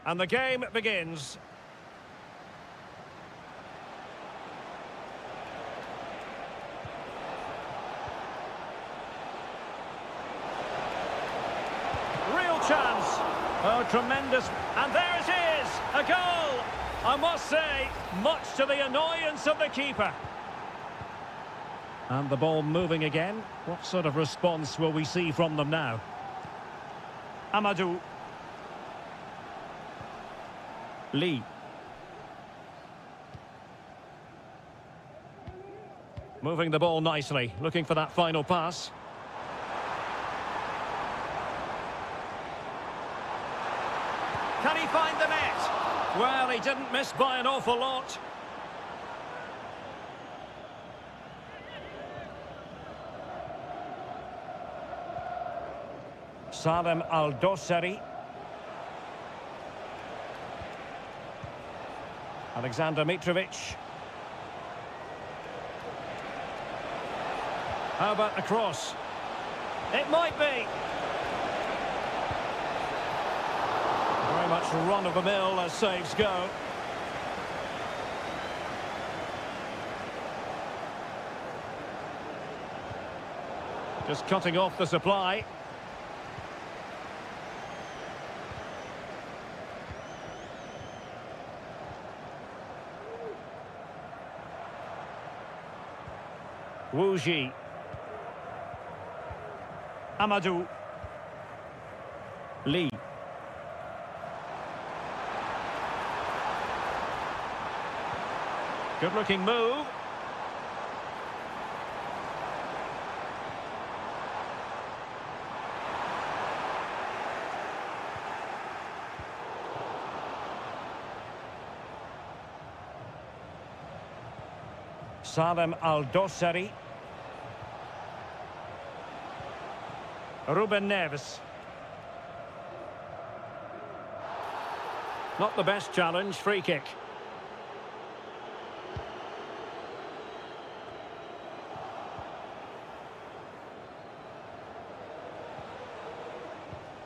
And the game begins. Real chance. Oh, tremendous. And there it is, a goal. I must say, much to the annoyance of the keeper. And the ball moving again. What sort of response will we see from them now? Amadou. Lee. Moving the ball nicely, looking for that final pass. Can he find the net? Well, he didn't miss by an awful lot. Salem Al-Dossari. Alexander Mitrovic. How about a cross? It might be. Very much run-of-the-mill as saves go. Just cutting off the supply. Wuji. Amadou. Lee. Good-looking move. Salem Al-Dossari. Ruben Neves. Not the best challenge, free kick.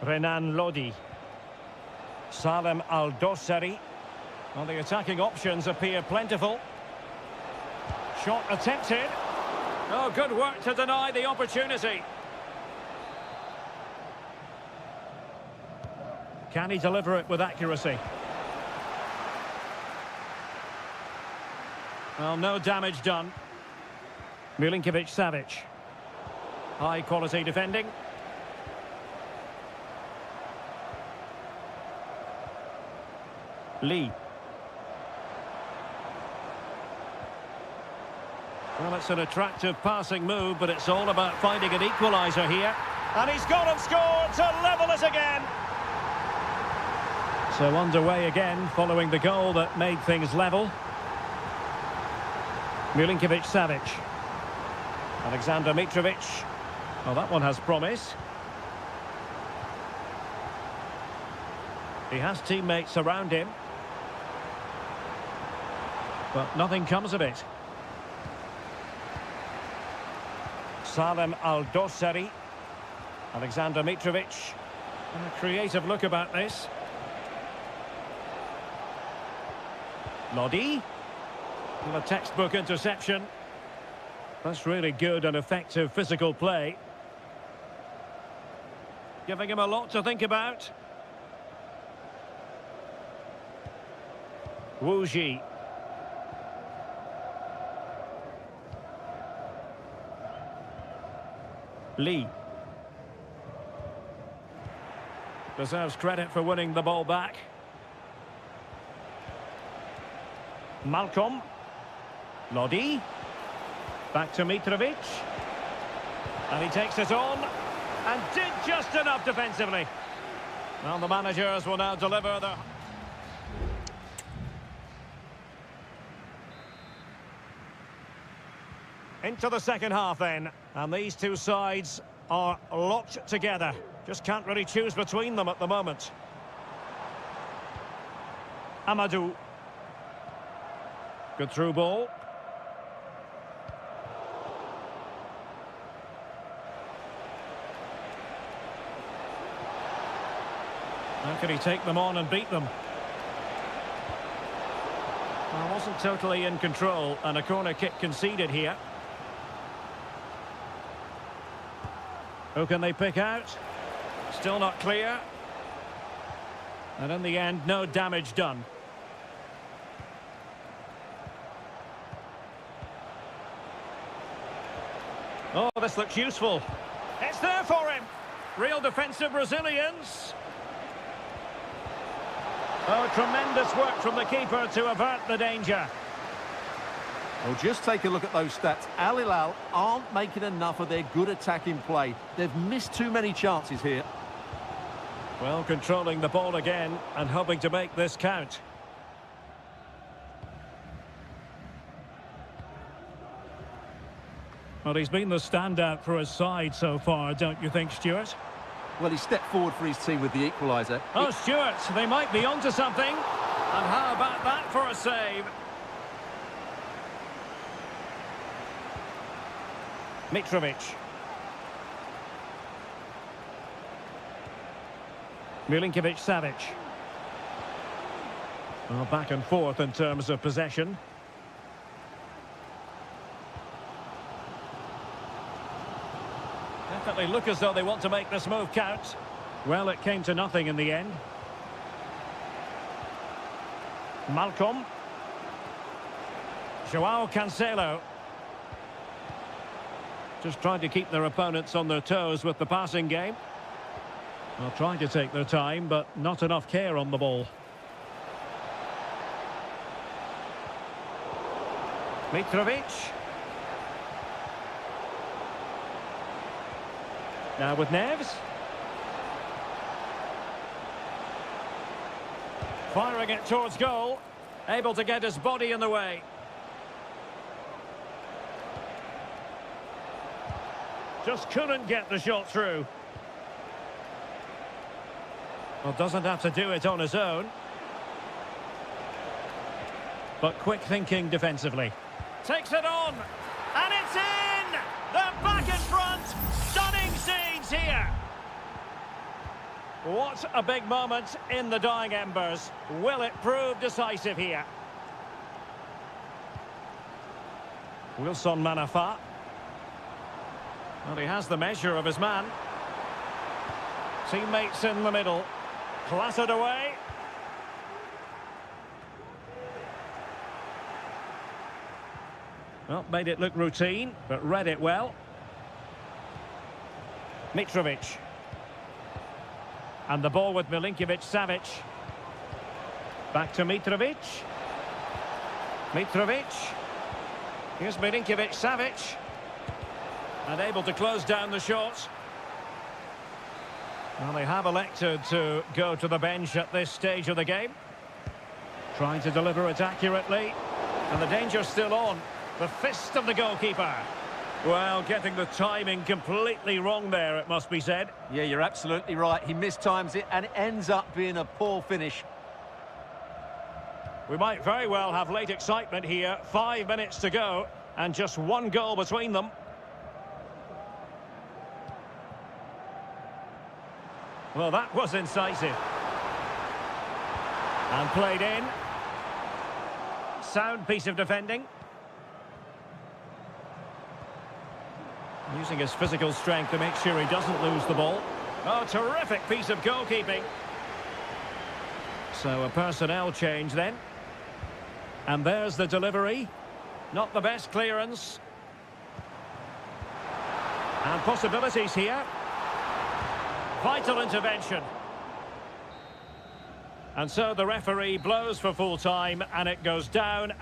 Renan Lodi. Salem Al-Dossari. Well, the attacking options appear plentiful. Shot attempted. Oh, good work to deny the opportunity. Can he deliver it with accuracy? Well, no damage done. Milinkovic-Savic. High quality defending. Lee. Well, it's an attractive passing move, but it's all about finding an equaliser here. And he's gone and scored to level it again. So underway again, following the goal that made things level. Milinkovic-Savic. Alexander Mitrovic. Well, that one has promise. He has teammates around him. But nothing comes of it. Salem Al-Dossari. Alexander Mitrovic. And a creative look about this. Lodi. And a textbook interception. That's really good and effective physical play. Giving him a lot to think about. Wuji. Lee. Deserves credit for winning the ball back. Malcolm. Lodi. Back to Mitrovic. And he takes it on. And did just enough defensively. Well, the managers will now deliver the... Into the second half then. And these two sides are locked together. Just can't really choose between them at the moment. Amadou. Good through ball. How can he take them on and beat them? Well, wasn't totally in control, and a corner kick conceded here. Who can they pick out? Still not clear. And in the end, no damage done. Oh, this looks useful. It's there for him. Real defensive resilience. Oh, tremendous work from the keeper to avert the danger. Well, just take a look at those stats. Al Hilal aren't making enough of their good attacking play. They've missed too many chances here. Well, controlling the ball again and hoping to make this count. Well, he's been the standout for his side so far, don't you think, Stuart? Well, he stepped forward for his team with the equaliser. Oh, Stuart, they might be onto something. And how about that for a save? Mitrovic. Milinkovic-Savic. Well, back and forth in terms of possession. Definitely look as though they want to make this move count. Well, it came to nothing in the end. Malcolm. Joao Cancelo. Just trying to keep their opponents on their toes with the passing game. Well, trying to take their time, but not enough care on the ball. Mitrovic. Now with Neves. Firing it towards goal. Able to get his body in the way. Just couldn't get the shot through. Well, doesn't have to do it on his own. But quick thinking defensively. Takes it on. And it's in! They're back in front. Stunning scenes here. What a big moment in the dying embers. Will it prove decisive here? Wilson Manafa. Well, he has the measure of his man. Teammates in the middle. Clattered away. Well, made it look routine, but read it well. Mitrovic. And the ball with Milinkovic-Savic. Back to Mitrovic. Mitrovic. Here's Milinkovic-Savic. And able to close down the shot. Well, they have elected to go to the bench at this stage of the game. Trying to deliver it accurately. And the danger's still on. The fist of the goalkeeper. Well, getting the timing completely wrong there, it must be said. Yeah, you're absolutely right. He mistimes it, and it ends up being a poor finish. We might very well have late excitement here. 5 minutes to go, and just one goal between them. Well, that was incisive. And played in. Sound piece of defending. Using his physical strength to make sure he doesn't lose the ball. Oh, terrific piece of goalkeeping. So a personnel change then. And there's the delivery. Not the best clearance. And possibilities here. Vital intervention. And so the referee blows for full time, and it goes down.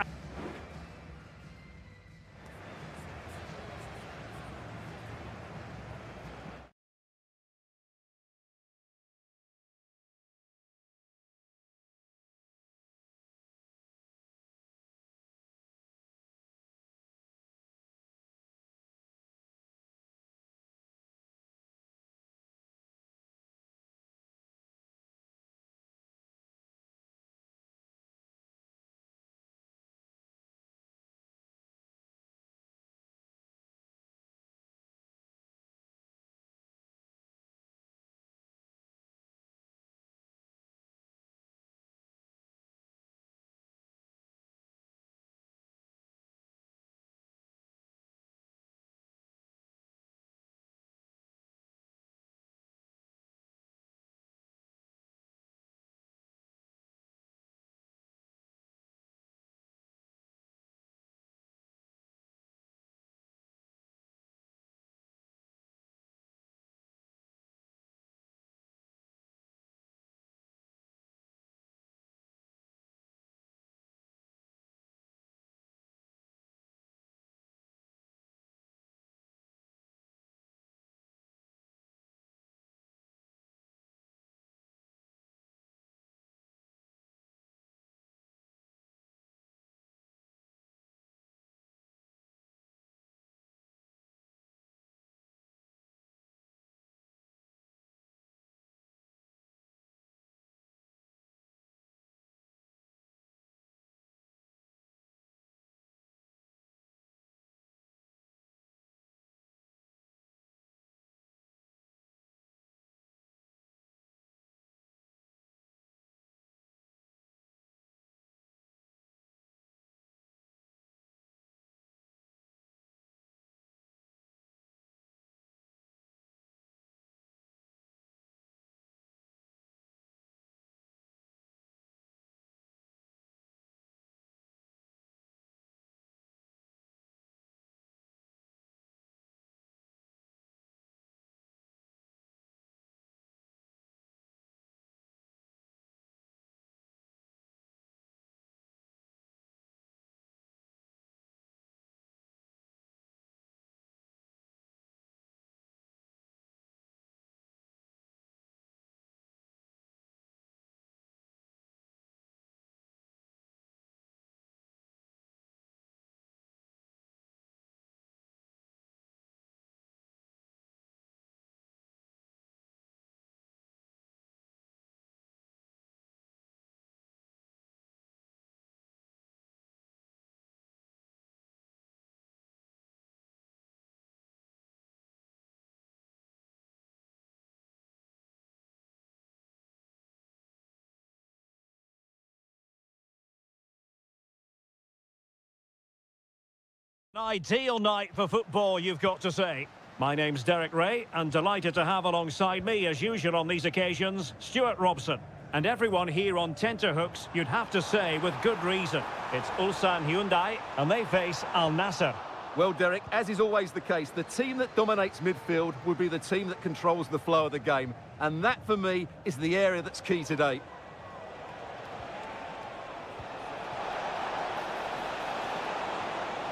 An ideal night for football, you've got to say. My name's Derek Ray, and delighted to have alongside me, as usual on these occasions, Stuart Robson. And everyone here on tenterhooks, you'd have to say with good reason. It's Ulsan Hyundai, and they face Al Nassr. Well, Derek, as is always the case, the team that dominates midfield will be the team that controls the flow of the game. And that, for me, is the area that's key today.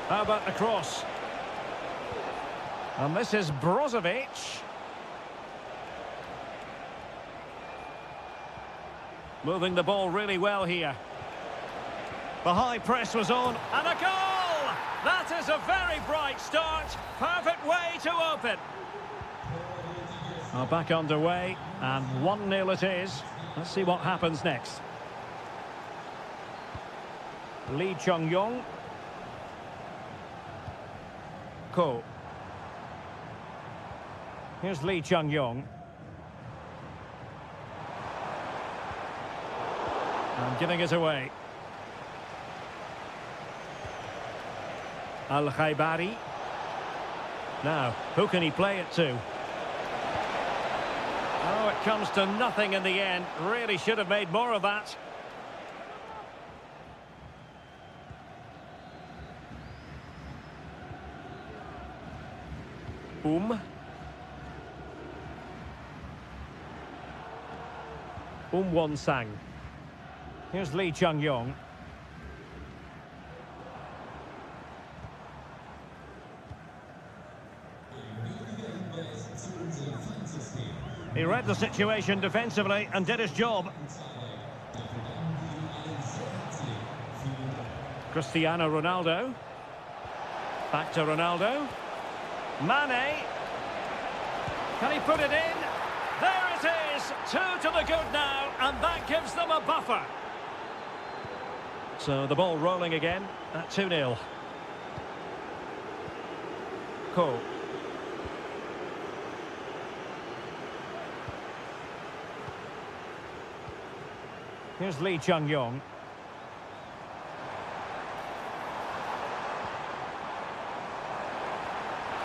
How about the cross? And this is Brozovic. Moving the ball really well here. The high press was on, and a goal! That is a very bright start. Perfect way to open. Back underway, and 1-0 it is. Let's see what happens next. Lee Chung-yong. Ko. Here's Lee Chung-yong. And giving it away. Al-Khaibari. Now, who can he play it to? Oh, it comes to nothing in the end. Really should have made more of that. Won-sang. Here's Lee Chung-yong. He read the situation defensively and did his job. Cristiano Ronaldo. Back to Ronaldo. Mane. Can he put it in? There it is! 2 to the good now, and that gives them a buffer. So the ball rolling again at 2-0. Ko. Here's Lee Chung-yong.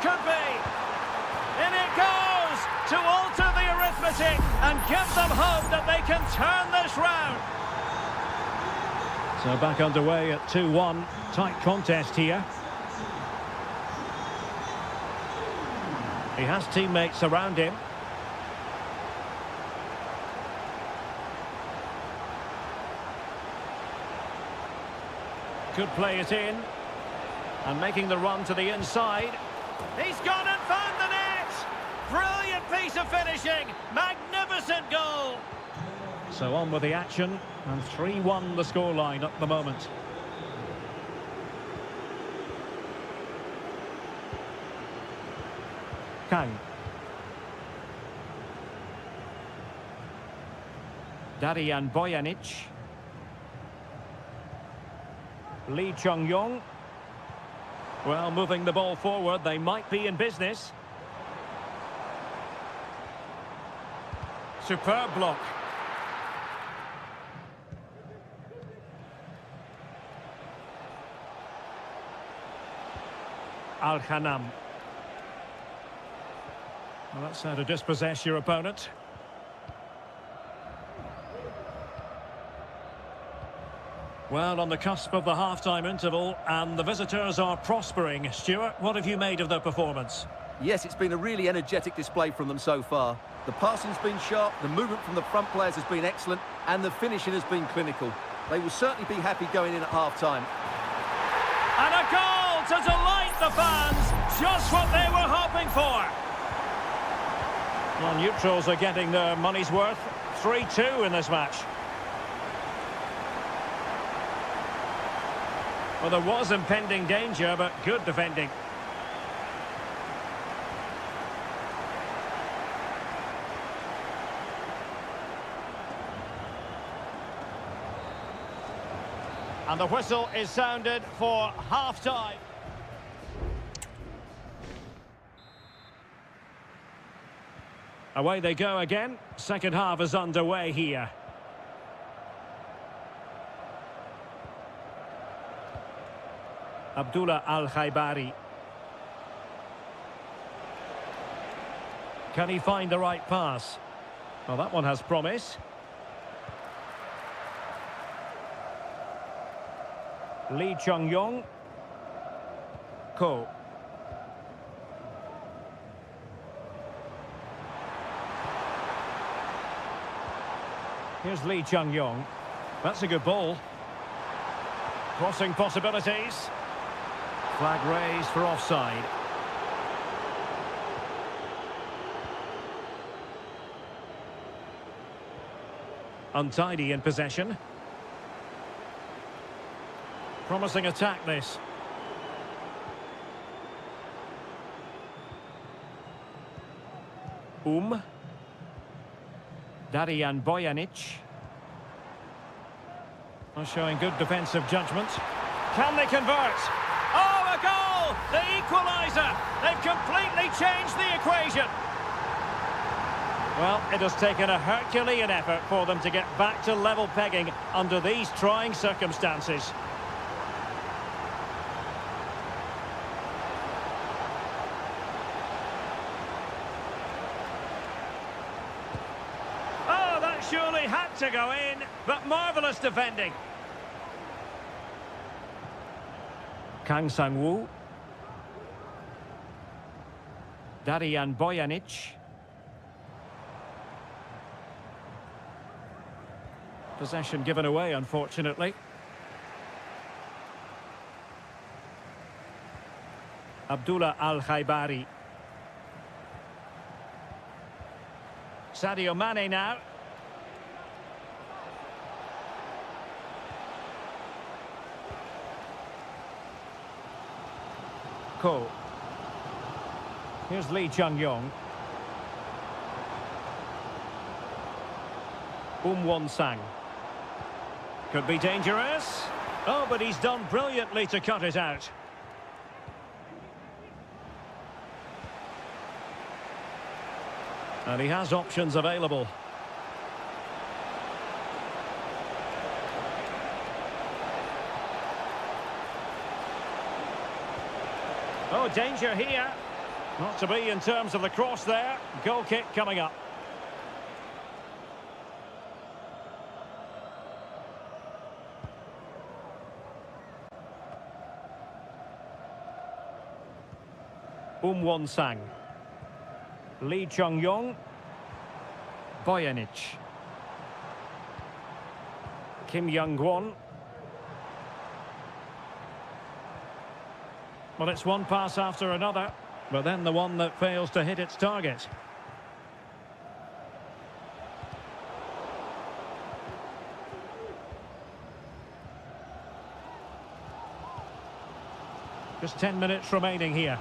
Could be! In it goes! To alter the arithmetic and give them hope that they can turn this round. So back underway at 2-1. Tight contest here. He has teammates around him. Could play it in. And making the run to the inside. He's gone and found the net! Brilliant piece of finishing! Magnificent goal! So on with the action, and 3-1 the scoreline at the moment. Kang. Darian Bojanic. Lee Chung-yong. Well, moving the ball forward, they might be in business. Superb block. Al-Khanam. Well, that's how to dispossess your opponent. Well, on the cusp of the half-time interval, and the visitors are prospering. Stuart, what have you made of their performance? Yes, it's been a really energetic display from them so far. The passing's been sharp, the movement from the front players has been excellent, and the finishing has been clinical. They will certainly be happy going in at half-time. And a goal to delight the fans! Just what they were hoping for! Well, neutrals are getting their money's worth. 3-2 in this match. Well, there was impending danger, but good defending. And the whistle is sounded for half-time. Away they go again. Second half is underway here. Abdullah Al-Khaibari. Can he find the right pass? Well, that one has promise. Lee Chung-yong. Ko. Here's Lee Chung-yong. That's a good ball. Crossing possibilities. Flag raised for offside. Untidy in possession. Promising attack, this. Darijan Bojanic. Showing good defensive judgment. Can they convert? Oh, a goal! The equaliser! They've completely changed the equation. Well, it has taken a Herculean effort for them to get back to level pegging under these trying circumstances. Oh, that surely had to go in, but marvellous defending. Kang Sang-woo. Darijan Bojanic. Possession given away, unfortunately. Abdullah Al-Khaibari. Sadio Mane now. Ko. Here's Lee Chung-yong. Won-sang. Could be dangerous. Oh, but he's done brilliantly to cut it out. And he has options available. Oh, danger here. Not to be in terms of the cross there. Goal kick coming up. Won-sang. Lee Chung-yong. Bojanic. Kim Young-kwon. Well, it's one pass after another, but then the one that fails to hit its target. Just 10 minutes remaining here.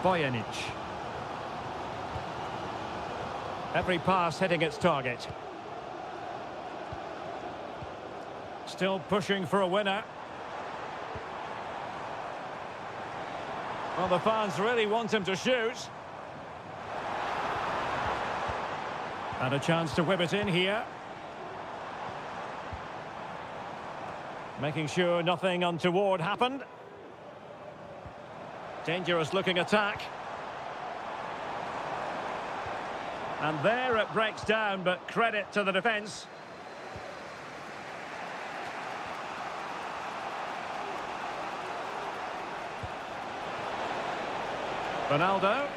Bojanic. Every pass hitting its target. Still pushing for a winner. Well, the fans really want him to shoot. And a chance to whip it in here. Making sure nothing untoward happened. Dangerous looking attack. And there it breaks down, but credit to the defence. Ronaldo.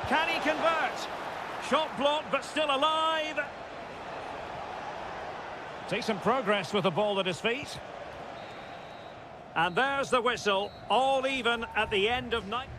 Can he convert? Shot blocked, but still alive. Decent progress with the ball at his feet. And there's the whistle, all even at the end of night.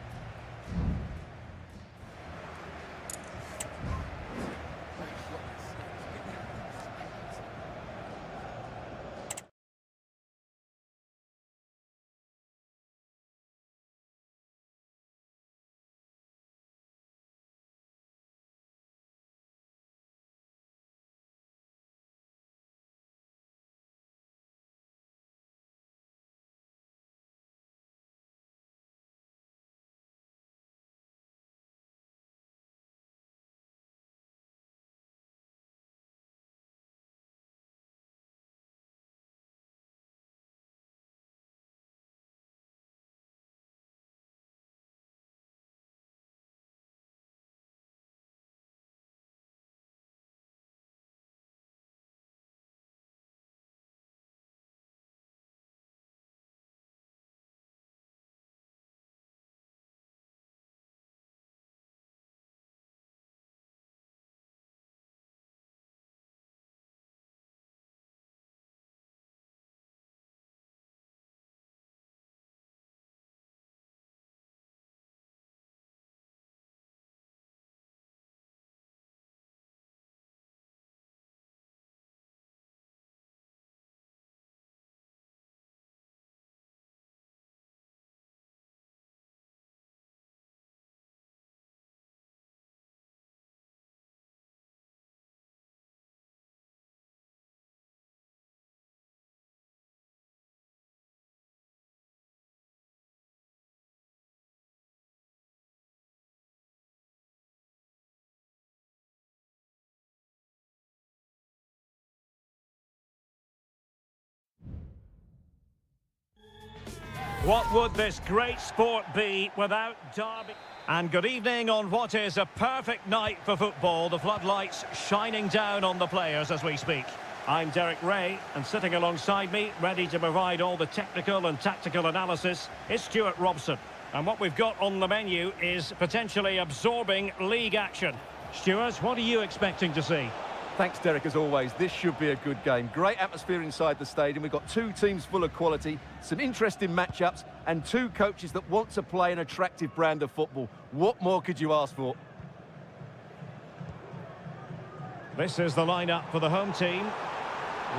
What would this great sport be without derby? And good evening on what is a perfect night for football. The floodlights shining down on the players as we speak. I'm Derek Ray, and sitting alongside me, ready to provide all the technical and tactical analysis, is Stuart Robson. And what we've got on the menu is potentially absorbing league action. Stuart, what are you expecting to see? Thanks, Derek, as always. This should be a good game. Great atmosphere inside the stadium. We've got two teams full of quality, some interesting matchups, and two coaches that want to play an attractive brand of football. What more could you ask for? This is the lineup for the home team.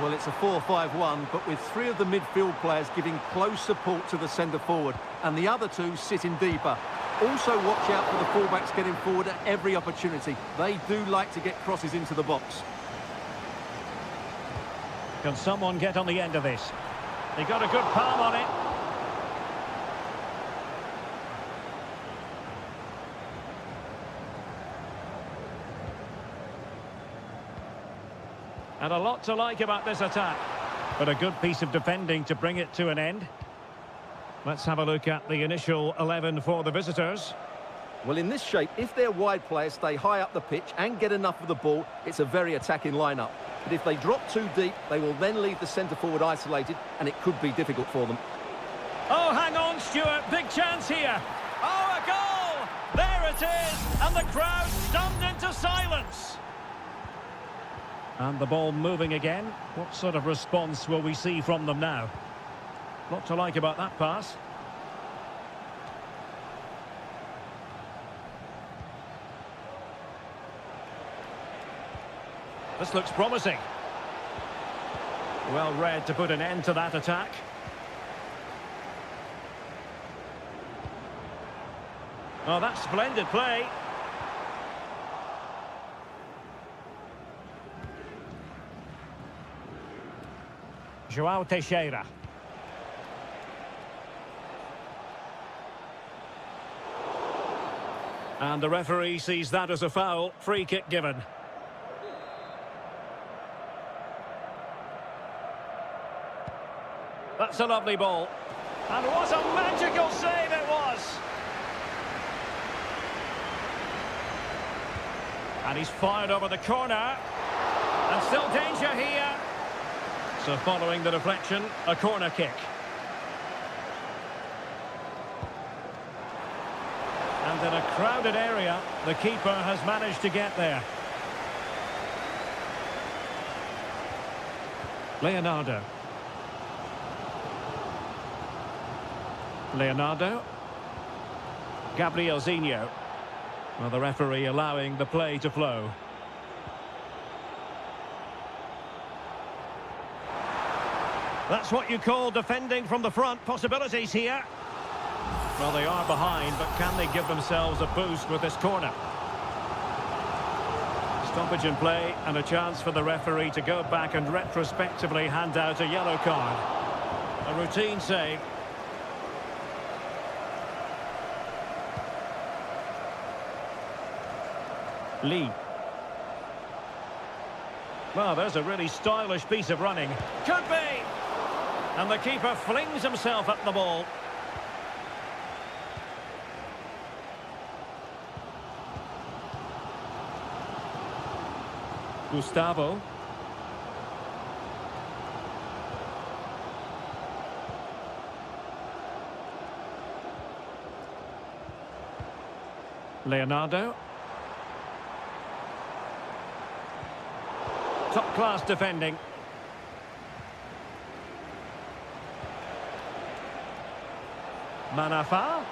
Well, it's a 4-5-1, but with three of the midfield players giving close support to the centre-forward, and the other two sitting deeper. Also watch out for the fullbacks getting forward at every opportunity. They do like to get crosses into the box. Can someone get on the end of this? They got a good palm on it. And a lot to like about this attack. But a good piece of defending to bring it to an end. Let's have a look at the initial 11 for the visitors. Well, in this shape, if their wide players stay high up the pitch and get enough of the ball, it's a very attacking lineup. But if they drop too deep, they will then leave the centre-forward isolated, and it could be difficult for them. Oh, hang on, Stuart. Big chance here. Oh, a goal! There it is! And the crowd stunned into silence. And the ball moving again. What sort of response will we see from them now? Lot to like about that pass. This looks promising. Well read to put an end to that attack. Oh, that's splendid play. João Teixeira. And the referee sees that as a foul. Free kick given. That's a lovely ball. And what a magical save it was! And he's fired over the corner. And still danger here. So following the deflection, a corner kick. And in a crowded area, the keeper has managed to get there. Leonardo. Gabriel Zinho. Well, the referee allowing the play to flow. That's what you call defending from the front. Possibilities here. Well, they are behind, but can they give themselves a boost with this corner? Stoppage in play and a chance for the referee to go back and retrospectively hand out a yellow card. A routine save. Lee. Well, there's a really stylish piece of running. Could be! And the keeper flings himself at the ball. Gustavo. Leonardo. Top-class defending. Manafa.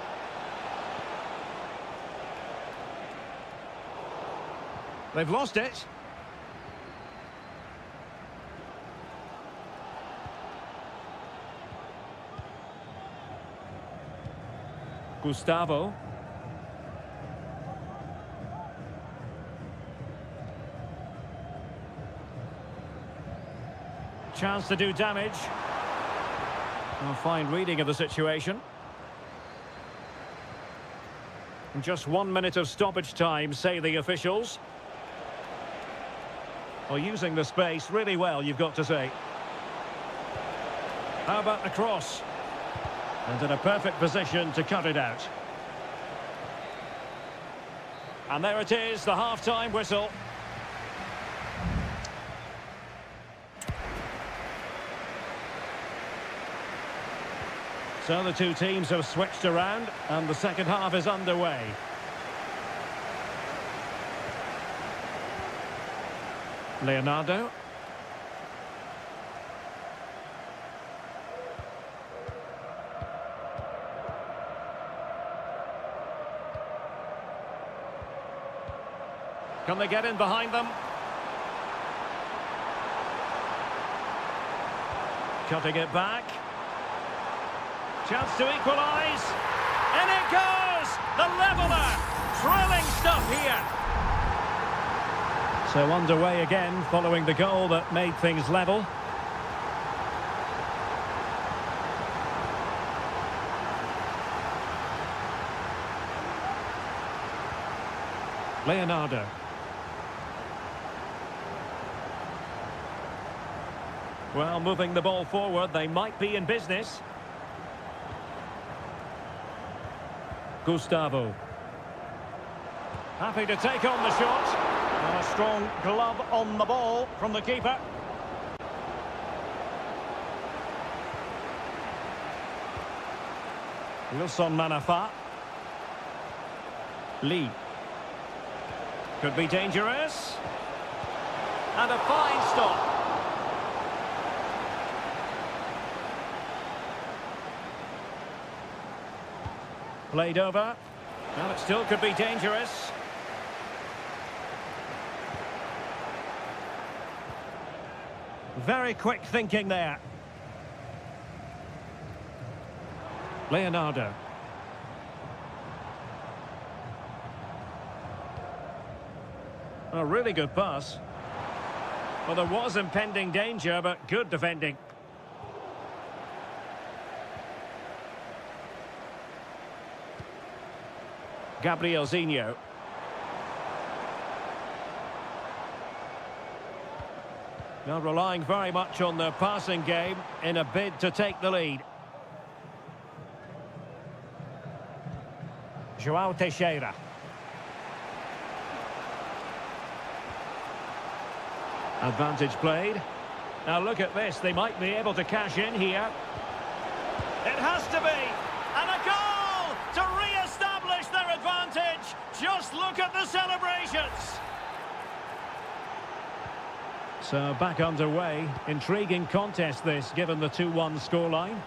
They've lost it. Gustavo. Chance to do damage. A fine reading of the situation. Just 1 minute of stoppage time, say the officials. Well, using the space really well, you've got to say. How about the cross? And in a perfect position to cut it out. And there it is, the half-time whistle. So the two teams have switched around, and the second half is underway. Leonardo. Can they get in behind them? Cutting it back. Chance to equalise. And it goes! The leveller! Thrilling stuff here. So underway again, following the goal that made things level. Leonardo. Well, moving the ball forward, they might be in business. Gustavo. Happy to take on the shot. And a strong glove on the ball from the keeper. Wilson Manafa. Lee. Could be dangerous. And a fine stop. Played over. Well, it still could be dangerous. Very quick thinking there. Leonardo. A really good pass. Well, there was impending danger, but good defending. Gabrielzinho. Now relying very much on their passing game in a bid to take the lead. João Teixeira. Advantage played. Now look at this, they might be able to cash in here. It has to be! And a goal to re-establish their advantage! Just look at the celebrations! So back underway. Intriguing contest this, given the 2-1 scoreline.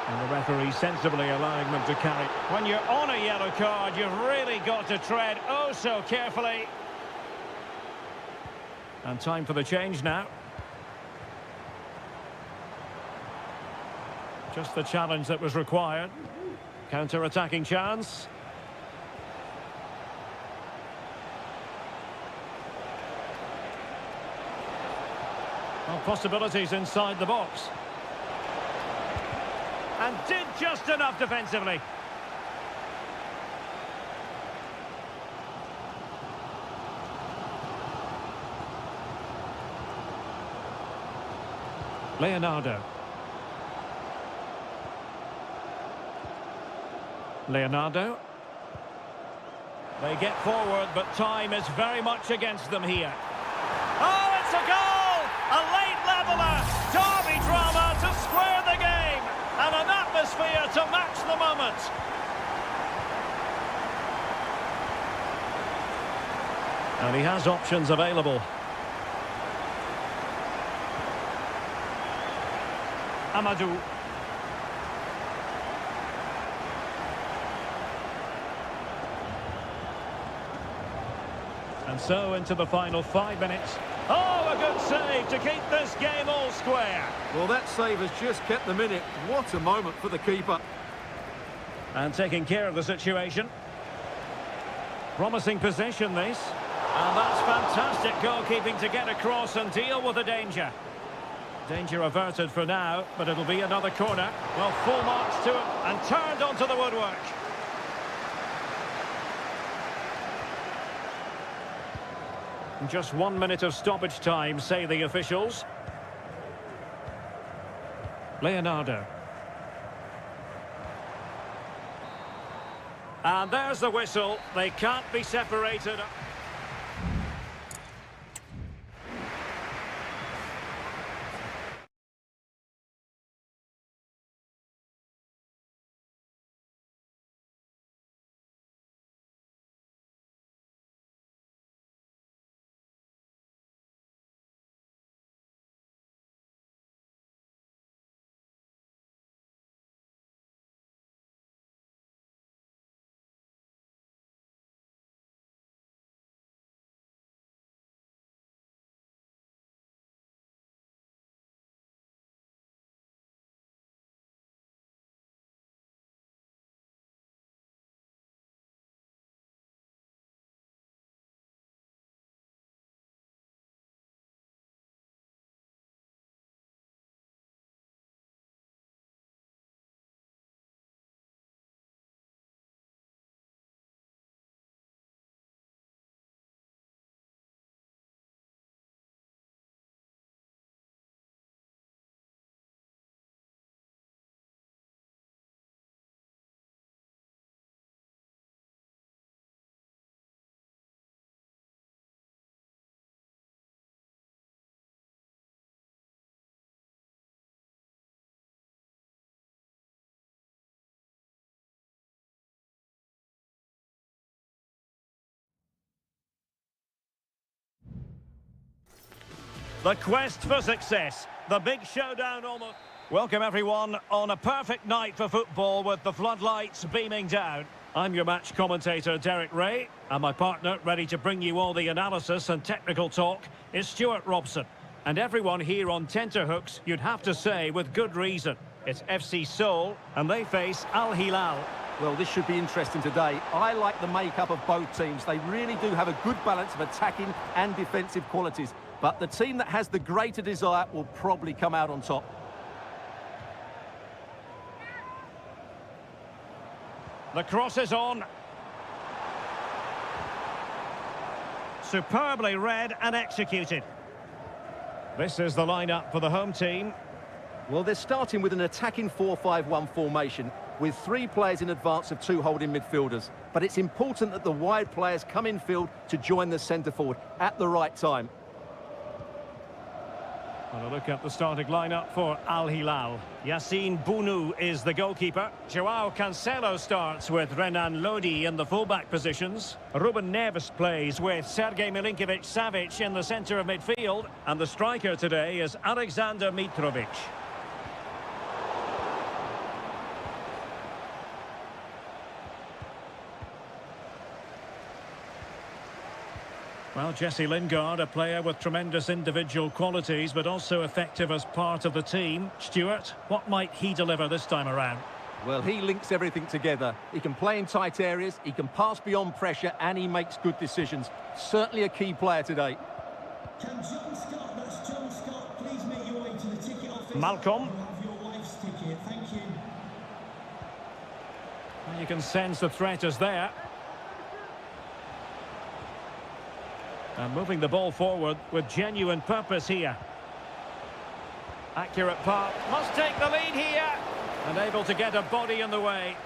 And the referee sensibly allowing them to carry. When you're on a yellow card, you've really got to tread oh so carefully. And time for the change now. Just the challenge that was required. Counter-attacking chance. Well, possibilities inside the box. And did just enough defensively. Leonardo. Leonardo. They get forward, but time is very much against them here. Oh, it's a goal! A late leveller! Derby drama to square the game! And an atmosphere to match the moment! And he has options available. Amadou. And so into the final 5 minutes. Oh, a good save to keep this game all square. Well, that save has just kept them in it. What a moment for the keeper. And taking care of the situation. Promising possession, this. And that's fantastic goalkeeping to get across and deal with the danger. Danger averted for now, but it'll be another corner. Well, full marks to it and turned onto the woodwork. Just 1 minute of stoppage time, say the officials. Leonardo. And there's the whistle. They can't be separated. The quest for success, the big showdown almost. Welcome everyone on a perfect night for football with the floodlights beaming down. I'm your match commentator Derek Ray, and my partner ready to bring you all the analysis and technical talk is Stuart Robson. And everyone here on tenterhooks, you'd have to say with good reason. It's FC Seoul and they face Al Hilal. Well, this should be interesting today. I like the makeup of both teams. They really do have a good balance of attacking and defensive qualities. But the team that has the greater desire will probably come out on top. The cross is on. Superbly read and executed. This is the lineup for the home team. Well, they're starting with an attacking 4-5-1 formation with 3 players in advance of 2 holding midfielders. But it's important that the wide players come in field to join the centre forward at the right time. Well, a look at the starting lineup for Al Hilal. Yassine Bounou is the goalkeeper. Joao Cancelo starts with Renan Lodi in the fullback positions. Ruben Neves plays with Sergej Milinkovic-Savic in the centre of midfield. And the striker today is Alexander Mitrovic. Well, Jesse Lingard, a player with tremendous individual qualities, but also effective as part of the team. Stuart, what might he deliver this time around? Well, he links everything together. He can play in tight areas, he can pass beyond pressure, and he makes good decisions. Certainly a key player today. Can John Scott, that's John Scott, please make your way to the ticket office. Malcolm. You'll have your wife's ticket, thank you. You can sense the threat is there. And moving the ball forward with genuine purpose here. Accurate pass. Must take the lead here. And able to get a body in the way.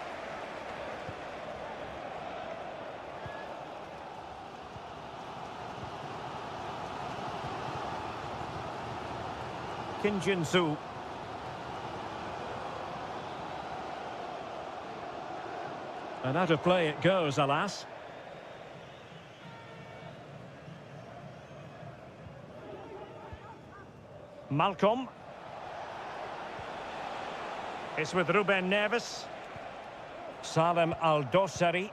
Kim Jin-soo. And out of play it goes, alas. Malcolm. It's with Ruben Neves. Salem Al-Dossari.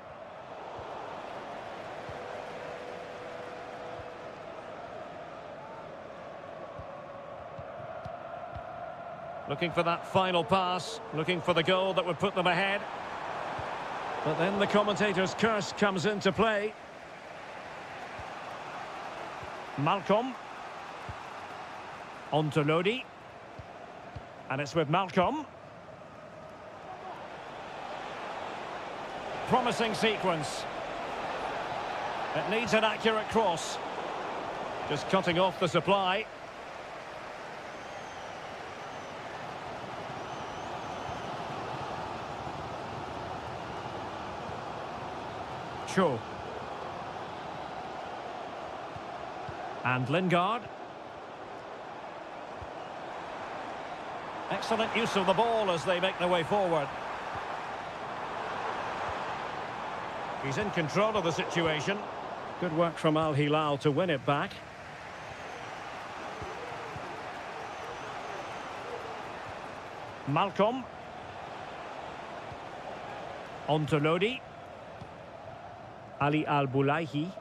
Looking for that final pass. Looking for the goal that would put them ahead. But then the commentator's curse comes into play. Malcolm. On to Lodi. And it's with Malcolm. Promising sequence. It needs an accurate cross. Just cutting off the supply. Cho. And Lingard. Excellent use of the ball as they make their way forward. He's in control of the situation. Good work from Al Hilal to win it back. Malcolm. On to Lodi. Ali Al-Bulaihi.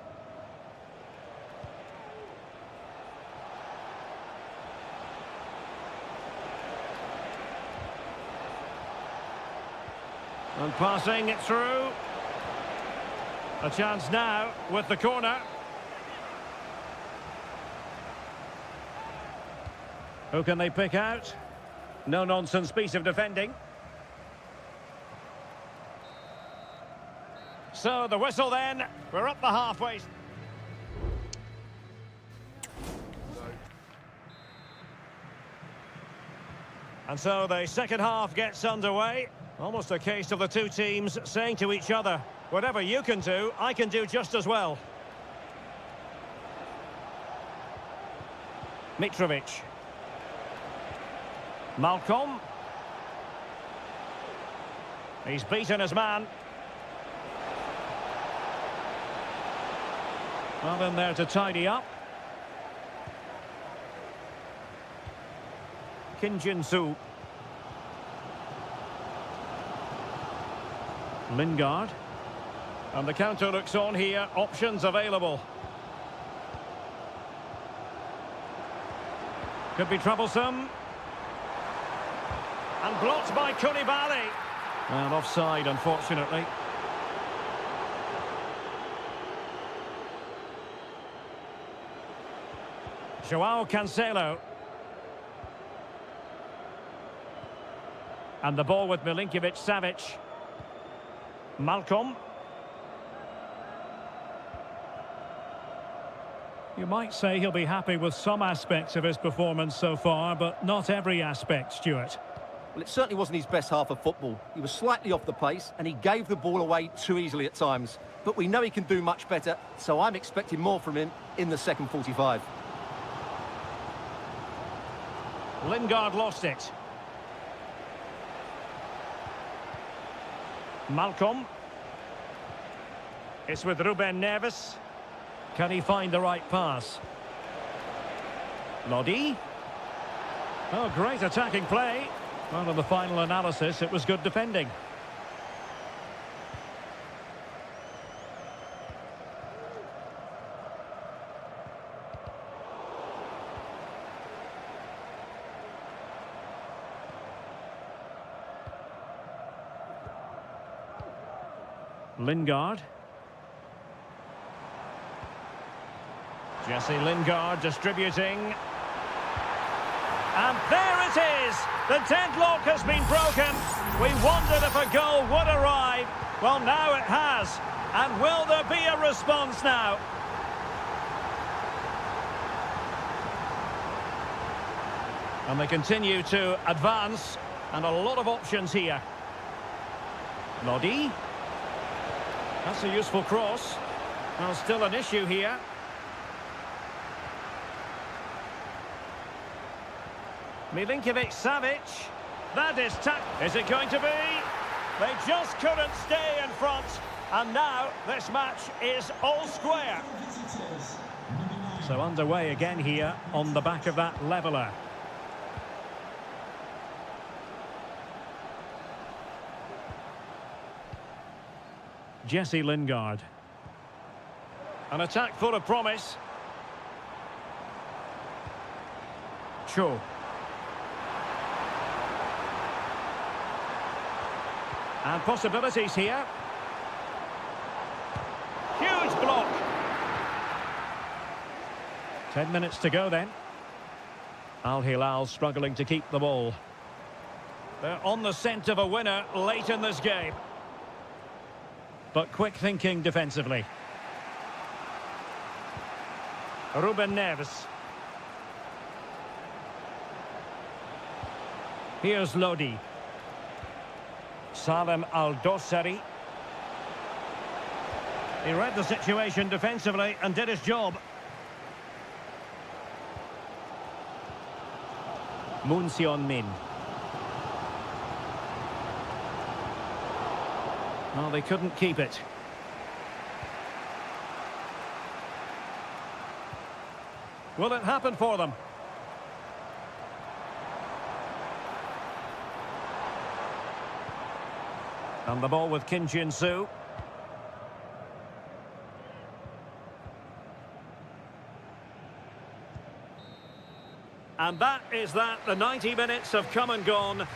And passing it through. A chance now with the corner. Who can they pick out? No-nonsense piece of defending. So the whistle then. We're up the halfway. And so the second half gets underway. Almost a case of the two teams saying to each other, whatever you can do, I can do just as well. Mitrovic. Malcolm. He's beaten his man. Well, in there to tidy up. Kim Jin-soo. Lingard. And the counter looks on here. Options available. Could be troublesome. And blocked by Koulibaly. And offside, unfortunately. Joao Cancelo. And the ball with Milinkovic-Savic. Malcolm. You might say he'll be happy with some aspects of his performance so far, but not every aspect, Stuart. Well, it certainly wasn't his best half of football. He was slightly off the pace and he gave the ball away too easily at times. But we know he can do much better, so I'm expecting more from him in the second 45. Lingard lost it. Malcolm. It's with Ruben Neves. Can he find the right pass? Lodi. Oh, great attacking play. Well, in the final analysis, it was good defending. Lingard. Jesse Lingard distributing. And there it is! The deadlock has been broken. We wondered if a goal would arrive. Well, now it has. And will there be a response now? And they continue to advance. And a lot of options here. Lodi. That's a useful cross. Well, still an issue here. Milinkovic-Savic. That is Is it going to be? They just couldn't stay in front. And now this match is all square. So underway again here on the back of that leveller. Jesse Lingard. An attack full of promise. Cho. And possibilities here. Huge block. 10 minutes to go then. Al Hilal struggling to keep the ball. They're on the scent of a winner late in this game. But quick thinking defensively. Ruben Neves. Here's Lodi. Salem Al-Dossari. He read the situation defensively and did his job. Moon Seon-min. Well, they couldn't keep it. Will it happen for them? And the ball with Kim Jin-soo. And that is that. The 90 minutes have come and gone.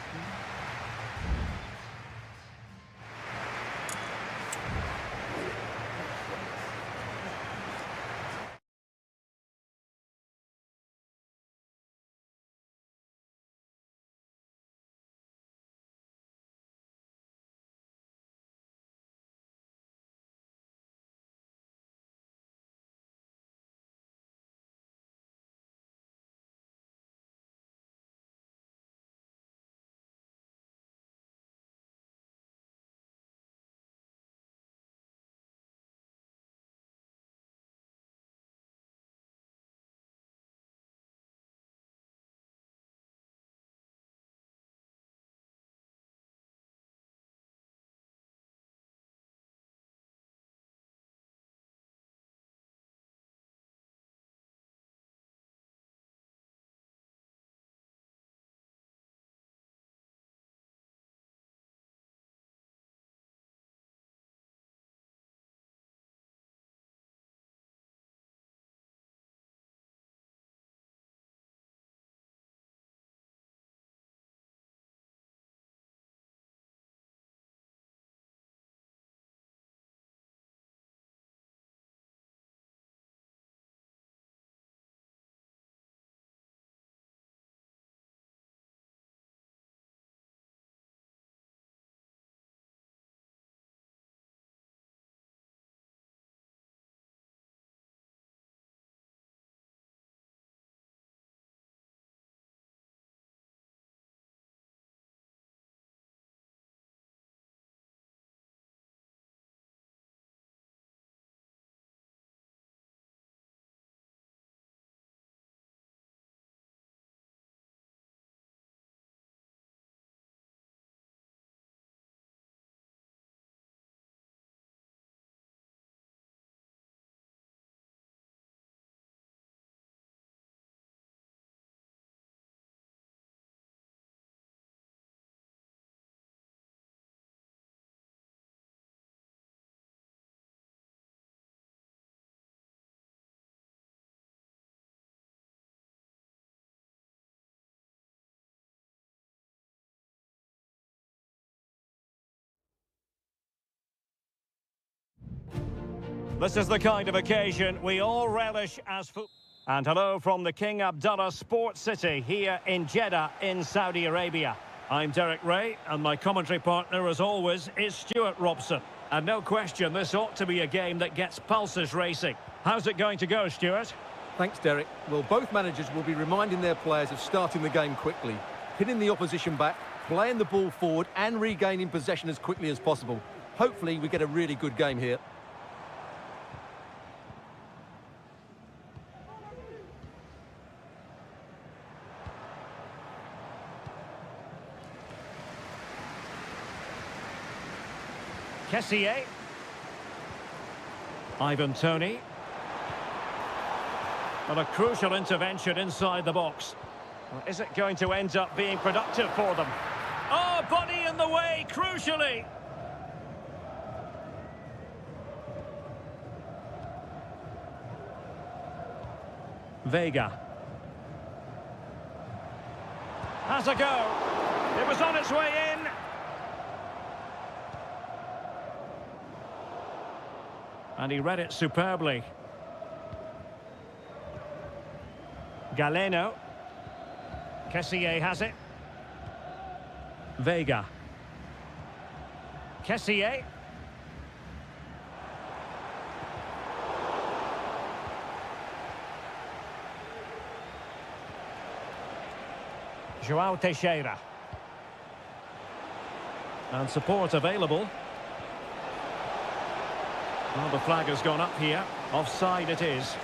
This is the kind of occasion we all relish as football. And hello from the King Abdullah Sports City here in Jeddah in Saudi Arabia. I'm Derek Ray, and my commentary partner, as always, is Stuart Robson. And no question, this ought to be a game that gets pulses racing. How's it going to go, Stuart? Thanks, Derek. Well, both managers will be reminding their players of starting the game quickly, pinning the opposition back, playing the ball forward and regaining possession as quickly as possible. Hopefully, we get a really good game here. Kessié. Ivan Toney. And a crucial intervention inside the box. Well, is it going to end up being productive for them? Oh, body in the way, crucially. Vega. Has a go. It was on its way in. And he read it superbly. Galeno. Kessié has it. Vega. Kessié. João Teixeira. And support available. Well, the flag has gone up here. Offside it is.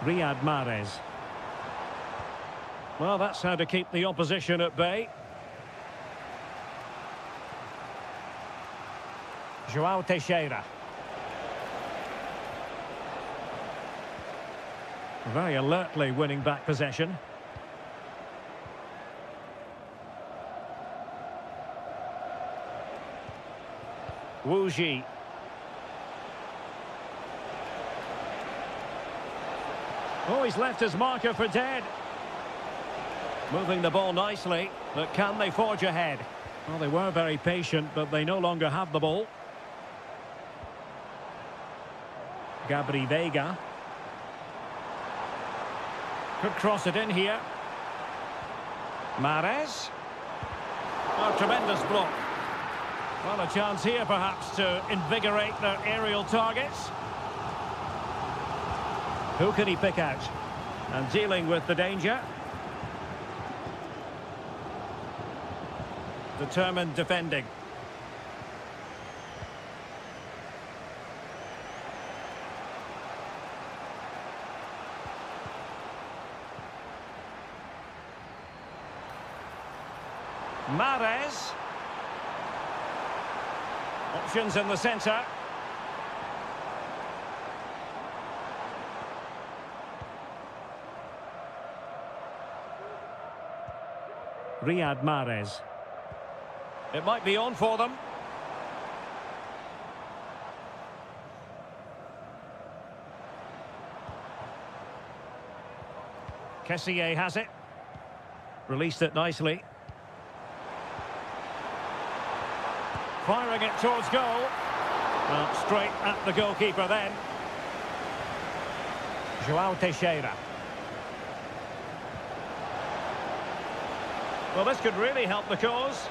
Riyad Mahrez. Well, that's how to keep the opposition at bay. João Teixeira. Very alertly winning back possession. Wu Ji. Oh, he's left his marker for dead. Moving the ball nicely, but can they forge ahead? Well, they were very patient, but they no longer have the ball. Gabri Veiga. Could cross it in here. Mahrez. Oh, tremendous block. Well, a chance here perhaps to invigorate their aerial targets. Who can he pick out? And dealing with the danger. Determined defending. Mahrez. Options in the centre. Riyad Mahrez. It might be on for them. Kessié has it. Released it nicely. Firing it towards goal. Well, straight at the goalkeeper then. João Teixeira. Well, this could really help the cause.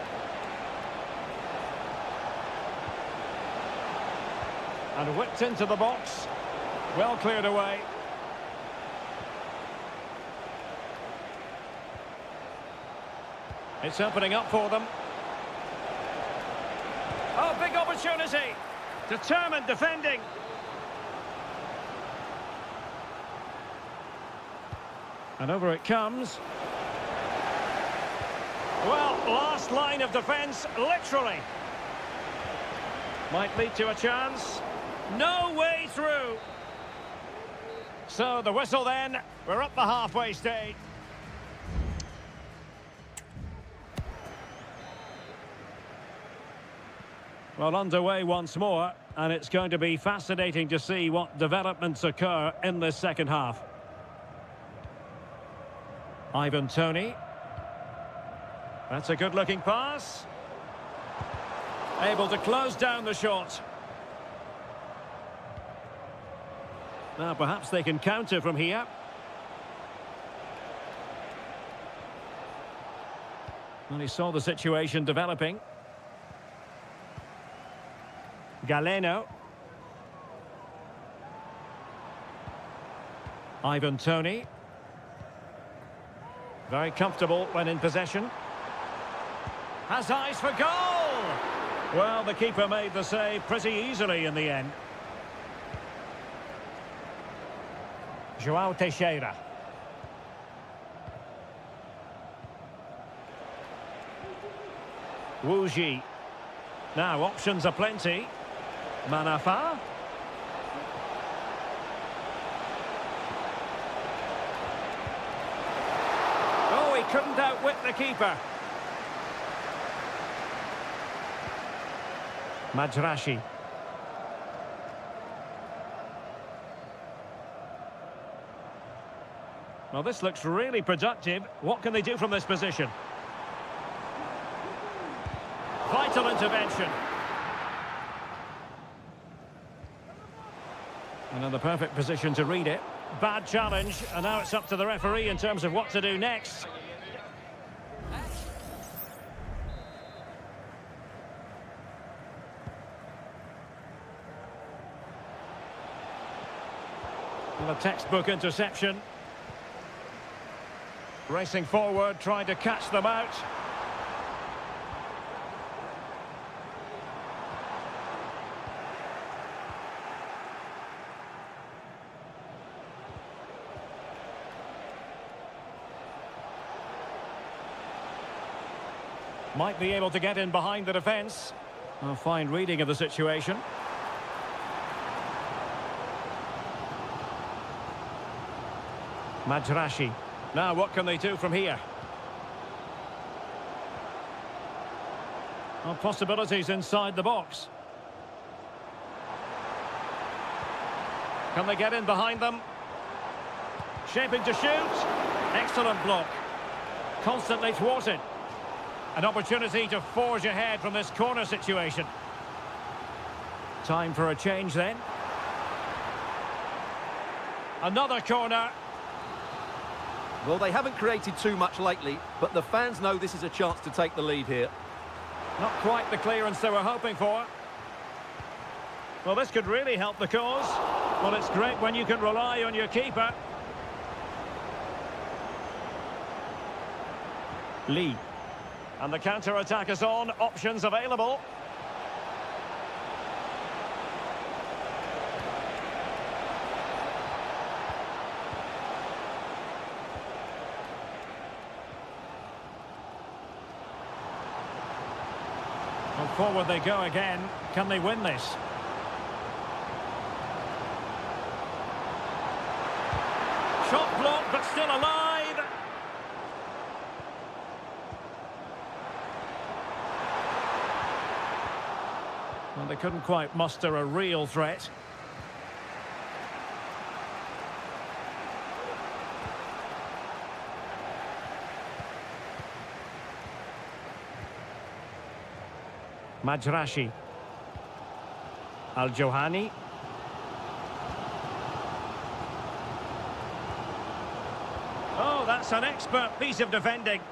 And whipped into the box. Well cleared away. It's opening up for them. Oh, big opportunity. Determined defending. And over it comes. Well, last line of defence, literally. Might lead to a chance. No way through. So the whistle then. We're up the halfway stage. Well, underway once more, and it's going to be fascinating to see what developments occur in this second half. Ivan Toney. That's a good-looking pass. Able to close down the shot. Now, perhaps they can counter from here. Well, he saw the situation developing. Galeno. Ivan Toney. Very comfortable when in possession. Has eyes for goal! Well, the keeper made the save pretty easily in the end. João Teixeira. Wu Ji. Now, options are plenty. Manafa. Oh, he couldn't outwit the keeper. Majrashi. Well, this looks really productive. What can they do from this position? Vital intervention. And in the perfect position to read it. Bad challenge, and now it's up to the referee in terms of what to do next. Well, a textbook interception. Racing forward, trying to catch them out. Might be able to get in behind the defence. A fine reading of the situation. Majrashi. Now what can they do from here? Well, possibilities inside the box. Can they get in behind them? Shaping to shoot. Excellent block. Constantly thwarted. An opportunity to forge ahead from this corner situation. Time for a change then. Another corner. Well, they haven't created too much lately, but the fans know this is a chance to take the lead here. Not quite the clearance they were hoping for. Well, this could really help the cause. Well, it's great when you can rely on your keeper. Lee. And the counter-attack is on. Options available. And forward they go again. Can they win this? Shot blocked, but still alive. Well, they couldn't quite muster a real threat. Majrashi. Al-Johani. Oh, that's an expert piece of defending.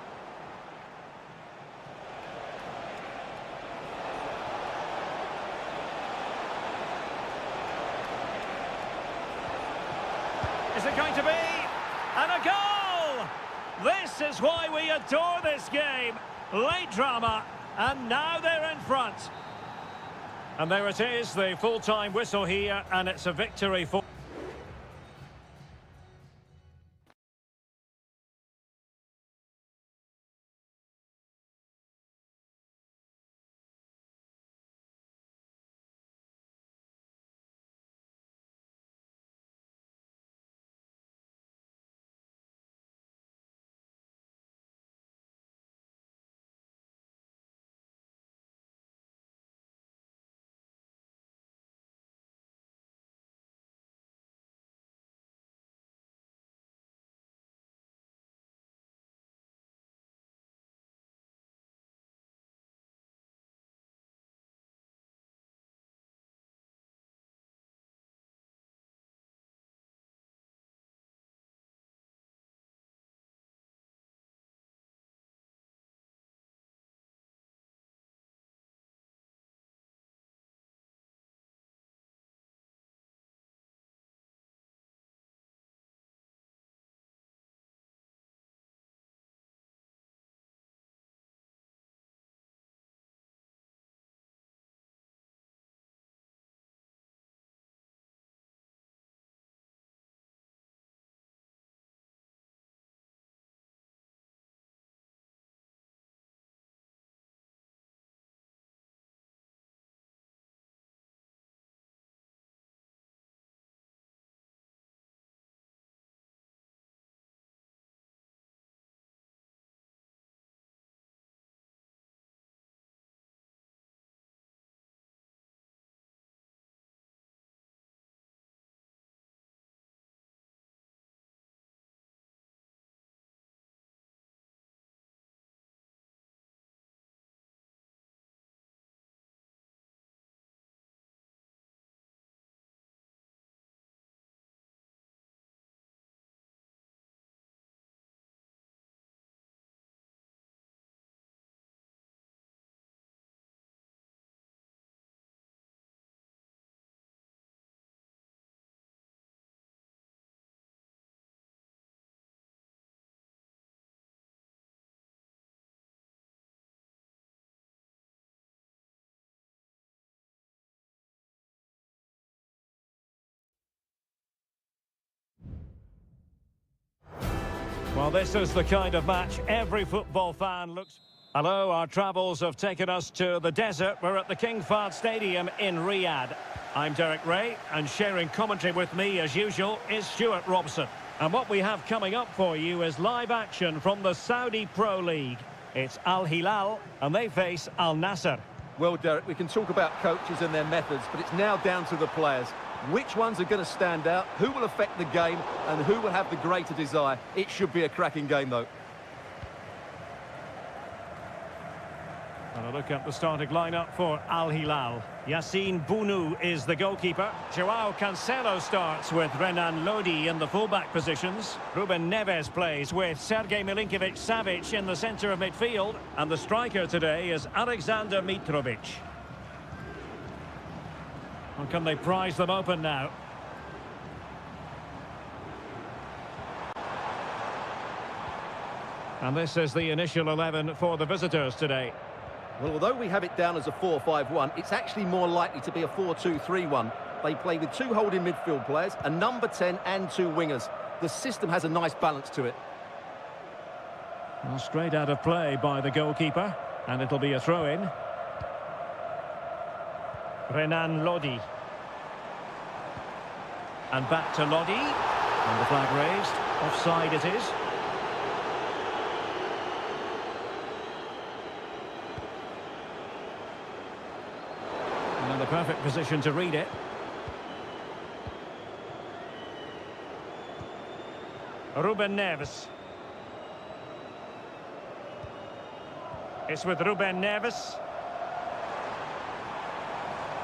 Is it going to be? And a goal! This is why we adore this game. Late drama, and now they're in front. And there it is, the full-time whistle here, and it's a victory for... Well, this is the kind of match every football fan looks... Hello, our travels have taken us to the desert. We're at the King Fahd Stadium in Riyadh. I'm Derek Ray, and sharing commentary with me, as usual, is Stuart Robson. And what we have coming up for you is live action from the Saudi Pro League. It's Al Hilal, and they face Al Nassr. Well, Derek, we can talk about coaches and their methods, but it's now down to the players. Which ones are going to stand out, who will affect the game, and who will have the greater desire? It should be a cracking game, though. And a look at the starting lineup for Al Hilal. Yassine Bounou is the goalkeeper. Joao Cancelo starts with Renan Lodi in the fullback positions. Ruben Neves plays with Sergej Milinkovic-Savic in the centre of midfield. And the striker today is Alexander Mitrovic. And can they prize them open now? And this is the initial 11 for the visitors today. Well, although we have it down as a 4-5-1, it's actually more likely to be a 4-2-3-1. They play with two holding midfield players, a number 10 and two wingers. The system has a nice balance to it. Well, straight out of play by the goalkeeper, and it'll be a throw-in. Renan Lodi. And back to Lodi. And the flag raised. Offside it is. And the perfect position to read it. Ruben Neves. It's with Ruben Neves.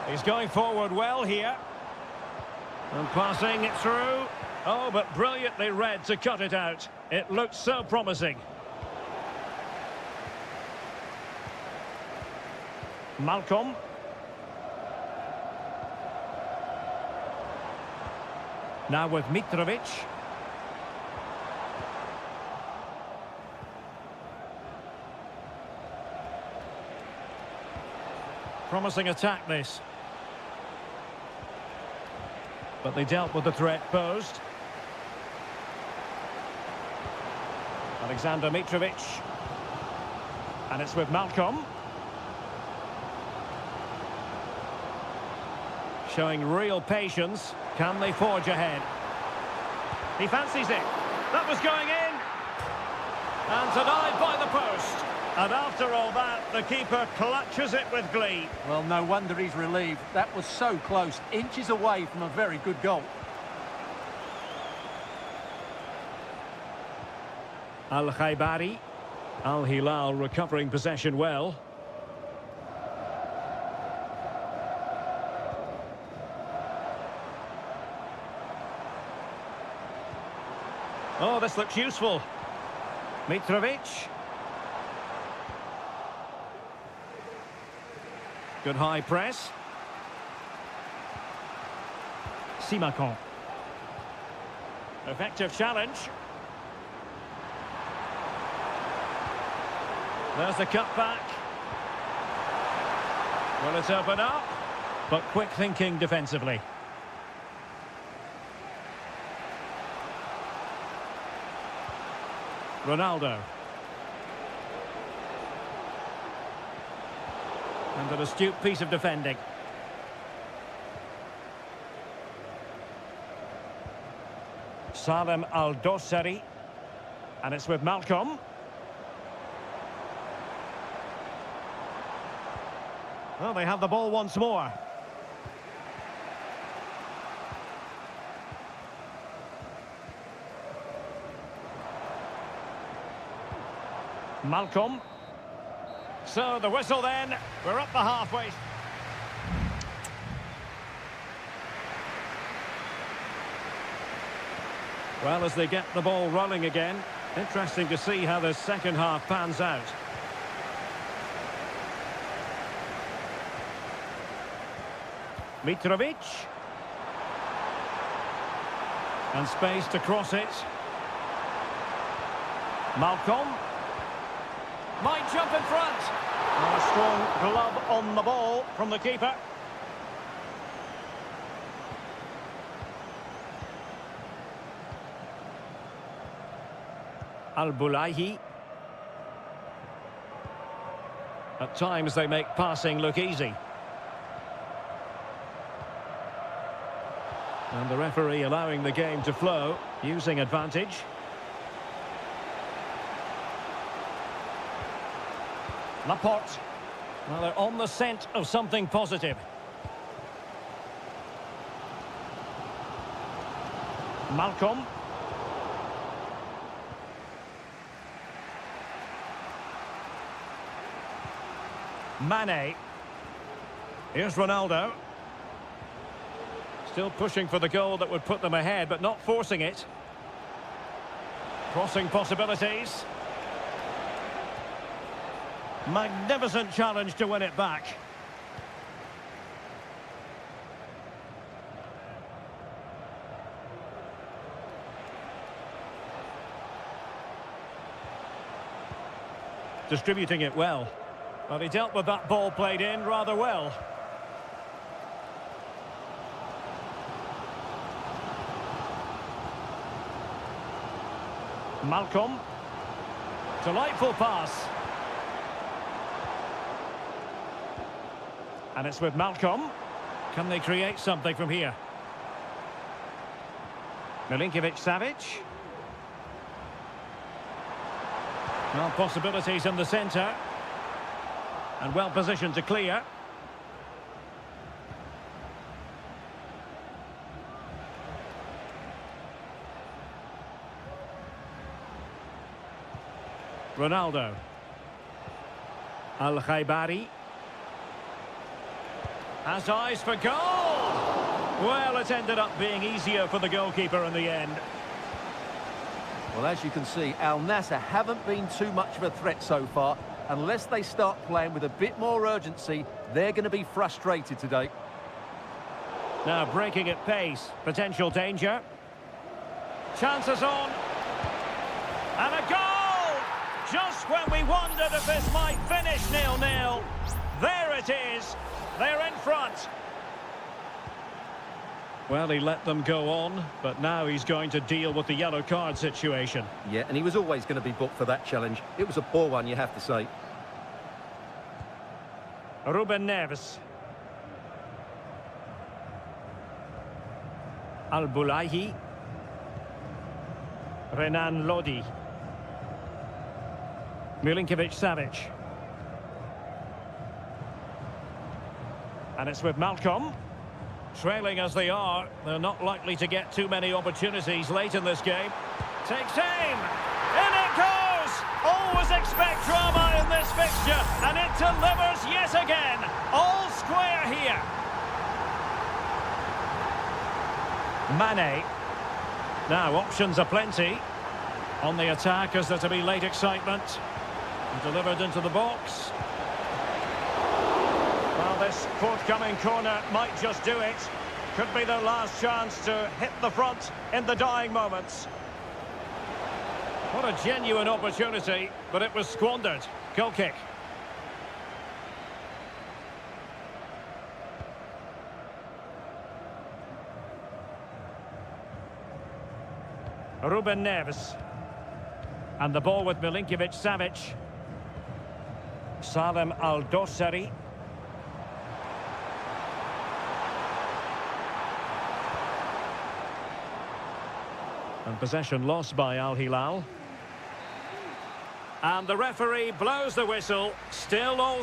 He's going forward well here. And passing it through. Oh, but brilliantly read to cut it out. It looks so promising. Malcolm. Now with Mitrovic. Promising attack this. But they dealt with the threat posed. Alexander Mitrovic. And it's with Malcolm. Showing real patience. Can they forge ahead? He fancies it. That was going in. And denied by the post. And after all that, the keeper clutches it with glee. Well, no wonder he's relieved. That was so close, inches away from a very good goal. Al-Khaibari. Al Hilal recovering possession well. Oh, this looks useful. Mitrovic. Good high press. Simakon. Effective challenge. There's the cutback. Will it open up? But quick thinking defensively. Ronaldo. And an astute piece of defending. Salem Al-Dossari. And it's with Malcolm. Well, they have the ball once more. Malcolm. So the whistle then. We're up the halfway. Well, as they get the ball rolling again, interesting to see how the second half pans out. Mitrovic. And space to cross it. Malcolm. Might jump in front. And a strong glove on the ball from the keeper. Al-Bulaihi. At times they make passing look easy. And the referee allowing the game to flow, using advantage. Laporte. Well, they're on the scent of something positive. Malcolm. Mane. Here's Ronaldo. Still pushing for the goal that would put them ahead, but not forcing it. Crossing possibilities. Magnificent challenge to win it back. Distributing it well. But he dealt with that ball played in rather well. Malcolm. Delightful pass. And it's with Malcolm. Can they create something from here? Milinkovic-Savic. Well, possibilities in the centre. And well positioned to clear. Ronaldo. Al-Khaibari. Has eyes for goal! Well, it ended up being easier for the goalkeeper in the end. Well, as you can see, Al Nassr haven't been too much of a threat so far. Unless they start playing with a bit more urgency, they're going to be frustrated today. Now breaking at pace, potential danger. Chances on. And a goal! Just when we wondered if this might finish 0-0. There it is. They're in front. Well, he let them go on, but now he's going to deal with the yellow card situation. Yeah, and he was always going to be booked for that challenge. It was a poor one, you have to say. Ruben Neves. Al-Bulaihi. Renan Lodi. Milinkovic-Savic. And it's with Malcolm. Trailing as they are, they're not likely to get too many opportunities late in this game. Takes aim! In it goes! Always expect drama in this fixture, and it delivers yet again. All square here. Mane. Now, options are plenty. On the attack, is there to be late excitement? Delivered into the box. Well, this forthcoming corner might just do it. Could be their last chance to hit the front in the dying moments. What a genuine opportunity, but it was squandered. Goal kick. Ruben Neves. And the ball with Milinkovic-Savic. Salem Al-Dossari. And possession lost by Al Hilal. And the referee blows the whistle. Still all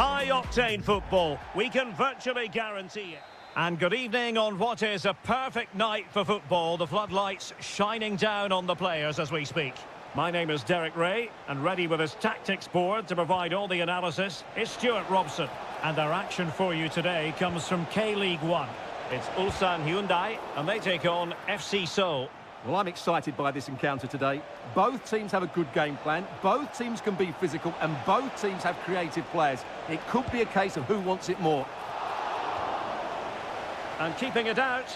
High-octane football, we can virtually guarantee it. And good evening on what is a perfect night for football. The floodlights shining down on the players as we speak. My name is Derek Ray, and ready with his tactics board to provide all the analysis is Stuart Robson. And our action for you today comes from K-League 1. It's Ulsan Hyundai, and they take on FC Seoul. Well, I'm excited by this encounter today. Both teams have a good game plan, both teams can be physical, and both teams have creative players. It could be a case of who wants it more. And keeping it out.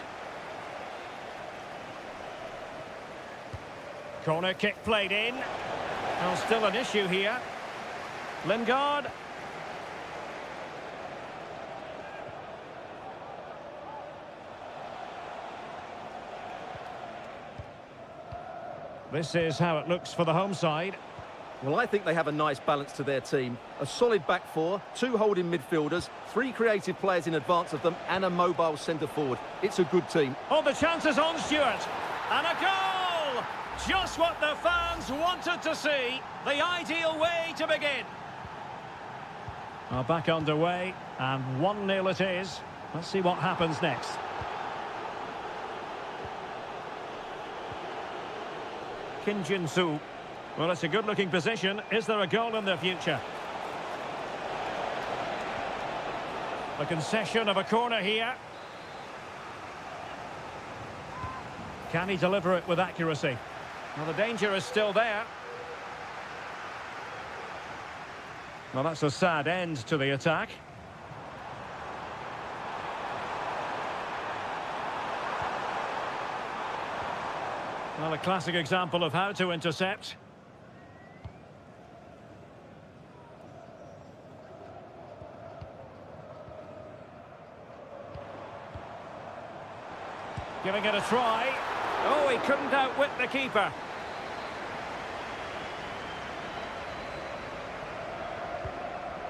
Corner kick played in. Well, still an issue here. Lingard. This is how it looks for the home side. Well, I think they have a nice balance to their team. A solid back four, two holding midfielders, three creative players in advance of them, and a mobile centre-forward. It's a good team. Oh, the chance is on, Stuart. And a goal! Just what the fans wanted to see. The ideal way to begin. Well, back underway, and 1-0 it is. Let's see what happens next. Kim Jin-soo. Well, it's a good-looking position. Is there a goal in the future? The concession of a corner here. Can he deliver it with accuracy? Well, the danger is still there. Well, that's a sad end to the attack. Well, a classic example of how to intercept. Giving it a try. Oh, he couldn't outwit the keeper.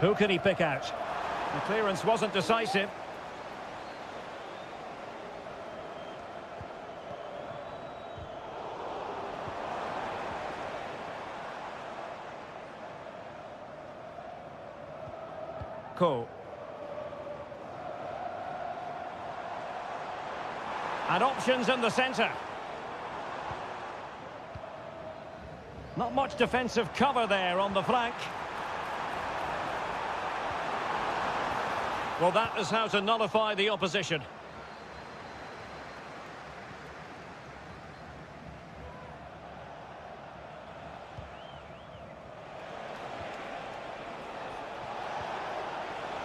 Who can he pick out? The clearance wasn't decisive. Ko. And options in the centre. Not much defensive cover there on the flank. Well, that is how to nullify the opposition.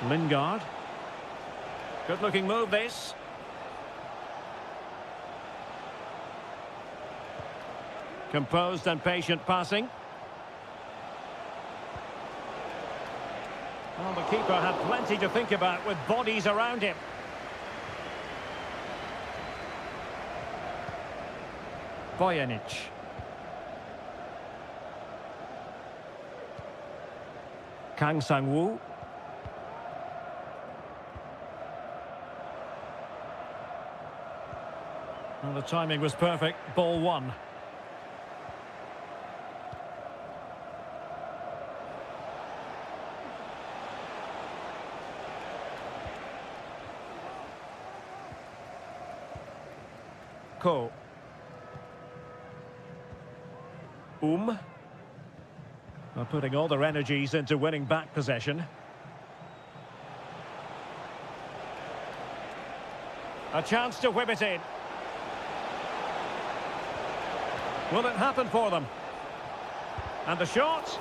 Lingard. Good-looking move, this. Composed and patient passing. Well, the keeper had plenty to think about with bodies around him. Bojanic. Kang Sang-woo. Well, the timing was perfect. Ball one. Ko. Well, putting all their energies into winning back possession. A chance to whip it in. Will it happen for them? And the shot,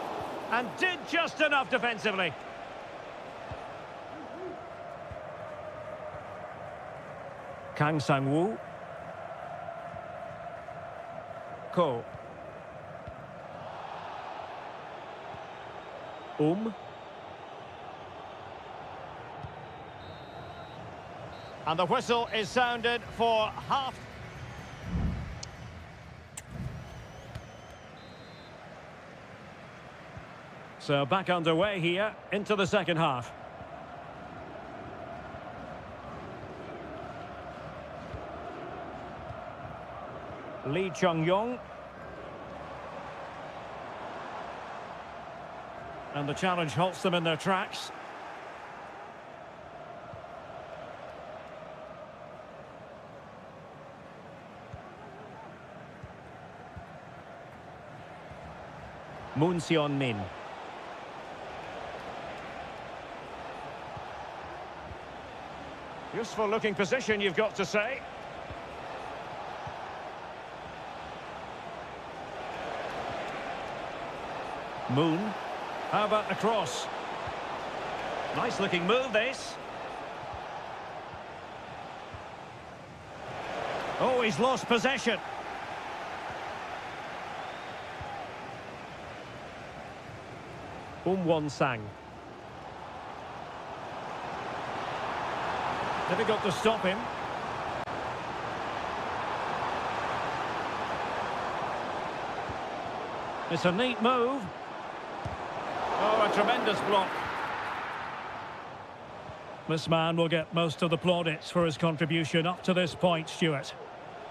and did just enough defensively. Kang Sang-woo. Ko. And the whistle is sounded for half. So back underway here into the second half. Lee Chung-yong. And the challenge halts them in their tracks. Min. Useful looking position, you've got to say. Moon. How about the cross? Nice looking move, this. Oh, he's lost possession. Sang. Difficult to stop him. It's a neat move. Oh, a tremendous block. This man will get most of the plaudits for his contribution up to this point, Stuart.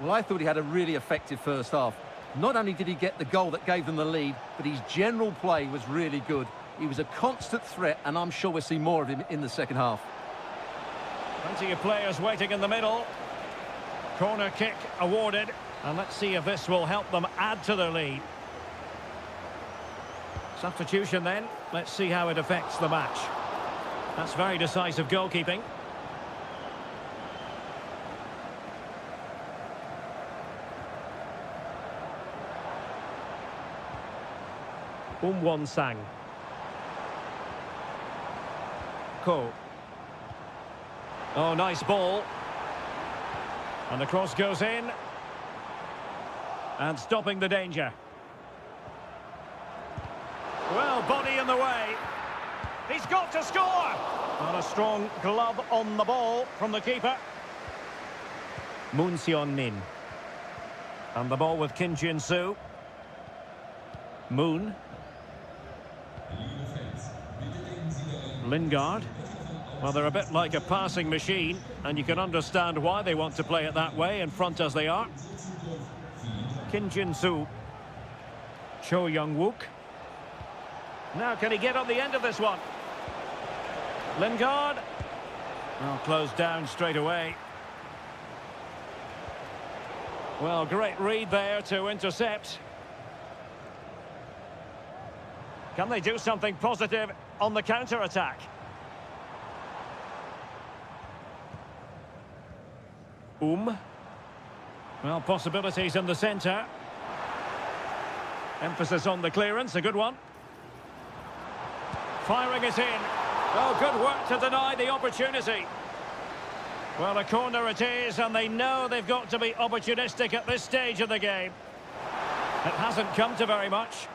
Well, I thought he had a really effective first half. Not only did he get the goal that gave them the lead, but his general play was really good. He was a constant threat, and I'm sure we'll see more of him in the second half. Plenty of players waiting in the middle. Corner kick awarded. And let's see if this will help them add to their lead. Substitution then. Let's see how it affects the match. That's very decisive goalkeeping. Sang. Ko. Oh, nice ball. And the cross goes in. And stopping the danger. Well, body in the way. He's got to score! And a strong glove on the ball from the keeper. Min. And the ball with Kim Jin-soo. Moon. Lingard. Well, they're a bit like a passing machine, and you can understand why they want to play it that way, in front as they are. Kim Jin-soo. Cho Young-wook. Now, can he get on the end of this one? Lingard. Well, closed down straight away. Well, great read there to intercept. Can they do something positive on the counter-attack? Well, possibilities in the centre. Emphasis on the clearance, a good one. Firing it in. Oh, good work to deny the opportunity. Well, a corner it is, and they know they've got to be opportunistic at this stage of the game. It hasn't come to very much.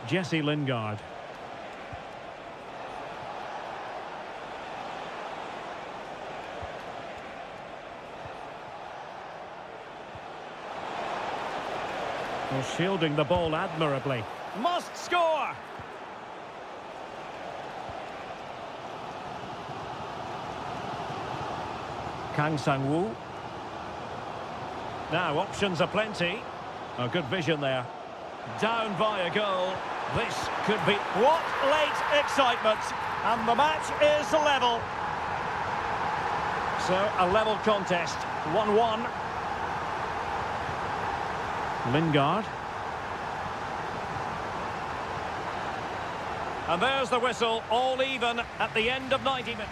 Jesse Lingard. Well, shielding the ball admirably. Must score! Kang Sang-woo. Now, options are plenty. A good vision there. Down by a goal. This could be... What late excitement! And the match is level. So, a level contest. 1-1. Lingard. And there's the whistle, all even at the end of 90 minutes.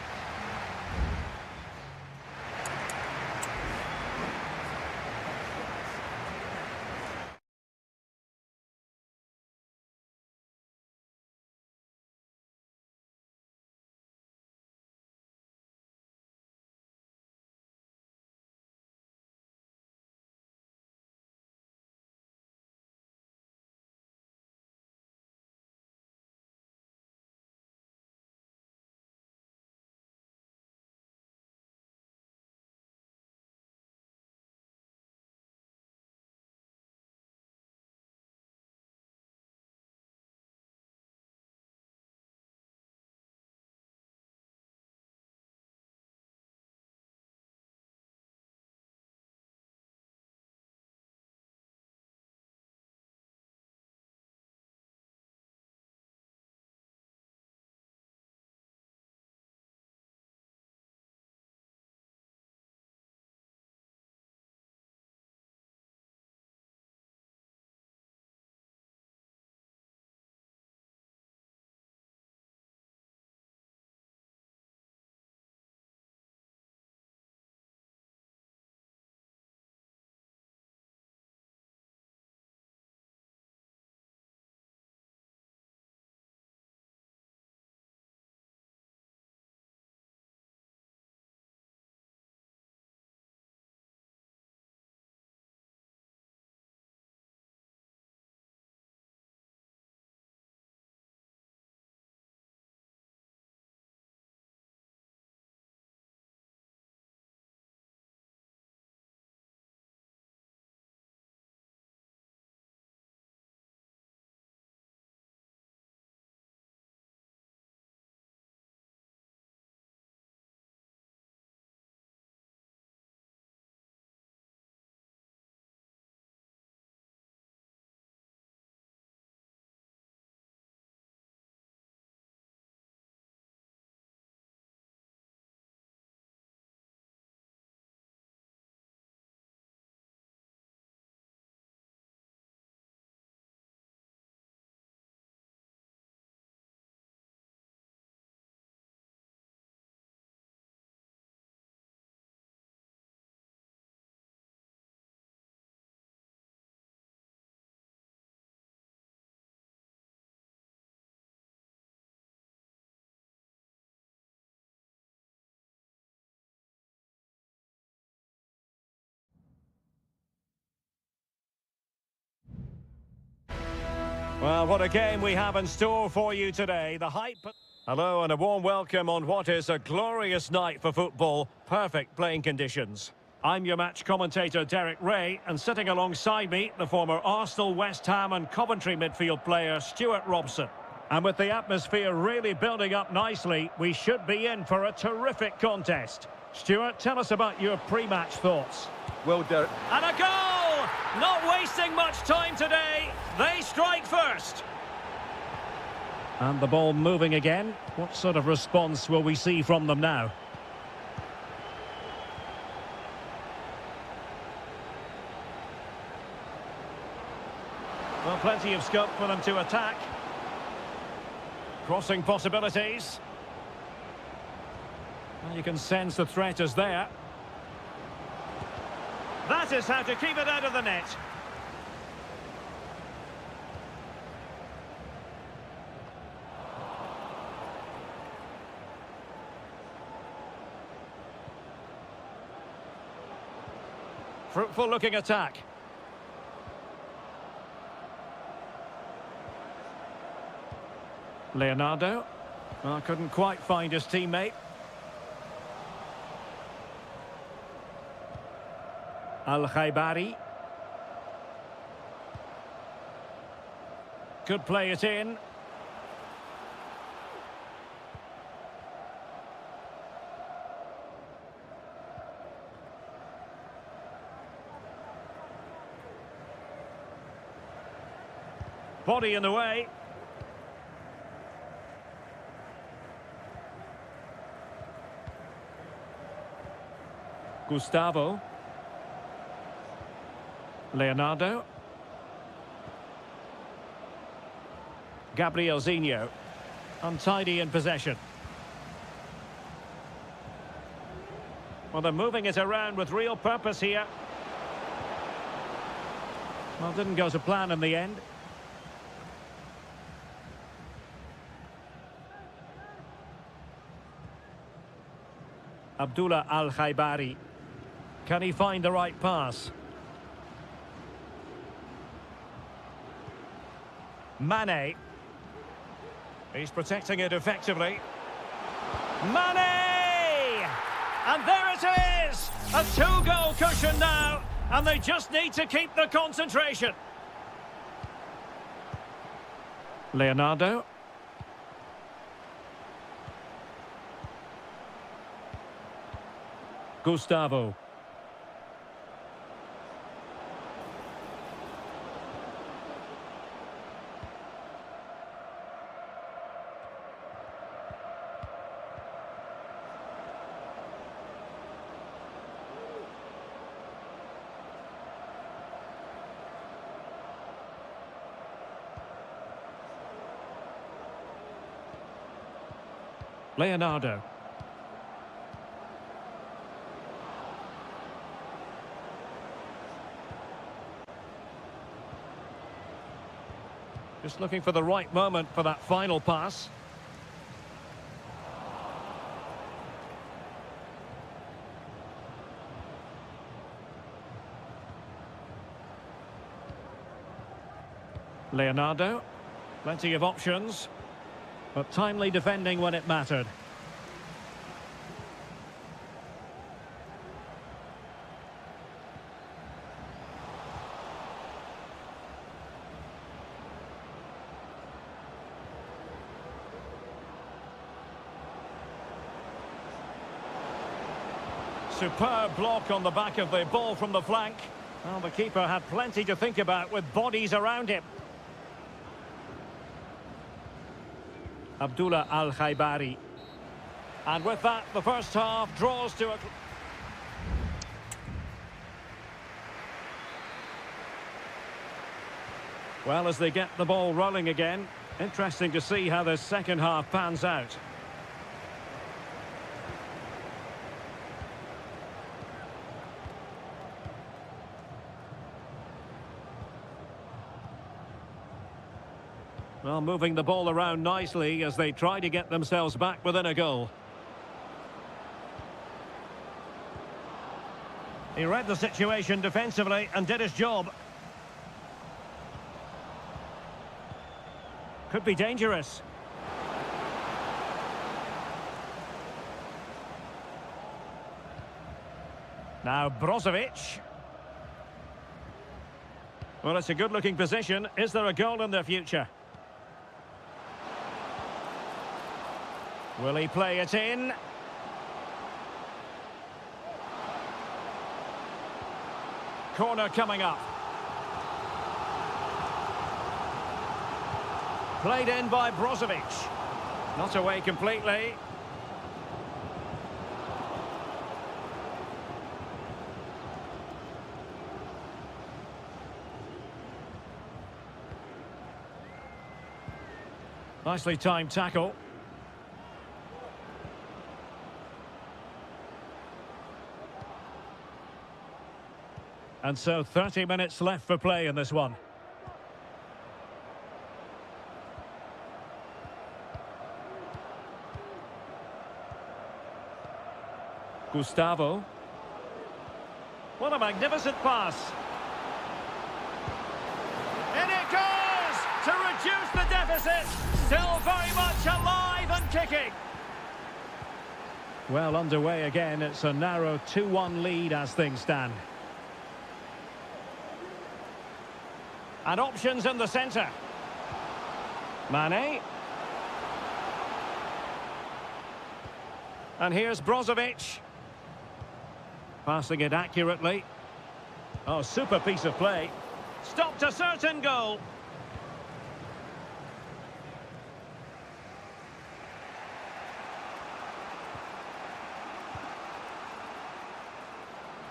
Well, what a game we have in store for you today. The hype... Hello and a warm welcome on what is a glorious night for football. Perfect playing conditions. I'm your match commentator, Derek Ray, and sitting alongside me, the former Arsenal, West Ham and Coventry midfield player, Stuart Robson. And with the atmosphere really building up nicely, we should be in for a terrific contest. Stuart, tell us about your pre-match thoughts. Well, Derek. And a goal! Not wasting much time today. They strike first. And the ball moving again. What sort of response will we see from them now? Well, plenty of scope for them to attack. Crossing possibilities. Well, you can sense the threat is there. That is how to keep it out of the net. Fruitful looking attack. Leonardo. Well, couldn't quite find his teammate. Al-Khaibari. Could play it in. Body in the way. Gustavo. Leonardo. Gabriel Zinho. Untidy in possession. Well, they're moving it around with real purpose here. Well, didn't go to plan in the end. Abdullah Al-Khaibari. Can he find the right pass? Mane. He's protecting it effectively. Mane! And there it is! A two-goal cushion now, and they just need to keep the concentration. Leonardo. Gustavo. Leonardo. Just looking for the right moment for that final pass. Leonardo. Plenty of options, but timely defending when it mattered. Superb block on the back of the ball from the flank. Well, the keeper had plenty to think about with bodies around him. Abdullah Al-Khaibari. And with that, the first half draws to a... Well, as they get the ball rolling again, interesting to see how this second half pans out. Well, moving the ball around nicely as they try to get themselves back within a goal. He read the situation defensively and did his job. Could be dangerous. Now Brozovic. Well, it's a good-looking position. Is there a goal in their future? Will he play it in? Corner coming up. Played in by Brozovic. Not away completely. Nicely timed tackle. And so 30 minutes left for play in this one. Gustavo. What a magnificent pass. In it goes to reduce the deficit. Still very much alive and kicking. Well, underway again. It's a narrow 2-1 lead as things stand. And options in the centre. Mane. And here's Brozovic. Passing it accurately. Oh, super piece of play. Stopped a certain goal.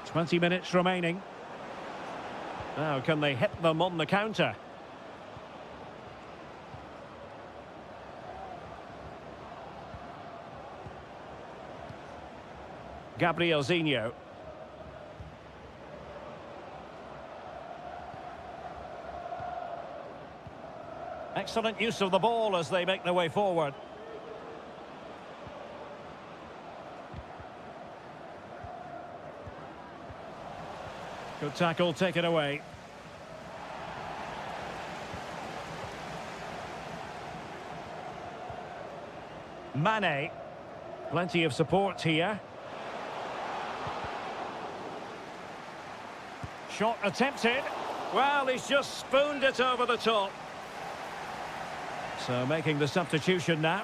"20 minutes remaining. Now, can they hit them on the counter? Gabriel Zinho. Excellent use of the ball as they make their way forward. Good tackle, take it away. Mane. Plenty of support here. Shot attempted. Well, he's just spooned it over the top. So making the substitution now.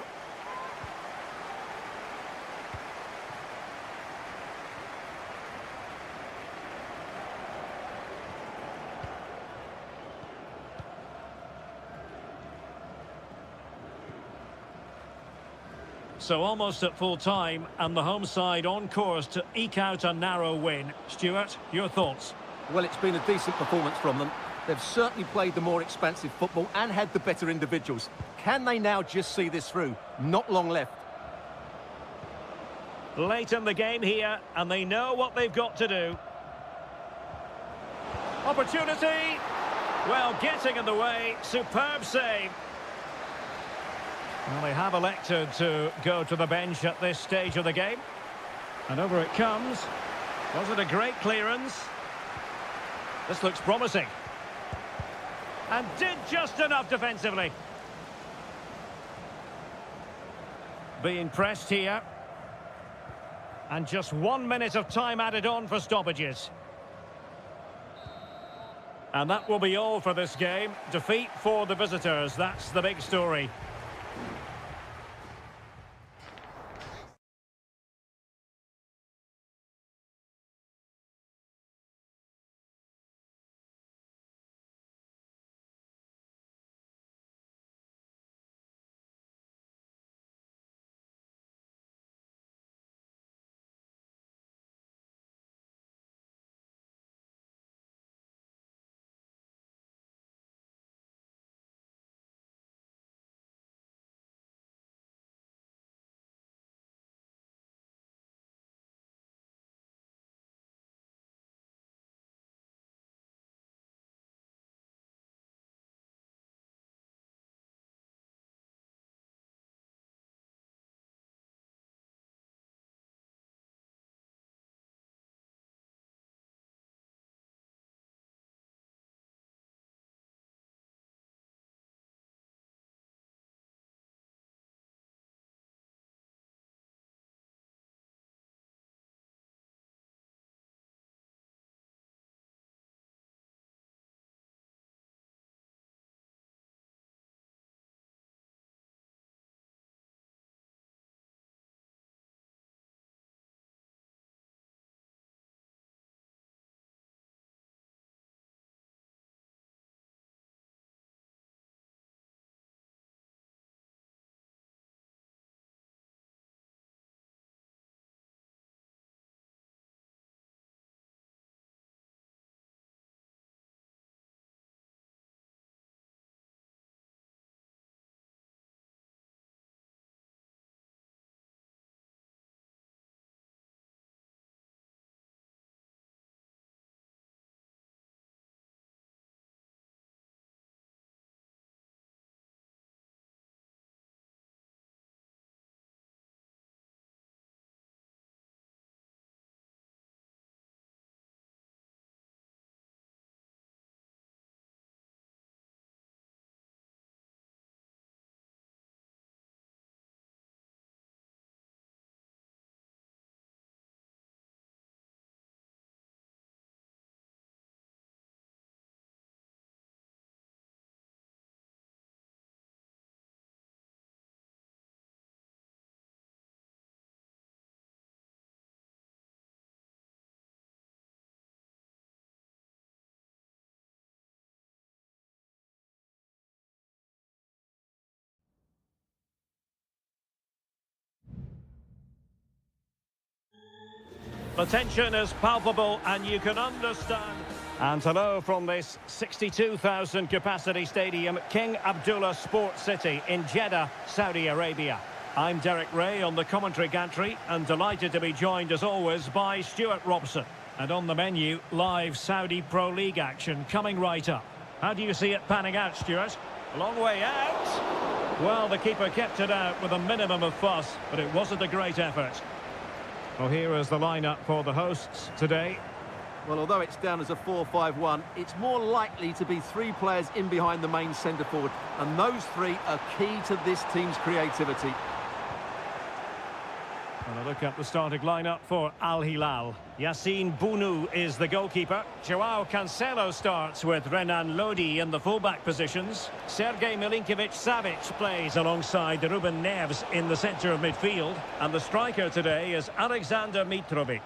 So almost at full time, and the home side on course to eke out a narrow win. Stuart, your thoughts? Well, it's been a decent performance from them. They've certainly played the more expansive football and had the better individuals. Can they now just see this through? Not long left. Late in the game here, and they know what they've got to do. Opportunity! Well, getting in the way. Superb save. Well, they have elected to go to the bench at this stage of the game. And over it comes. Was it a great clearance? This looks promising. And did just enough defensively. Being pressed here. And just 1 minute of time added on for stoppages. And that will be all for this game. Defeat for the visitors. That's the big story. The tension is palpable and you can understand. And hello from this 62,000 capacity stadium, King Abdullah Sports City in Jeddah, Saudi Arabia. I'm Derek Ray on the commentary gantry and delighted to be joined as always by Stuart Robson. And on the menu, live Saudi Pro League action coming right up. How do you see it panning out, Stuart? A long way out. Well, the keeper kept it out with a minimum of fuss, but it wasn't a great effort. Well, here is the lineup for the hosts today. Well, although it's down as a 4-5-1, it's more likely to be three players in behind the main centre-forward, and those three are key to this team's creativity. And a look at the starting lineup for Al Hilal. Yassine Bounou is the goalkeeper. Joao Cancelo starts with Renan Lodi in the fullback positions. Sergej Milinkovic-Savic plays alongside Ruben Neves in the centre of midfield. And the striker today is Alexander Mitrovic.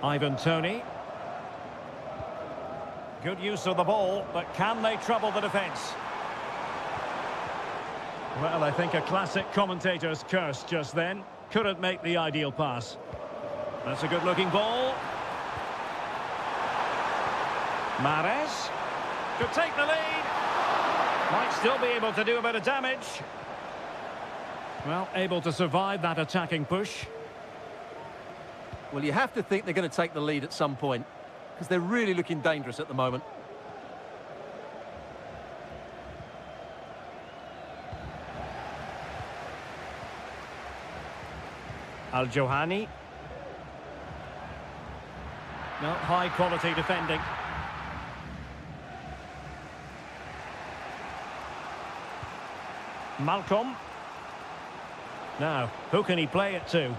Ivan Toney. Good use of the ball, but can they trouble the defence? Well, I think a classic commentator's curse just then. Couldn't make the ideal pass. That's a good-looking ball. Mahrez. Could take the lead. Might still be able to do a bit of damage. Well, able to survive that attacking push. Well, you have to think they're going to take the lead at some point, because they're really looking dangerous at the moment. Al-Johani. No, high-quality defending. Malcolm. Now, who can he play it to?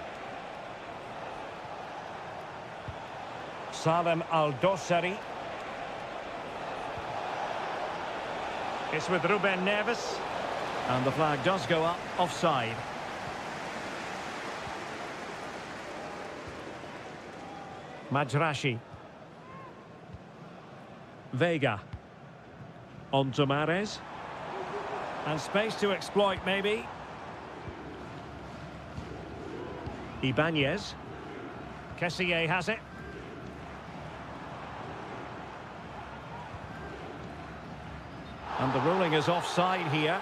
Salem Al-Dossari. It's with Ruben Neves. And the flag does go up, offside. Majrashi. Vega. On to Mahrez. And space to exploit, maybe. Ibanez. Kessié has it. And the ruling is offside here.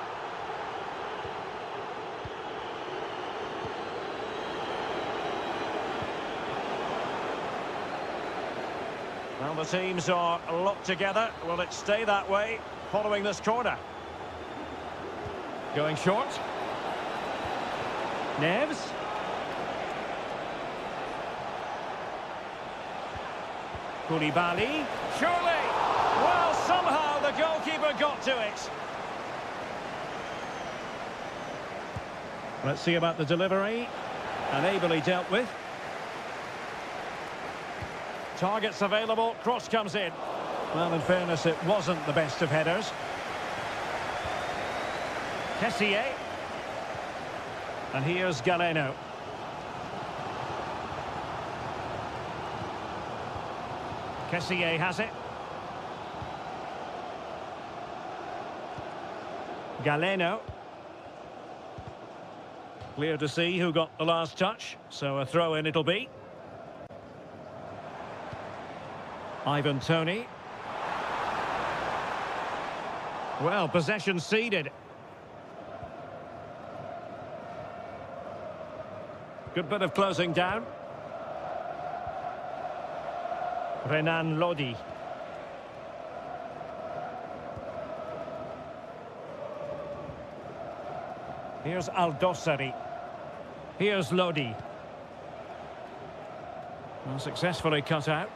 Well, the teams are locked together. Will it stay that way following this corner? Going short. Neves. Koulibaly. Surely! Well, somehow the goalkeeper got to it. Let's see about the delivery. And ably dealt with. Targets available, cross comes in. Well, in fairness, it wasn't the best of headers. Kessié. And here's Galeno. Kessié has it. Galeno. Clear to see who got the last touch, so a throw-in it'll be. Ivan Toney. Well, possession ceded. Good bit of closing down. Renan Lodi. Here's Al-Dossari. Here's Lodi. Well, successfully cut out.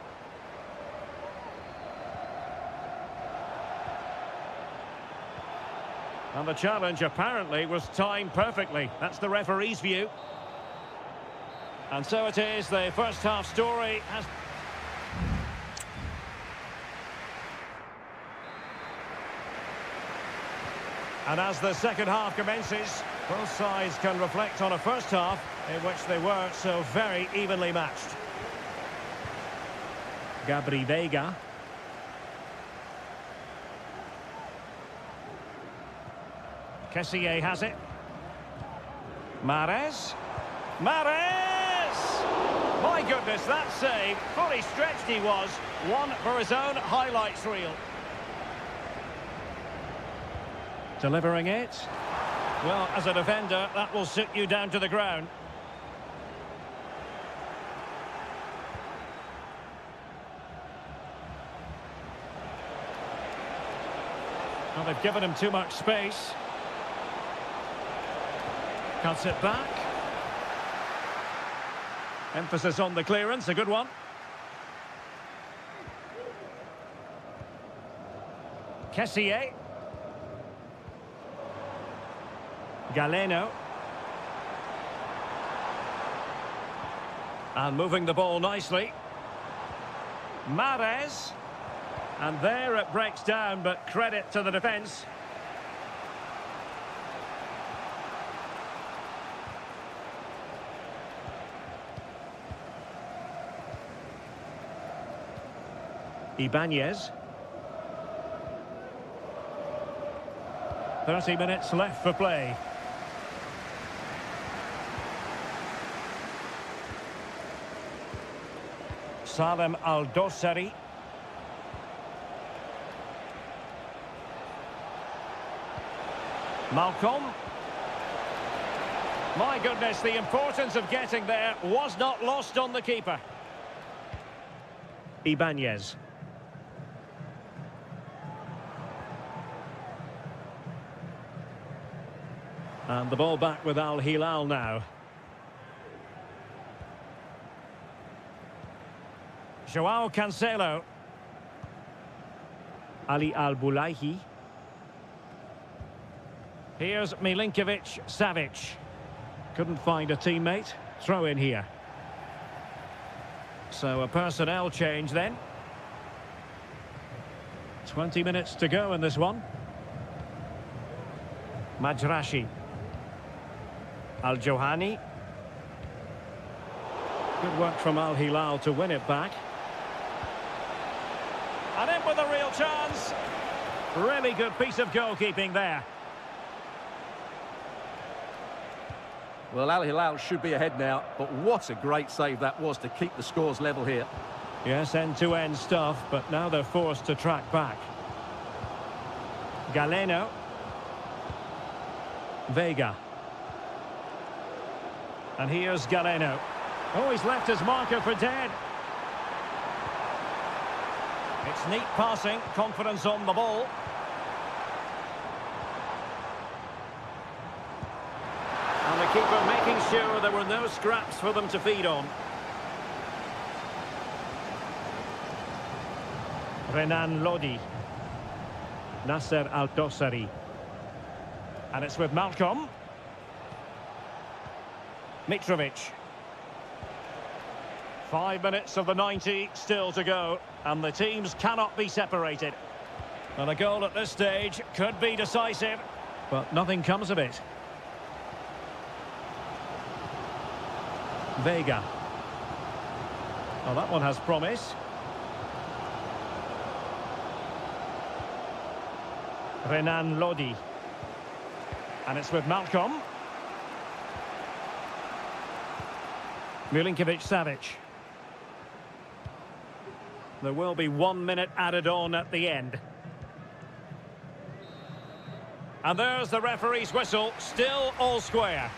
And the challenge apparently was timed perfectly. That's the referee's view. And so it is, the first half story has... And as the second half commences, both sides can reflect on a first half in which they were so very evenly matched. Gabri Vega. Kessié has it. Mahrez. Mahrez! My goodness, that save. Fully stretched he was. One for his own highlights reel. Delivering it. Well, as a defender, that will sit you down to the ground. Well, they've given him too much space. Cuts it back. Emphasis on the clearance, a good one. Kessié. Galeno. And moving the ball nicely. Mahrez. And there it breaks down, but credit to the defence. Ibanez. 30 minutes left for play. Salem Al-Dossari. Malcolm. My goodness, the importance of getting there was not lost on the keeper. Ibanez. And the ball back with Al Hilal now. Joao Cancelo. Ali Al-Bulaihi. Here's Milinkovic-Savic. Couldn't find a teammate. Throw in here. So a personnel change then. 20 minutes to go in this one. Majrashi. Al-Johani. Good work from Al Hilal to win it back. And in with a real chance. Really good piece of goalkeeping there. Well, Al Hilal should be ahead now, but what a great save that was to keep the scores level here. Yes, end-to-end stuff, but now they're forced to track back. Galeno. Vega. And here's Galeno. Oh, he's left his marker for dead. It's neat passing, confidence on the ball. And the keeper making sure there were no scraps for them to feed on. Renan Lodi. Nasser Al-Dossari. And it's with Malcolm. Mitrovic. 5 minutes of the 90 still to go, and the teams cannot be separated. And a goal at this stage could be decisive, but nothing comes of it. Vega. Well, that one has promise. Renan Lodi. And it's with Malcolm. Milinkovic-Savic. There will be 1 minute added on at the end. And there's the referee's whistle, still all square.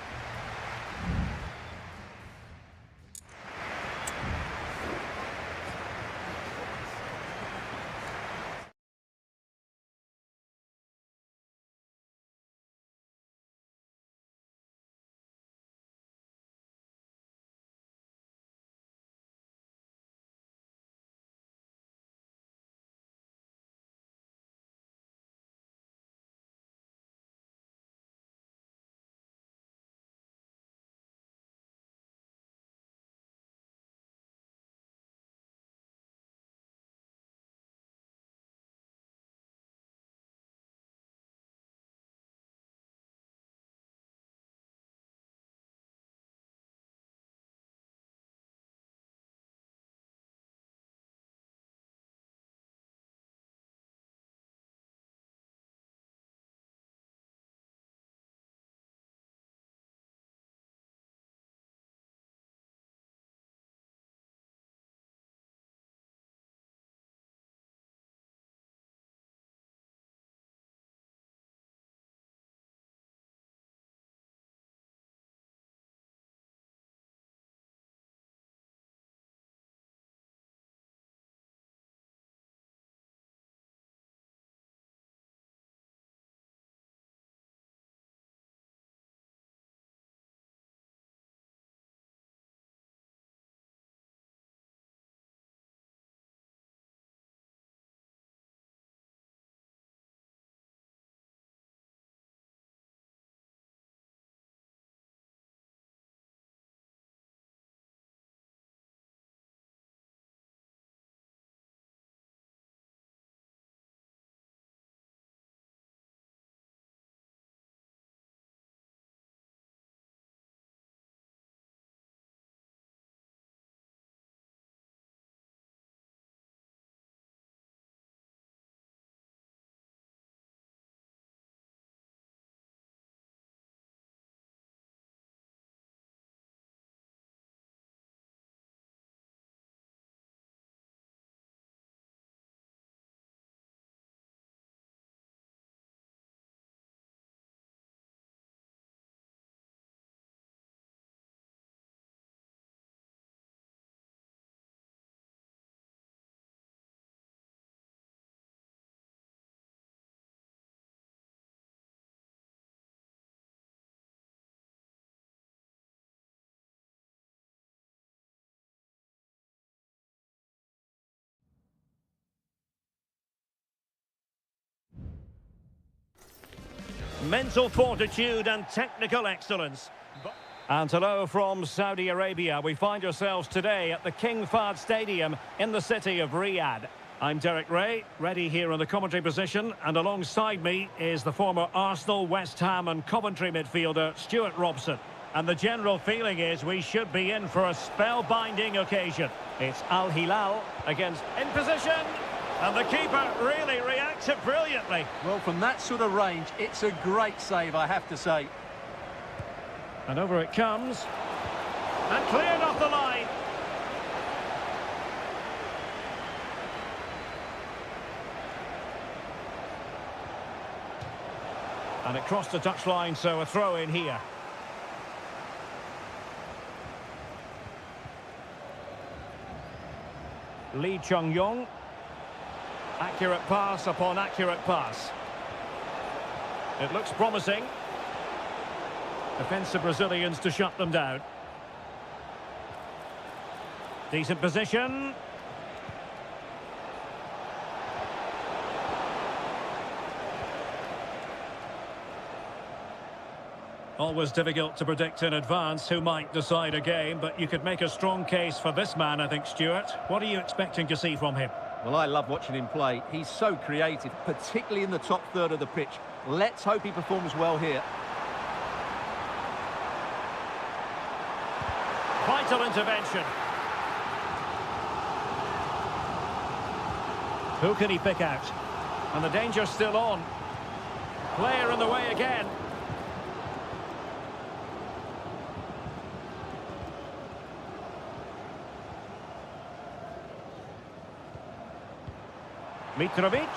mental fortitude and technical excellence. And hello from Saudi Arabia. We find ourselves today at the King Fahd Stadium in the city of Riyadh. I'm Derek Ray, ready here in the commentary position, and alongside me is the former Arsenal, West Ham and Coventry midfielder Stuart Robson. And the general feeling is we should be in for a spellbinding occasion. It's Al Hilal against in position, and the keeper really reacted brilliantly. Well, from that sort of range, it's a great save, I have to say. And over it comes, and cleared off the line. And it crossed the touchline, so a throw in here. Lee Chung-yong. Accurate pass upon accurate pass. It looks promising. Defensive Brazilians to shut them down. Decent position. Always difficult to predict in advance who might decide a game, but you could make a strong case for this man, I think, Stuart. What are you expecting to see from him? Well, I love watching him play. He's so creative, particularly in the top third of the pitch. Let's hope he performs well here. Vital intervention. Who can he pick out? And the danger's still on. Player in the way again. Mitrovic.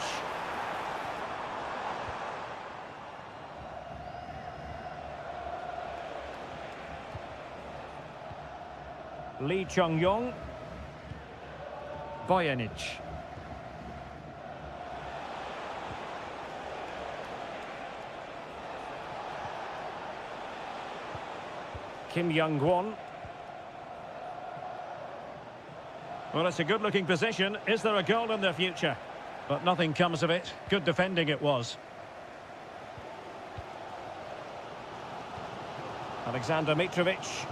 Lee Chung-yong. Bojanic. Kim Young-won. Well, it's a good-looking position. Is there a goal in the future? But nothing comes of it. Good defending it was. Alexander Mitrovic.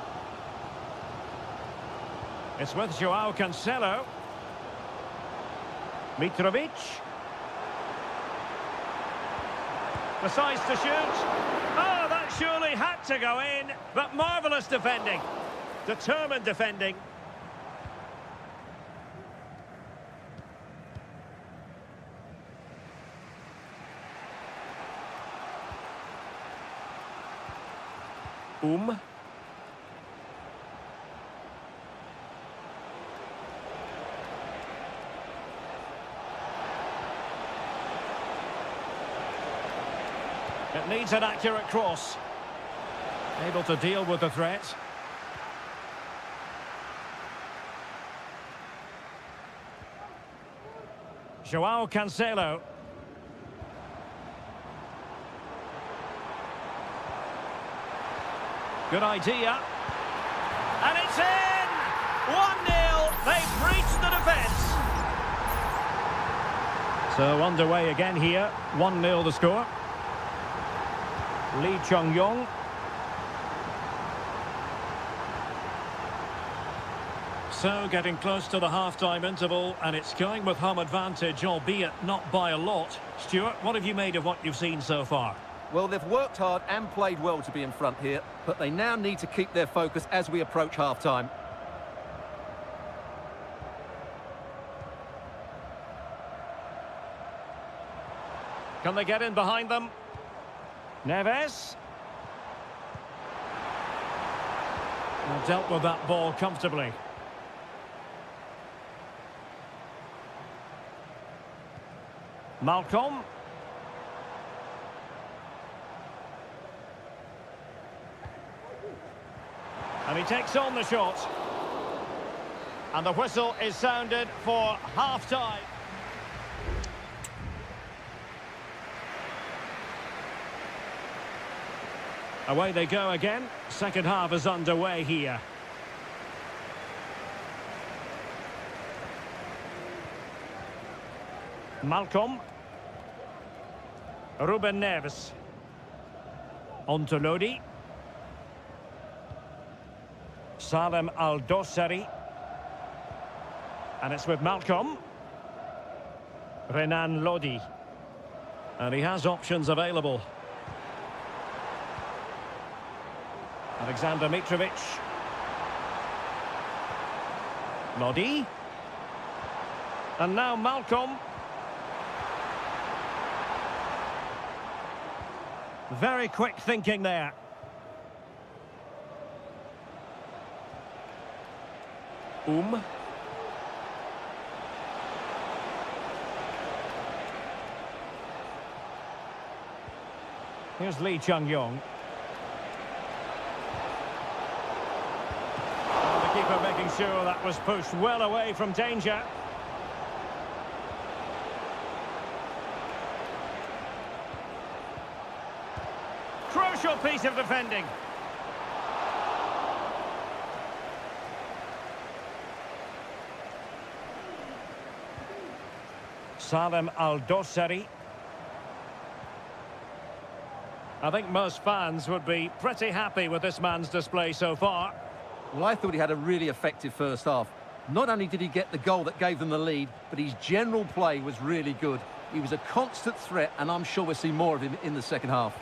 It's with Joao Cancelo. Mitrovic. Decides to shoot. Oh, that surely had to go in. But marvellous defending. Determined defending. It needs an accurate cross. Able to deal with the threat. Joao Cancelo. Good idea. And it's in! 1-0. They've breached the defence. So underway again here. 1-0 the score. Lee Chung-yong. So getting close to the half-time interval, and it's going with home advantage, albeit not by a lot. Stuart, what have you made of what you've seen so far? Well, they've worked hard and played well to be in front here, but they now need to keep their focus as we approach half-time. Can they get in behind them? Neves. And dealt with that ball comfortably. Malcolm. And he takes on the shot. And the whistle is sounded for half-time. Away they go again. Second half is underway here. Malcolm. Ruben Neves. On to Lodi. Salem Al-Dossari. And it's with Malcolm. Renan Lodi. And he has options available. Alexander Mitrovic. Lodi. And now Malcolm. Very quick thinking there. Here's Lee Chung-yong. Oh, the keeper making sure that was pushed well away from danger. Crucial piece of defending. Salem Al-Dossari. I think most fans would be pretty happy with this man's display so far. Well, I thought he had a really effective first half. Not only did he get the goal that gave them the lead, but his general play was really good. He was a constant threat, and I'm sure we'll see more of him in the second half.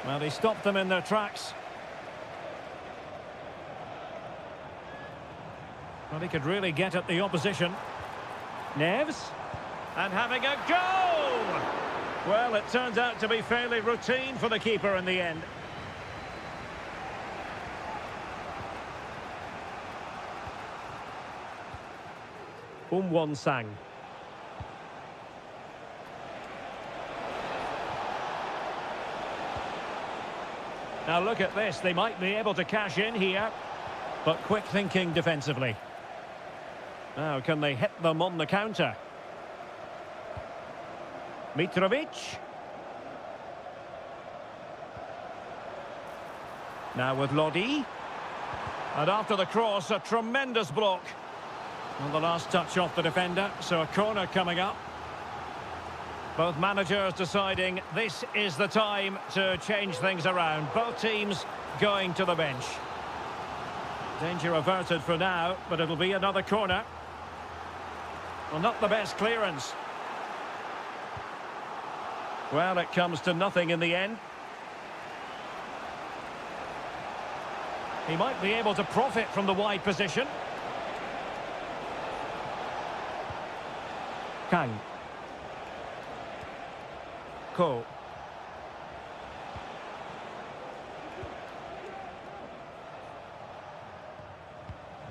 Well, he stopped them in their tracks. Well, he could really get at the opposition. Neves. And having a goal! Well, it turns out to be fairly routine for the keeper in the end. Won-sang. Now look at this, they might be able to cash in here, but quick thinking defensively. Now can they hit them on the counter? Mitrovic. Now with Lodi. And after the cross, a tremendous block. On the last touch off the defender, so a corner coming up. Both managers deciding this is the time to change things around. Both teams going to the bench. Danger averted for now, but it'll be another corner. Well, not the best clearance. Well, it comes to nothing in the end. He might be able to profit from the wide position. Kang. Ko.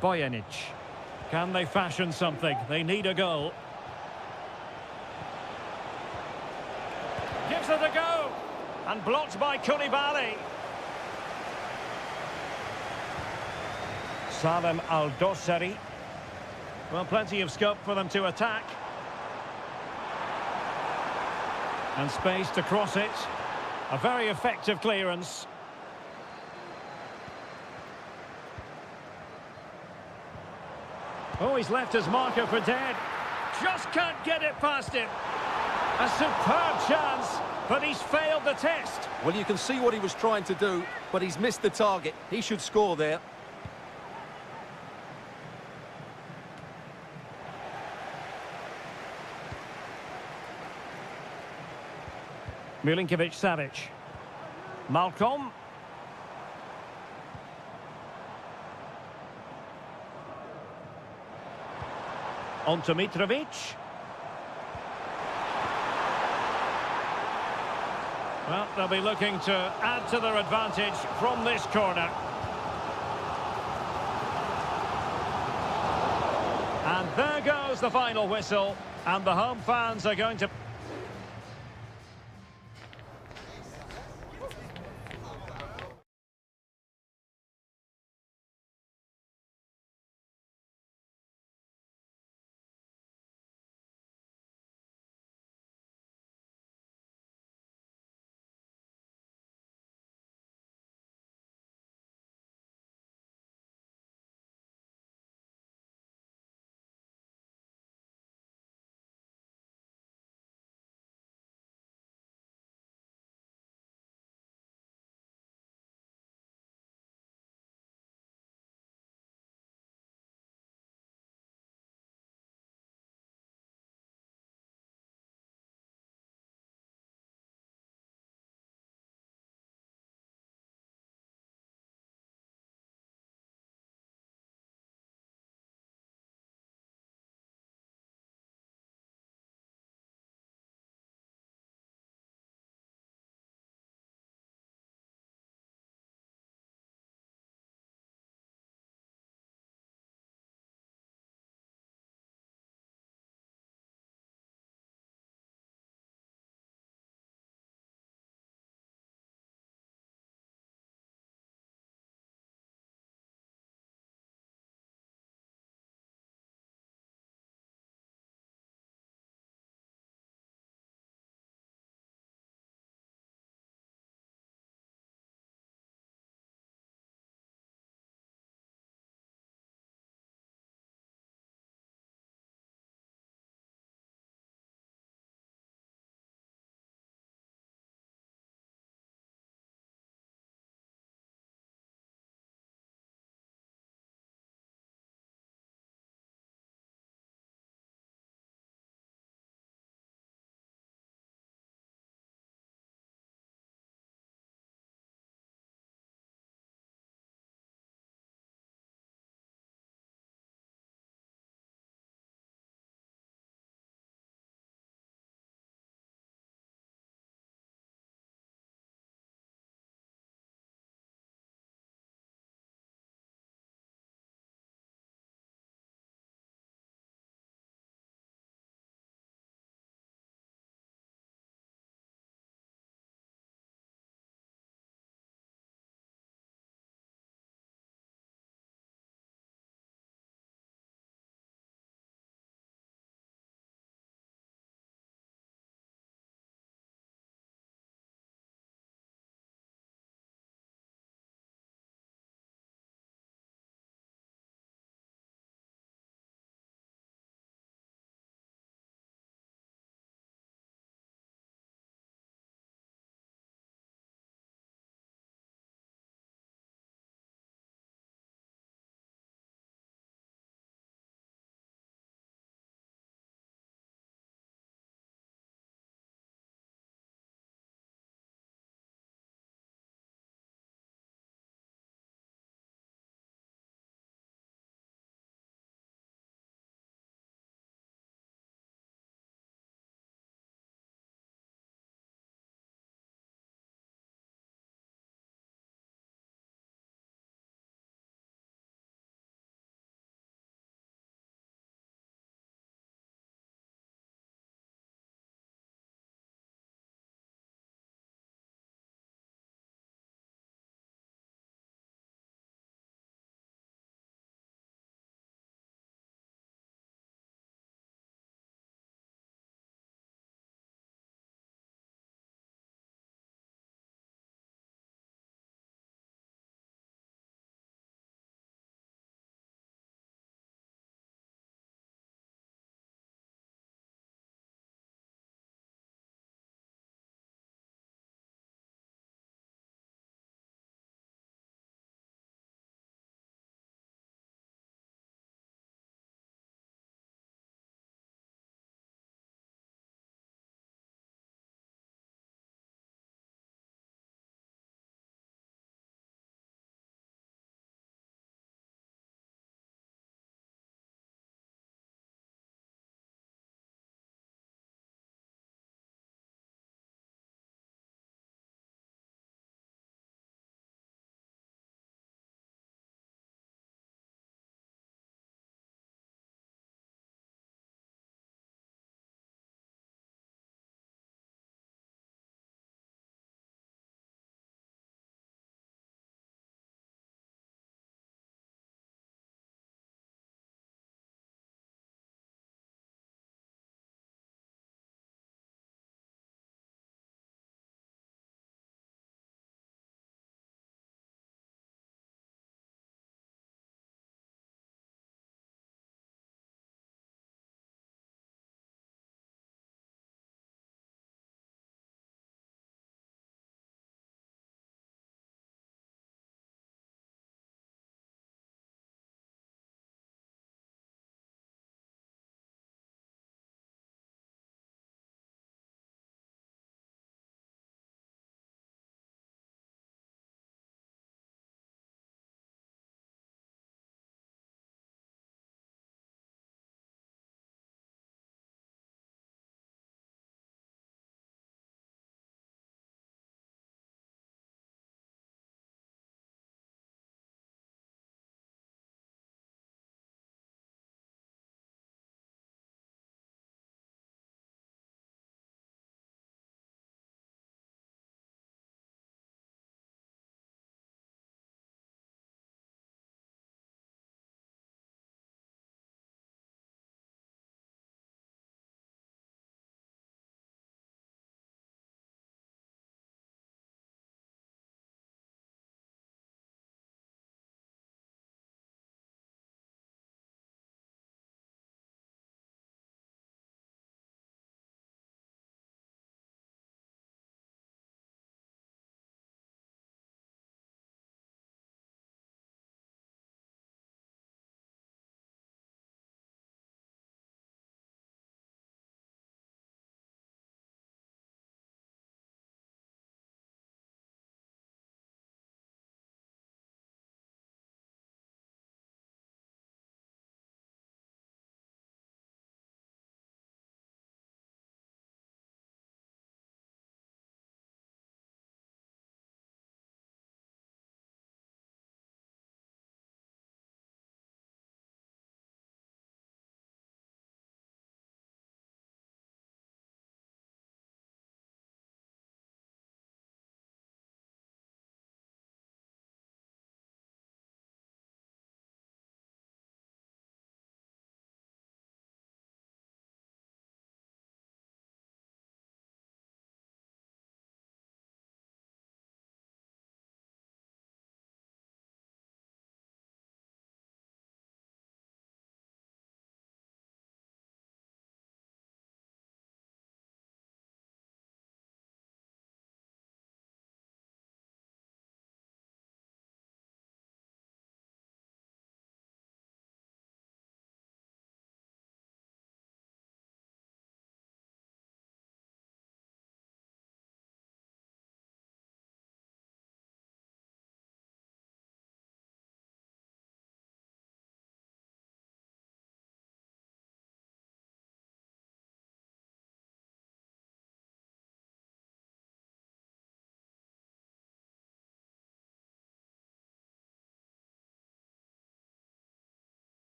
Bojanic. Can they fashion something? They need a goal. Gives it a go. And blocked by Koulibaly. Salem Al-Dossari. Well, plenty of scope for them to attack. And space to cross it. A very effective clearance. Oh, he's left his marker for dead. Just can't get it past him. A superb chance, but he's failed the test. Well, you can see what he was trying to do, but he's missed the target. He should score there. Milinkovic-Savic. Malcolm. On to Mitrovic. Well, they'll be looking to add to their advantage from this corner. And there goes the final whistle, and the home fans are going to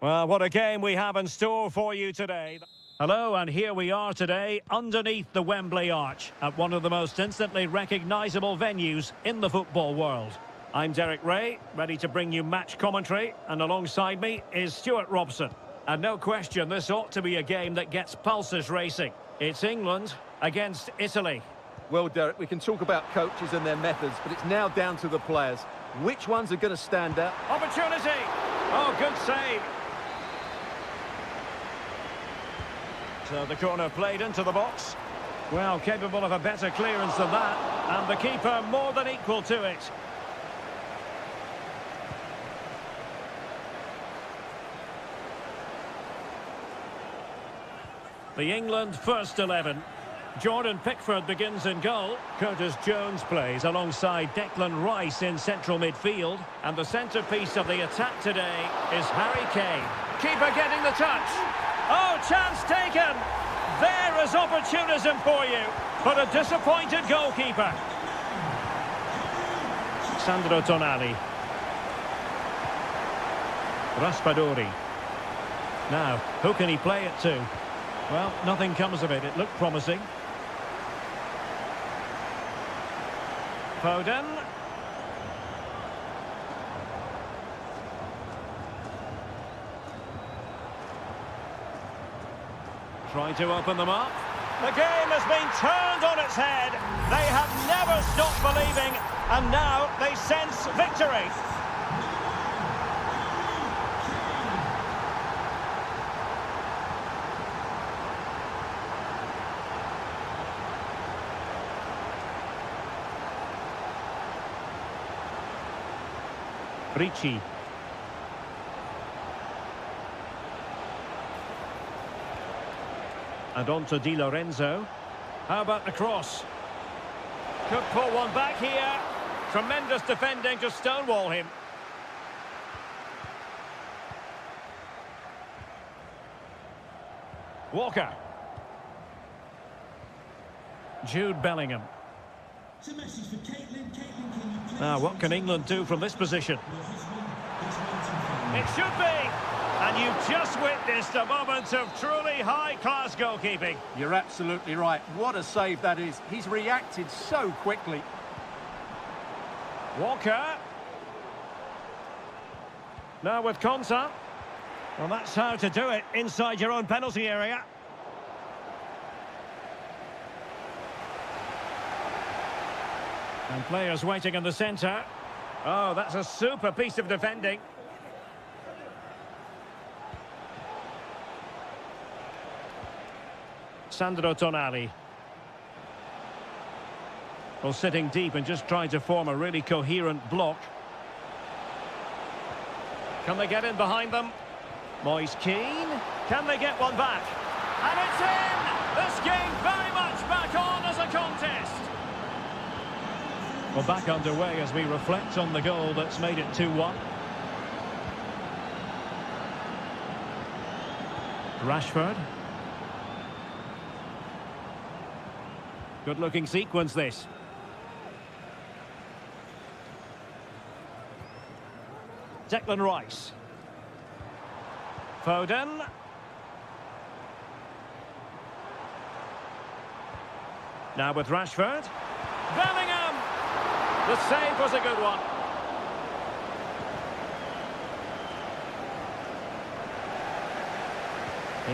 Well, what a game we have in store for you today. Hello, and here we are today underneath the Wembley Arch at one of the most instantly recognisable venues in the football world. I'm Derek Ray, ready to bring you match commentary, and alongside me is Stuart Robson. And no question, this ought to be a game that gets pulses racing. It's England against Italy. Well, Derek, we can talk about coaches and their methods, but it's now down to the players. Which ones are going to stand out? Opportunity! Oh, good save. So the corner played into the box. Well, capable of a better clearance than that. And the keeper more than equal to it. The England first 11. Jordan Pickford begins in goal. Curtis Jones plays alongside Declan Rice in central midfield. And the centrepiece of the attack today is Harry Kane. Keeper getting the touch. Oh, chance taken. There is opportunism for you. But a disappointed goalkeeper. Sandro Tonali. Raspadori. Now, who can he play it to? Well, nothing comes of it. It looked promising. Foden. Trying to open them up. The game has been turned on its head. They have never stopped believing, and now they sense victory. Ricci. And on to Di Lorenzo. How about the cross? Could pull one back here. Tremendous defending to stonewall him. Walker. Jude Bellingham. It's a message for Caitlin. Caitlin, can you please... Now, what can England do from this position? It should be! And you've just witnessed a moment of truly high-class goalkeeping. You're absolutely right. What a save that is. He's reacted so quickly. Walker. Now with Konsa. Well, that's how to do it inside your own penalty area. And players waiting in the centre. Oh, that's a super piece of defending. Sandro Tonali. Well, sitting deep and just trying to form a really coherent block. Can they get in behind them? Moise Keane. Can they get one back? And it's in! This game very much back on as a contest. Well, back underway as we reflect on the goal that's made it 2-1. Rashford. Good-looking sequence, this. Declan Rice. Foden. Now with Rashford. Bellingham! The save was a good one.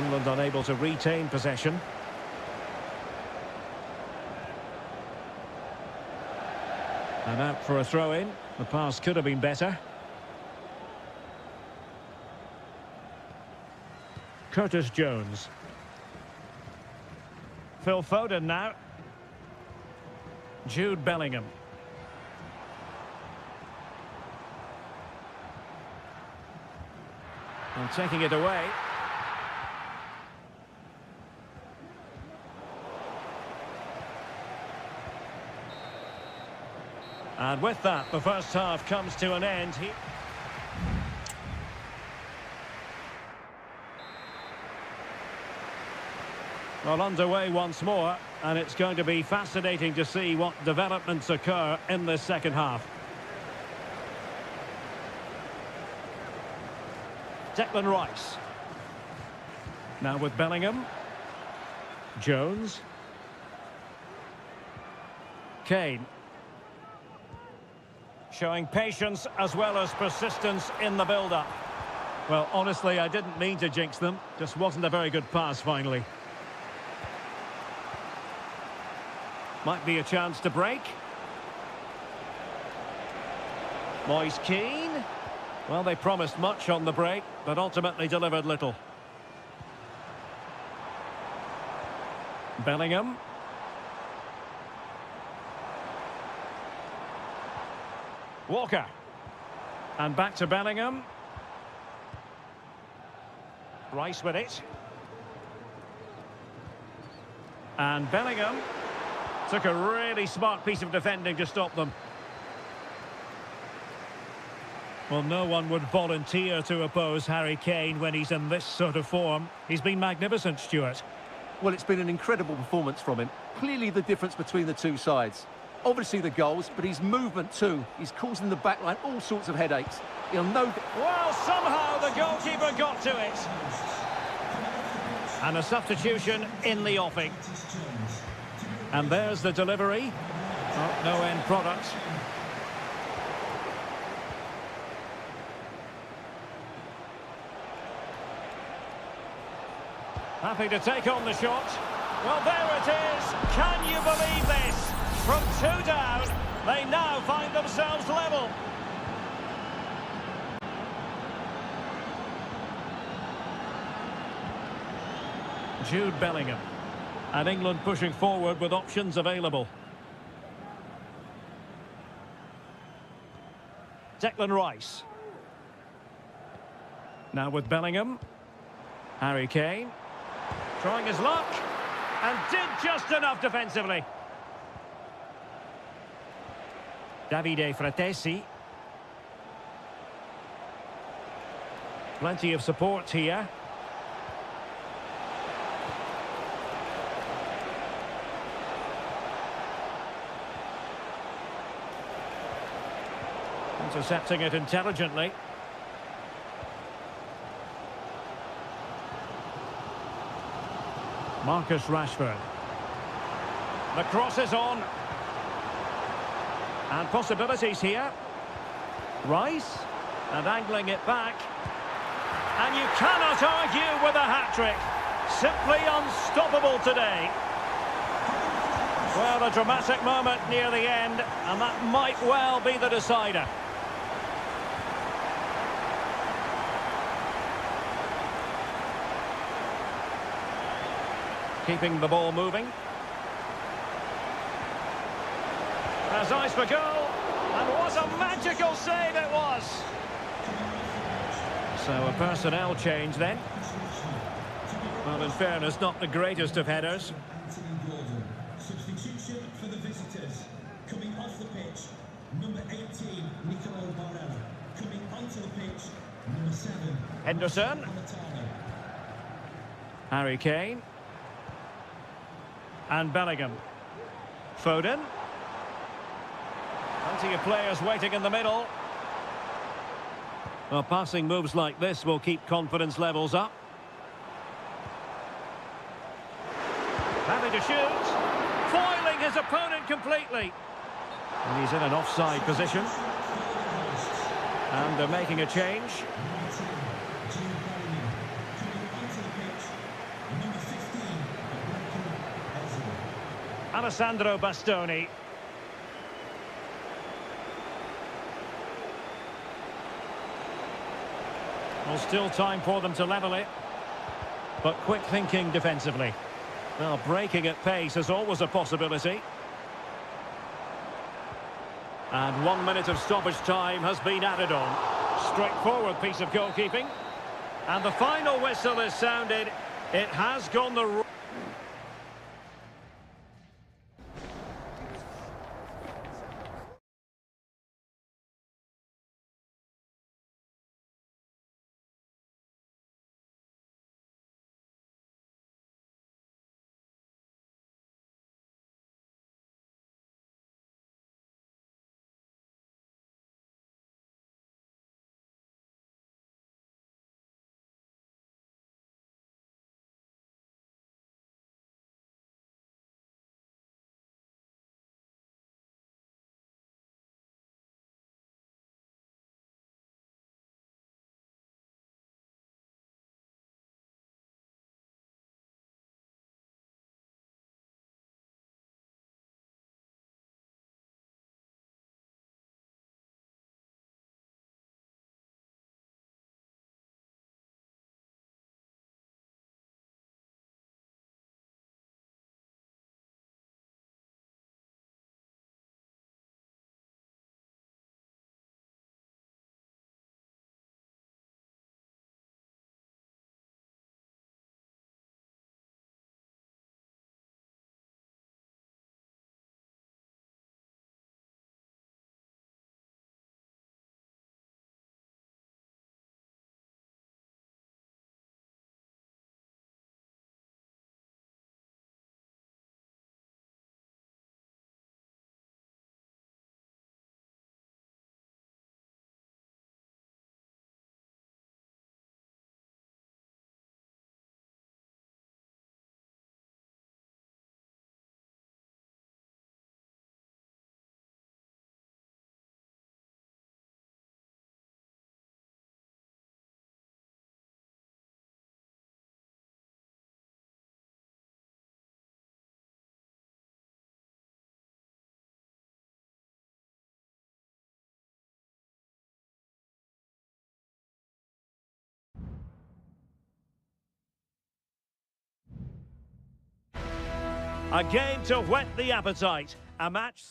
England unable to retain possession. And out for a throw-in. The pass could have been better. Curtis Jones. Phil Foden now. Jude Bellingham. And taking it away. And with that, the first half comes to an end here. Well, underway once more, and it's going to be fascinating to see what developments occur in this second half. Declan Rice. Now with Bellingham. Jones. Kane. Showing patience as well as persistence in the build-up. Well, honestly, I didn't mean to jinx them. Just wasn't a very good pass, finally. Might be a chance to break. Moise Keane. Well, they promised much on the break, but ultimately delivered little. Bellingham. Walker. And back to Bellingham. Rice with it. And Bellingham took a really smart piece of defending to stop them. Well, no one would volunteer to oppose Harry Kane when he's in this sort of form. He's been magnificent, Stuart. Well, it's been an incredible performance from him. Clearly the difference between the two sides. Obviously the goals, but his movement too. He's causing the backline all sorts of headaches. He'll know that... Well, somehow the goalkeeper got to it. And a substitution in the offing. And there's the delivery. Oh, no end product. Happy to take on the shot. Well, there it is. Can you believe this? From 2 down, they now find themselves level. Jude Bellingham. And England pushing forward with options available. Declan Rice. Now with Bellingham. Harry Kane. Trying his luck. And did just enough defensively. Davide Fratesi. Plenty of support here. Intercepting it intelligently. Marcus Rashford. The cross is on. And possibilities here. Rice. And angling it back. And you cannot argue with a hat-trick. Simply unstoppable today. Well, a dramatic moment near the end, and that might well be the decider. Keeping the ball moving. Has eyes for goal, and what a magical save it was! So a personnel change then. Well, in fairness, not the greatest of headers. Substitution for the visitors. Coming off the pitch, number 18, Nicolo Barella. Coming onto the pitch, number 7, Henderson. Harry Kane. And Bellingham. Foden. Plenty of players waiting in the middle. Well, passing moves like this will keep confidence levels up. Happy to shoot. Foiling his opponent completely. And he's in an offside position. And they're making a change. Alessandro Bastoni. Well, still time for them to level it. But quick thinking defensively. Well, breaking at pace is always a possibility. And 1 minute of stoppage time has been added on. Straightforward piece of goalkeeping. And the final whistle is sounded. It has gone the... A game to whet the appetite. A match,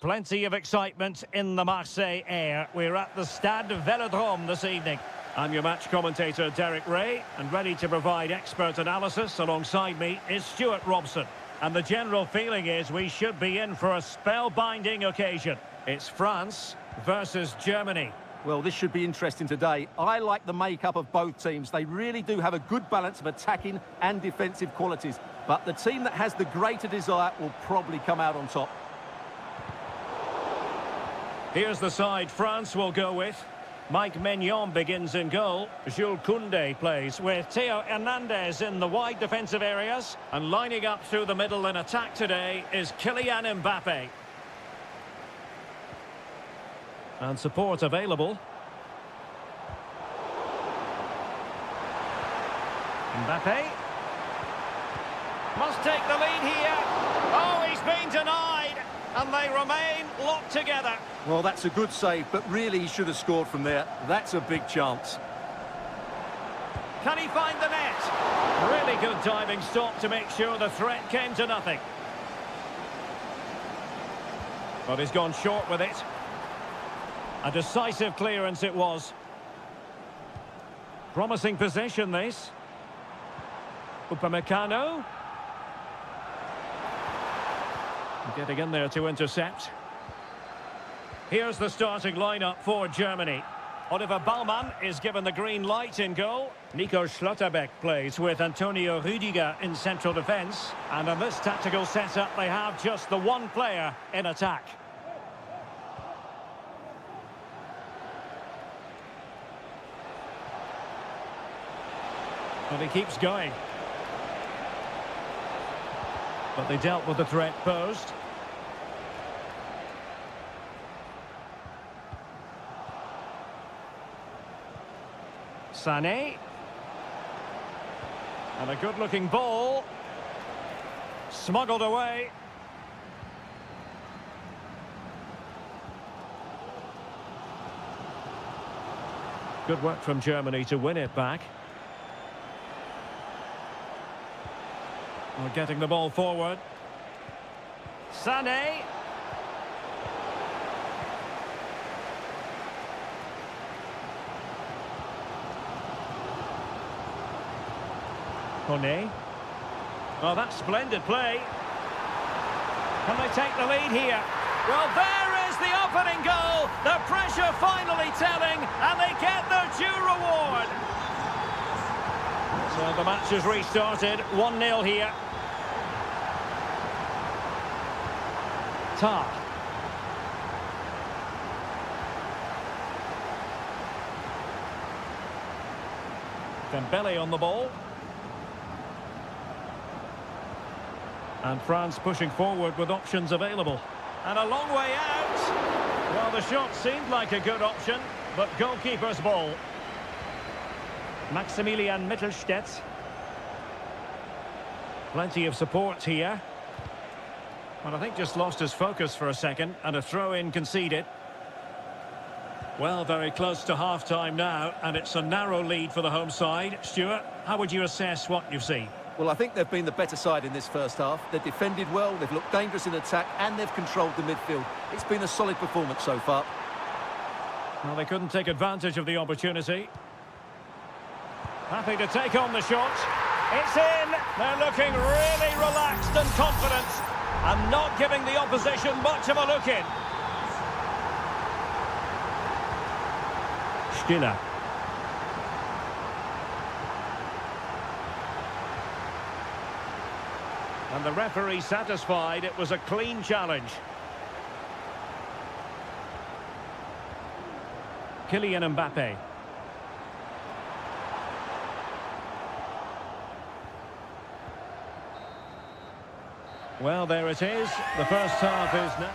plenty of excitement in the Marseille air. We're at the Stade Velodrome this evening. I'm your match commentator, Derek Ray, and ready to provide expert analysis alongside me is Stuart Robson. And the general feeling is we should be in for a spellbinding occasion. It's France versus Germany. Well, this should be interesting today. I like the makeup of both teams. They really do have a good balance of attacking and defensive qualities. But the team that has the greater desire will probably come out on top. Here's the side France will go with. Mike Maignan begins in goal. Jules Koundé plays with Theo Hernandez in the wide defensive areas. And lining up through the middle in attack today is Kylian Mbappe. And support available. Mbappe. Must take the lead here. Oh, he's been denied. And they remain locked together. Well, that's a good save, but really he should have scored from there. That's a big chance. Can he find the net? Really good diving stop to make sure the threat came to nothing. But he's gone short with it. A decisive clearance it was. Promising possession, this. Upamecano. Getting in there to intercept. Here's the starting lineup for Germany. Oliver Baumann is given the green light in goal. Nico Schlotterbeck plays with Antonio Rüdiger in central defence. And in this tactical setup, they have just the one player in attack. And he keeps going. But they dealt with the threat posed. Sané. And a good-looking ball. Smuggled away. Good work from Germany to win it back. We're getting the ball forward. Sané. Kone. Oh, that's splendid play. Can they take the lead here? Well, there is the opening goal. The pressure finally telling, and they get their due reward. So the match has restarted. 1-0 here. Ta. Dembele on the ball. And France pushing forward with options available. And a long way out. Well, the shot seemed like a good option, but goalkeeper's ball. Maximilian Mittelstädt. Plenty of support here. Well, I think just lost his focus for a second, and a throw-in conceded. Well, very close to half-time now, and it's a narrow lead for the home side. Stuart, how would you assess what you've seen? Well, I think they've been the better side in this first half. They've defended well, they've looked dangerous in attack, and they've controlled the midfield. It's been a solid performance so far. Well, they couldn't take advantage of the opportunity. Happy to take on the shot. It's in. They're looking really relaxed and confident, and not giving the opposition much of a look in. Stiller. And the referee satisfied it was a clean challenge. Kylian Mbappe. Well, there it is. The first half is now.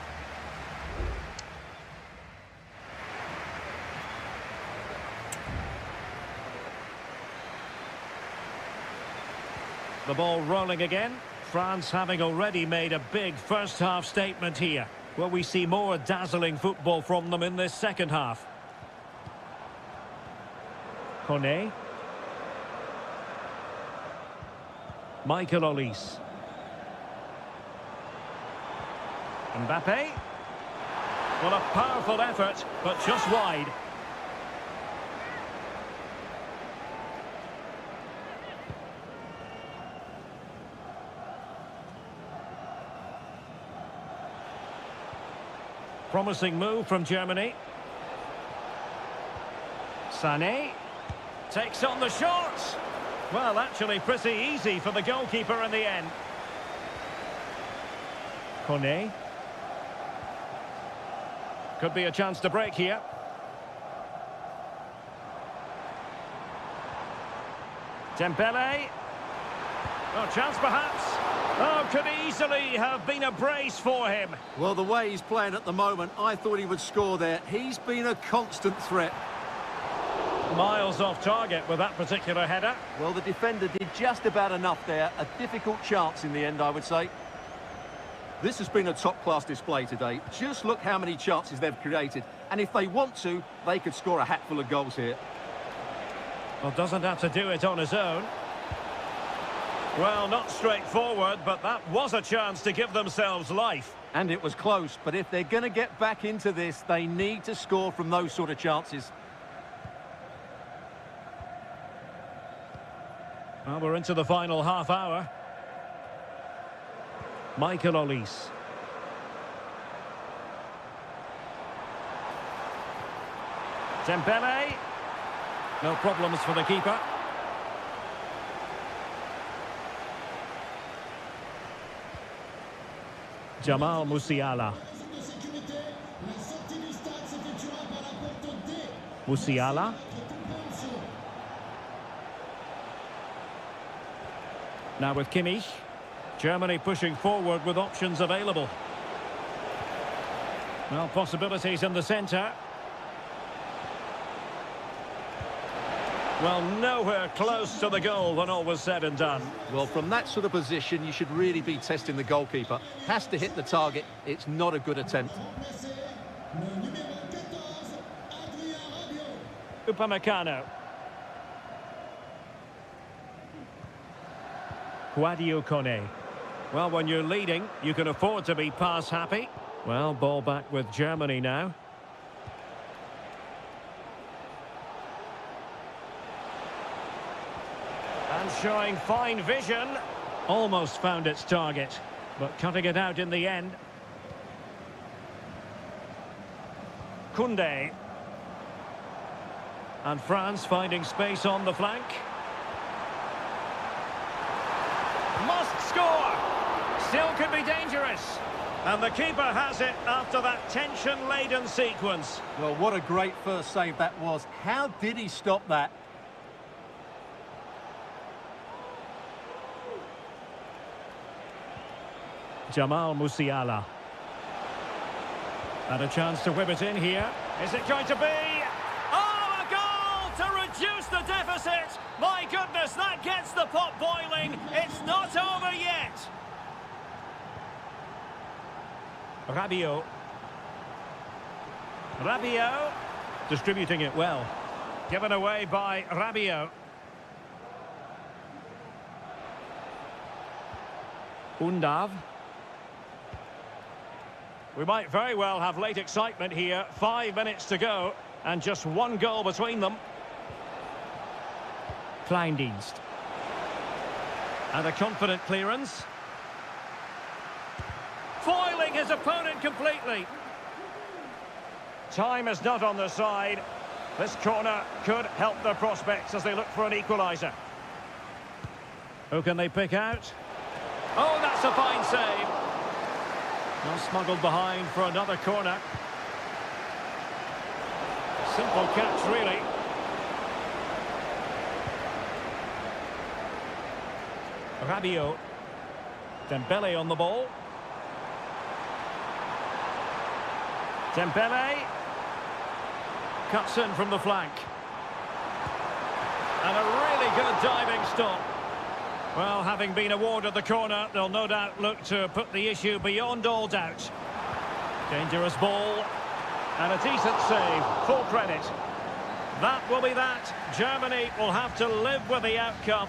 The ball rolling again. France having already made a big first half statement here. Will we see more dazzling football from them in this second half? Kone. Michael Olise. Mbappe. Well, a powerful effort, but just wide. Promising move from Germany. Sané takes on the shot. Well, actually pretty easy for the goalkeeper in the end. Kone. Could be a chance to break here. Dembele. Oh, chance perhaps. Oh, could easily have been a brace for him. Well, the way he's playing at the moment, I thought he would score there. He's been a constant threat. Miles off target with that particular header. Well, the defender did just about enough there. A difficult chance in the end, I would say. This has been a top-class display today. Just look how many chances they've created. And if they want to, they could score a hatful of goals here. Well, doesn't have to do it on his own. Well, not straightforward, but that was a chance to give themselves life. And it was close, but if they're going to get back into this, they need to score from those sort of chances. Well, we're into the final half hour. Michael Olise. Dembele. No problems for the keeper. Jamal Musiala. Musiala. Now with Kimmich. Germany pushing forward with options available. Well, possibilities in the centre. Well, nowhere close to the goal when all was said and done. Well, from that sort of position, you should really be testing the goalkeeper. Has to hit the target. It's not a good attempt. Upamecano. Sadio Kone. Well, when you're leading, you can afford to be pass happy. Well, ball back with Germany now. And showing fine vision. Almost found its target, but cutting it out in the end. Koundé. And France finding space on the flank. Must score! Still could be dangerous. And the keeper has it after that tension-laden sequence. Well, what a great first save that was. How did he stop that? Jamal Musiala. And a chance to whip it in here. Is it going to be? Oh, a goal to reduce the deficit! My goodness, that gets the pot boiling. It's not over yet. Rabiot. Rabiot. Distributing it well. Given away by Rabiot. Undav. We might very well have late excitement here. 5 minutes to go, and just one goal between them. Kleindienst. And a confident clearance. Foiling his opponent completely. Time is not on their side. This corner could help their prospects as they look for an equaliser. Who can they pick out? Oh, that's a fine save. Well, smuggled behind for another corner. Simple catch, really. Rabiot. Dembele on the ball. Dembele. Cuts in from the flank. And a really good diving stop. Well, having been awarded the corner, they'll no doubt look to put the issue beyond all doubt. Dangerous ball. And a decent save. Full credit. That will be that. Germany will have to live with the outcome.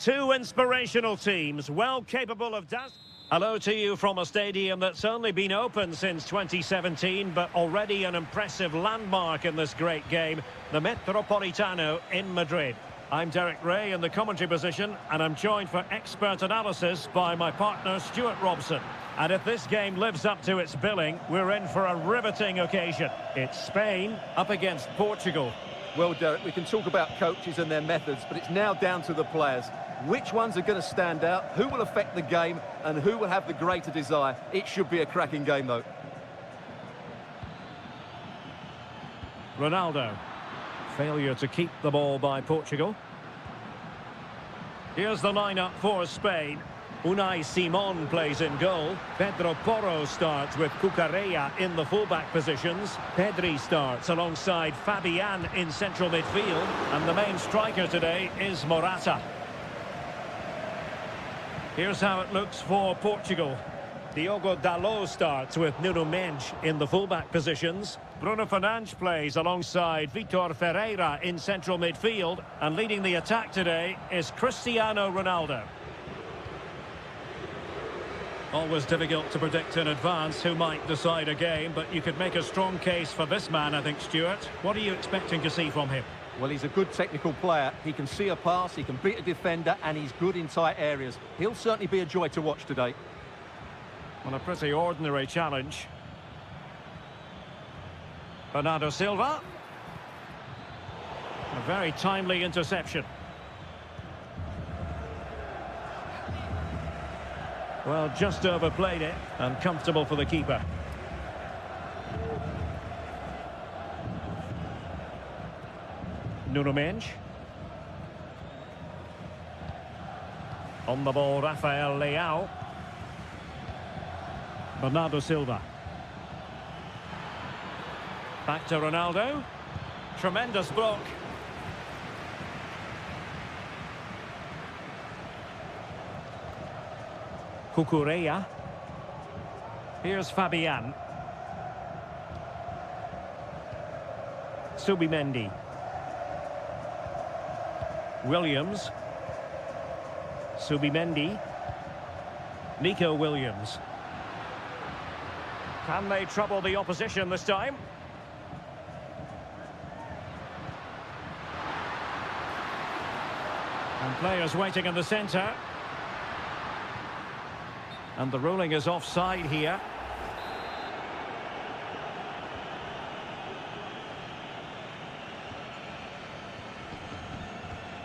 Two inspirational teams, well capable of dazzling. Hello to you from a stadium that's only been open since 2017, but already an impressive landmark in this great game, the Metropolitano in Madrid. I'm Derek Ray in the commentary position, and I'm joined for expert analysis by my partner Stuart Robson. And if this game lives up to its billing, we're in for a riveting occasion. It's Spain up against Portugal. Well, Derek, we can talk about coaches and their methods, but it's now down to the players. Which ones are going to stand out, who will affect the game, and who will have the greater desire? It should be a cracking game, though. Ronaldo. Failure to keep the ball by Portugal. Here's the lineup for Spain. Unai Simon plays in goal. Pedro Porro starts with Cucurella in the fullback positions. Pedri starts alongside Fabian in central midfield. And the main striker today is Morata. Here's how it looks for Portugal. Diogo Dalot starts with Nuno Mendes in the fullback positions. Bruno Fernandes plays alongside Vitor Ferreira in central midfield. And leading the attack today is Cristiano Ronaldo. Always difficult to predict in advance who might decide a game, but you could make a strong case for this man, I think, Stuart. What are you expecting to see from him? Well, he's a good technical player. He can see a pass, he can beat a defender, and he's good in tight areas. He'll certainly be a joy to watch today. Well, a pretty ordinary challenge. Bernardo Silva. A very timely interception. Well, just overplayed it, and comfortable for the keeper. Nuno Mendes. On the ball, Rafael Leao. Bernardo Silva. Back to Ronaldo. Tremendous block. Cucurella. Here's Fabian. Subimendi. Williams. Subimendi. Nico Williams. Can they trouble the opposition this time? And players waiting in the centre. And the ruling is offside here.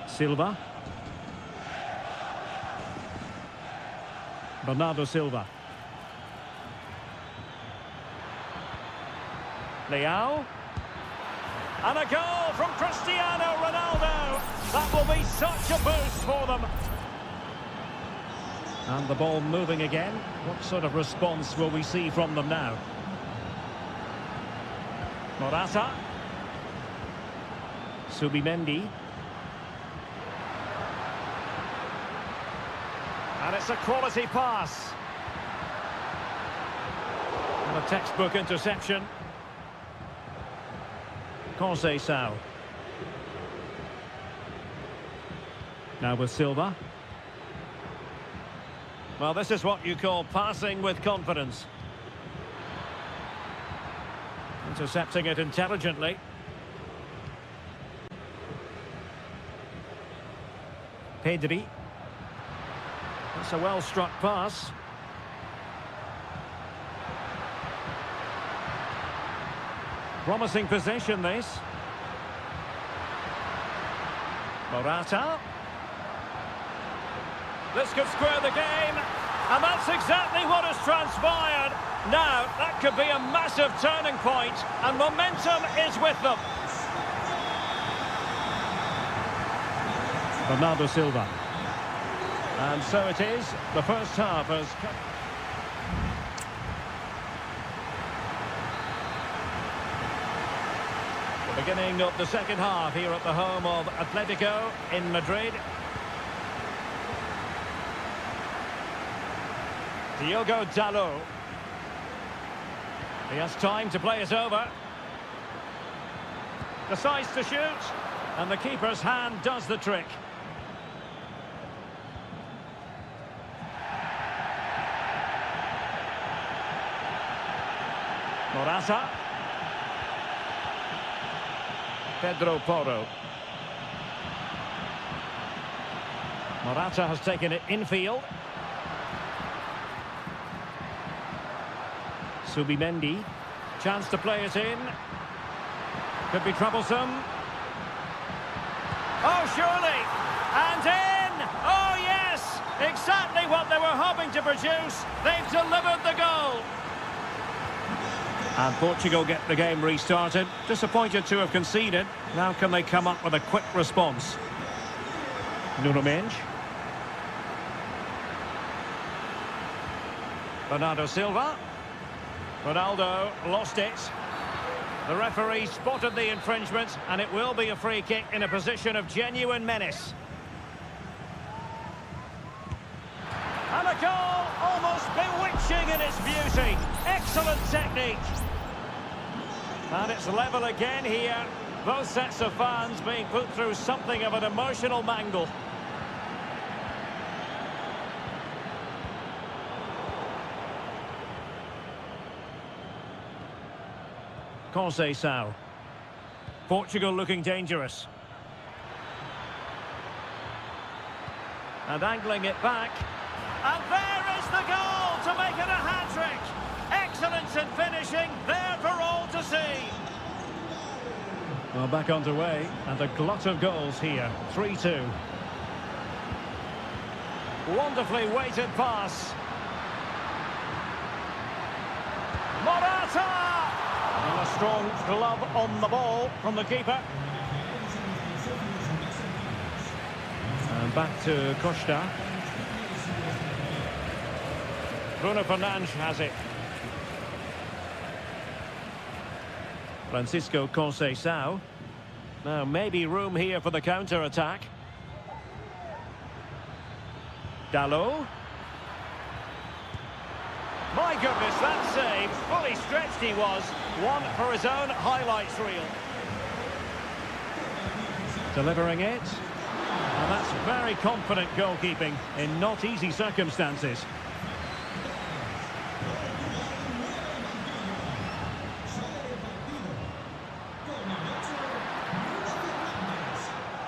Silva. Bernardo Silva. Leao. And a goal from Cristiano Ronaldo. That will be such a boost for them. And the ball moving again. What sort of response will we see from them now? Morata. Subimendi. And it's a quality pass. And a textbook interception. Conceição. Now with Silva. Well, this is what you call passing with confidence. Intercepting it intelligently. Pedri. That's a well-struck pass. Promising possession, this. Morata. This could square the game, and that's exactly what has transpired. Now, that could be a massive turning point, and momentum is with them. Bernardo Silva. And so it is. The first half has come. The beginning of the second half here at the home of Atletico in Madrid. Diogo Dalot. He has time to play it over. Decides to shoot, and the keeper's hand does the trick. Morata. Pedro Porro. Morata has taken it infield. Subimendi. Chance to play it in. Could be troublesome. Oh, surely! And in! Oh, yes! Exactly what they were hoping to produce. They've delivered the goal. And Portugal get the game restarted. Disappointed to have conceded. Now can they come up with a quick response? Nuno Mendes. Bernardo Silva. Ronaldo lost it. The referee spotted the infringement, and it will be a free kick in a position of genuine menace. And a goal almost bewitching in its beauty. Excellent technique. And it's level again here. Both sets of fans being put through something of an emotional mangle. Conceição. Portugal looking dangerous. And angling it back. And there is the goal to make it a hat-trick. Excellence in finishing, there for all to see. Well, back underway, and a glut of goals here. 3-2. Wonderfully weighted pass. Morata! And a strong glove on the ball from the keeper. And back to Costa. Bruno Fernandes has it. Francisco Conceição. Now maybe room here for the counter-attack. Dalot. My goodness, that save. Fully stretched he was. One for his own highlights reel. Delivering it. And that's very confident goalkeeping in not easy circumstances.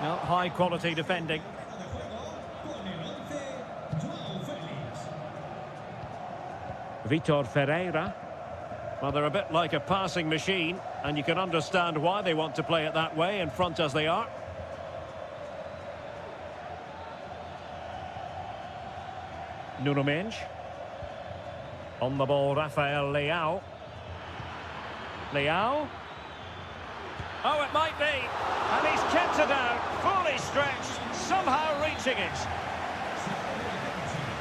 Well, high quality defending. Vitor Ferreira. Well, they're a bit like a passing machine, and you can understand why they want to play it that way, in front as they are. Nuno Mendes. On the ball, Rafael Leao. Leao. Oh, it might be. And he's kept it out, fully stretched, somehow reaching it.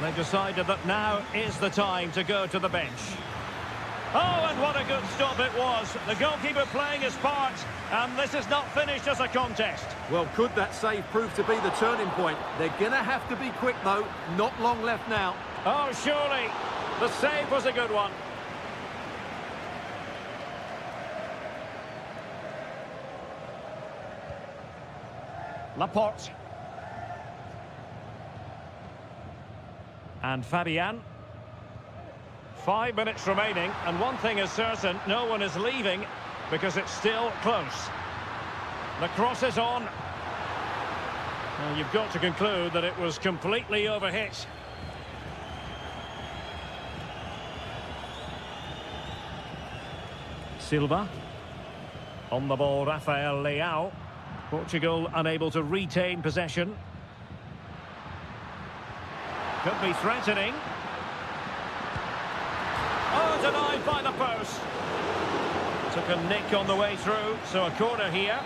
They've decided that now is the time to go to the bench. Oh, and what a good stop it was. The goalkeeper playing his part, and this is not finished as a contest. Well, could that save prove to be the turning point? They're going to have to be quick, though. Not long left now. Oh, surely. The save was a good one. Laporte. And Fabian. 5 minutes remaining, and one thing is certain, no one is leaving because it's still close. The cross is on. Well, you've got to conclude that it was completely overhit. Silva. On the ball, Rafael Leao. Portugal unable to retain possession. Could be threatening. Oh, denied by the post. Took a nick on the way through, so a corner here.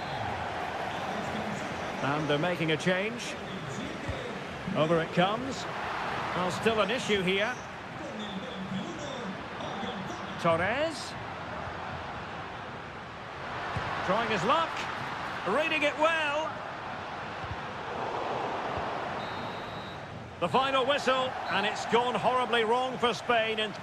And they're making a change. Over it comes. Well, still an issue here. Torres. Trying his luck. Reading it well. The final whistle, and it's gone horribly wrong for Spain. And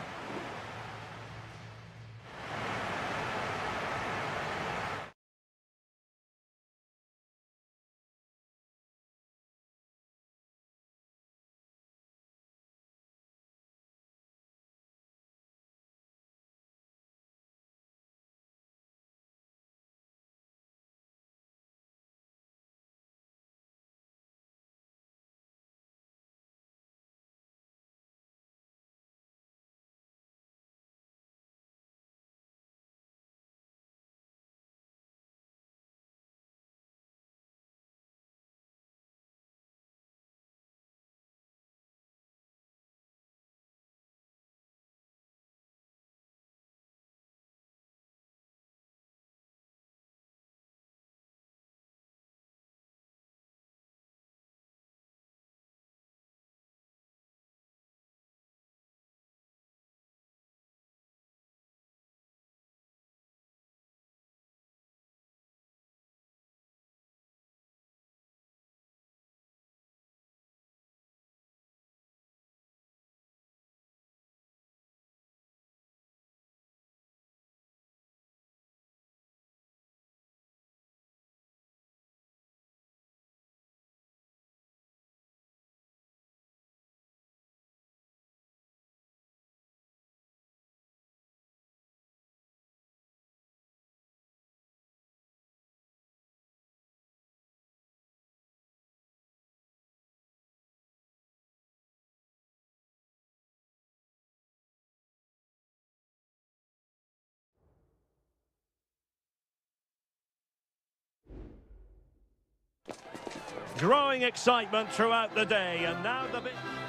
growing excitement throughout the day, and now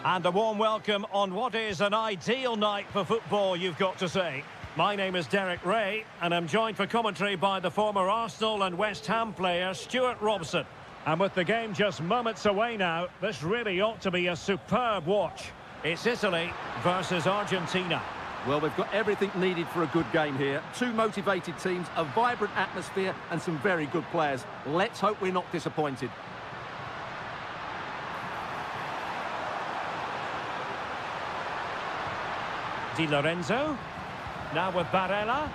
and a warm welcome on what is an ideal night for football, you've got to say. My name is Derek Ray, and I'm joined for commentary by the former Arsenal and West Ham player Stuart Robson. And with the game just moments away now, this really ought to be a superb watch. It's Italy versus Argentina. Well, we've got everything needed for a good game here. Two motivated teams, a vibrant atmosphere and some very good players. Let's hope we're not disappointed. Di Lorenzo. Now with Barella.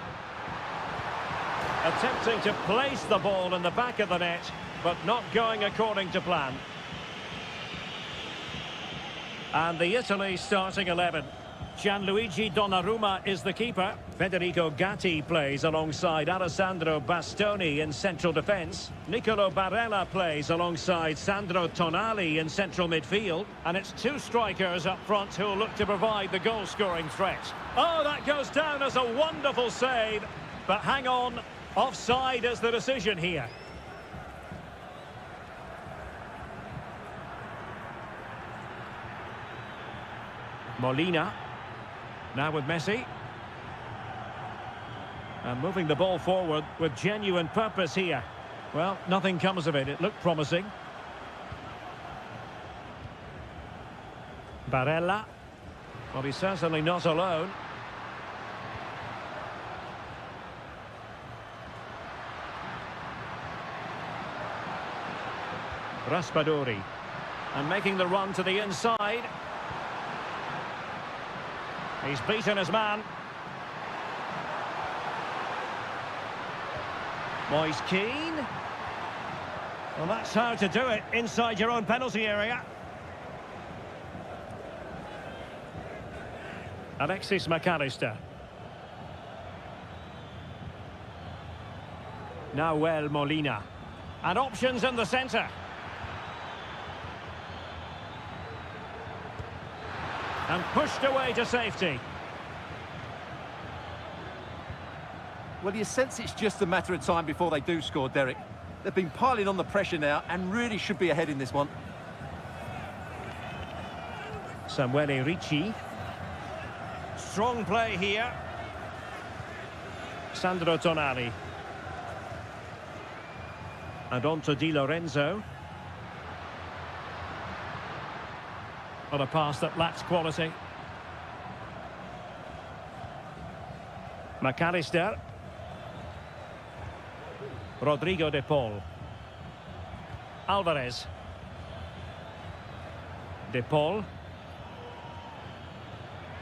Attempting to place the ball in the back of the net, but not going according to plan. And the Italy starting 11. Gianluigi Donnarumma is the keeper. Federico Gatti plays alongside Alessandro Bastoni in central defence. Nicolo Barella plays alongside Sandro Tonali in central midfield. And it's two strikers up front who'll look to provide the goal-scoring threat. Oh, that goes down as a wonderful save. But hang on, offside is the decision here. Molina. Now with Messi. And moving the ball forward with genuine purpose here. Well, nothing comes of it. It looked promising. Barella. Well, he's certainly not alone. Raspadori. And making the run to the inside. He's beaten his man. Moise Keane. Well, that's how to do it inside your own penalty area. Alexis McAllister. Nahuel Molina. And options in the centre. And pushed away to safety. Well, you sense it's just a matter of time before they do score, Derek. They've been piling on the pressure now and really should be ahead in this one. Samuele Ricci. Strong play here. Sandro Tonali. And on to Di Lorenzo. On a pass that lacks quality. McAllister. Rodrigo de Paul. Alvarez. De Paul.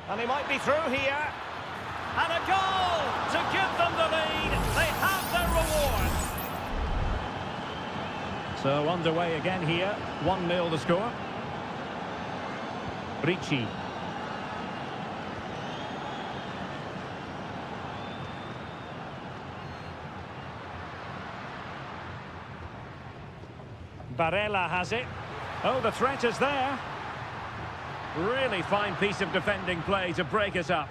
And he might be through here. And a goal to give them the lead. They have their reward. So underway again here. 1-0 the score. Ricci. Barella has it. Oh, the threat is there. Really fine piece of defending play to break it up.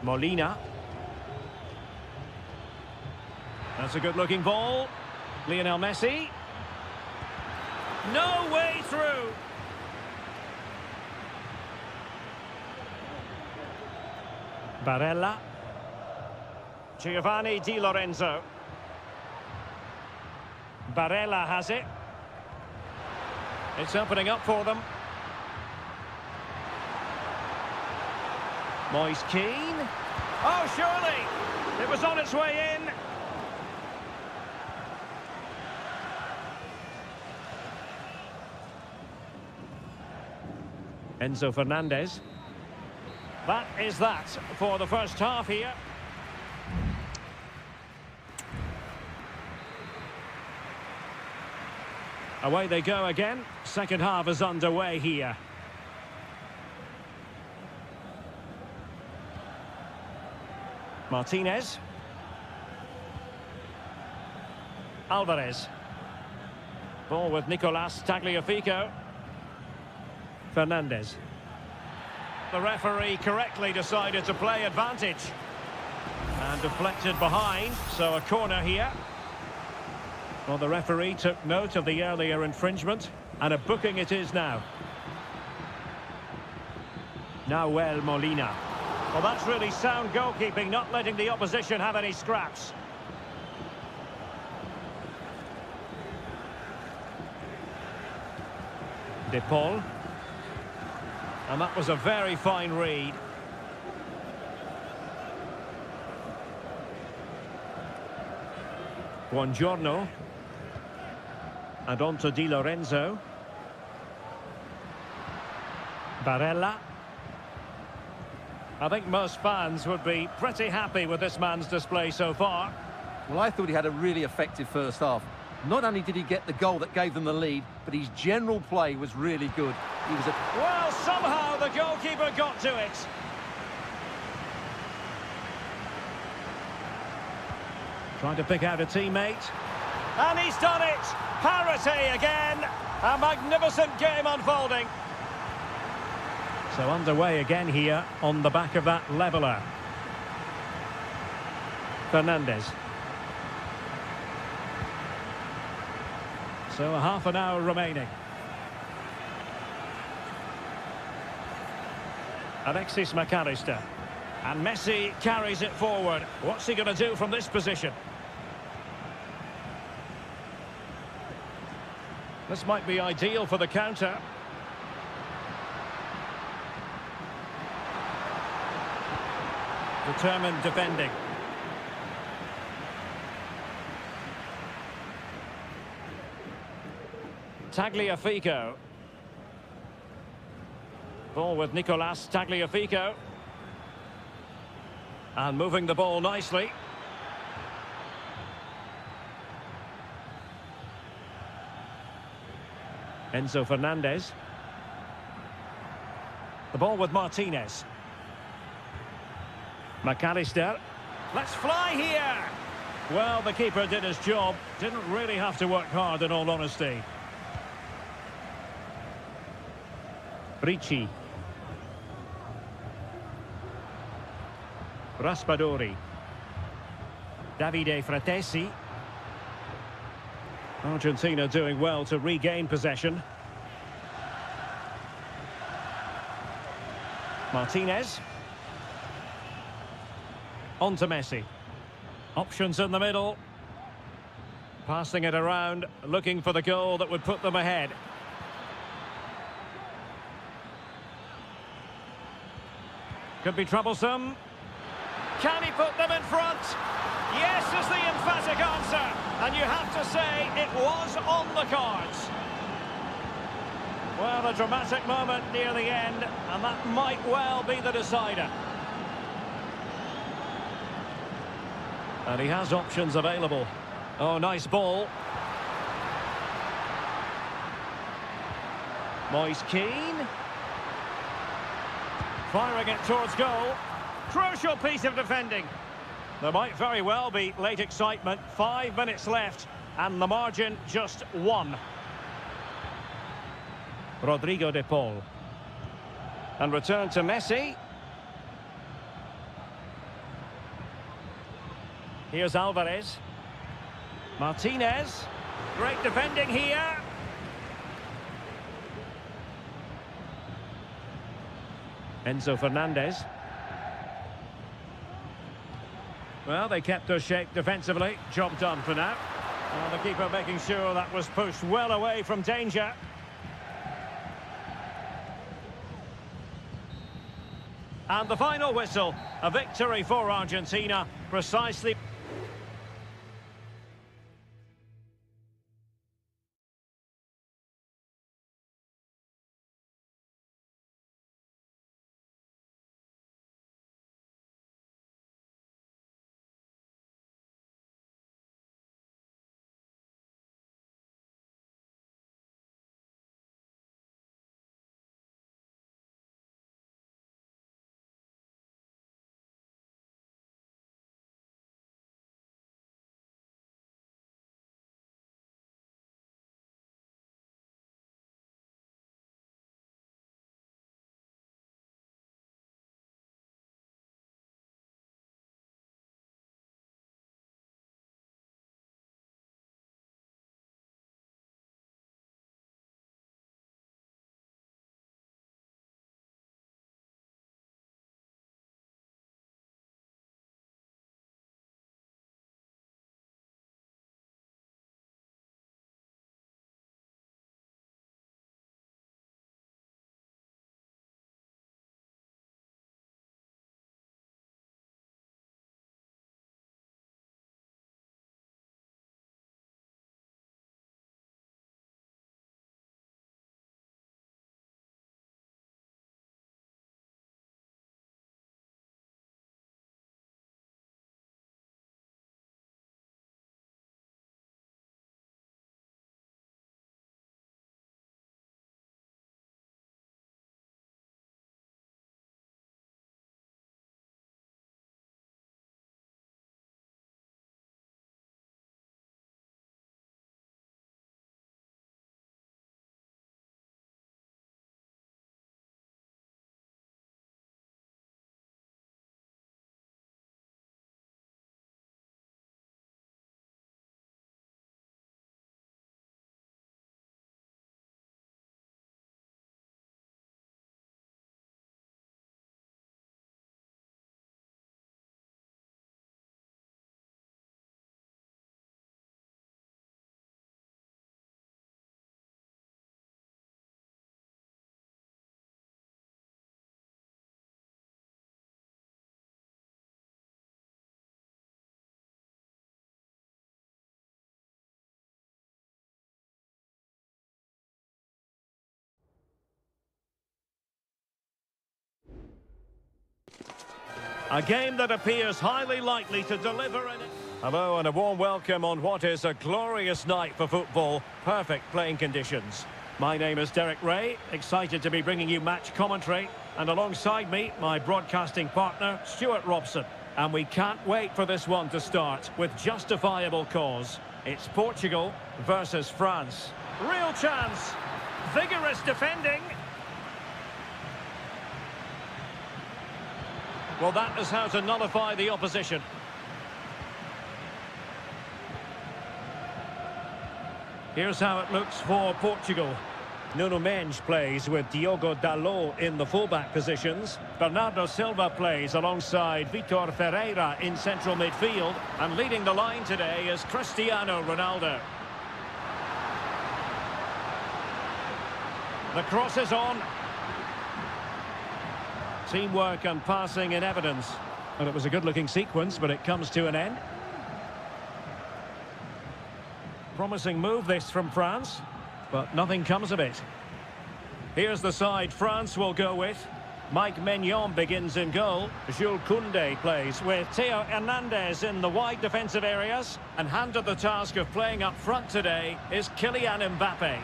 Molina. That's a good-looking ball. Lionel Messi. No way through. Barella. Giovanni Di Lorenzo. Barella has it. It's opening up for them. Moise Keane. Oh, surely! It was on its way in. Enzo Fernandez. That is that for the first half here. Away they go again. Second half is underway here. Martinez. Alvarez. Ball with Nicolas Tagliafico. Fernandez. The referee correctly decided to play advantage. And deflected behind, so a corner here. Well, the referee took note of the earlier infringement, and a booking it is now. Nahuel Molina. Well, that's really sound goalkeeping, not letting the opposition have any scraps. De Paul. And that was a very fine read. Buongiorno. And on to Di Lorenzo. Barella. I think most fans would be pretty happy with this man's display so far. Well, I thought he had a really effective first half. Not only did he get the goal that gave them the lead, but his general play was really good. He was Well, somehow the goalkeeper got to it. Trying to pick out a teammate. And he's done it! Parity again! A magnificent game unfolding. So underway again here on the back of that leveller. Fernandez. So a half an hour remaining. Alexis McAllister. And Messi carries it forward. What's he going to do from this position? This might be ideal for the counter. Determined defending. Tagliafico. Ball with Nicolas Tagliafico. And moving the ball nicely. Enzo Fernandez. The ball with Martinez. McAllister. Let's fly here! Well, the keeper did his job. Didn't really have to work hard, in all honesty. Ricci. Raspadori. Davide Fratesi. Argentina doing well to regain possession. Martinez. On to Messi. Options in the middle. Passing it around, looking for the goal that would put them ahead. Could be troublesome. Can he put them in front? Yes is the emphatic answer. And you have to say it was on the cards. Well, a dramatic moment near the end, and that might well be the decider. And he has options available. Oh, nice ball. Moise Keane. Firing it towards goal. Crucial piece of defending. There might very well be late excitement. 5 minutes left, and the margin just 1. Rodrigo de Paul. And return to Messi. Here's Alvarez. Martinez. Great defending here. Enzo Fernandez. Well, they kept their shape defensively. Job done for now. Well, the keeper making sure that was pushed well away from danger. And the final whistle. A victory for Argentina, precisely. A game that appears highly likely to deliver in it. Hello and a warm welcome on what is a glorious night for football. Perfect playing conditions. My name is Derek Ray, excited to be bringing you match commentary. And alongside me, my broadcasting partner, Stuart Robson. And we can't wait for this one to start with justifiable cause. It's Portugal versus France. Real chance. Vigorous defending. Well, that is how to nullify the opposition. Here's how it looks for Portugal. Nuno Mendes plays with Diogo Dalot in the fullback positions. Bernardo Silva plays alongside Vitor Ferreira in central midfield. And leading the line today is Cristiano Ronaldo. The cross is on. Teamwork and passing in evidence. And it was a good-looking sequence, but it comes to an end. Promising move this from France, but nothing comes of it. Here's the side France will go with. Mike Maignan begins in goal. Jules Koundé plays with Theo Hernandez in the wide defensive areas. And handed the task of playing up front today is Kylian Mbappe.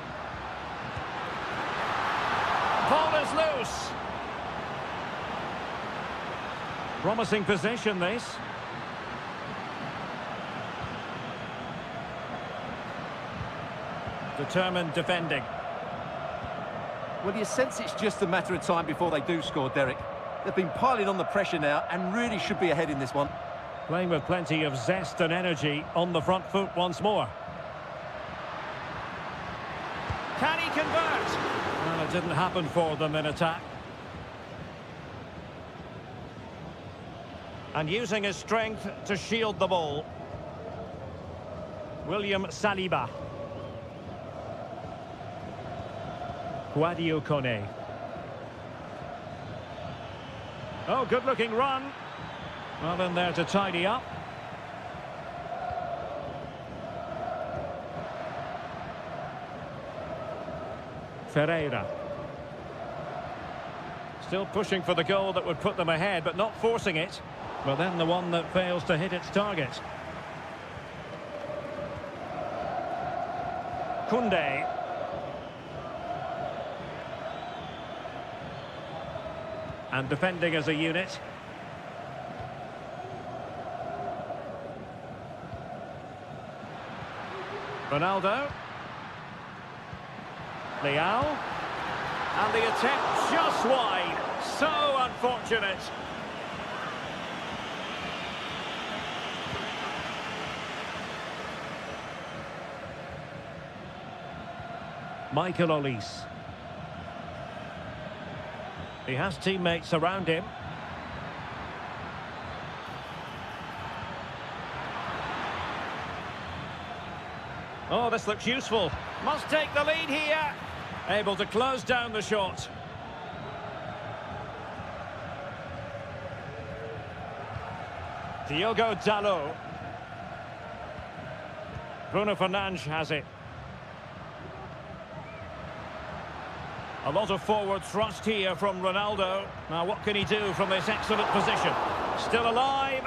Ball is loose. Promising possession, this. Determined defending. Well, you sense it's just a matter of time before they do score, Derek. They've been piling on the pressure now and really should be ahead in this one. Playing with plenty of zest and energy on the front foot once more. Can he convert? Well, it didn't happen for them in attack. And using his strength to shield the ball. William Saliba. Guadio Kone. Oh, good-looking run. Well, in there to tidy up. Ferreira. Still pushing for the goal that would put them ahead, but not forcing it. But then the one that fails to hit its target. Koundé. And defending as a unit. Ronaldo. Leao. And the attempt just wide. So unfortunate. Michael Olise. He has teammates around him. Oh, this looks useful. Must take the lead here. Able to close down the shot. Diogo Dalot. Bruno Fernandes has it. A lot of forward thrust here from Ronaldo. Now what can he do from this excellent position? Still alive.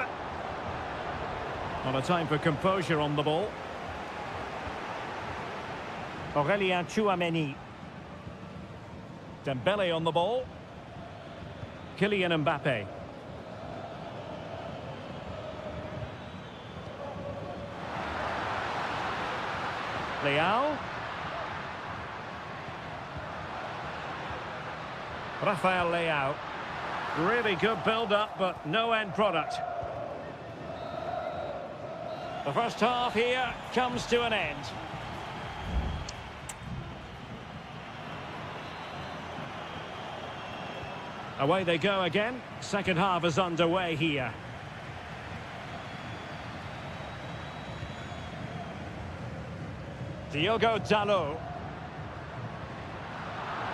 Not a time for composure on the ball. Aurélien Tchouameni. Dembele on the ball. Kylian Mbappe. Leao. Rafael Leao. Really good build-up, but no end product. The first half here comes to an end. Away they go again. Second half is underway here. Diogo Dalot.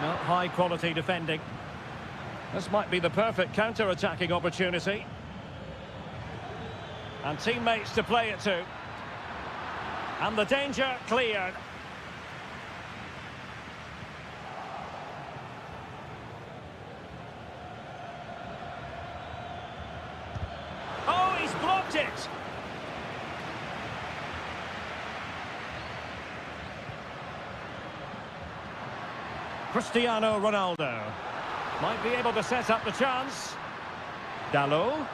No, high-quality defending. This might be the perfect counter-attacking opportunity. And teammates to play it to. And the danger cleared. Cristiano Ronaldo. Might be able to set up the chance. Dalot.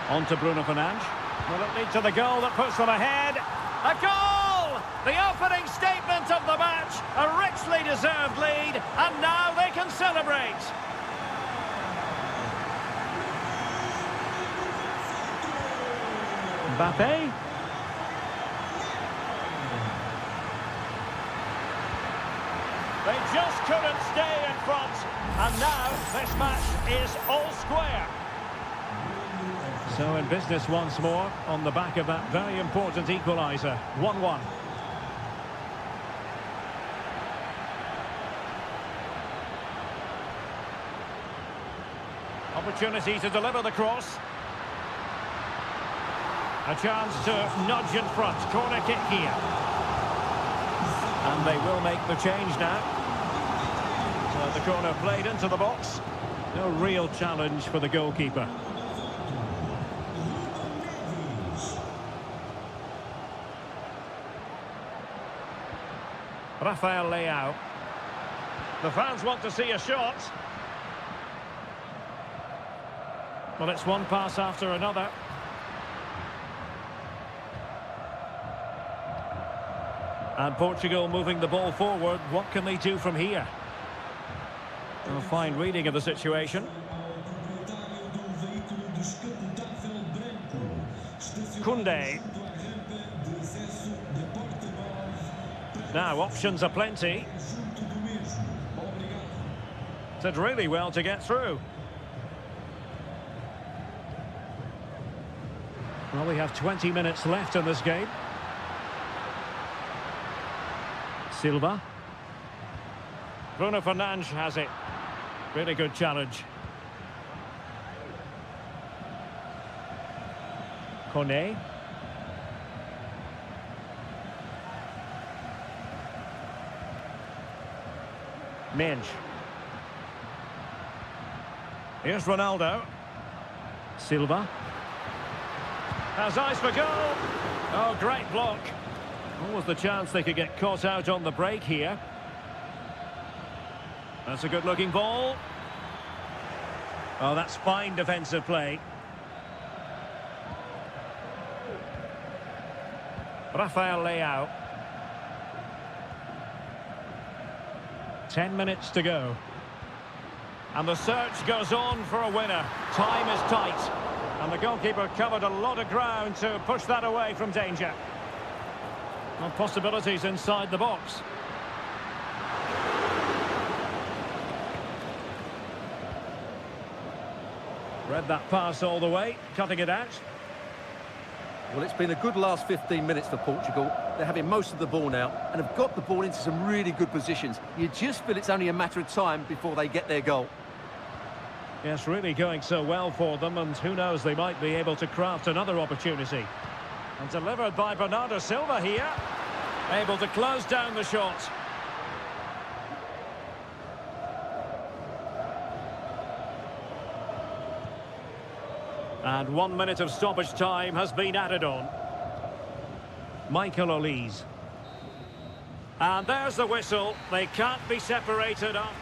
On to Bruno Fernandes. Will it lead to the goal that puts them ahead? A goal! The opening statement of the match. A richly deserved lead. And now they can celebrate. Mbappe. They just couldn't stay in front. And now this match is all square. So in business once more on the back of that very important equaliser. 1-1. Opportunity to deliver the cross. A chance to nudge in front. Corner kick here. And they will make the change now. So the corner played into the box. No real challenge for the goalkeeper. Rafael Leao. The fans want to see a shot. Well, it's one pass after another. And Portugal moving the ball forward. What can they do from here? A fine reading of the situation. Koundé. Now, options are plenty. Did really well to get through. Well, we have 20 minutes left in this game. Silva. Bruno Fernandes has it. Really good challenge. Kone. Minge. Here's Ronaldo. Silva. Has eyes for goal. Oh, great block. What was the chance they could get caught out on the break here? That's a good-looking ball. Oh, that's fine defensive play. Rafael Leao. 10 minutes to go. And the search goes on for a winner. Time is tight. And the goalkeeper covered a lot of ground to push that away from danger. Well, possibilities inside the box. Read that pass all the way, cutting it out. Well, it's been a good last 15 minutes for Portugal. They're having most of the ball now and have got the ball into some really good positions. You just feel it's only a matter of time before they get their goal. Yes, really going so well for them, and who knows, they might be able to craft another opportunity. And delivered by Bernardo Silva here. Able to close down the shot. And 1 minute of stoppage time has been added on. Michael Olise. And there's the whistle. They can't be separated up.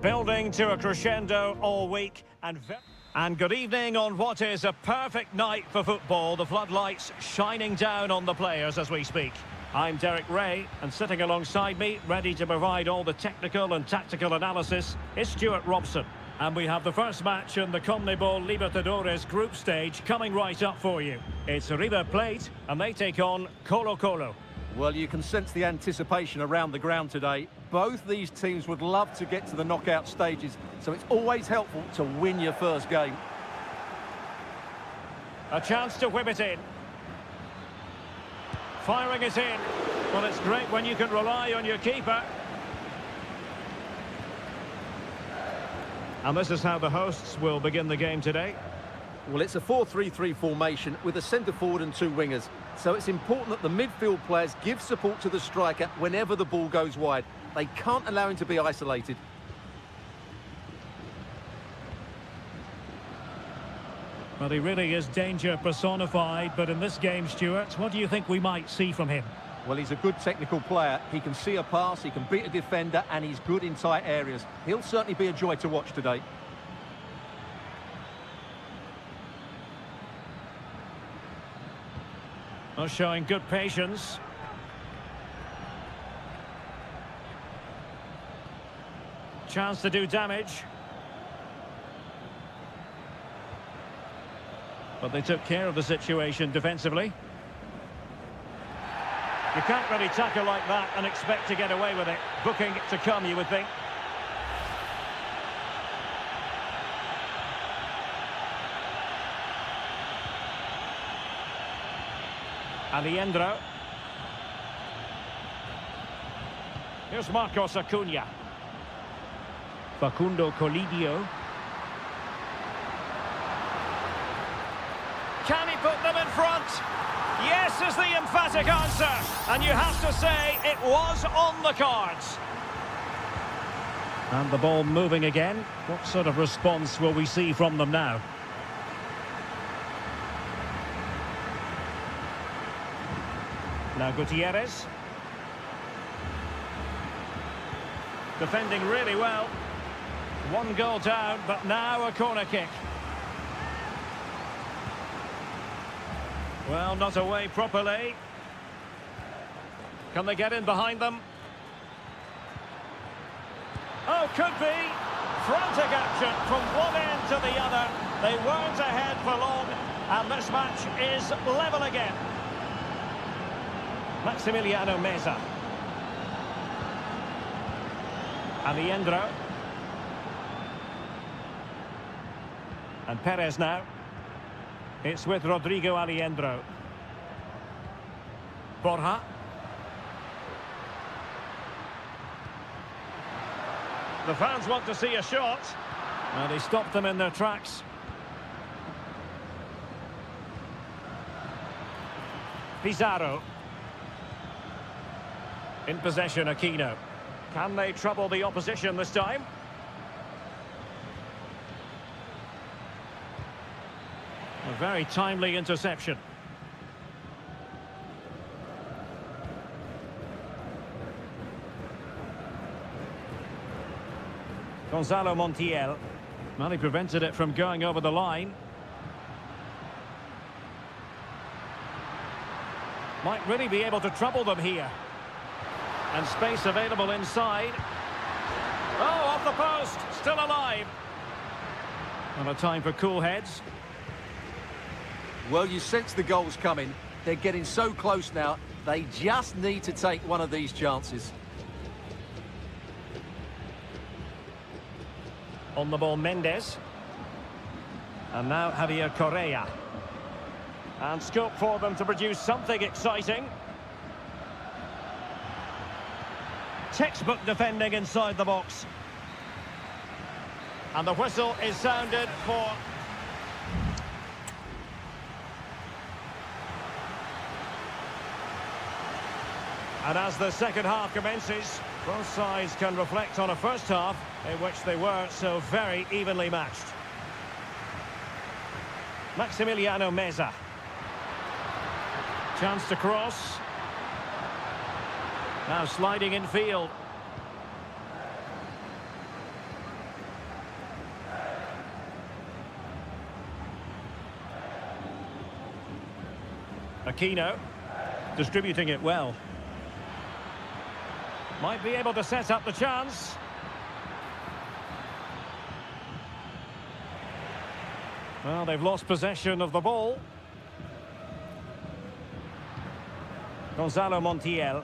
Building to a crescendo all week and good evening on what is a perfect night for football. The floodlights shining down on the players as we speak. I'm Derek Ray, and sitting alongside me, ready to provide all the technical and tactical analysis, is Stuart Robson. And we have the first match in the CONMEBOL Libertadores group stage coming right up for you. It's River Plate, and they take on Colo-Colo. Well, you can sense the anticipation around the ground today. Both these teams would love to get to the knockout stages, so it's always helpful to win your first game. A chance to whip it in. Firing it in. Well, it's great when you can rely on your keeper. And this is how the hosts will begin the game today. Well, it's a 4-3-3 formation with a centre forward and two wingers. So it's important that the midfield players give support to the striker whenever the ball goes wide. They can't allow him to be isolated. Well, he really is danger personified, but in this game, Stuart, what do you think we might see from him? Well, he's a good technical player. He can see a pass, he can beat a defender, and he's good in tight areas. He'll certainly be a joy to watch today. Well, showing good patience. Chance to do damage. But they took care of the situation defensively. You can't really tackle like that and expect to get away with it. Booking to come, you would think. Alejandro. Here's Marcos Acuna. Facundo Colidio. Can he put them in front? Yes is the emphatic answer. And you have to say it was on the cards. And the ball moving again. What sort of response will we see from them now? Now Gutierrez. Defending really well. One goal down, but now a corner kick. Well, not away properly. Can they get in behind them? Oh, could be. Frantic action from one end to the other. They weren't ahead for long, and this match is level again. Maximiliano Meza. Alejandro. And Perez now. It's with Rodrigo Alejandro. Borja. The fans want to see a shot. And he stopped them in their tracks. Pizarro. In possession, Aquino. Can they trouble the opposition this time? A very timely interception. Gonzalo Montiel. Well, he prevented it from going over the line. Might really be able to trouble them here. And space available inside. Oh, off the post. Still alive. And a time for cool heads. Well, you sense the goals coming. They're getting so close now. They just need to take one of these chances. On the ball, Mendes. And now Javier Correa. And scope for them to produce something exciting. Textbook defending inside the box. And the whistle is sounded for... And as the second half commences, both sides can reflect on a first half in which they were so very evenly matched. Maximiliano Meza. Chance to cross. Now sliding in field. Aquino, distributing it well. Might be able to set up the chance. Well, they've lost possession of the ball. Gonzalo Montiel.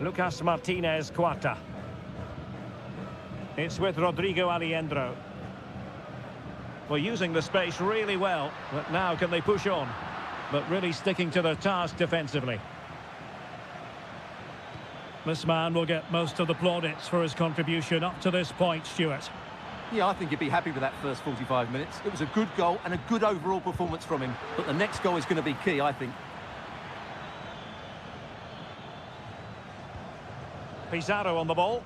Lucas Martinez Cuarta. It's with Rodrigo Aliendro. Well, using the space really well, but now can they push on? But really sticking to their task defensively. This man will get most of the plaudits for his contribution up to this point, Stuart. Yeah, I think he'd be happy with that first 45 minutes. It was a good goal and a good overall performance from him. But the next goal is going to be key, I think. Pizarro on the ball.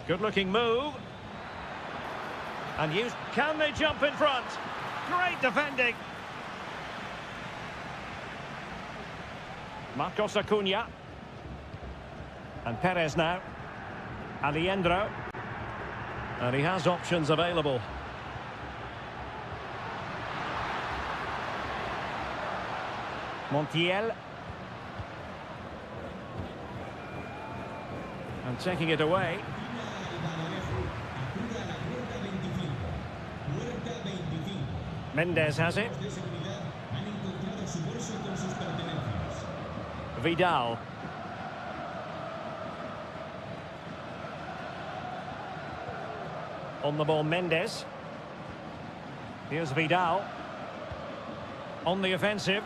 Good-looking move. And used. Can they jump in front? Great defending. Marcos Acuna. And Perez now. Aliendro. And he has options available. Montiel. And taking it away. Mendes has it. Vidal. On the ball, Mendes. Here's Vidal. On the offensive.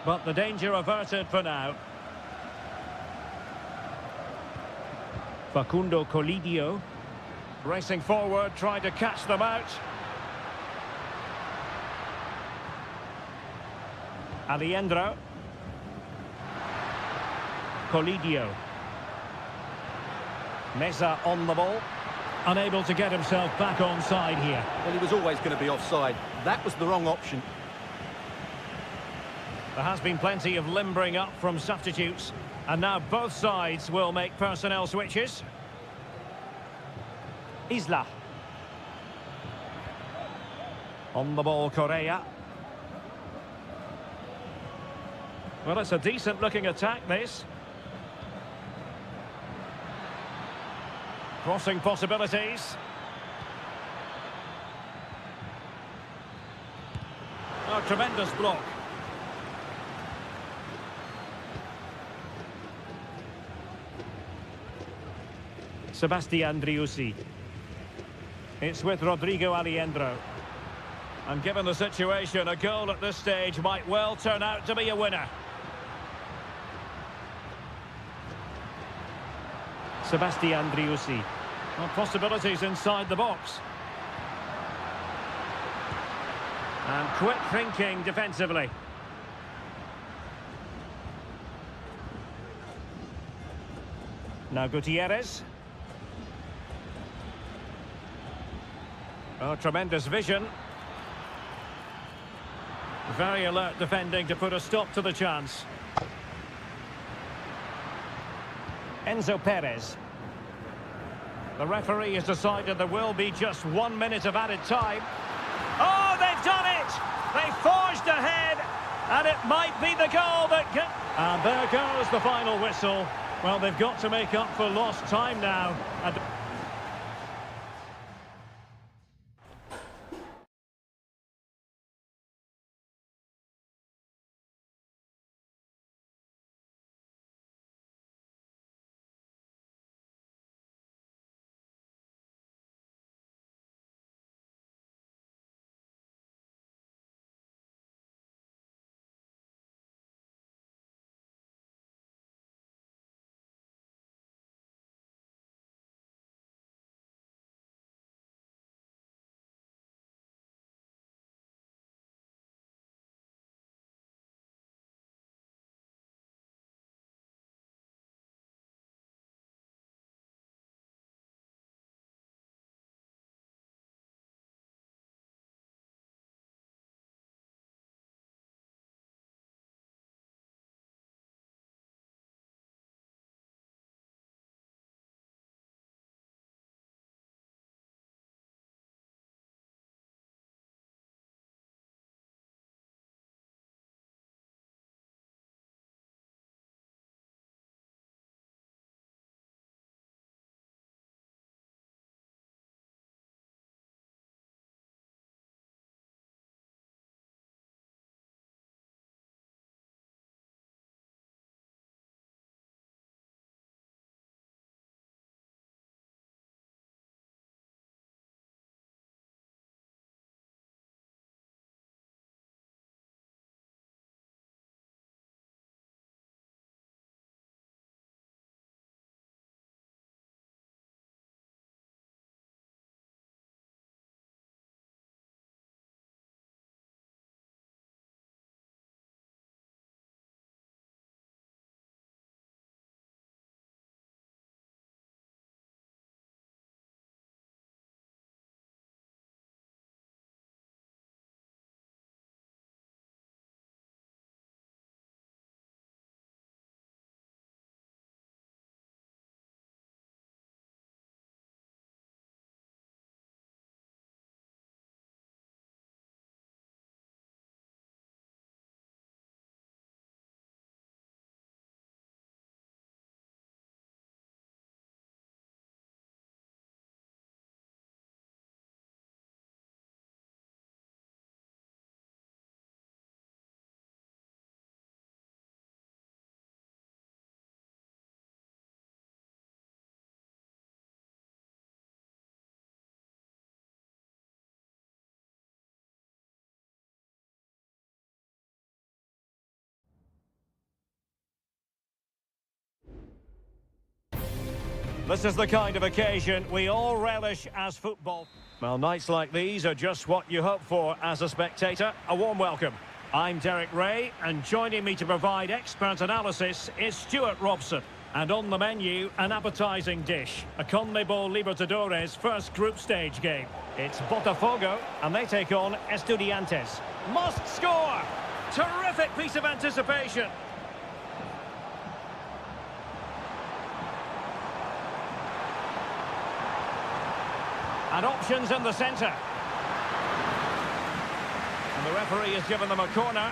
But the danger averted for now. Facundo Colidio. Racing forward, trying to catch them out. Aliendro. Colidio. Meza on the ball. Unable to get himself back onside here. Well, he was always going to be offside. That was the wrong option. There has been plenty of limbering up from substitutes. And now both sides will make personnel switches. Isla. On the ball, Correa. Well, it's a decent-looking attack, this. Crossing possibilities. Oh, tremendous block. Sebastian Driussi. It's with Rodrigo Aliendro. And given the situation, a goal at this stage might well turn out to be a winner. Sebastian Driussi. Well, possibilities inside the box. And quick thinking defensively. Now Gutierrez. Oh, tremendous vision. Very alert defending to put a stop to the chance. Enzo Perez. The referee has decided there will be just 1 minute of added time. Oh, they've done it! They forged ahead, and it might be the goal that can... And there goes the final whistle. Well, they've got to make up for lost time now. And This is the kind of occasion we all relish as football. Well, nights like these are just what you hope for as a spectator. A warm welcome. I'm Derek Ray, and joining me to provide expert analysis is Stuart Robson. And on the menu, an appetising dish, a CONMEBOL Libertadores first group stage game. It's Botafogo, and they take on Estudiantes. Must score! Terrific piece of anticipation. And options in the centre. And the referee has given them a corner.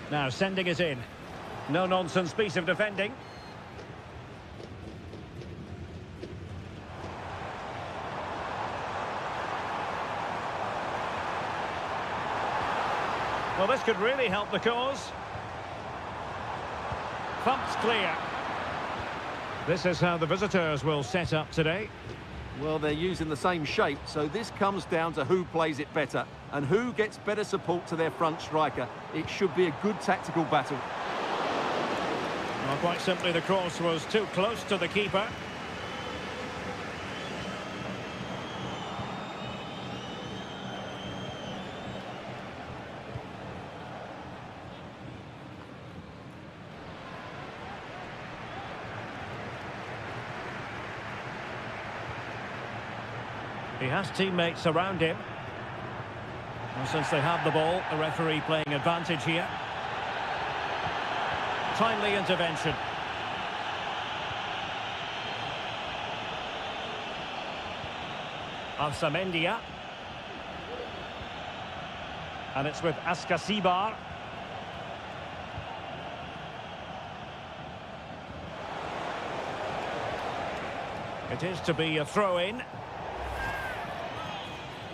Now sending it in. No-nonsense piece of defending. Well, this could really help the cause. Thumped clear. This is how the visitors will set up today. Well, they're using the same shape, so this comes down to who plays it better and who gets better support to their front striker. It should be a good tactical battle. Well, quite simply, the cross was too close to the keeper. He has teammates around him. And since they have the ball, the referee playing advantage here. Timely intervention. Arsamendia. And it's with Askasibar. It is to be a throw-in.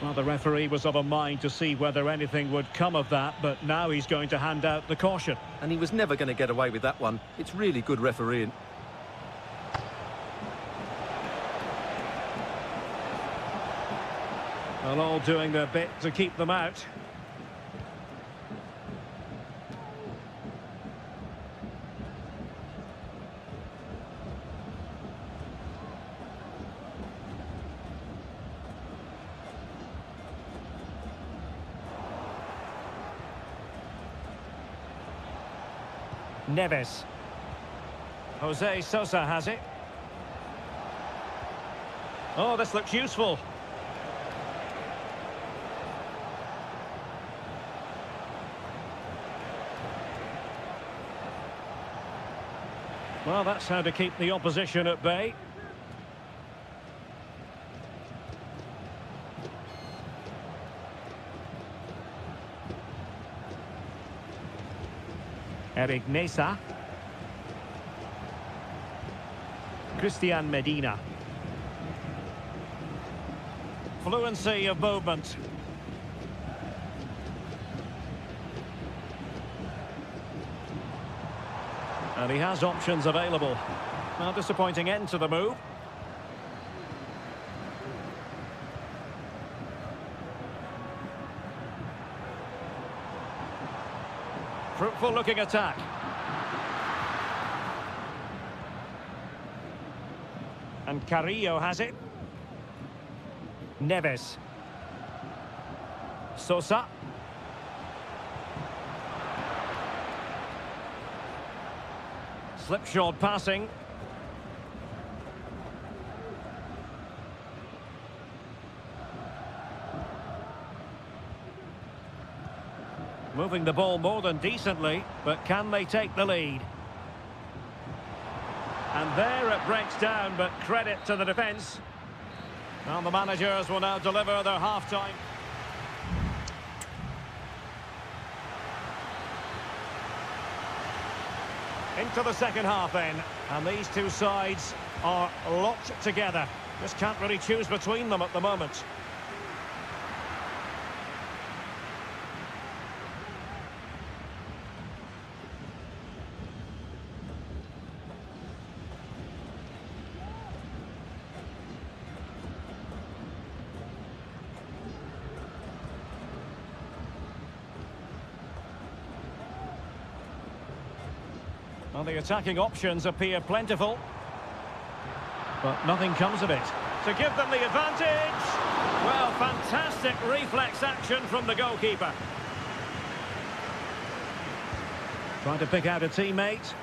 Well, the referee was of a mind to see whether anything would come of that, but now he's going to hand out the caution. And he was never going to get away with that one. It's really good refereeing. Well, all doing their bit to keep them out. Neves. Jose Sosa has it. Oh, this looks useful. Well, that's how to keep the opposition at bay. Eric Nesa. Christian Medina. Fluency of movement. And he has options available. Well, disappointing end to the move. Fruitful looking attack. And Carrillo has it. Neves. Sosa. Slipshod passing. Moving the ball more than decently, but can they take the lead? And there it breaks down, but credit to the defence. Well, the managers will now deliver their half-time. Into the second half then, and these two sides are locked together. Just can't really choose between them at the moment. Well, the attacking options appear plentiful, but nothing comes of it. To give them the advantage. Well, fantastic reflex action from the goalkeeper. Trying to pick out a teammate.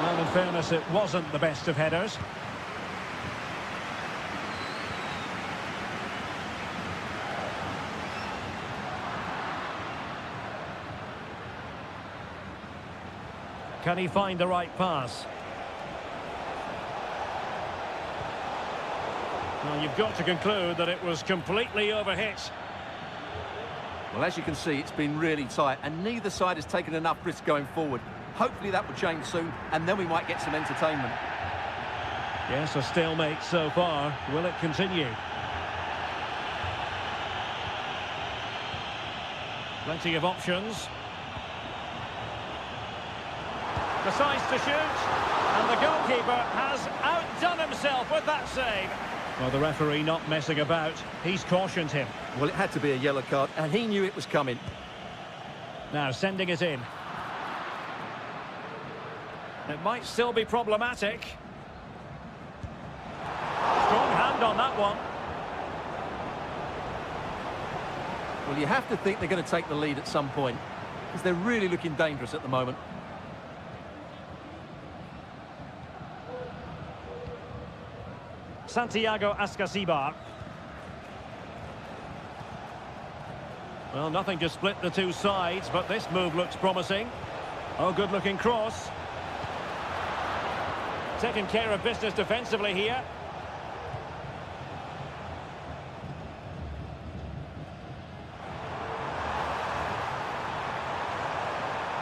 Well, in fairness, it wasn't the best of headers. Can he find the right pass? Well, you've got to conclude that it was completely overhit. Well, as you can see, it's been really tight, and neither side has taken enough risk going forward. Hopefully that will change soon, and then we might get some entertainment. Yes, a stalemate so far. Will it continue? Plenty of options. Decides to shoot, and the goalkeeper has outdone himself with that save. Well, the referee not messing about. He's cautioned him. Well, it had to be a yellow card, and he knew it was coming. Now sending it in. It might still be problematic. Strong hand on that one. Well, you have to think they're going to take the lead at some point, because they're really looking dangerous at the moment. Santiago Ascasibar. Well, nothing to split the two sides, but this move looks promising. Oh, good-looking cross. Taking care of business defensively here.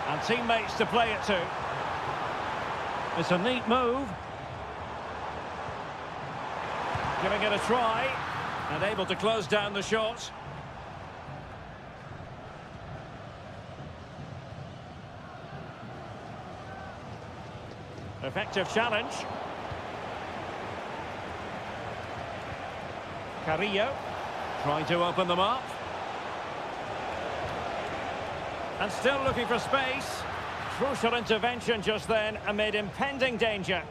And teammates to play it to. It's a neat move. Giving it a try, and able to close down the shot. Effective challenge. Carrillo trying to open them up. And still looking for space. Crucial intervention just then amid impending danger.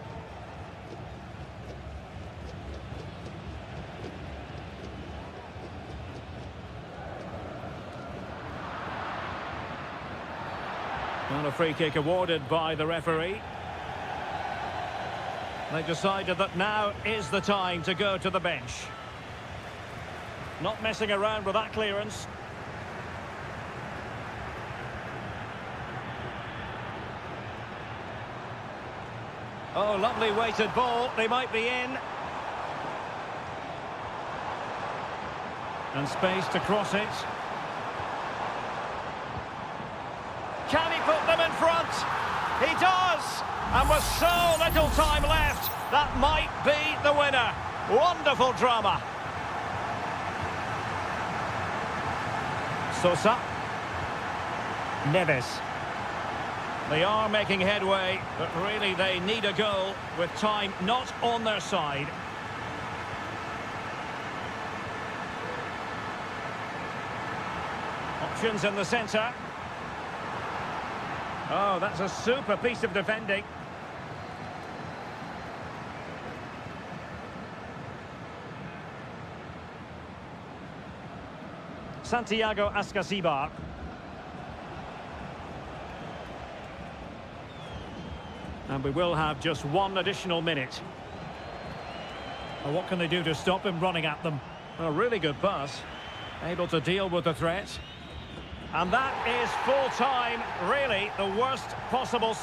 And a free kick awarded by the referee. They decided that now is the time to go to the bench. Not messing around with that clearance. Oh, lovely weighted ball. They might be in. And space to cross it. Can he put them in front? He does! And with so little time left, that might be the winner. Wonderful drama. Sosa. Neves. They are making headway, but really they need a goal with time not on their side. Options in the centre. Oh, that's a super piece of defending. Santiago Ascasibar. And we will have just one additional minute. Well, what can they do to stop him running at them? A really good pass. Able to deal with the threat. And that is full time, really the worst possible...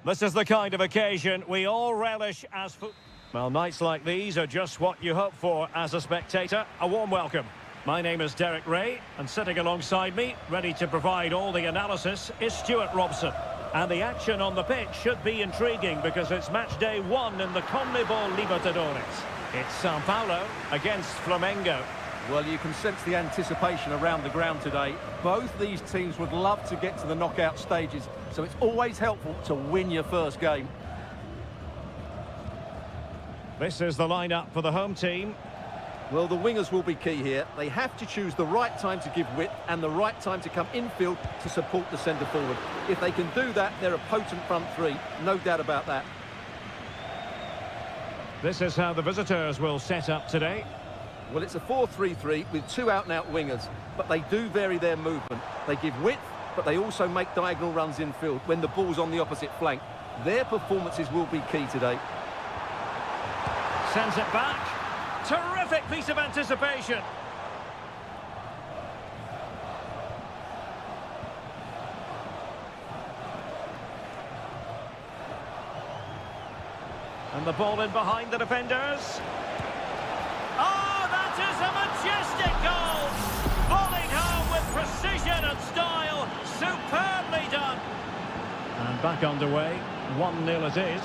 This is the kind of occasion we all relish as well, nights like these are just what you hope for as a spectator. A warm welcome. My name is Derek Ray, and sitting alongside me, ready to provide all the analysis, is Stuart Robson. And the action on the pitch should be intriguing because it's match day 1 in the CONMEBOL Libertadores. It's Sao Paulo against Flamengo. Well, you can sense the anticipation around the ground today. Both these teams would love to get to the knockout stages, so it's always helpful to win your first game. This is the lineup for the home team. Well, the wingers will be key here. They have to choose the right time to give width and the right time to come infield to support the centre forward. If they can do that, they're a potent front three, no doubt about that. This is how the visitors will set up today. Well, it's a 4-3-3 with 2 out-and-out wingers, but they do vary their movement. They give width, but they also make diagonal runs infield when the ball's on the opposite flank. Their performances will be key today. Sends it back. Terrific piece of anticipation. And the ball in behind the defenders. Oh, that is a majestic goal! Volleyed home with precision and style. Superbly done. And back underway. 1-0 it is.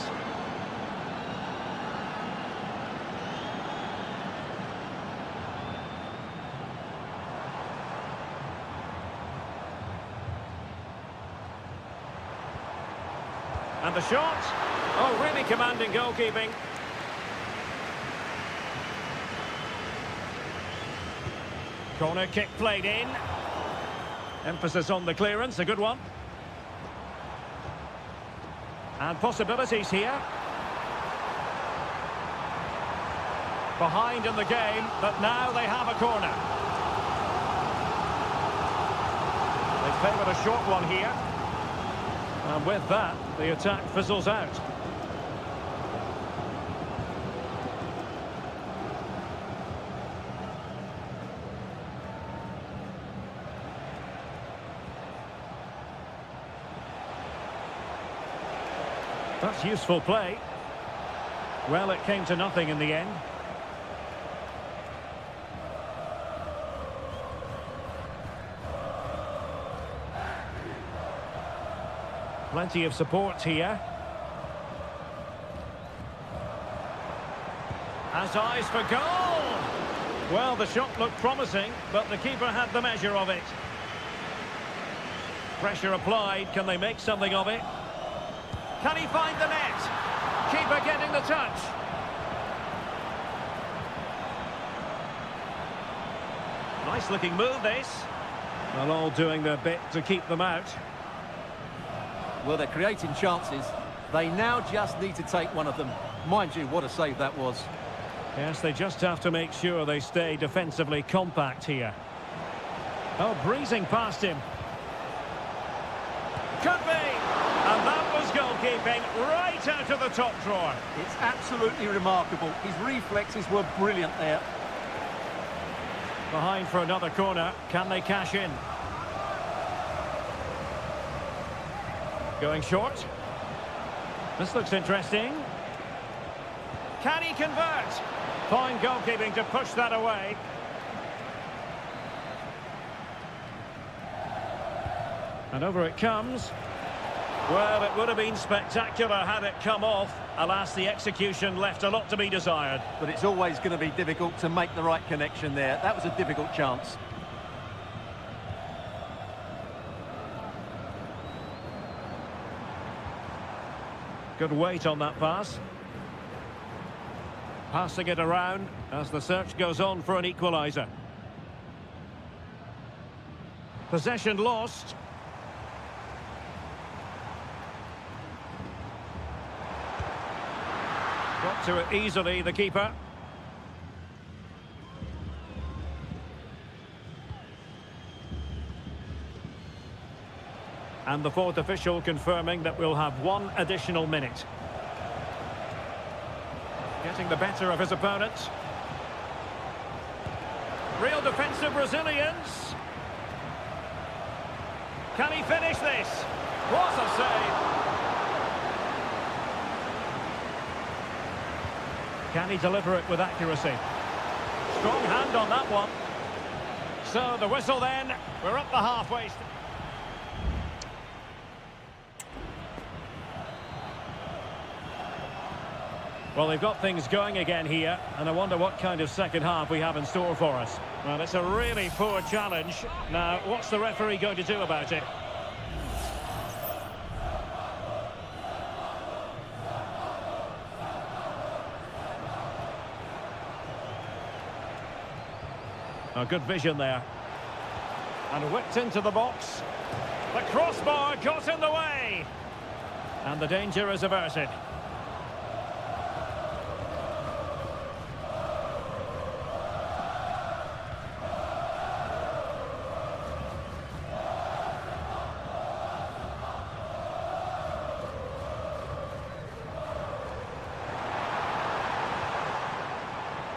And the shot. Oh, really commanding goalkeeping. Corner kick played in. Emphasis on the clearance, a good one. And possibilities here. Behind in the game, but now they have a corner. They favoured a short one here. And with that, the attack fizzles out. That's useful play. Well, it came to nothing in the end. Plenty of support here. Has eyes for goal! Well, the shot looked promising, but the keeper had the measure of it. Pressure applied. Can they make something of it? Can he find the net? Keeper getting the touch. Nice looking move, this. Well, all doing their bit to keep them out. Well, they're creating chances. They now just need to take one of them. Mind you, what a save that was. Yes, they just have to make sure they stay defensively compact here. Oh, breezing past him. Could be! And that was goalkeeping right out of the top drawer. It's absolutely remarkable. His reflexes were brilliant there. Behind for another corner. Can they cash in? Going short. This looks interesting. Can he convert? Fine goalkeeping to push that away. And over it comes. Well, it would have been spectacular had it come off. Alas, the execution left a lot to be desired. But it's always going to be difficult to make the right connection there. That was a difficult chance. Good weight on that pass. Passing it around as the search goes on for an equaliser. Possession lost. Got to it easily, the keeper. And the fourth official confirming that we'll have 1 additional minute. Getting the better of his opponent. Real defensive resilience. Can he finish this? What a save! Can he deliver it with accuracy? Strong hand on that one. So the whistle then. We're up the halfway. Well, they've got things going again here, and I wonder what kind of second half we have in store for us. Well, it's a really poor challenge. Now, what's the referee going to do about it? Oh, good vision there. And whipped into the box. The crossbar got in the way. And the danger is averted.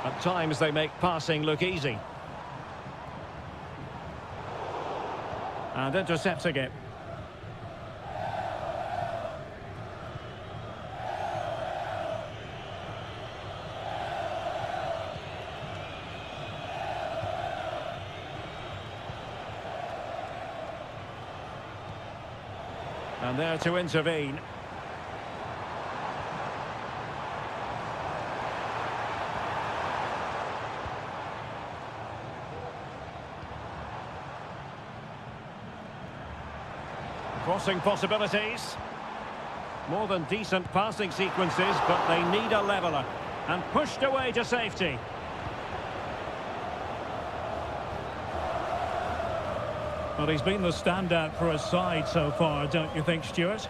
At times they make passing look easy. And intercepting it. And there to intervene. Crossing possibilities. More than decent passing sequences, but they need a leveller. And pushed away to safety. Well, he's been the standout for his side so far, don't you think, Stuart?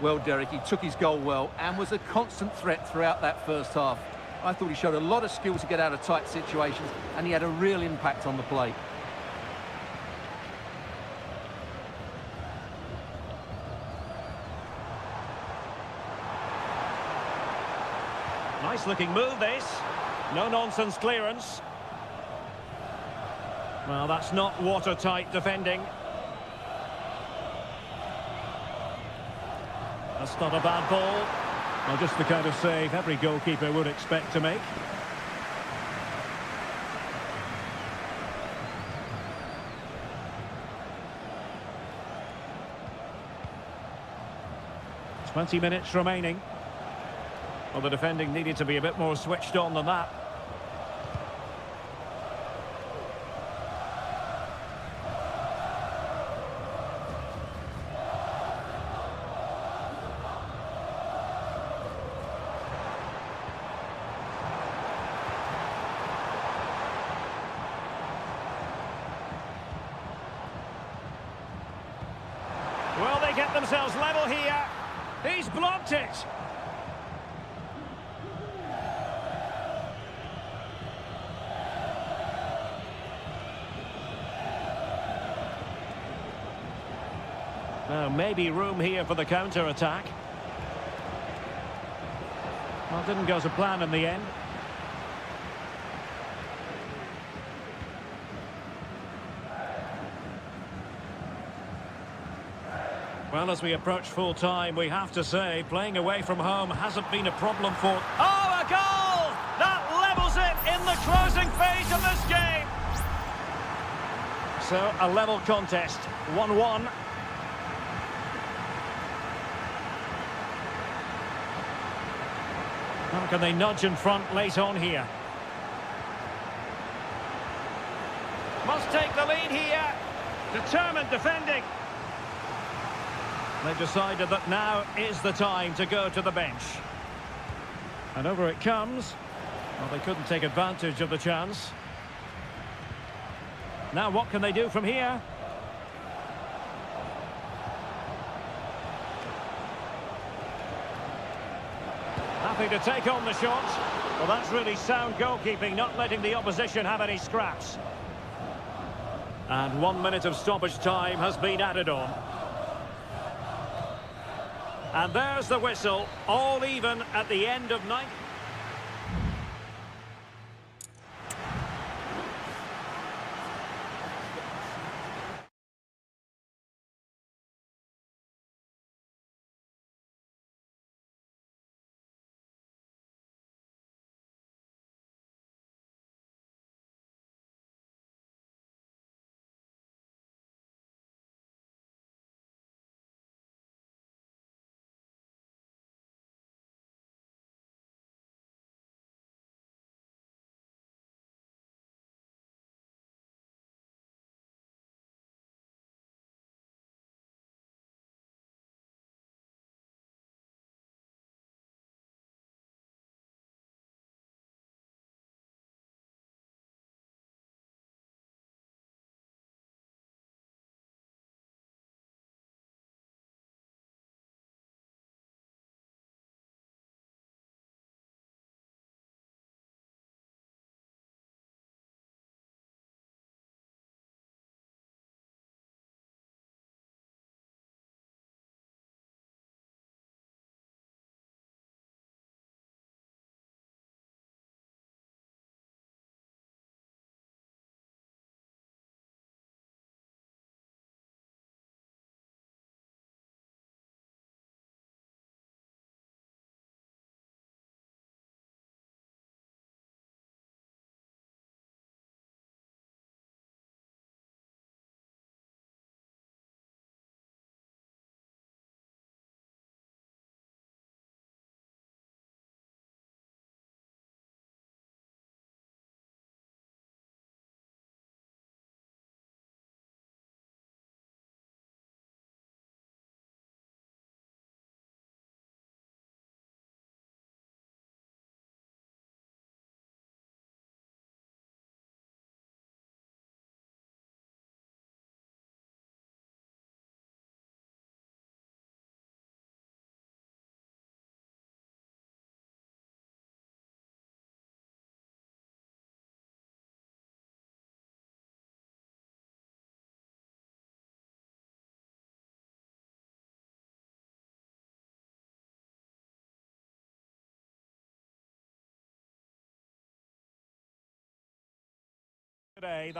Well, Derek, he took his goal well and was a constant threat throughout that first half. I thought he showed a lot of skill to get out of tight situations, and he had a real impact on the play. Nice looking move, this. No nonsense clearance. Well, that's not watertight defending. That's not a bad ball. Well, just the kind of save every goalkeeper would expect to make. "20 minutes remaining. Well, the defending needed to be a bit more switched on than that. Will they get themselves level here? He's blocked it. Now, maybe room here for the counter-attack. Well, didn't go to plan in the end. Well, as we approach full-time, we have to say, playing away from home hasn't been a problem for... Oh, a goal! That levels it in the closing phase of this game! So, a level contest, 1-1. How can they nudge in front late on here? Must take the lead here. Determined defending. They've decided that now is the time to go to the bench. And over it comes. Well, they couldn't take advantage of the chance. Now what can they do from here? Happy to take on the shot. Well, that's really sound goalkeeping, not letting the opposition have any scraps. And 1 minute of stoppage time has been added on. And there's the whistle, all even at the end of 90. Today,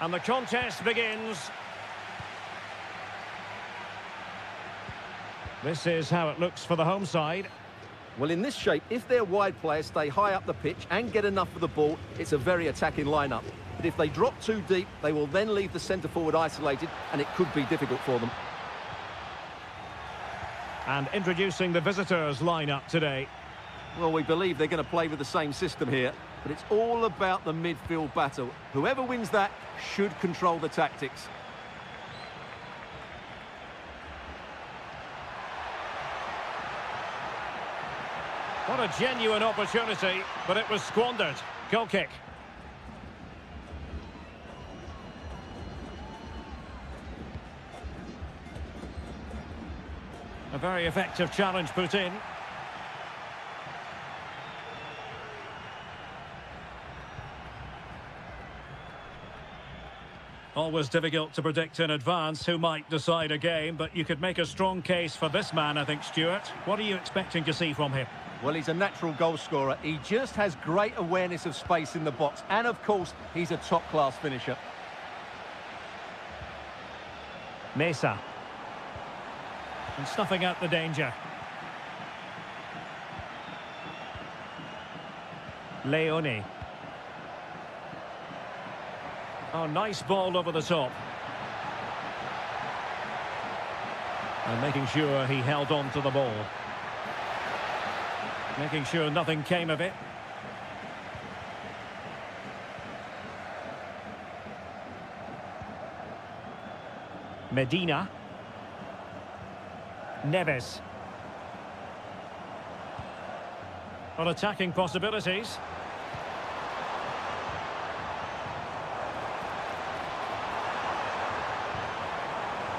and the contest begins. This is how it looks for the home side. Well, in this shape, if their wide players stay high up the pitch and get enough of the ball, it's a very attacking lineup. But if they drop too deep, they will then leave the centre-forward isolated, and it could be difficult for them. And introducing the visitors' lineup today. Well, we believe they're going to play with the same system here, but it's all about the midfield battle. Whoever wins that should control the tactics. What a genuine opportunity, but it was squandered. Goal kick. A very effective challenge put in. Always difficult to predict in advance who might decide a game, but you could make a strong case for this man, I think, Stuart. What are you expecting to see from him? Well, he's a natural goal scorer. He just has great awareness of space in the box. And, of course, he's a top-class finisher. Mesa. And snuffing out the danger. Leone. Oh, nice ball over the top. And making sure he held on to the ball. Making sure nothing came of it. Medina. Neves. On attacking possibilities.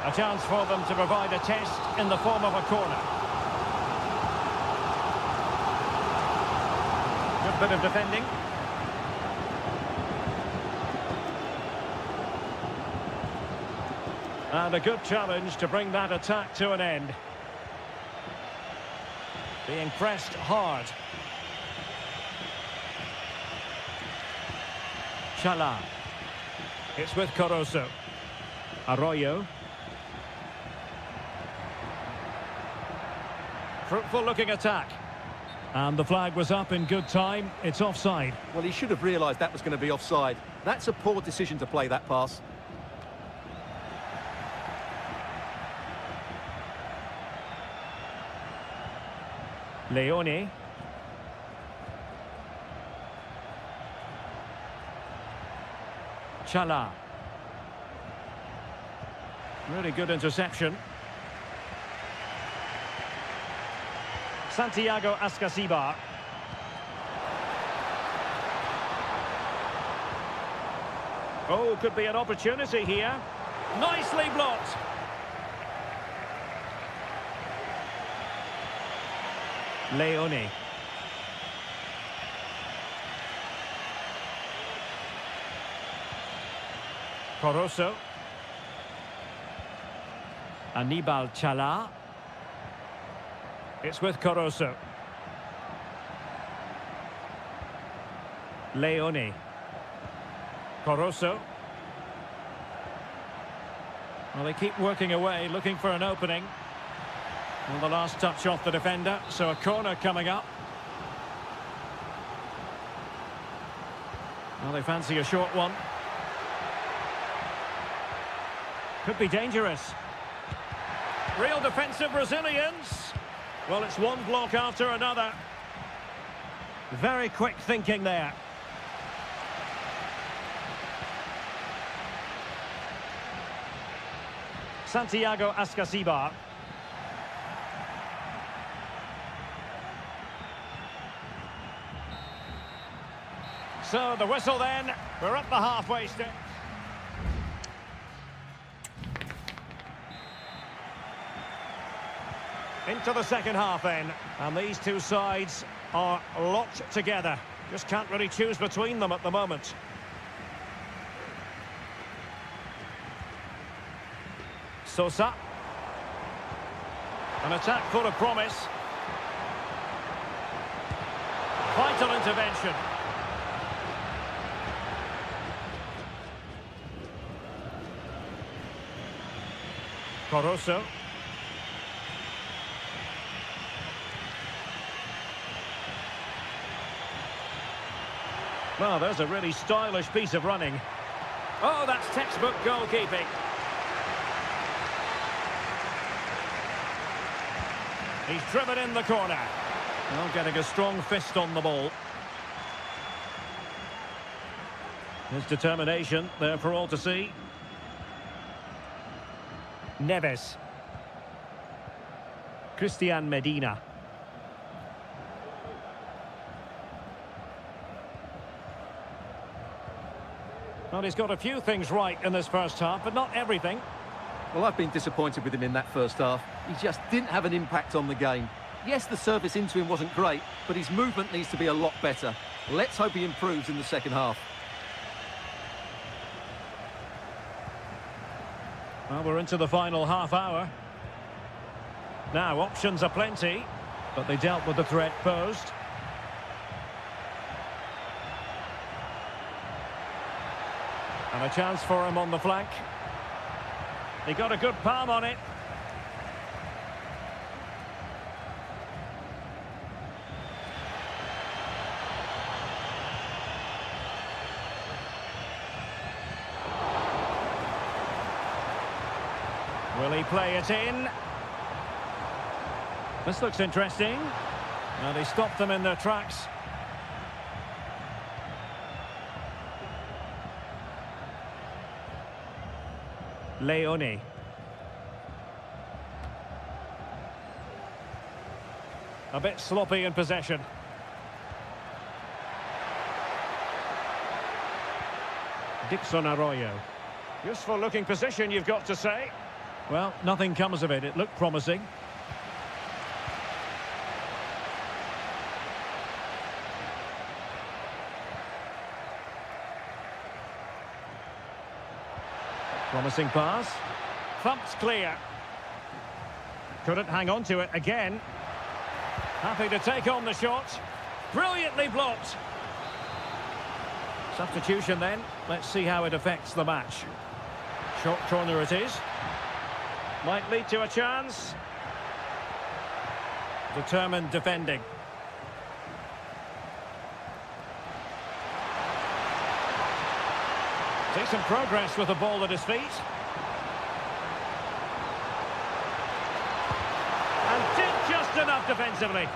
A chance for them to provide a test in the form of a corner. Good bit of defending. And a good challenge to bring that attack to an end. Being pressed hard. Chala. It's with Caruso. Arroyo. Fruitful looking attack. And the flag was up in good time. It's offside. Well, he should have realised that was going to be offside. That's a poor decision to play that pass. Leone. Chala. Really good interception. Santiago Ascasibar. Oh, could be an opportunity here. Nicely blocked. Leone. Caruso. Anibal Chala. It's with Caruso. Leone. Caruso. Well, they keep working away, looking for an opening. And the last touch off the defender, so a corner coming up. Well, they fancy a short one. Could be dangerous. Real defensive Brazilians. Well, it's one block after another. Very quick thinking there. Santiago Ascasibar. So the whistle then. We're at the halfway stage. Into the second half then, and these two sides are locked together. Just can't really choose between them at the moment. Sosa. An attack full of promise. Vital intervention. Caruso. Well, there's a really stylish piece of running. Oh, that's textbook goalkeeping. He's driven in the corner. Well, getting a strong fist on the ball. His determination there for all to see. Neves. Christian Medina. Well, he's got a few things right in this first half, but not everything. Well, I've been disappointed with him in that first half. He just didn't have an impact on the game. Yes, the service into him wasn't great, but his movement needs to be a lot better. Let's hope he improves in the second half. Well, we're into the final half hour. Now, options are plenty, but they dealt with the threat posed. And a chance for him on the flank. He got a good palm on it. Will he play it in? This looks interesting. And he stopped them in their tracks. Leone. A bit sloppy in possession. Dixon Arroyo. Useful looking position, you've got to say. Well, nothing comes of it. It looked promising. Promising pass. Thumped clear. Couldn't hang on to it again. Happy to take on the shot. Brilliantly blocked. Substitution then. Let's see how it affects the match. Short corner it is. Might lead to a chance. Determined defending. Decent progress with the ball at his feet. And did just enough defensively.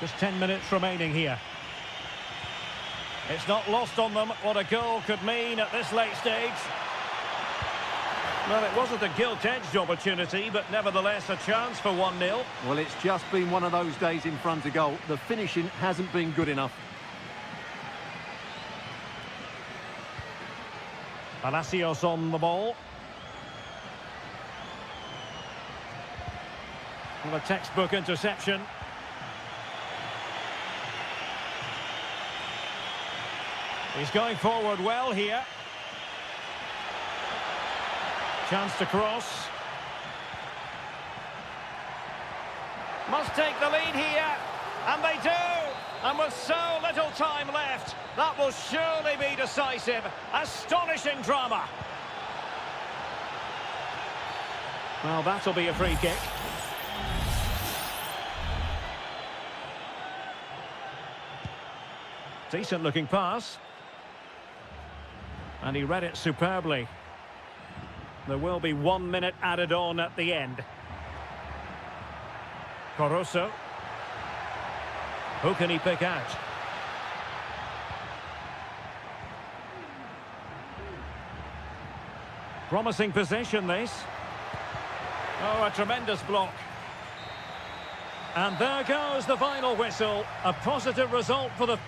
Just 10 minutes remaining here. It's not lost on them what a goal could mean at this late stage. Well, it wasn't a gilt-edged opportunity, but nevertheless a chance for 1-0. Well, it's just been one of those days in front of goal. The finishing hasn't been good enough. Palacios on the ball. Well, a textbook interception. He's going forward well here. Chance to cross. Must take the lead here. And they do. And with so little time left, that will surely be decisive. Astonishing drama. Well, that'll be a free kick. Decent looking pass. And he read it superbly. There will be 1 minute added on at the end. Caruso. Who can he pick out? Promising possession, this. Oh, a tremendous block. And there goes the final whistle. A positive result for the...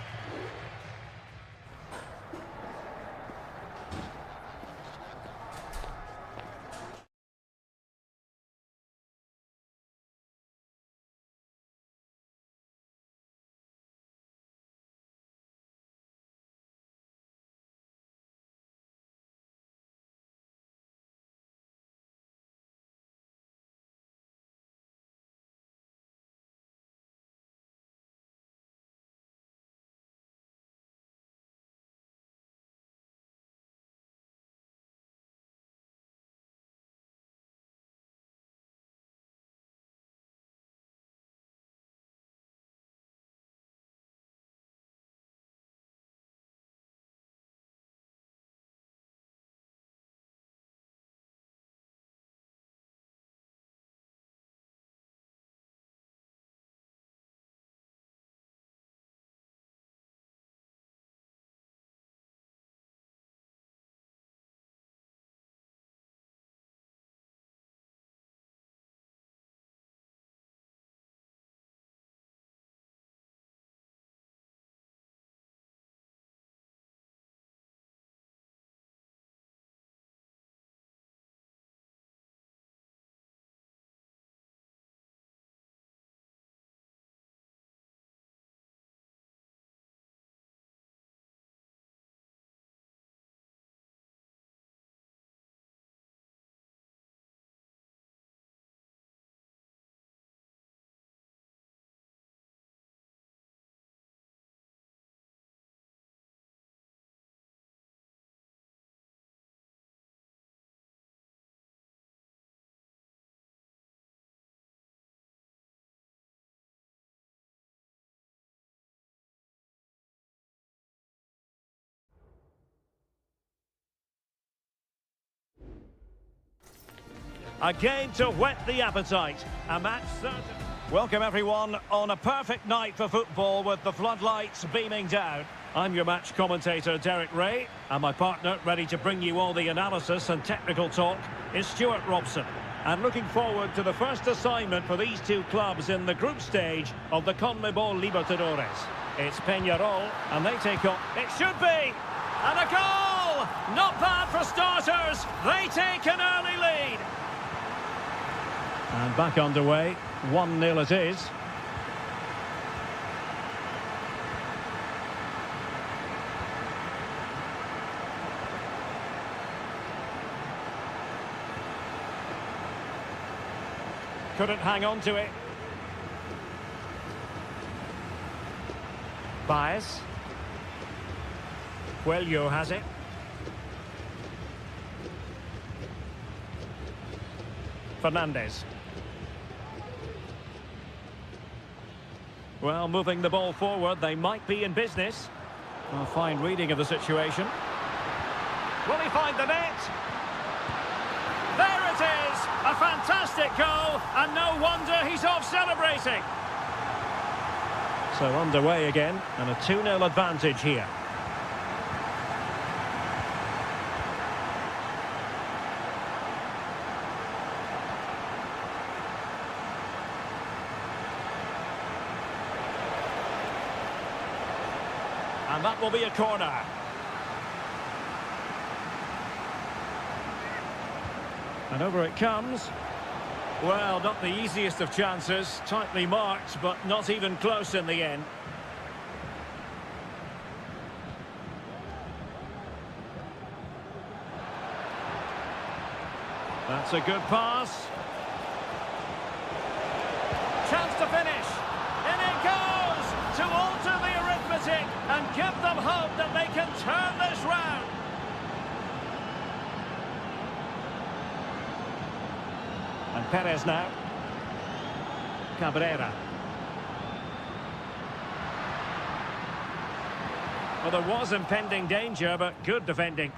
A game to whet the appetite. A match certain. Welcome everyone on a perfect night for football with the floodlights beaming down. I'm your match commentator Derek Ray, and my partner ready to bring you all the analysis and technical talk is Stuart Robson. And looking forward to the first assignment for these two clubs in the group stage of the CONMEBOL Libertadores. It's Peñarol, and they take on... It should be! And a goal! Not bad for starters. They take an early lead. And back underway. 1-0 it is. Couldn't hang on to it. Baez. Coelho has it. Fernandez. Well, moving the ball forward, they might be in business. A fine reading of the situation. Will he find the net? There it is! A fantastic goal, and no wonder he's off celebrating. So underway again, and a 2-0 advantage here. And that will be a corner. And over it comes. Well, not the easiest of chances. Tightly marked, but not even close in the end. That's a good pass. Chance to finish. In it goes! To alter the arithmetic and give them hope that they can turn this round. And Perez now. Cabrera. Well, there was impending danger, but good defending.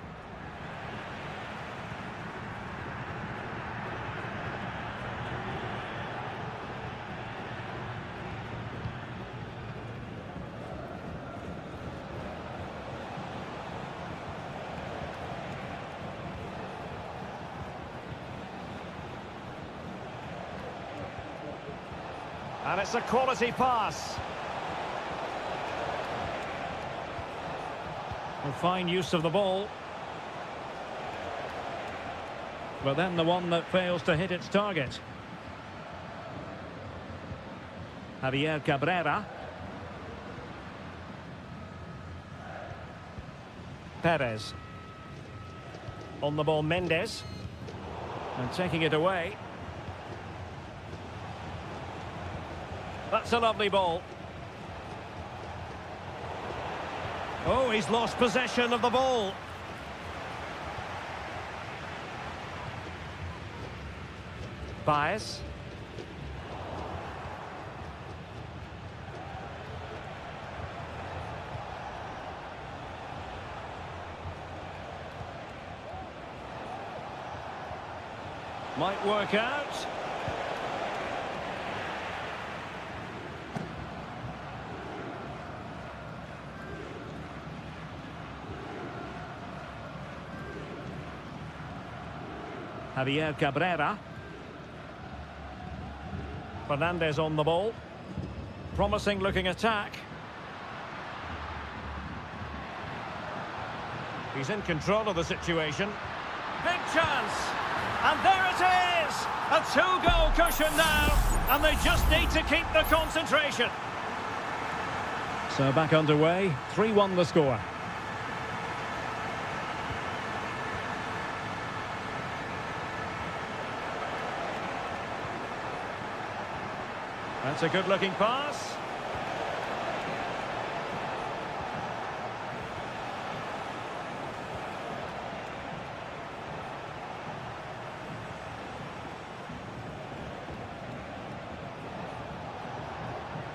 And it's a quality pass. A fine use of the ball. But then the one that fails to hit its target. Javier Cabrera. Perez. On the ball, Mendes. And taking it away. That's a lovely ball. Oh, he's lost possession of the ball. Baez. Might work out. Javier Cabrera. Fernandez on the ball. Promising looking attack. He's in control of the situation. Big chance. And there it is! A two-goal cushion now. And they just need to keep the concentration. So back underway. 3-1 the score. That's a good-looking pass.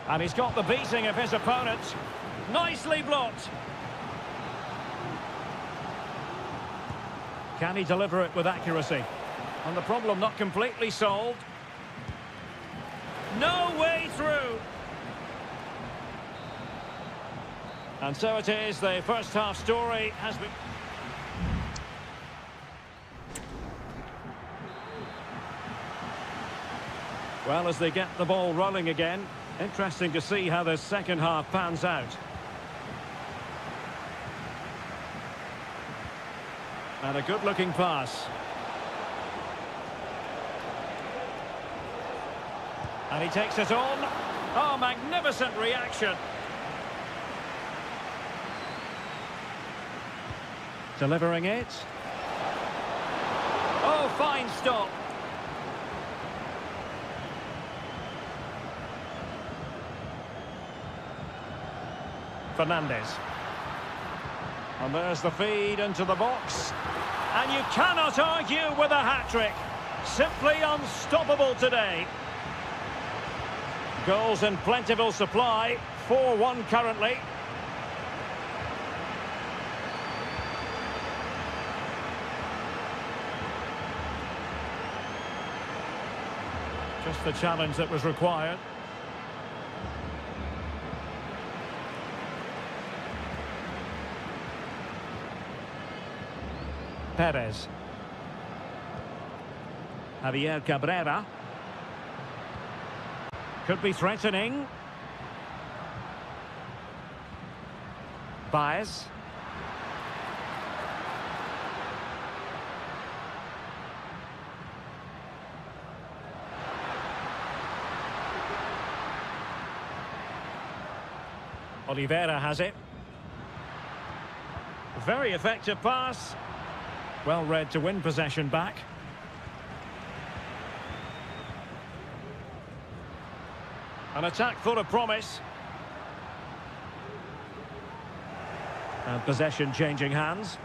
And he's got the beating of his opponent. Nicely blocked. Can he deliver it with accuracy? And the problem not completely solved. No way through. And so it is, the first half story has been... Well, as they get the ball rolling again, interesting to see how the second half pans out. And a good-looking pass. And he takes it on. Oh, magnificent reaction. Delivering it. Oh, fine stop. Fernandez. And there's the feed into the box. And you cannot argue with a hat-trick. Simply unstoppable today. Goals in plentiful supply. 4-1 currently. Just the challenge that was required. Perez. Javier Cabrera. Could be threatening. Baez. Oliveira has it. Very effective pass. Well read to win possession back. An attack full of promise. And possession changing hands.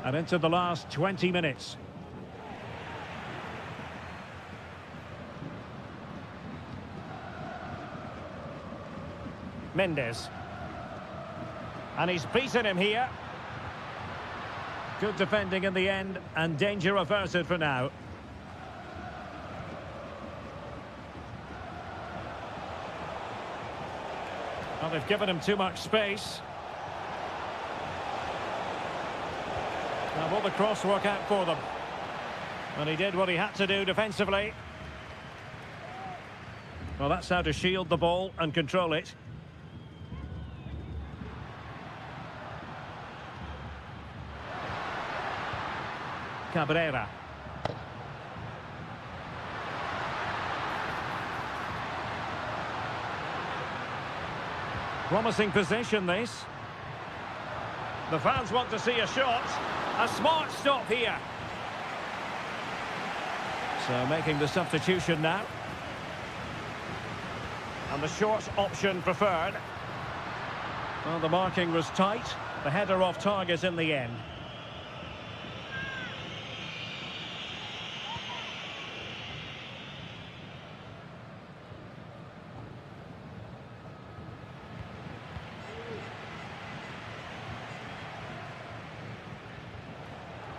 And into the last 20 minutes. Mendes. And he's beaten him here. Good defending in the end, and danger averted for now. Well, they've given him too much space. Now, will the cross work out for them? And he did what he had to do defensively. Well, that's how to shield the ball and control it. Cabrera. Promising position, this. The fans want to see a shot. A smart stop here. So making the substitution now. And the short option preferred. Well, the marking was tight. The header off target in the end.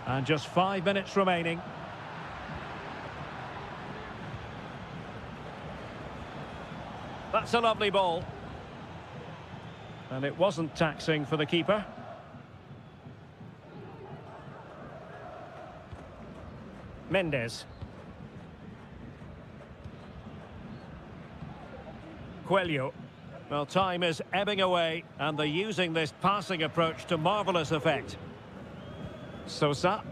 And just 5 minutes remaining. That's a lovely ball. And it wasn't taxing for the keeper. Mendes. Coelho. Well, time is ebbing away, and they're using this passing approach to marvellous effect. Sosa.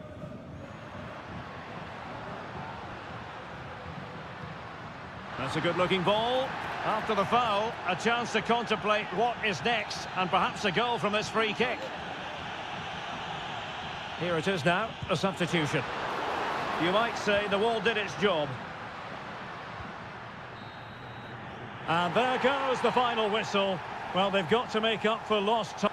That's a good-looking ball. After the foul, a chance to contemplate what is next, and perhaps a goal from this free kick. Here it is now, a substitution. You might say the wall did its job. And there goes the final whistle. Well, they've got to make up for lost time.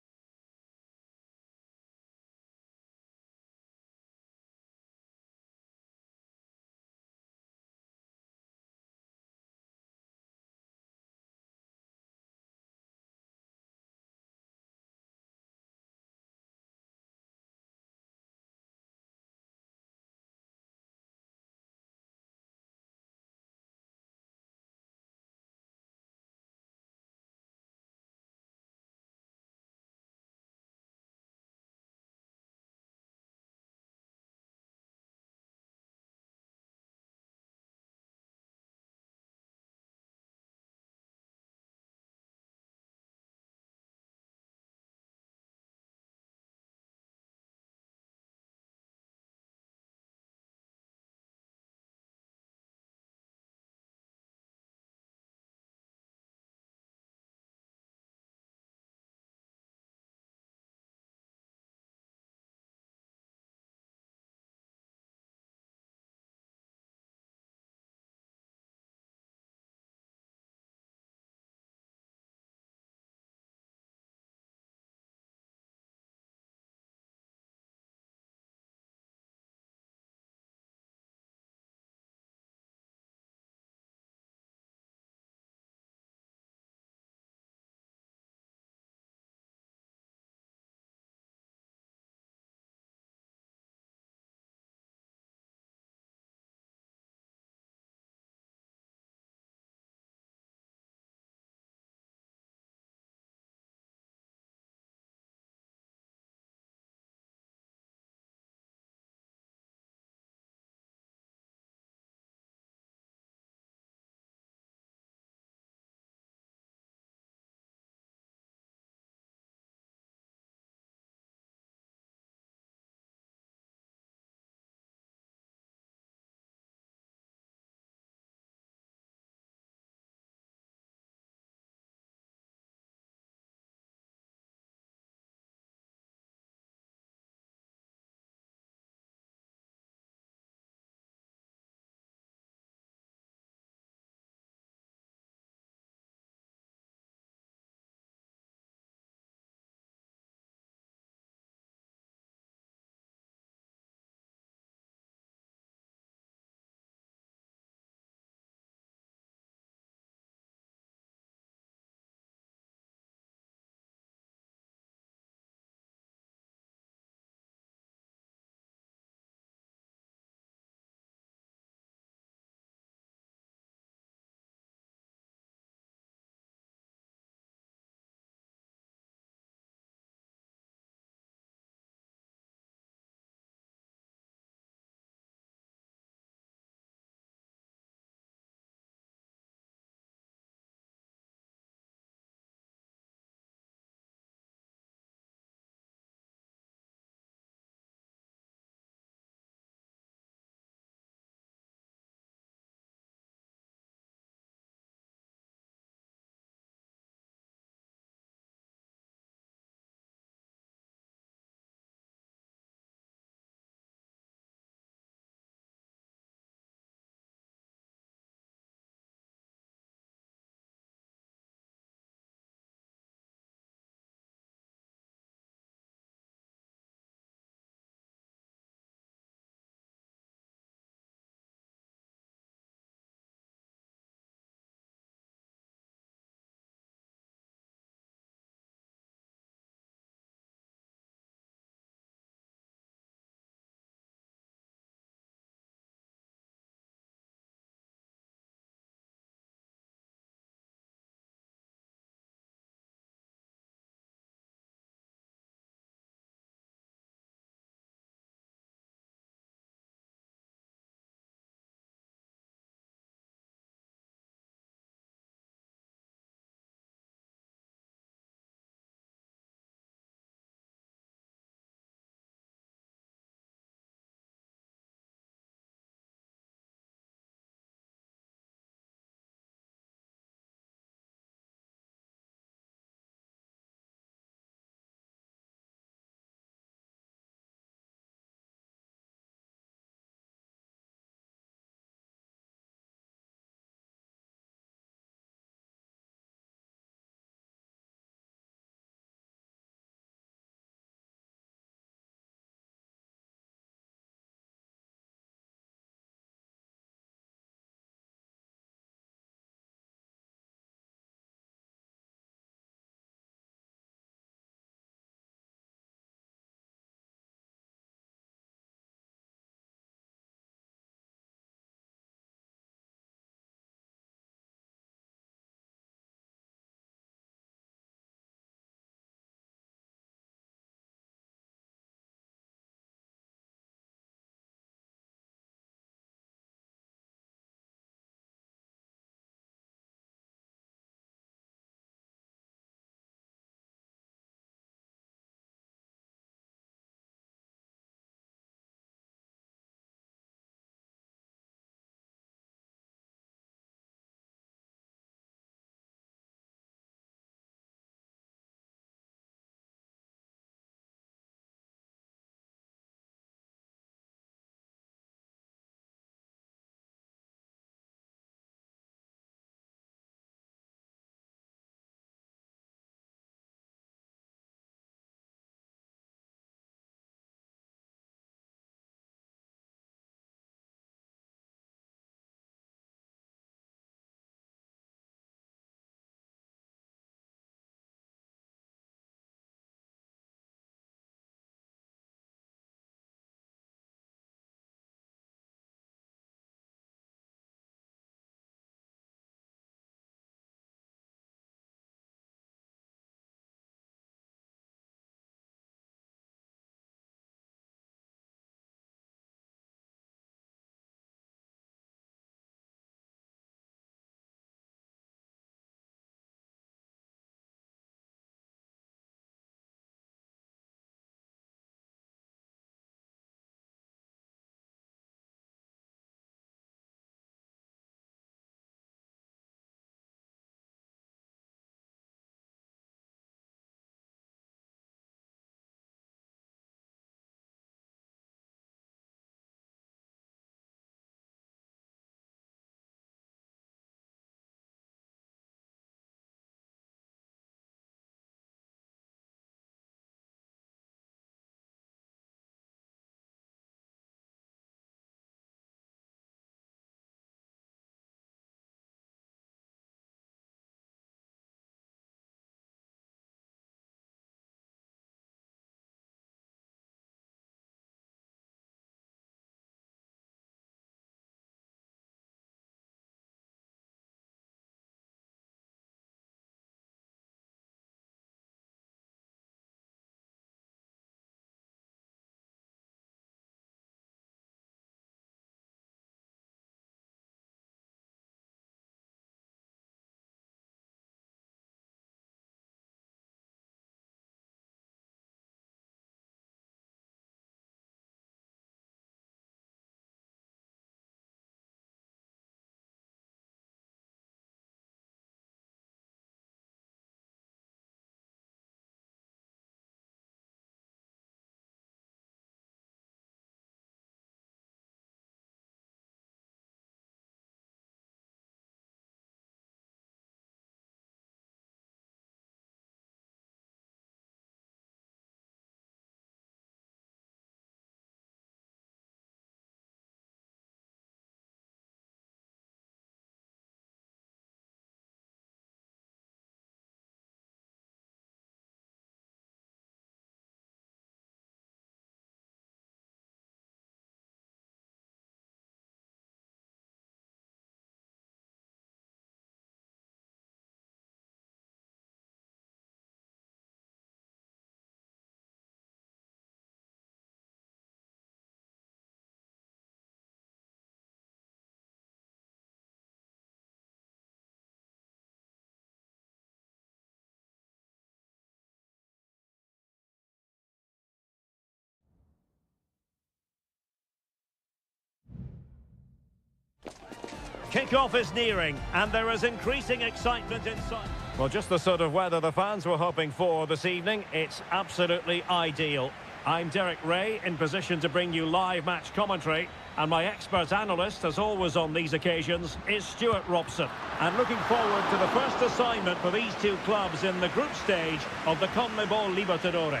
Kick-off is nearing, and there is increasing excitement inside. Well, just the sort of weather the fans were hoping for this evening. It's absolutely ideal. I'm Derek Ray, in position to bring you live match commentary. And my expert analyst, as always on these occasions, is Stuart Robson. And looking forward to the first assignment for these two clubs in the group stage of the CONMEBOL Libertadores.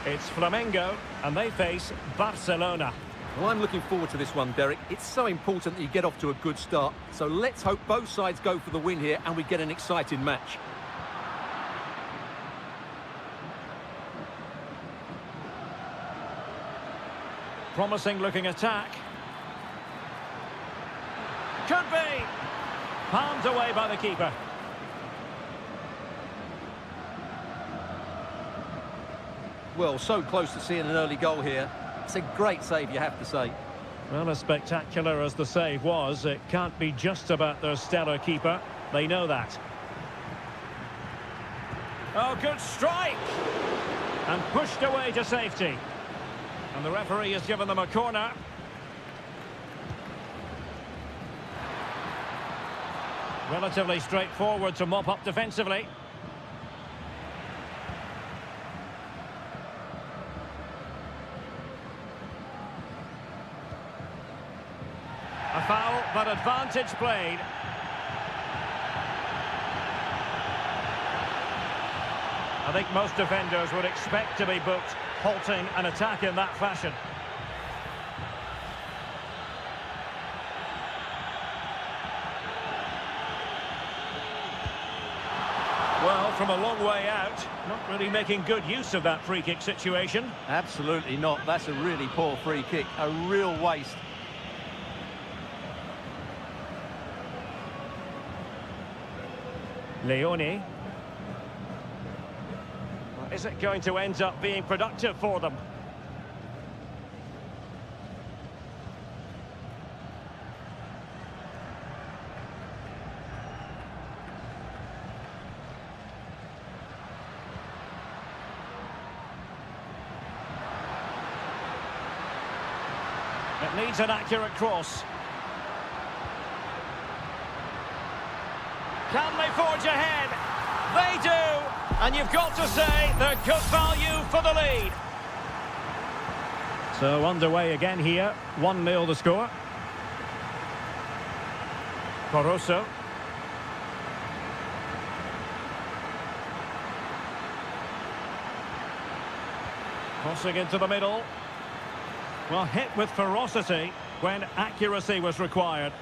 It's Flamengo, and they face Barcelona. Well, I'm looking forward to this one, Derek. It's so important that you get off to a good start. So let's hope both sides go for the win here and we get an exciting match. Promising looking attack. Could be! Palmed away by the keeper. Well, so close to seeing an early goal here. It's a great save, you have to say. Well, as spectacular as the save was, it can't be just about their stellar keeper. They know that. Oh, good strike! And pushed away to safety. And the referee has given them a corner. Relatively straightforward to mop up defensively. A foul, but advantage played. I think most defenders would expect to be booked, halting an attack in that fashion. Well, from a long way out, not really making good use of that free kick situation. Absolutely not. That's a really poor free kick. A real waste. Leone. Is it going to end up being productive for them? It needs an accurate cross. Can they forge ahead? They do! And you've got to say they're good value for the lead. So underway again here. 1-0 the score. Corosso. Crossing into the middle. Well, hit with ferocity when accuracy was required.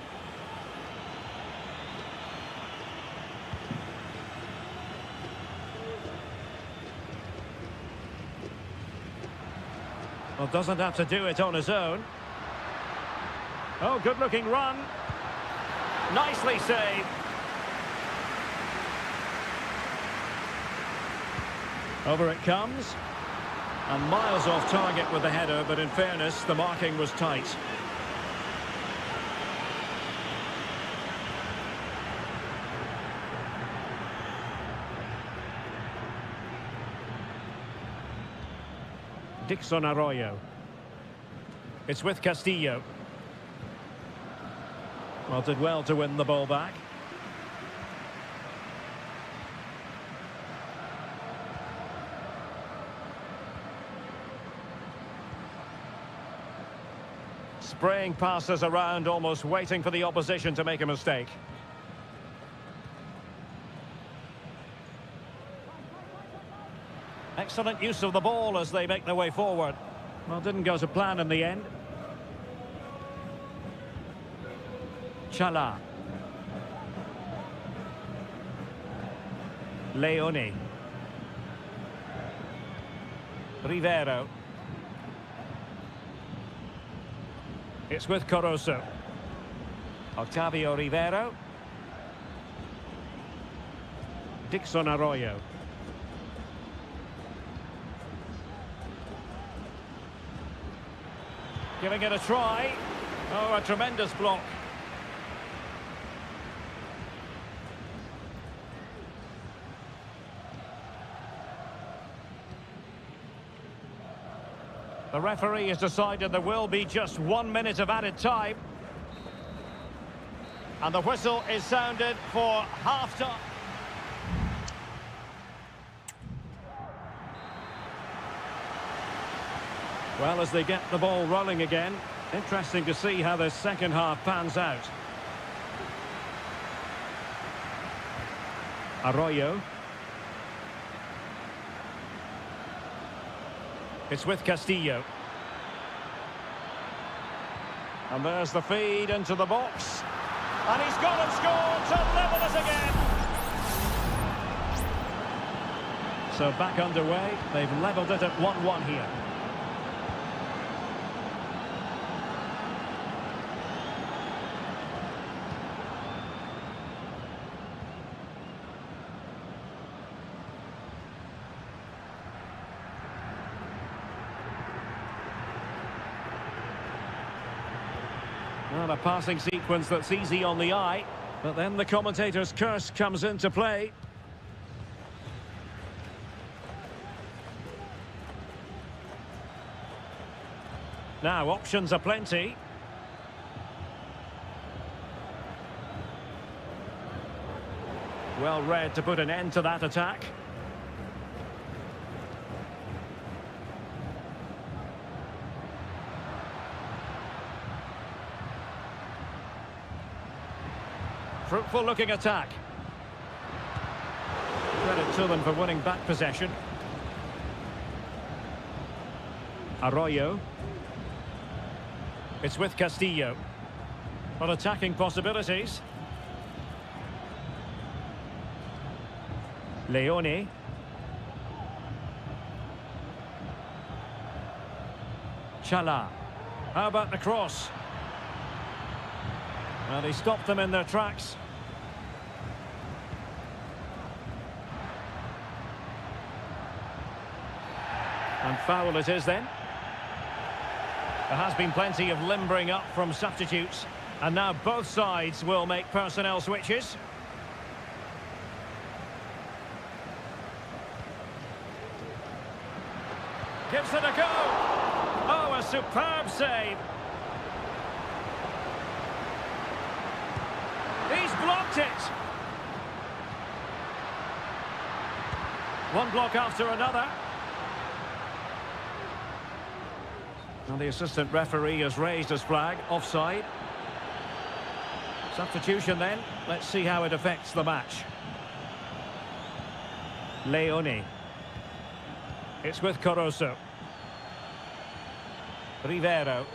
Well, doesn't have to do it on his own. Oh, good-looking run. Nicely saved. Over it comes. And miles off target with the header, but in fairness, the marking was tight. Dixon Arroyo. It's with Castillo. Well, did well to win the ball back. Spraying passes around, almost waiting for the opposition to make a mistake. Excellent use of the ball as they make their way forward. Well, didn't go to plan in the end. Chala. Leone. Rivero. It's with Corosso. Octavio Rivero. Dixon Arroyo. Giving it a try. Oh, a tremendous block. The referee has decided there will be just 1 minute of added time. And the whistle is sounded for half-time. Well, as they get the ball rolling again, interesting to see how this second half pans out. Arroyo. It's with Castillo. And there's the feed into the box. And he's gone and scored to level it again. So back underway. They've levelled it at 1-1 here. Well, a passing sequence that's easy on the eye, but then the commentator's curse comes into play. Now, options are plenty. Well read to put an end to that attack. Fruitful looking attack. Credit to them for winning back possession. Arroyo. It's with Castillo. But attacking possibilities. Leone. Chala. How about the cross? Well, he stopped them in their tracks. And foul it is then. There has been plenty of limbering up from substitutes. And now both sides will make personnel switches. Gives it a go. Oh, a superb save. He's blocked it. One block after another. And the assistant referee has raised his flag, offside. Substitution then. Let's see how it affects the match. Leone. It's with Corozo. Rivero.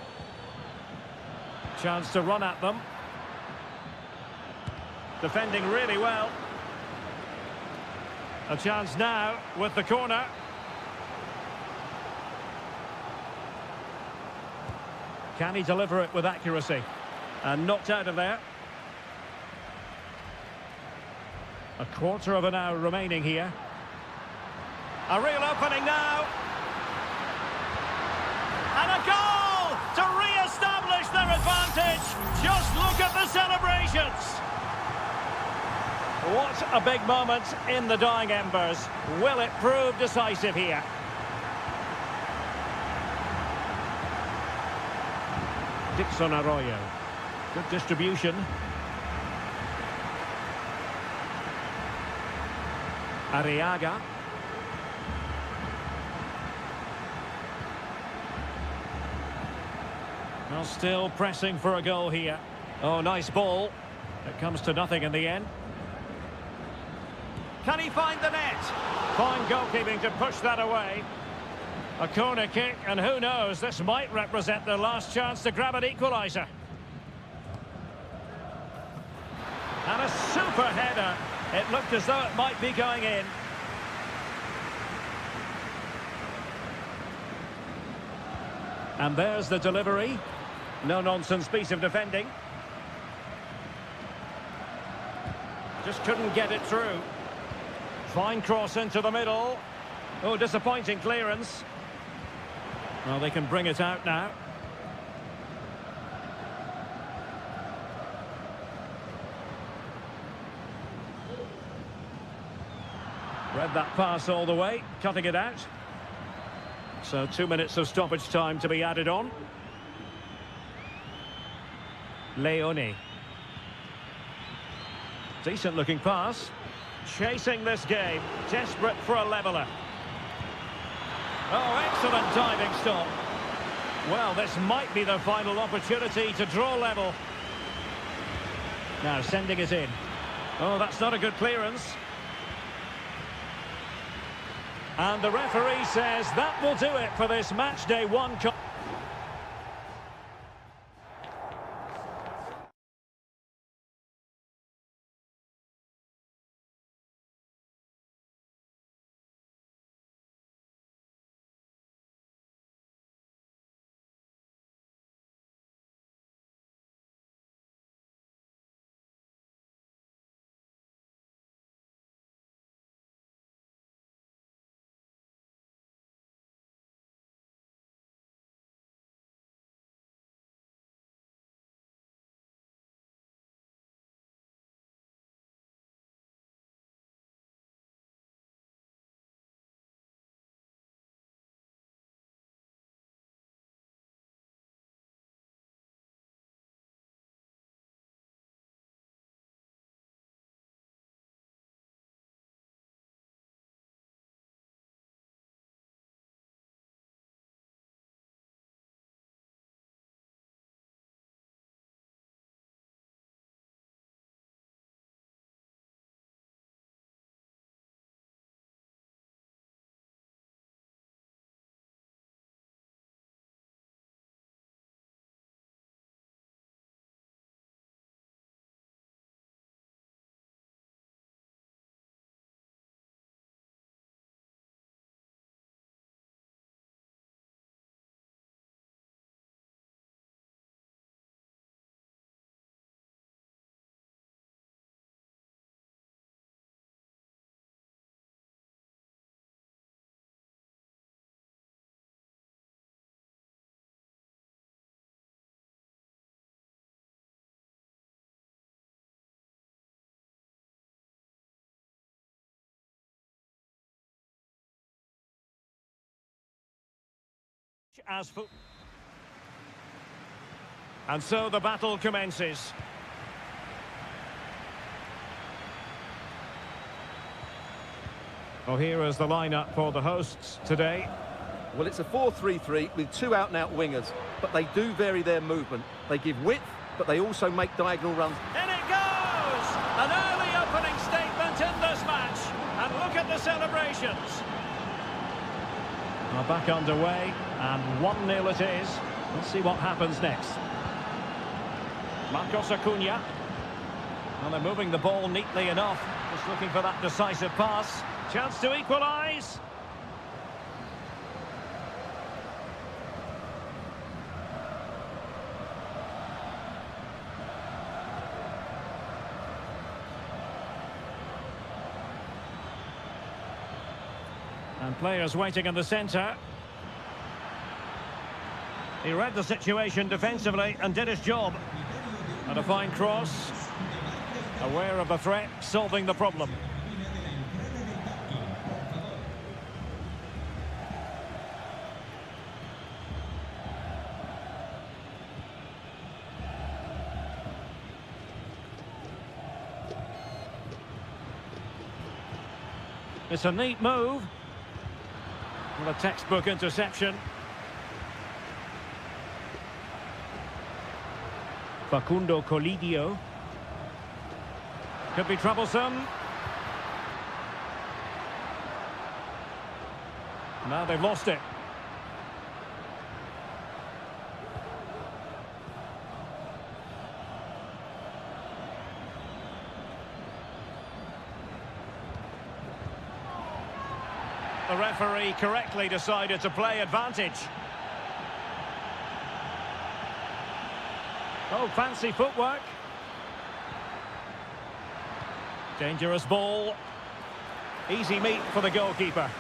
Chance to run at them. Defending really well. A chance now with the corner. Can he deliver it with accuracy? And knocked out of there. A quarter of an hour remaining here. A real opening now. And a goal to re-establish their advantage. Just look at the celebrations. What a big moment in the dying embers. Will it prove decisive here? Dixon Arroyo. Good distribution. Arriaga. Well, still pressing for a goal here. Oh, nice ball. It comes to nothing in the end. Can he find the net? Fine goalkeeping to push that away. A corner kick, and who knows, this might represent their last chance to grab an equaliser. And a super header. It looked as though it might be going in. And there's the delivery. No-nonsense piece of defending. Just couldn't get it through. Fine cross into the middle. Oh, disappointing clearance. Well, they can bring it out now. Read that pass all the way, cutting it out. So 2 minutes of stoppage time to be added on. Leone. Decent looking pass. Chasing this game. Desperate for a leveller. Oh, excellent diving stop. Well, this might be the final opportunity to draw level. Now sending it in. Oh, that's not a good clearance. And the referee says that will do it for this match day one. As for... And so the battle commences. Well, here is the lineup for the hosts today. Well, it's a 4-3-3 with two out-and-out wingers, but they do vary their movement. They give width, but they also make diagonal runs. In it goes! An early opening statement in this match. And look at the celebrations. Well, back underway, and 1-0 it is. Let's see what happens next. Marcos Acuna. Well, they're moving the ball neatly enough. Just looking for that decisive pass. Chance to equalise. And players waiting in the centre. He read the situation defensively and did his job. And a fine cross. Aware of the threat, solving the problem. It's a neat move. Well, a textbook interception. Facundo Colidio. Could be troublesome. Now they've lost it. The referee correctly decided to play advantage. Oh, fancy footwork. Dangerous ball. Easy meat for the goalkeeper.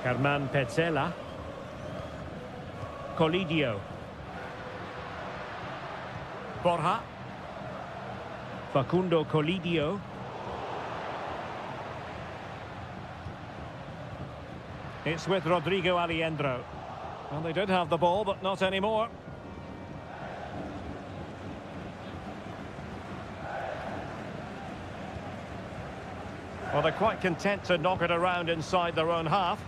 Carman Petzela. Colidio. Borja. Facundo Colidio. It's with Rodrigo Aliendro. Well, they did have the ball, but not anymore. Well, they're quite content to knock it around inside their own half.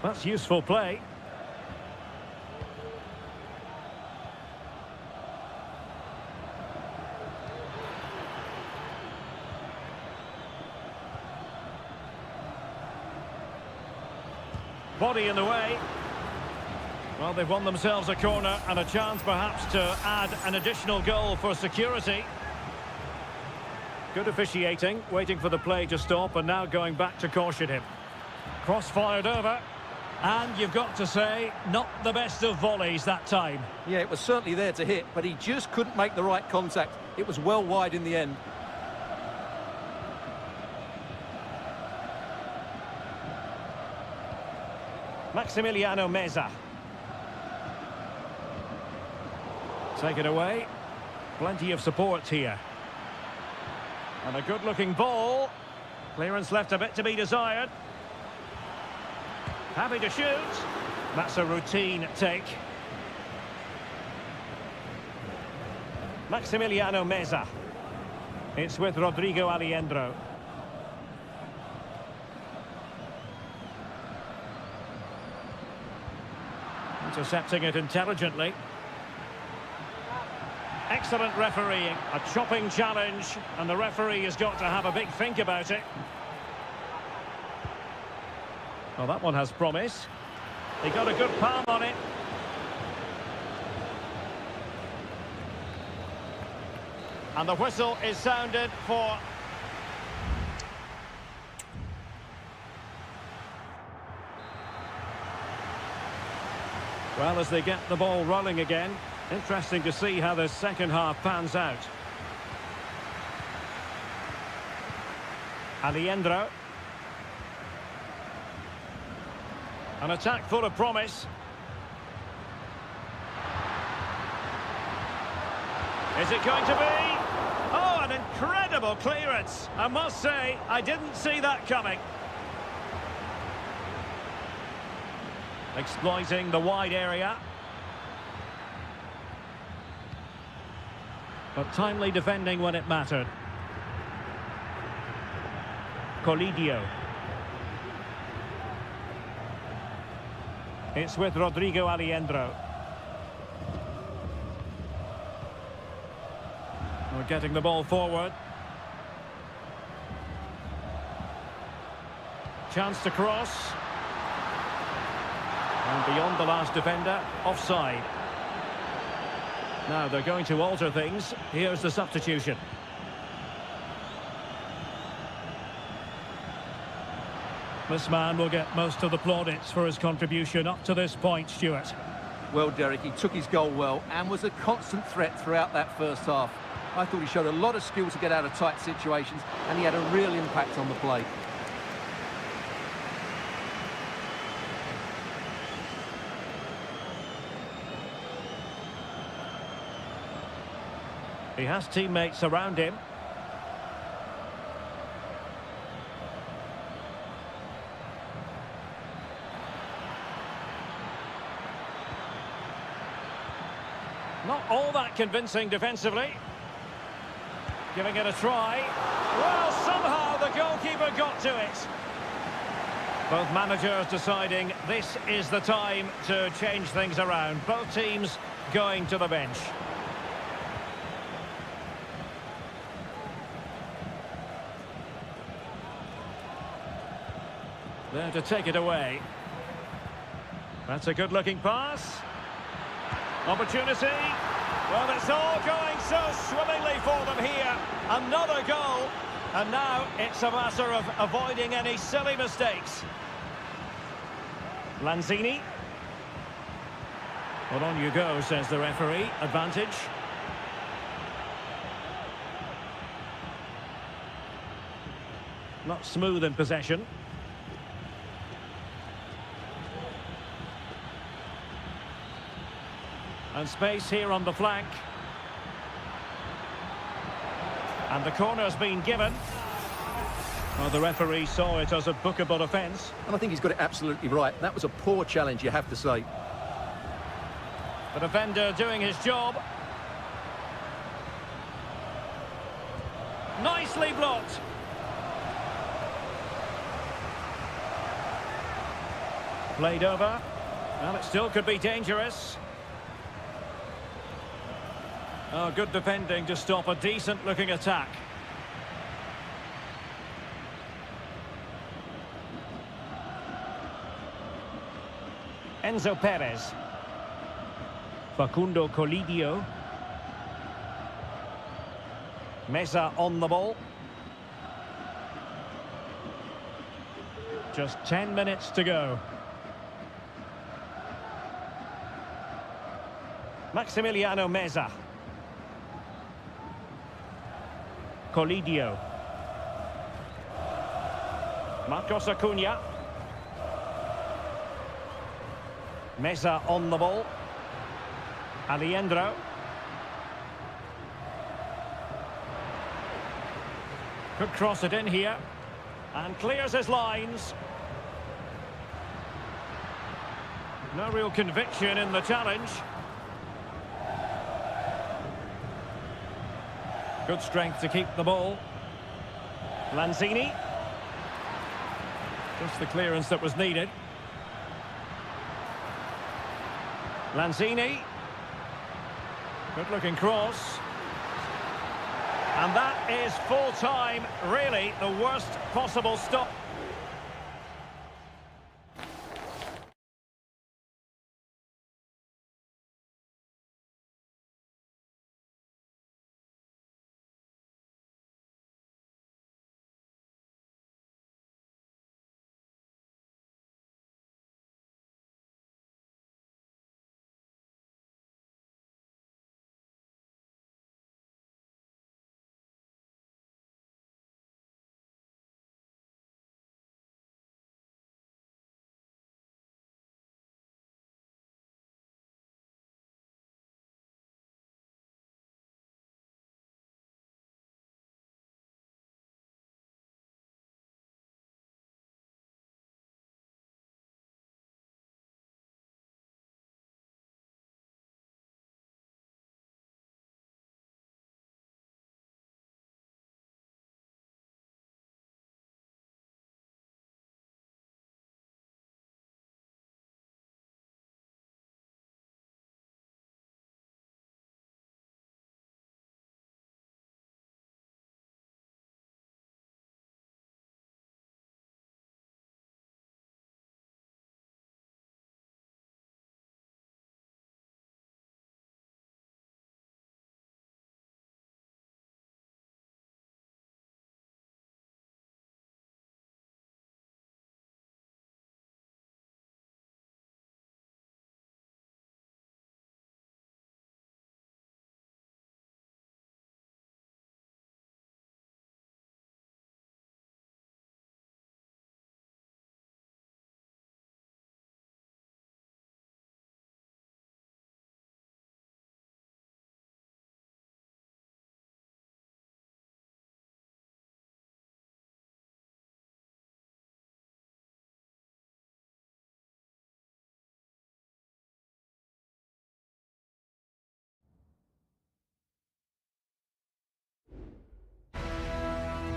That's useful play. Body in the way. Well, they've won themselves a corner and a chance perhaps to add an additional goal for security. Good officiating, waiting for the play to stop and now going back to caution him. Cross fired over. And you've got to say, not the best of volleys that time. Yeah, it was certainly there to hit, but he just couldn't make the right contact. It was well wide in the end. Maximiliano Meza. Take it away. Plenty of support here. And a good-looking ball. Clearance left a bit to be desired. Happy to shoot. That's a routine take. Maximiliano Meza. It's with Rodrigo Aliendro. Intercepting it intelligently. Excellent refereeing. A chopping challenge, and the referee has got to have a big think about it. Well, that one has promise. He got a good palm on it. And the whistle is sounded for... Well, as they get the ball rolling again, interesting to see how the second half pans out. Aliendro. An attack full of promise. Is it going to be? Oh, an incredible clearance. I must say, I didn't see that coming. Exploiting the wide area. But timely defending when it mattered. Colidio. It's with Rodrigo Aliendro. We're getting the ball forward. Chance to cross. And beyond the last defender, offside. Now they're going to alter things. Here's the substitution. This man will get most of the plaudits for his contribution up to this point, Stuart. Well, Derek, he took his goal well and was a constant threat throughout that first half. I thought he showed a lot of skill to get out of tight situations, and he had a real impact on the play. He has teammates around him. Not all that convincing defensively. Giving it a try. Well, somehow the goalkeeper got to it. Both managers deciding this is the time to change things around. Both teams going to the bench. There to take it away. That's a good-looking pass. Opportunity. Well, it's all going so swimmingly for them here. Another goal. And now it's a matter of avoiding any silly mistakes. Lanzini. Well, on you go, says the referee. Advantage. Not smooth in possession. And space here on the flank. And the corner's been given. Well, the referee saw it as a bookable offence. And I think he's got it absolutely right. That was a poor challenge, you have to say. The defender doing his job. Nicely blocked. Played over. Well, it still could be dangerous. Oh, good defending to stop a decent-looking attack. Enzo Perez. Facundo Colidio. Meza on the ball. Just 10 minutes to go. Maximiliano Meza. Colidio. Marcos Acuna. Meza on the ball. Aliendro. Could cross it in here. And clears his lines. No real conviction in the challenge. Good strength to keep the ball. Lanzini. Just the clearance that was needed. Lanzini. Good-looking cross. And that is full time, really the worst possible stop.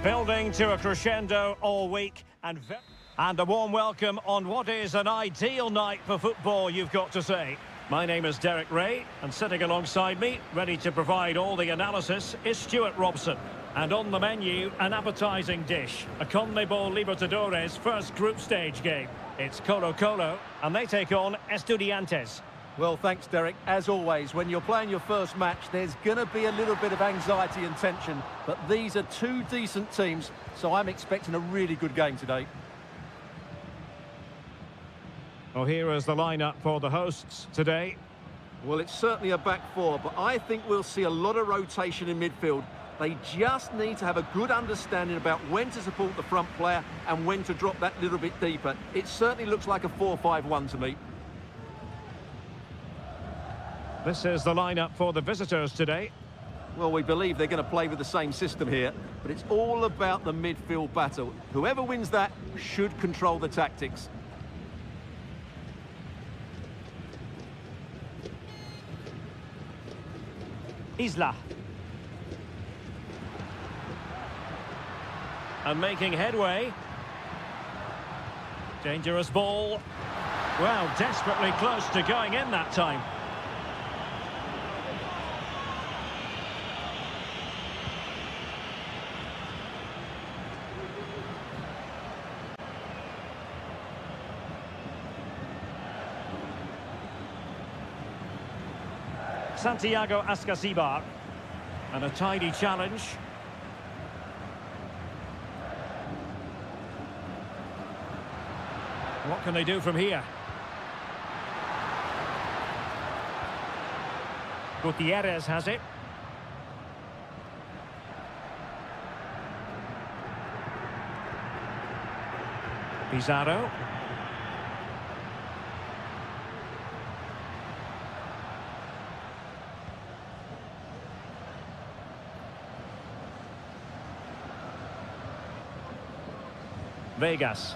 Building to a crescendo all week and a warm welcome on what is an ideal night for football, you've got to say. My name is Derek Ray, and sitting alongside me, ready to provide all the analysis, is Stuart Robson. And on the menu, an appetising dish, a CONMEBOL Libertadores first group stage game. It's Colo-Colo, and they take on Estudiantes. Well, thanks, Derek. As always, when you're playing your first match, there's going to be a little bit of anxiety and tension. But these are two decent teams, so I'm expecting a really good game today. Well, here is the lineup for the hosts today. Well, it's certainly a back four, but I think we'll see a lot of rotation in midfield. They just need to have a good understanding about when to support the front player and when to drop that little bit deeper. It certainly looks like a 4-5-1 to me. This is the lineup for the visitors today. Well, we believe they're going to play with the same system here, but it's all about the midfield battle. Whoever wins that should control the tactics. Isla. And making headway. Dangerous ball. Well, desperately close to going in that time. Santiago Ascasibar. And a tidy challenge. What can they do from here? Gutierrez has it. Pizarro. Vegas.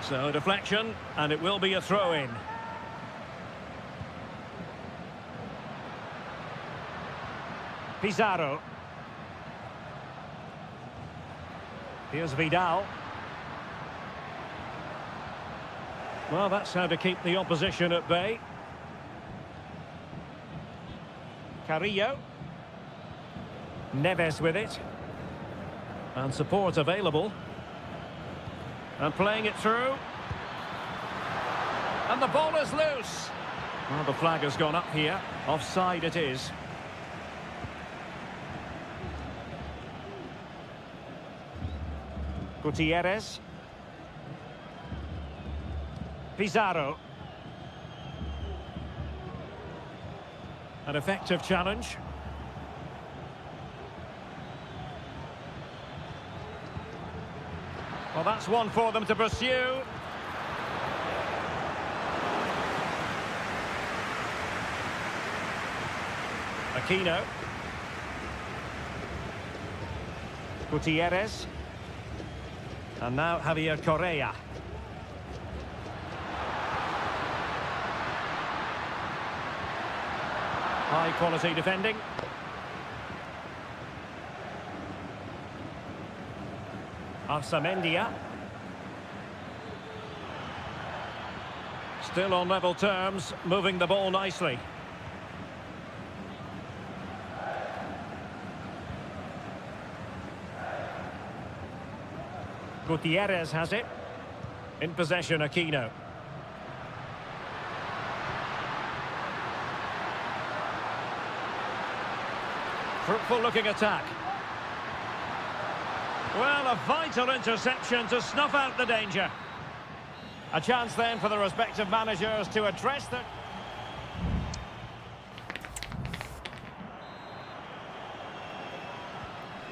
So deflection, and it will be a throw-in. Pizarro. Here's Vidal. Well, that's how to keep the opposition at bay. Carrillo. Neves with it. And support available. And playing it through. And the ball is loose. Well, the flag has gone up here. Offside it is. Gutierrez. Pizarro. An effective challenge. Well, that's one for them to pursue. Aquino. Gutierrez. And now Javier Correa. High quality defending. Arsamendia. Still on level terms, moving the ball nicely. Gutierrez has it. In possession, Aquino. Fruitful looking attack. Well, a vital interception to snuff out the danger. A chance then for the respective managers to address the...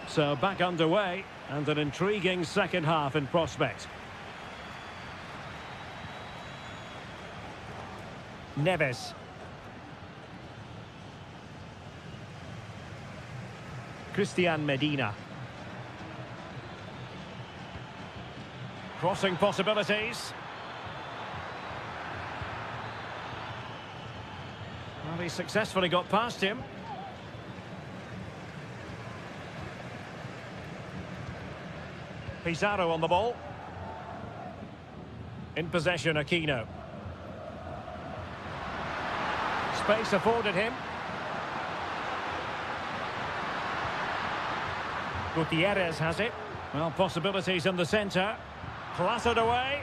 So back underway, and an intriguing second half in prospect. Neves. Christian Medina. Crossing possibilities. Well, he successfully got past him. Pizarro on the ball. In possession, Aquino. Space afforded him. Gutierrez has it. Well, possibilities in the centre. Clattered away.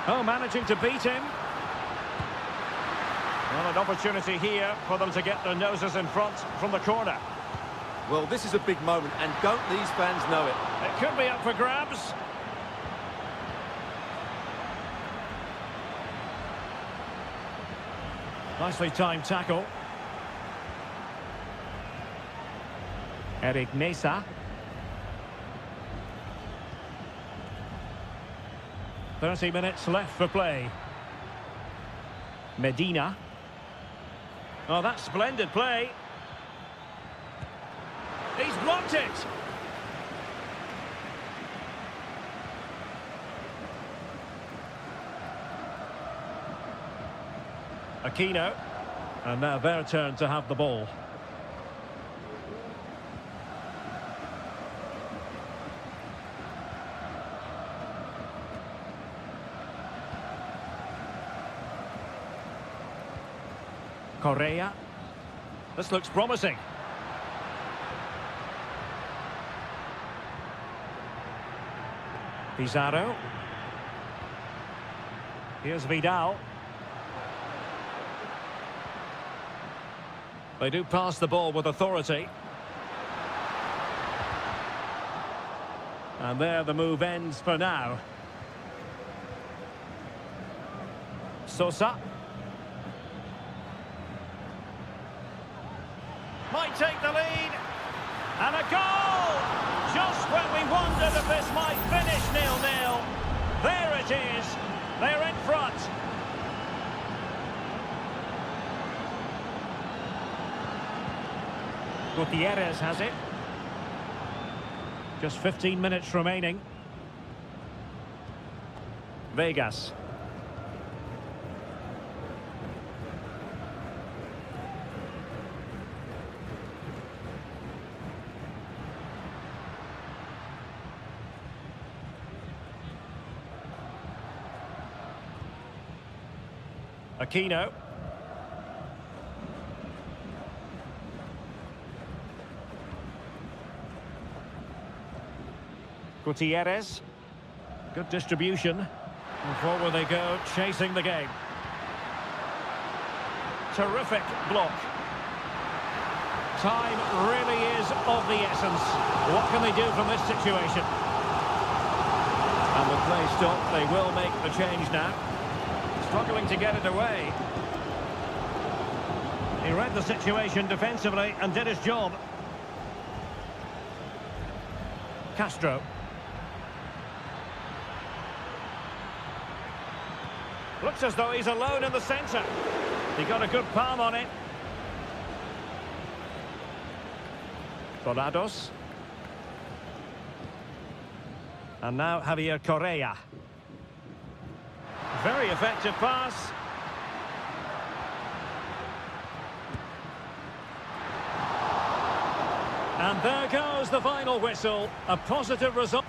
Oh, managing to beat him. Well, an opportunity here for them to get their noses in front from the corner. Well, this is a big moment, and don't these fans know it? It could be up for grabs. Nicely timed tackle. Eric Mesa. "30 minutes left for play. Medina. Oh, that's splendid play. He's blocked it. Aquino. And now their turn to have the ball. Correa. This looks promising. Pizarro. Here's Vidal. They do pass the ball with authority. And there the move ends for now. Sosa. Might take the lead. And a goal! Just when we wondered if this might finish 0-0. There it is. They're in front. Gutierrez has it. Just 15 minutes remaining. Vegas. Aquino. Gutierrez. Good distribution. And forward they go, chasing the game. Terrific block. Time really is of the essence. What can they do from this situation? And with play stopped, they will make the change now. Struggling to get it away. He read the situation defensively and did his job. Castro. Looks as though he's alone in the centre. He got a good palm on it. Volados. And now Javier Correa. Very effective pass. And there goes the final whistle. A positive result.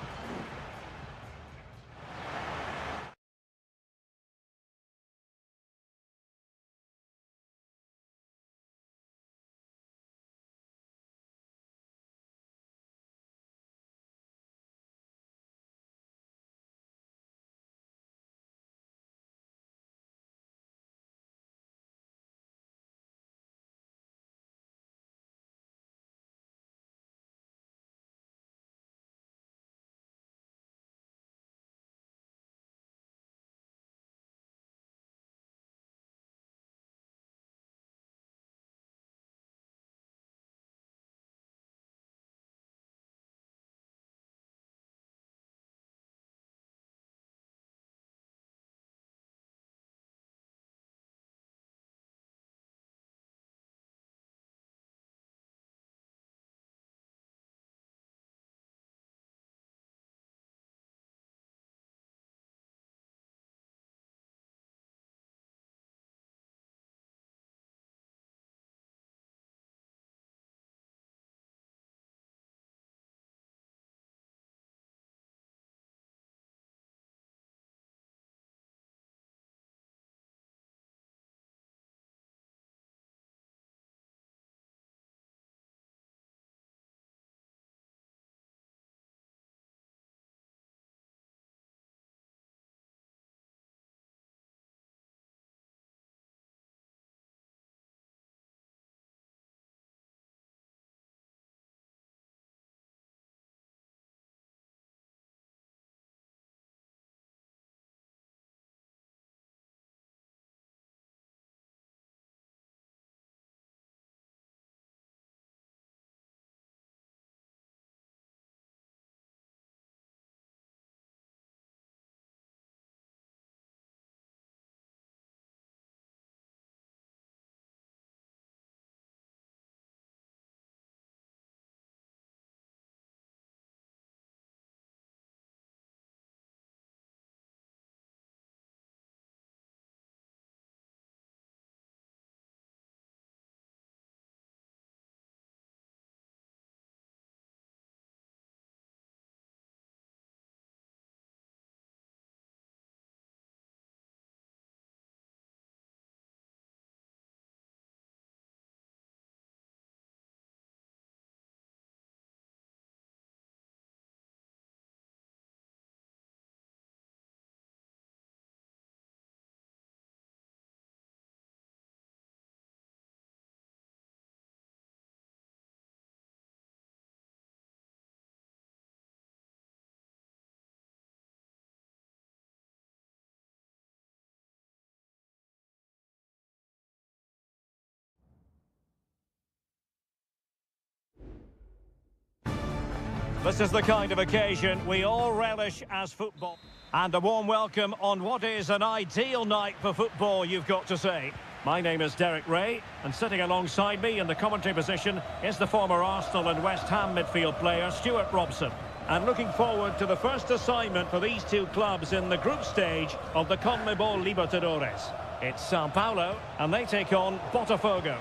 This is the kind of occasion we all relish as football. And a warm welcome on what is an ideal night for football, you've got to say. My name is Derek Ray, and sitting alongside me in the commentary position is the former Arsenal and West Ham midfield player, Stuart Robson. And looking forward to the first assignment for these two clubs in the group stage of the CONMEBOL Libertadores. It's Sao Paulo, and they take on Botafogo.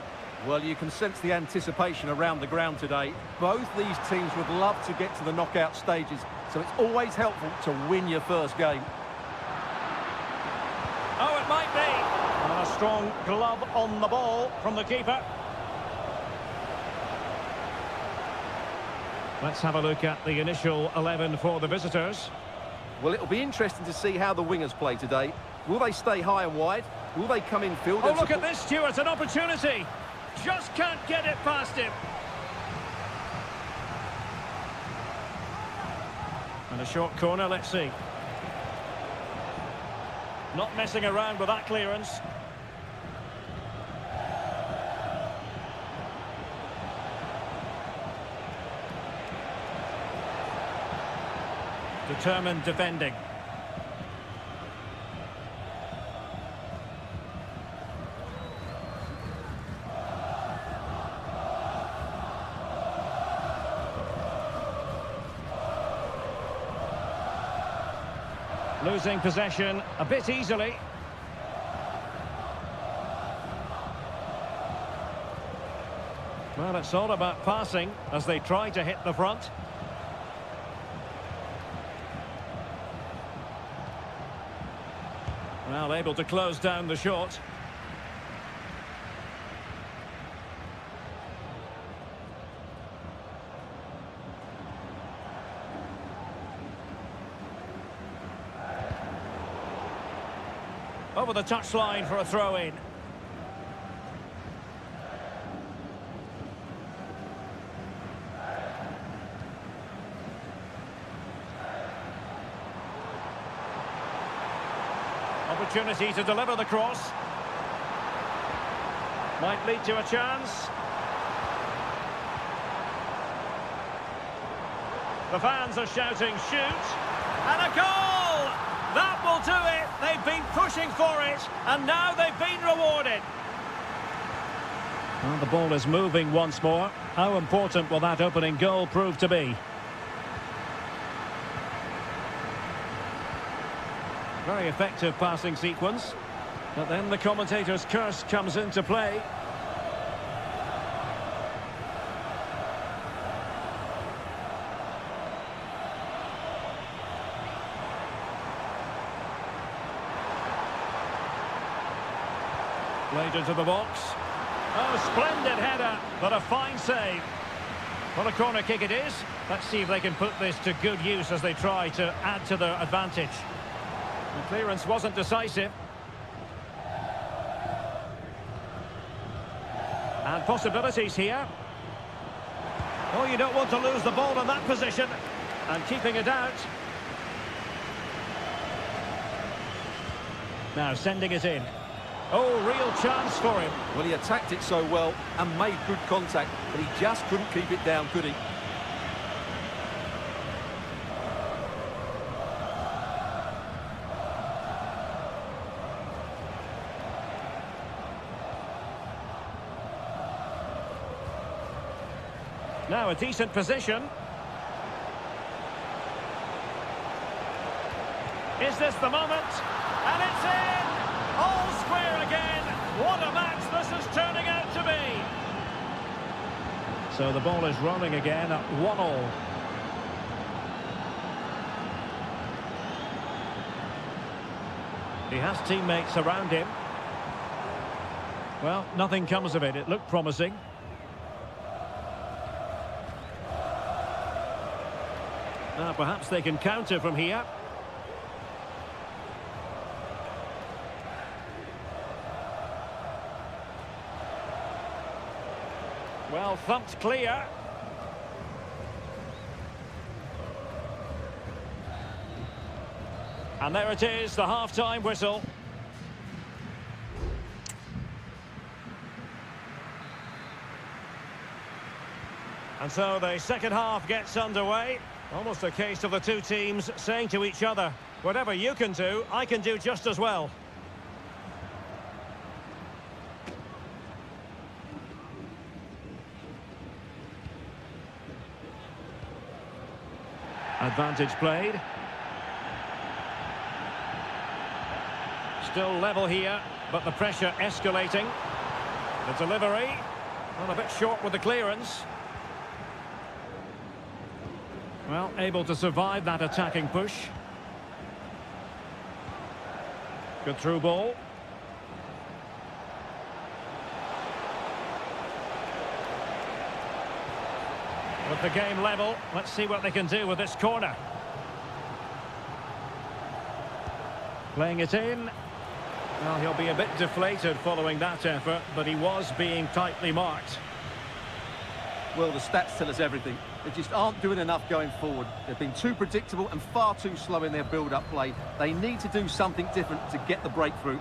Well, you can sense the anticipation around the ground today. Both these teams would love to get to the knockout stages, so it's always helpful to win your first game. Oh, it might be. And a strong glove on the ball from the keeper. Let's have a look at the initial 11 for the visitors. Well, it'll be interesting to see how the wingers play today. Will they stay high and wide? Will they come in field? Oh, look at this, Stuart, an opportunity. Just can't get it past him. And a short corner, let's see. Not messing around with that clearance. Determined defending. Losing possession a bit easily. Well, it's all about passing as they try to hit the front. Well, able to close down the shot. Over the touchline for a throw-in. Opportunity to deliver the cross. Might lead to a chance. The fans are shouting, shoot! And a goal! That will do it. They've been pushing for it, and now they've been rewarded. Well, the ball is moving once more. How important will that opening goal prove to be? Very effective passing sequence. But then the commentator's curse comes into play. Played into the box. Oh, splendid header, but a fine save. Well, a corner kick it is. Let's see if they can put this to good use as they try to add to their advantage. The clearance wasn't decisive. And possibilities here. Oh, you don't want to lose the ball in that position. And keeping it out. Now sending it in. Oh, real chance for him. Well, he attacked it so well and made good contact, but he just couldn't keep it down, could he? Now a decent position. Is this the moment? And it's in! All square again. What a match this is turning out to be. So the ball is rolling again at 1-1. He has teammates around him. Well, nothing comes of it. It looked promising. Now perhaps they can counter from here. Well, thumped clear. And there it is, the half-time whistle. And so the second half gets underway. Almost a case of the two teams saying to each other, whatever you can do, I can do just as well. Advantage played. Still level here, but the pressure escalating. The delivery, well, a bit short with the clearance. Well, able to survive that attacking push. Good through ball. With the game level, let's see what they can do with this corner. Playing it in. Well, he'll be a bit deflated following that effort, but he was being tightly marked. Well, the stats tell us everything. They just aren't doing enough going forward. They've been too predictable and far too slow in their build-up play. They need to do something different to get the breakthrough.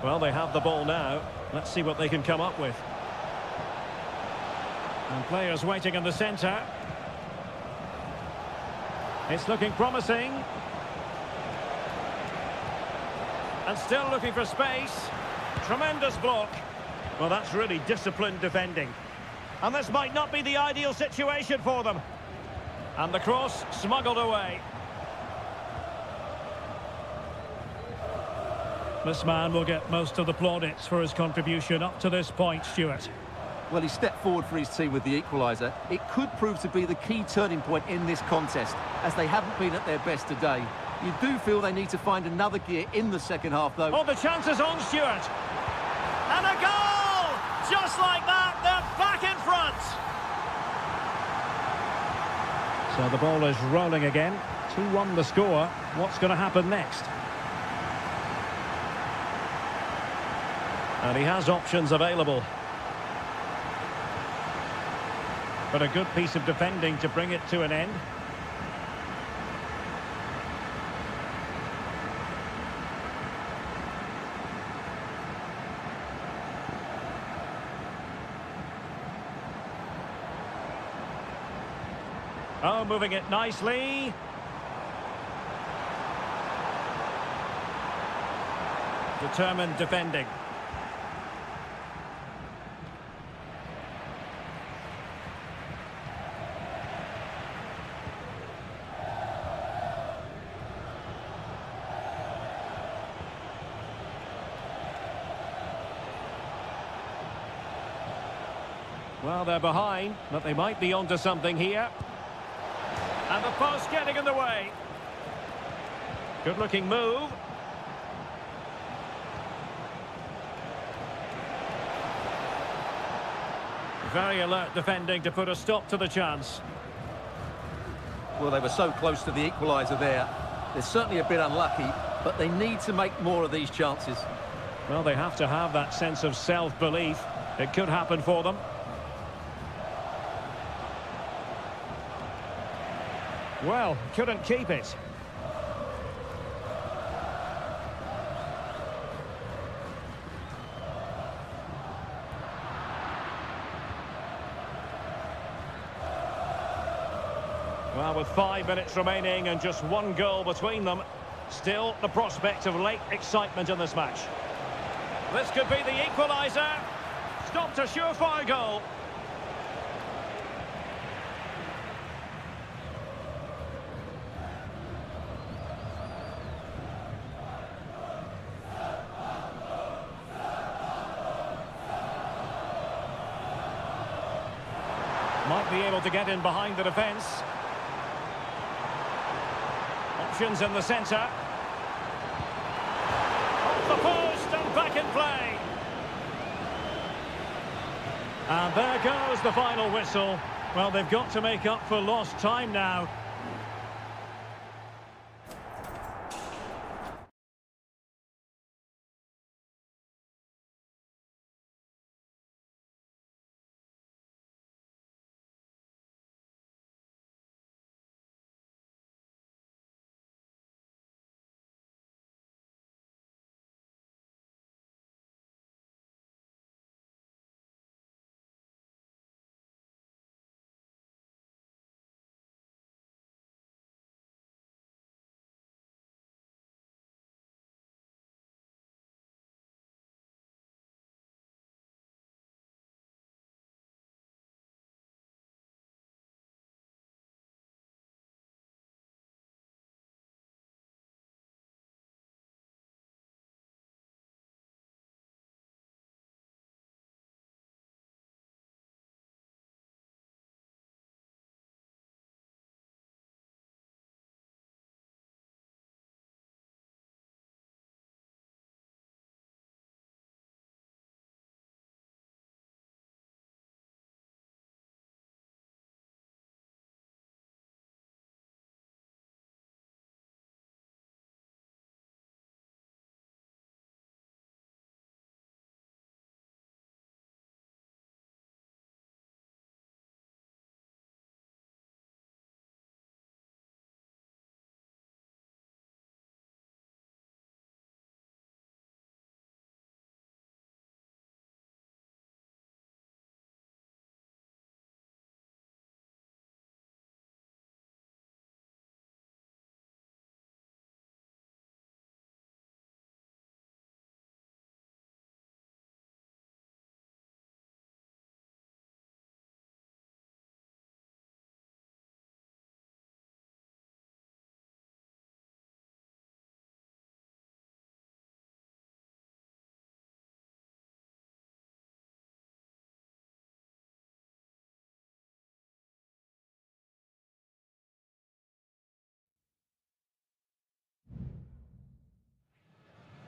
Well, they have the ball now. Let's see what they can come up with. And players waiting in the centre. It's looking promising. And still looking for space. Tremendous block. Well, that's really disciplined defending. And this might not be the ideal situation for them. And the cross smuggled away. This man will get most of the plaudits for his contribution up to this point, Stuart. Well, he stepped forward for his team with the equaliser. It could prove to be the key turning point in this contest, as they haven't been at their best today. You do feel they need to find another gear in the second half, though. Oh, the chance is on, Stuart. And a goal! Just like that, they're back in front. So the ball is rolling again. 2-1 the score. What's going to happen next? And he has options available. But a good piece of defending to bring it to an end. Oh, moving it nicely. Determined defending. Well, they're behind, but they might be onto something here. And the post getting in the way. Good-looking move. Very alert defending to put a stop to the chance. Well, they were so close to the equaliser there. They're certainly a bit unlucky, but they need to make more of these chances. Well, they have to have that sense of self-belief. It could happen for them. Well, couldn't keep it. Well, with 5 minutes remaining and just one goal between them, still the prospect of late excitement in this match. This could be the equaliser. Stopped a surefire goal. Might be able to get in behind the defence. Options in the centre. Off the post and back in play. And there goes the final whistle. Well, they've got to make up for lost time now.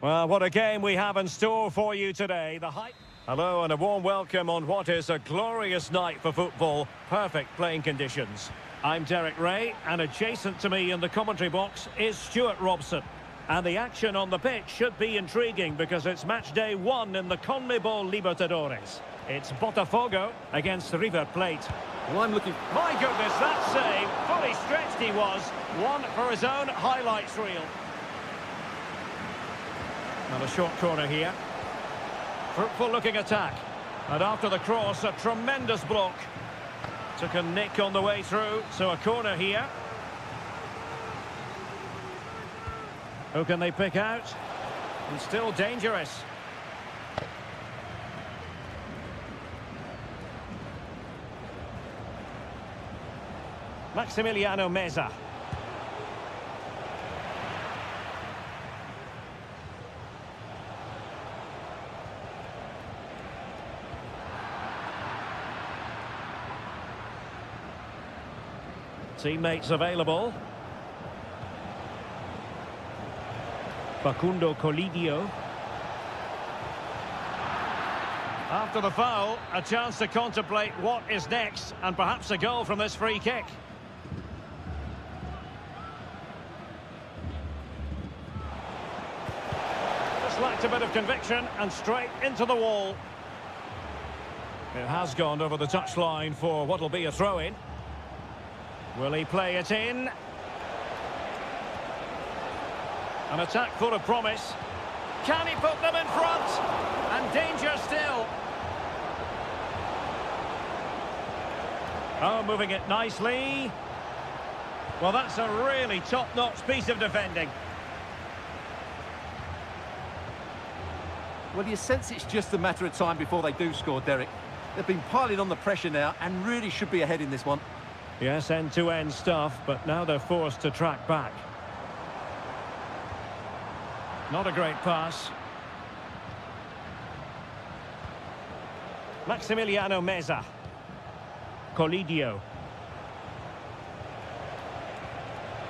Well, what a game we have in store for you today. Hello and a warm welcome on what is a glorious night for football. Perfect playing conditions. I'm Derek Ray, and adjacent to me in the commentary box is Stuart Robson. And the action on the pitch should be intriguing because it's match day 1 in the CONMEBOL Libertadores. It's Botafogo against River Plate. Well, I'm looking... My goodness, that save! Fully stretched he was. One for his own highlights reel. And a short corner here. Fruitful looking attack. And after the cross, a tremendous block. Took a nick on the way through, so a corner here. Who can they pick out? And still dangerous. Maximiliano Meza. Teammates available. Facundo Colidio. After the foul, a chance to contemplate what is next, and perhaps a goal from this free kick. Just lacked a bit of conviction, and straight into the wall. It has gone over the touchline for what will be a throw-in. Will he play it in? An attack full of promise. Can he put them in front? And danger still. Oh, moving it nicely. Well, that's a really top-notch piece of defending. Well, you sense it's just a matter of time before they do score, Derek. They've been piling on the pressure now and really should be ahead in this one. Yes, end-to-end stuff, but now they're forced to track back. Not a great pass. Maximiliano Meza. Colidio.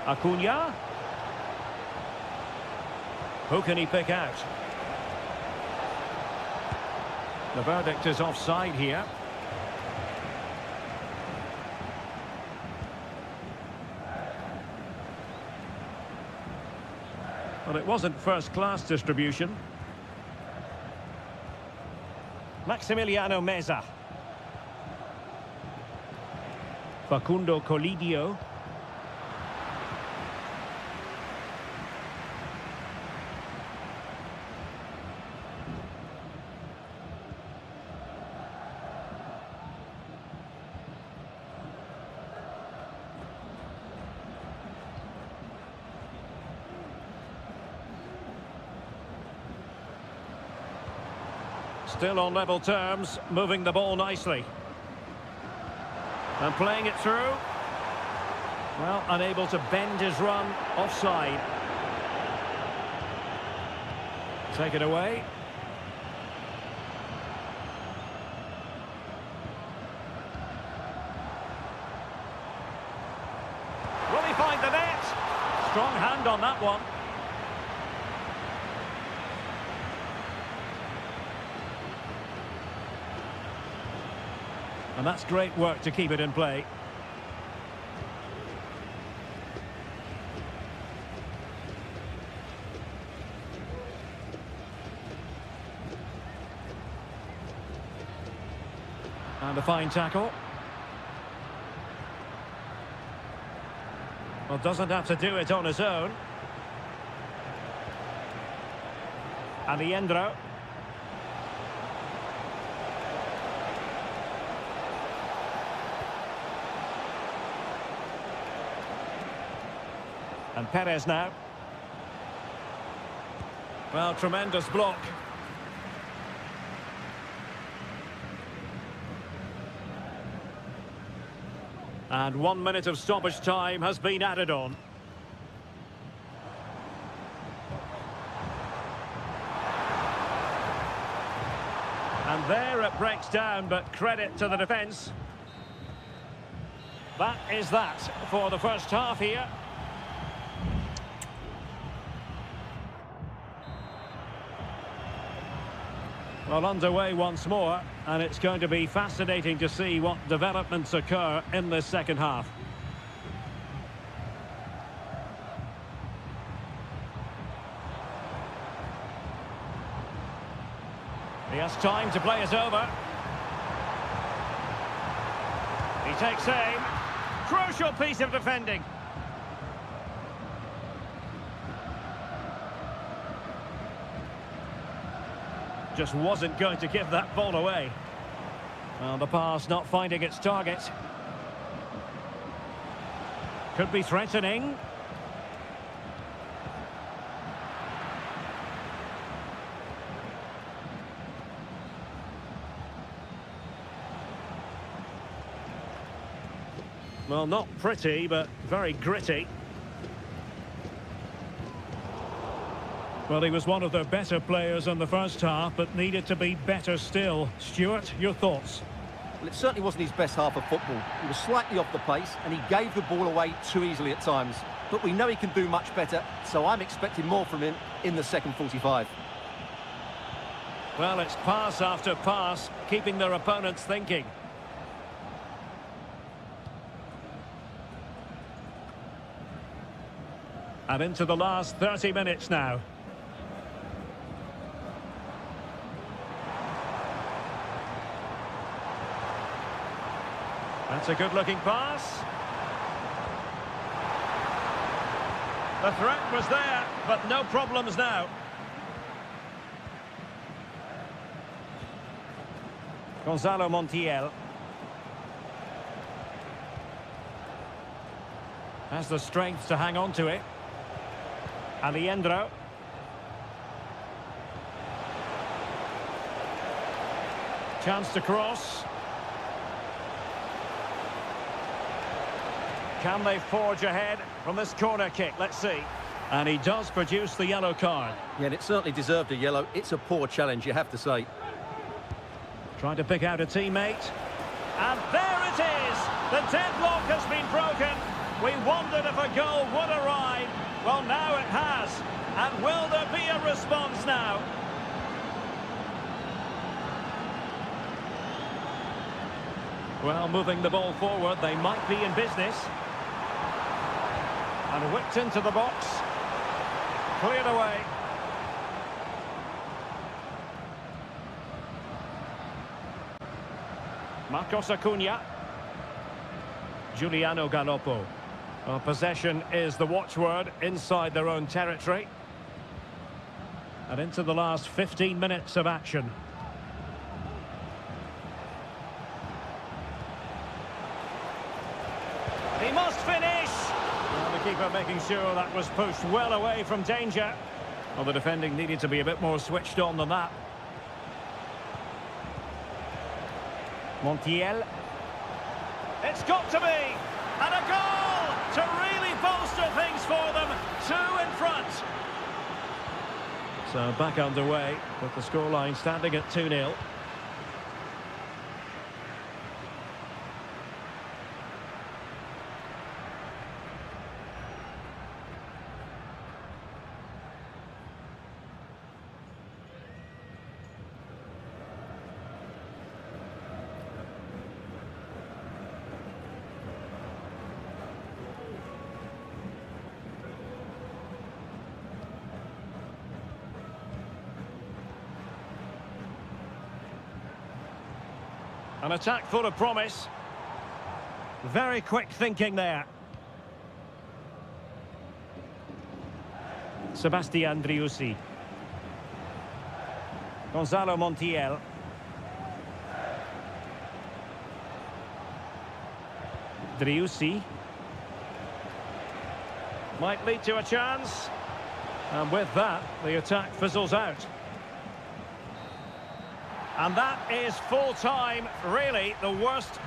Acuna. Who can he pick out? The verdict is offside here. Well, it wasn't first-class distribution. Maximiliano Meza. Facundo Colidio. Still on level terms, moving the ball nicely. And playing it through. Well, unable to bend his run, offside. Take it away. Will he find the net? Strong hand on that one. And that's great work to keep it in play. And a fine tackle. Well, doesn't have to do it on his own. Alejandro. And Perez now. Well, tremendous block. And 1 minute of stoppage time has been added on. And there it breaks down, but credit to the defence. That is that for the first half here. Well, underway once more, and it's going to be fascinating to see what developments occur in this second half. He has time to play it over. He takes aim. Crucial piece of defending. Just wasn't going to give that ball away. Well, the pass not finding its target. Could be threatening. Well, not pretty, but very gritty. Well, he was one of the better players in the first half, but needed to be better still. Stuart, your thoughts? Well, it certainly wasn't his best half of football. He was slightly off the pace, and he gave the ball away too easily at times. But we know he can do much better, so I'm expecting more from him in the second 45. Well, it's pass after pass, keeping their opponents thinking. And into the last 30 minutes now. That's a good-looking pass. The threat was there, but no problems now. Gonzalo Montiel. Has the strength to hang on to it. Alejandro. Chance to cross. Can they forge ahead from this corner kick? Let's see. And he does produce the yellow card. Yeah, and it certainly deserved a yellow. It's a poor challenge, you have to say. Trying to pick out a teammate. And there it is! The deadlock has been broken. We wondered if a goal would arrive. Well, now it has. And will there be a response now? Well, moving the ball forward, they might be in business. And whipped into the box. Cleared away. Marcos Acuna. Giuliano Galoppo. Well, possession is the watchword inside their own territory. And into the last 15 minutes of action. He must finish! Well, the keeper making sure that was pushed well away from danger. Well, the defending needed to be a bit more switched on than that. Montiel. It's got to be! And a goal to really bolster things for them. 2 in front. So back underway with the scoreline standing at 2-0. An attack full of promise. Very quick thinking there. Sebastian Driussi. Gonzalo Montiel. Driussi. Might lead to a chance. And with that, the attack fizzles out. And that is full time, really the worst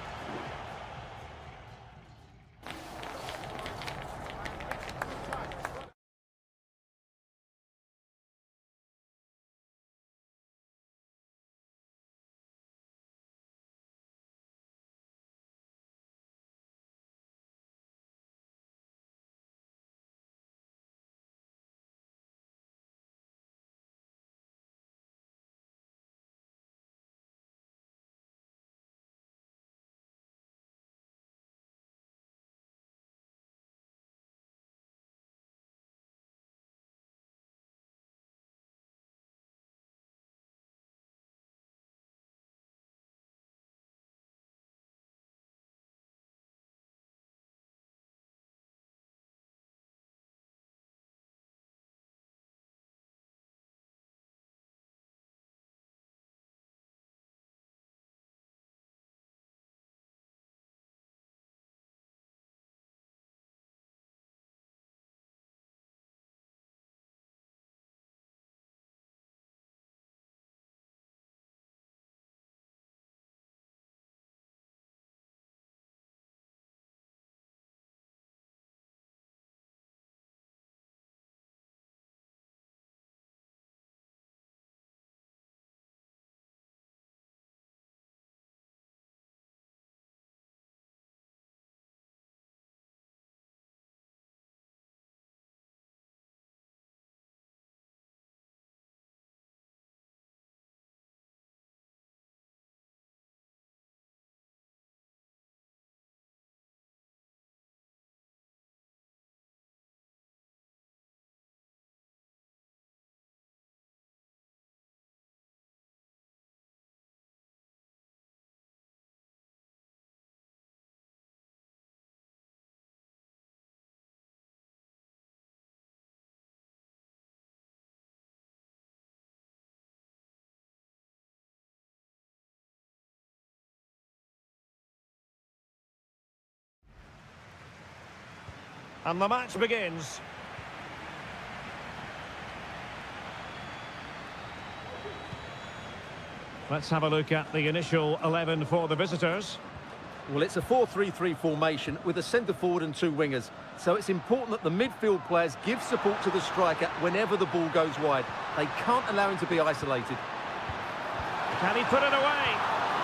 And the match begins. Let's have a look at the initial 11 for the visitors. Well, it's a 4-3-3 formation with a centre forward and two wingers. So it's important that the midfield players give support to the striker whenever the ball goes wide. They can't allow him to be isolated. Can he put it away?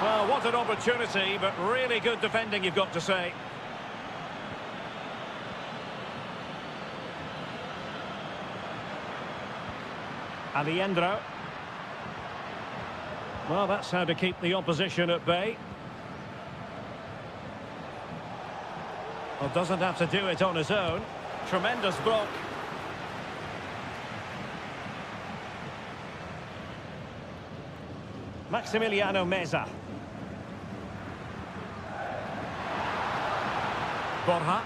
Well, what an opportunity, but really good defending, you've got to say. Aliendro. Well, that's how to keep the opposition at bay. Well, doesn't have to do it on his own. Tremendous block. Maximiliano Meza. Borja.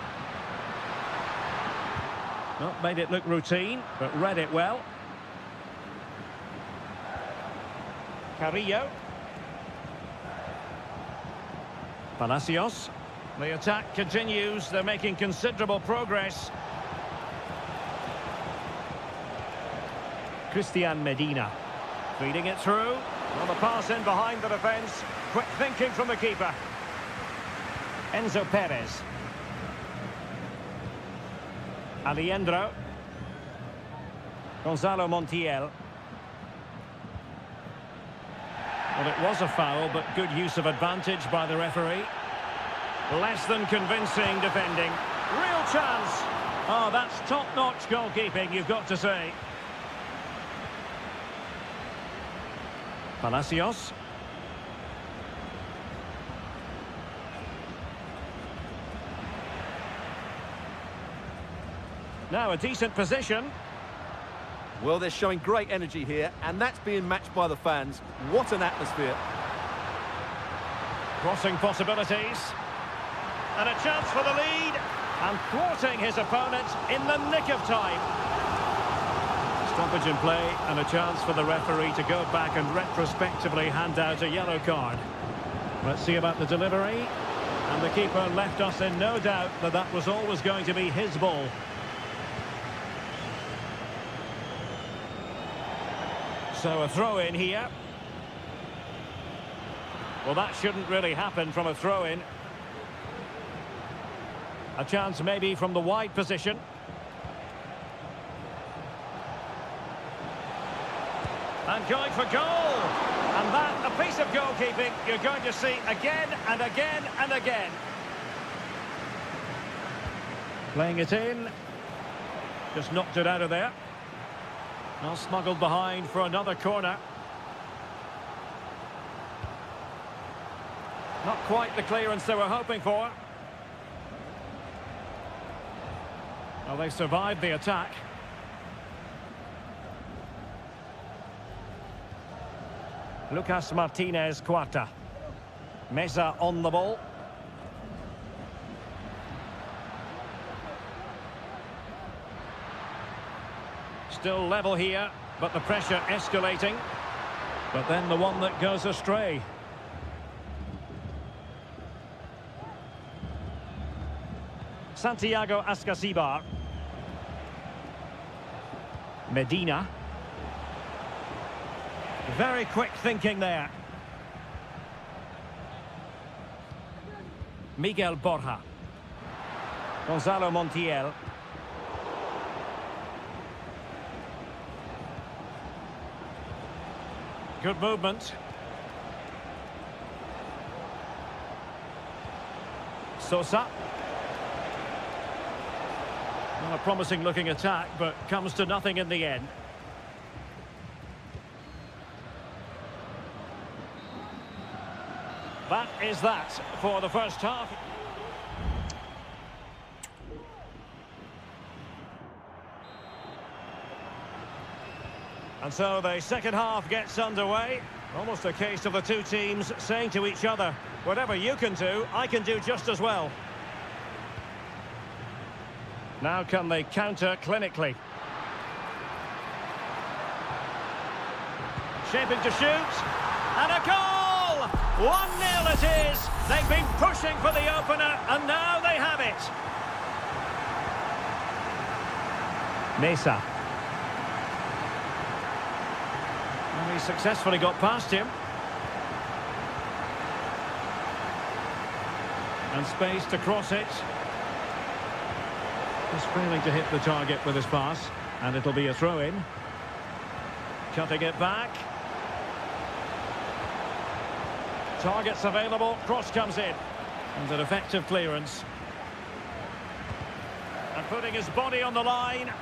Not made it look routine, but read it well. Carrillo. Palacios. The attack continues. They're making considerable progress. Christian Medina. Feeding it through. Well, the pass in behind the defence. Quick thinking from the keeper. Enzo Perez. Aliendro. Gonzalo Montiel. Well, it was a foul, but good use of advantage by the referee. Less than convincing defending. Real chance. Oh, that's top-notch goalkeeping, you've got to say. Palacios. Now a decent position. Well, they're showing great energy here, and that's being matched by the fans. What an atmosphere. Crossing possibilities. And a chance for the lead. And thwarting his opponent in the nick of time. Stoppage in play and a chance for the referee to go back and retrospectively hand out a yellow card. Let's see about the delivery. And the keeper left us in no doubt that that was always going to be his ball. So a throw-in here. Well, that shouldn't really happen from a throw-in. A chance maybe from the wide position. And going for goal. And that, a piece of goalkeeping you're going to see again and again and again. Playing it in. Just knocked it out of there. Now smuggled behind for another corner. Not quite the clearance they were hoping for. Well, they survived the attack. Lucas Martinez Cuarta. Meza on the ball. Still level here, but the pressure escalating. But then the one that goes astray. Santiago Ascasibar. Medina. Very quick thinking there. Miguel Borja. Gonzalo Montiel. Good movement. Sosa. Well, a promising looking attack, but comes to nothing in the end. That is that for the first half. And so the second half gets underway. Almost a case of the two teams saying to each other, whatever you can do, I can do just as well. Now can they counter clinically? Shaping to shoot. And a goal! 1-0 it is. They've been pushing for the opener, and now they have it. Mesa. And he successfully got past him. And space to cross it. He's failing to hit the target with his pass. And it'll be a throw-in. Cutting it back. Targets available. Cross comes in. And an effective clearance. And putting his body on the line.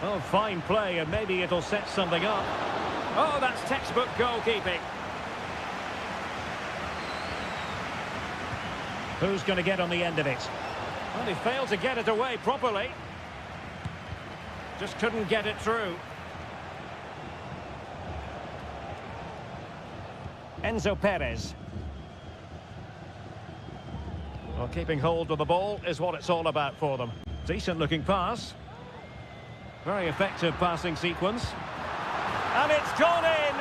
Oh, fine play, and maybe it'll set something up. Oh, that's textbook goalkeeping. Who's going to get on the end of it? Well, he failed to get it away properly. Just couldn't get it through. Enzo Perez. Well, keeping hold of the ball is what it's all about for them. Decent-looking pass. Very effective passing sequence. And it's gone in!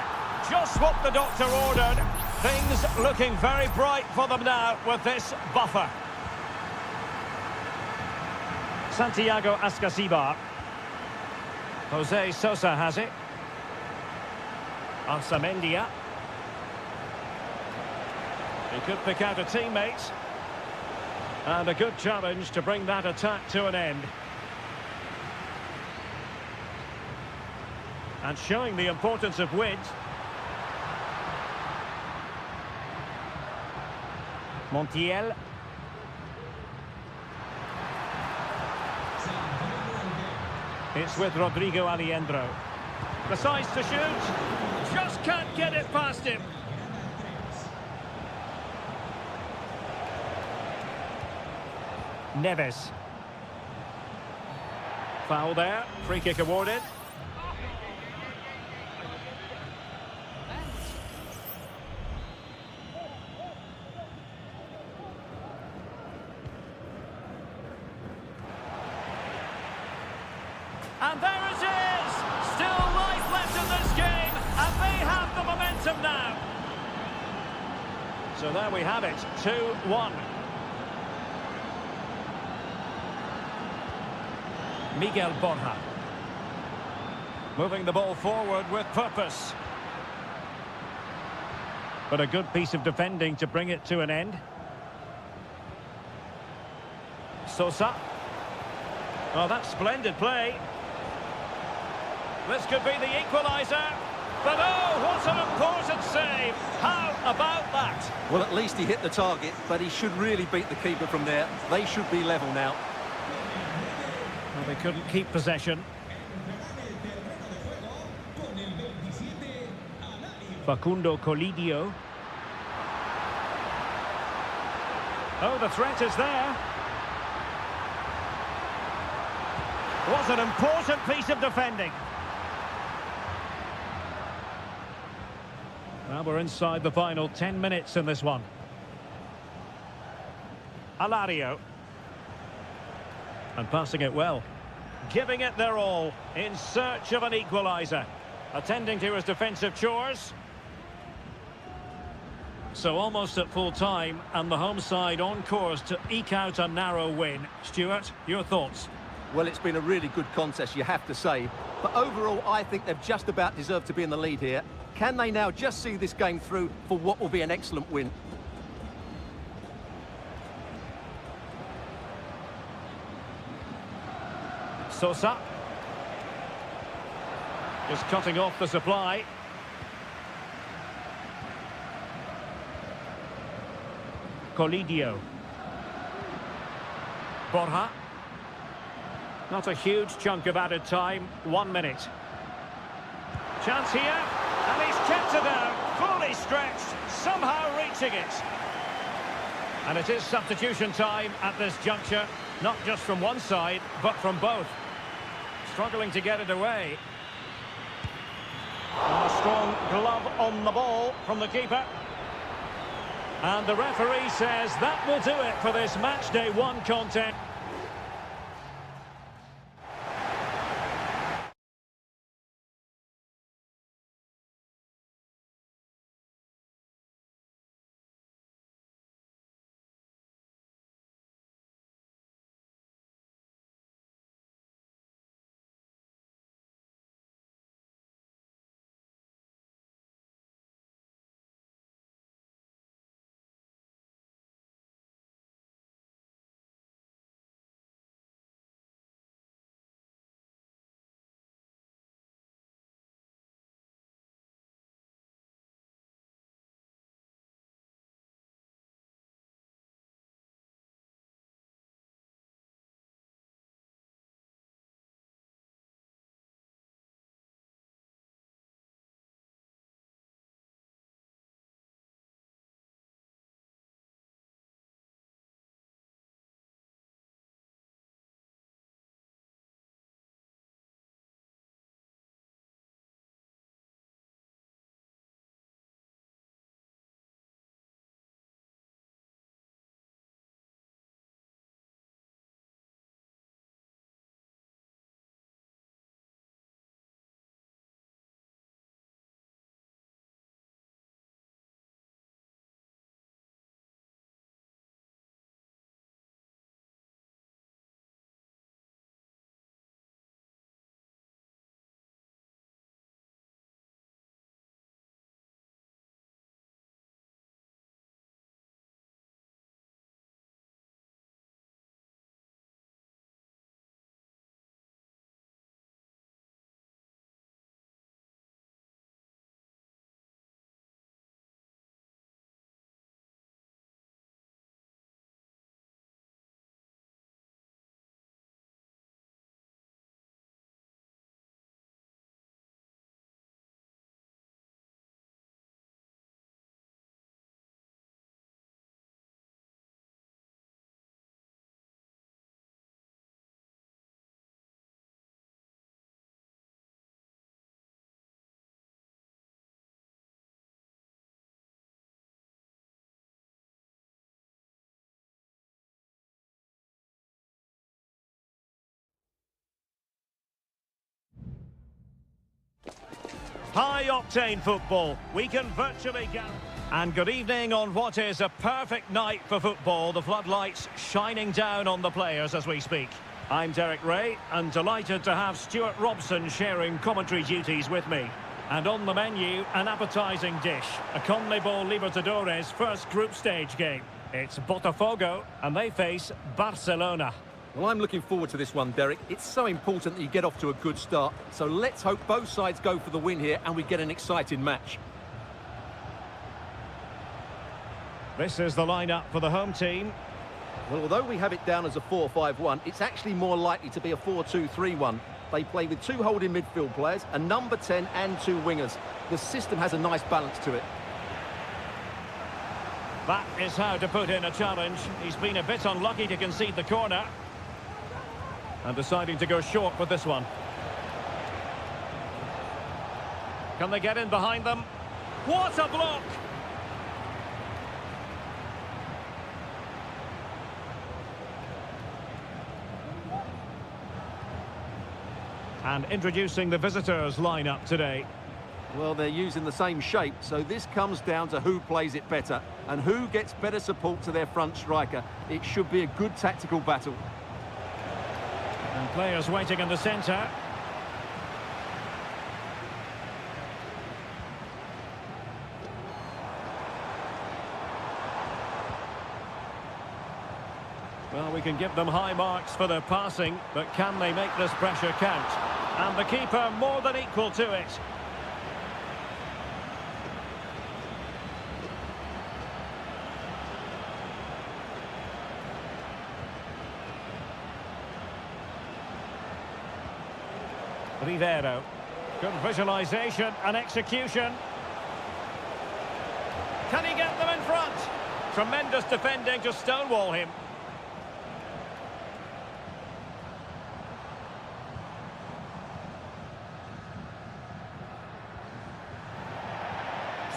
Just what the doctor ordered. Things looking very bright for them now with this buffer. Santiago Ascasibar. Jose Sosa has it. Arsamendia. He could pick out a teammate. And a good challenge to bring that attack to an end. And showing the importance of width. Montiel. It's with Rodrigo Aliendro. Decides to shoot. Just can't get it past him. Neves. Foul there. Free kick awarded. And there it is! Still life left in this game, and they have the momentum now. So there we have it, 2-1. Miguel Borja. Moving the ball forward with purpose. But a good piece of defending to bring it to an end. Sosa. Oh, that's splendid play. This could be the equaliser. But oh, what an important save. How about that? Well, at least he hit the target, but he should really beat the keeper from there. They should be level now. Well, they couldn't keep possession. Facundo Colidio. Oh, the threat is there. Was an important piece of defending. Well, we're inside the final 10 minutes in this one. Alario. And passing it well. Giving it their all in search of an equaliser. Attending to his defensive chores. So almost at full time, and the home side on course to eke out a narrow win. Stuart, your thoughts? Well, it's been a really good contest, you have to say. But overall, I think they've just about deserved to be in the lead here. Can they now just see this game through for what will be an excellent win? Sosa. Just cutting off the supply. Colidio. Borja. Not a huge chunk of added time. 1 minute. Chance here. And he's kept it out. Fully stretched. Somehow reaching it. And it is substitution time at this juncture. Not just from one side, but from both. Struggling to get it away. And a strong glove on the ball from the keeper. And the referee says that will do it for this match day 1 contest. High-octane football. We can virtually guarantee. And good evening on what is a perfect night for football. The floodlights shining down on the players as we speak. I'm Derek Ray, and delighted to have Stuart Robson sharing commentary duties with me. And on the menu, an appetising dish, a CONMEBOL Libertadores first group stage game. It's Botafogo, and they face Barcelona. Well, I'm looking forward to this one, Derek. It's so important that you get off to a good start. So let's hope both sides go for the win here and we get an exciting match. This is the lineup for the home team. Well, although we have it down as a 4-5-1, it's actually more likely to be a 4-2-3-1. They play with two holding midfield players, a number 10 and two wingers. The system has a nice balance to it. That is how to put in a challenge. He's been a bit unlucky to concede the corner. And deciding to go short with this one. Can they get in behind them? What a block! And introducing the visitors' lineup today. Well, they're using the same shape, so this comes down to who plays it better and who gets better support to their front striker. It should be a good tactical battle. And players waiting in the centre. Well, we can give them high marks for their passing, but can they make this pressure count? And the keeper more than equal to it. Rivero. Good visualisation and execution. Can he get them in front? Tremendous defending to stonewall him.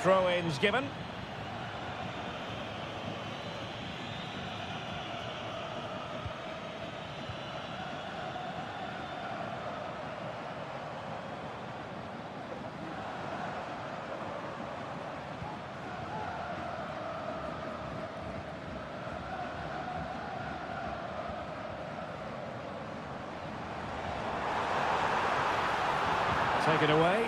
Throw-ins given. Take it away.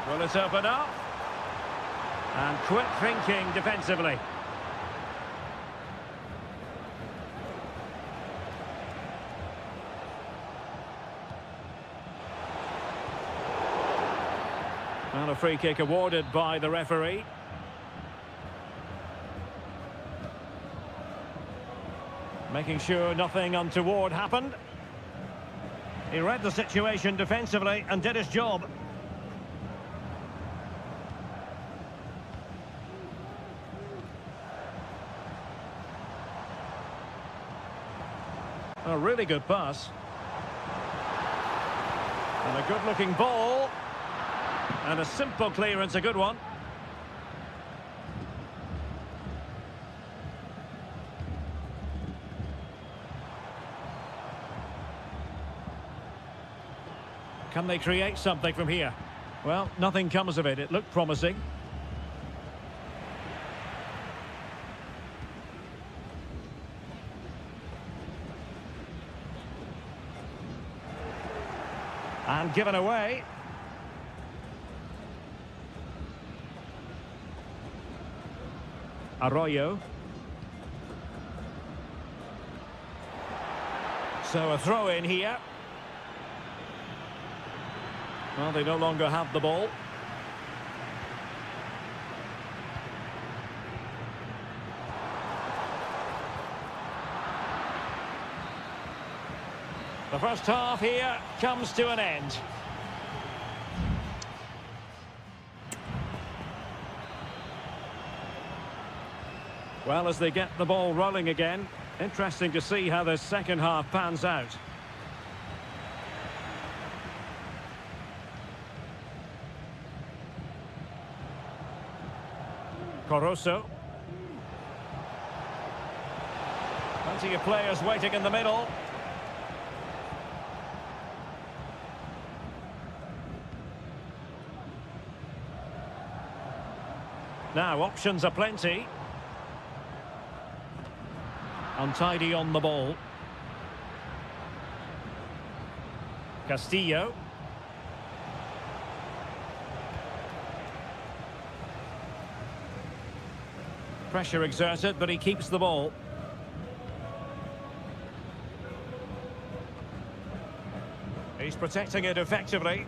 Will it open up? And quick thinking defensively. And a free kick awarded by the referee. Making sure nothing untoward happened. He read the situation defensively and did his job. A really good pass. And a good-looking ball. And a simple clearance, a good one. Can they create something from here? Well, nothing comes of it. It looked promising. And given away. Arroyo. So a throw in here. Well, they no longer have the ball. The first half here comes to an end. Well, as they get the ball rolling again, interesting to see how the second half pans out. Coroso. Plenty of players waiting in the middle. Now, options are plenty. Untidy on the ball. Castillo. Pressure exerted, but he keeps the ball. He's protecting it effectively.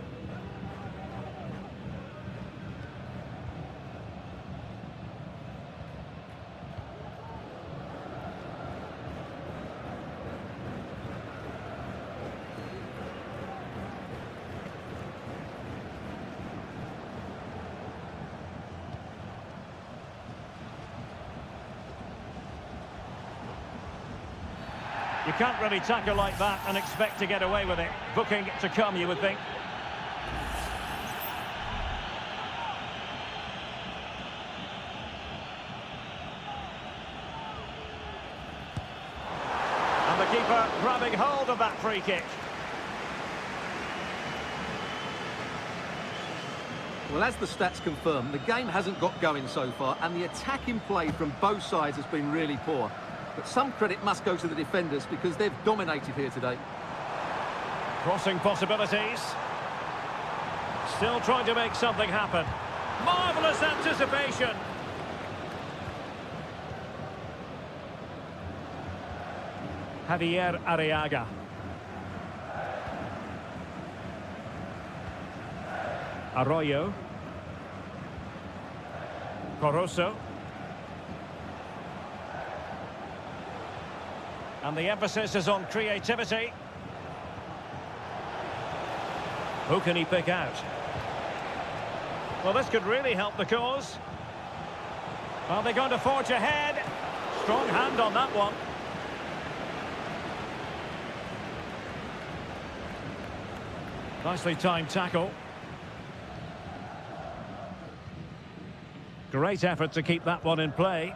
You can't really tackle like that and expect to get away with it. Booking to come, you would think. And the keeper grabbing hold of that free kick. Well, as the stats confirm, the game hasn't got going so far, and the attacking play from both sides has been really poor. But some credit must go to the defenders because they've dominated here today. Crossing possibilities. Still trying to make something happen. Marvellous anticipation. Javier Arriaga. Arroyo. Corozo. And the emphasis is on creativity. Who can he pick out? Well, this could really help the cause. Are they going to forge ahead? Strong hand on that one. Nicely timed tackle. Great effort to keep that one in play.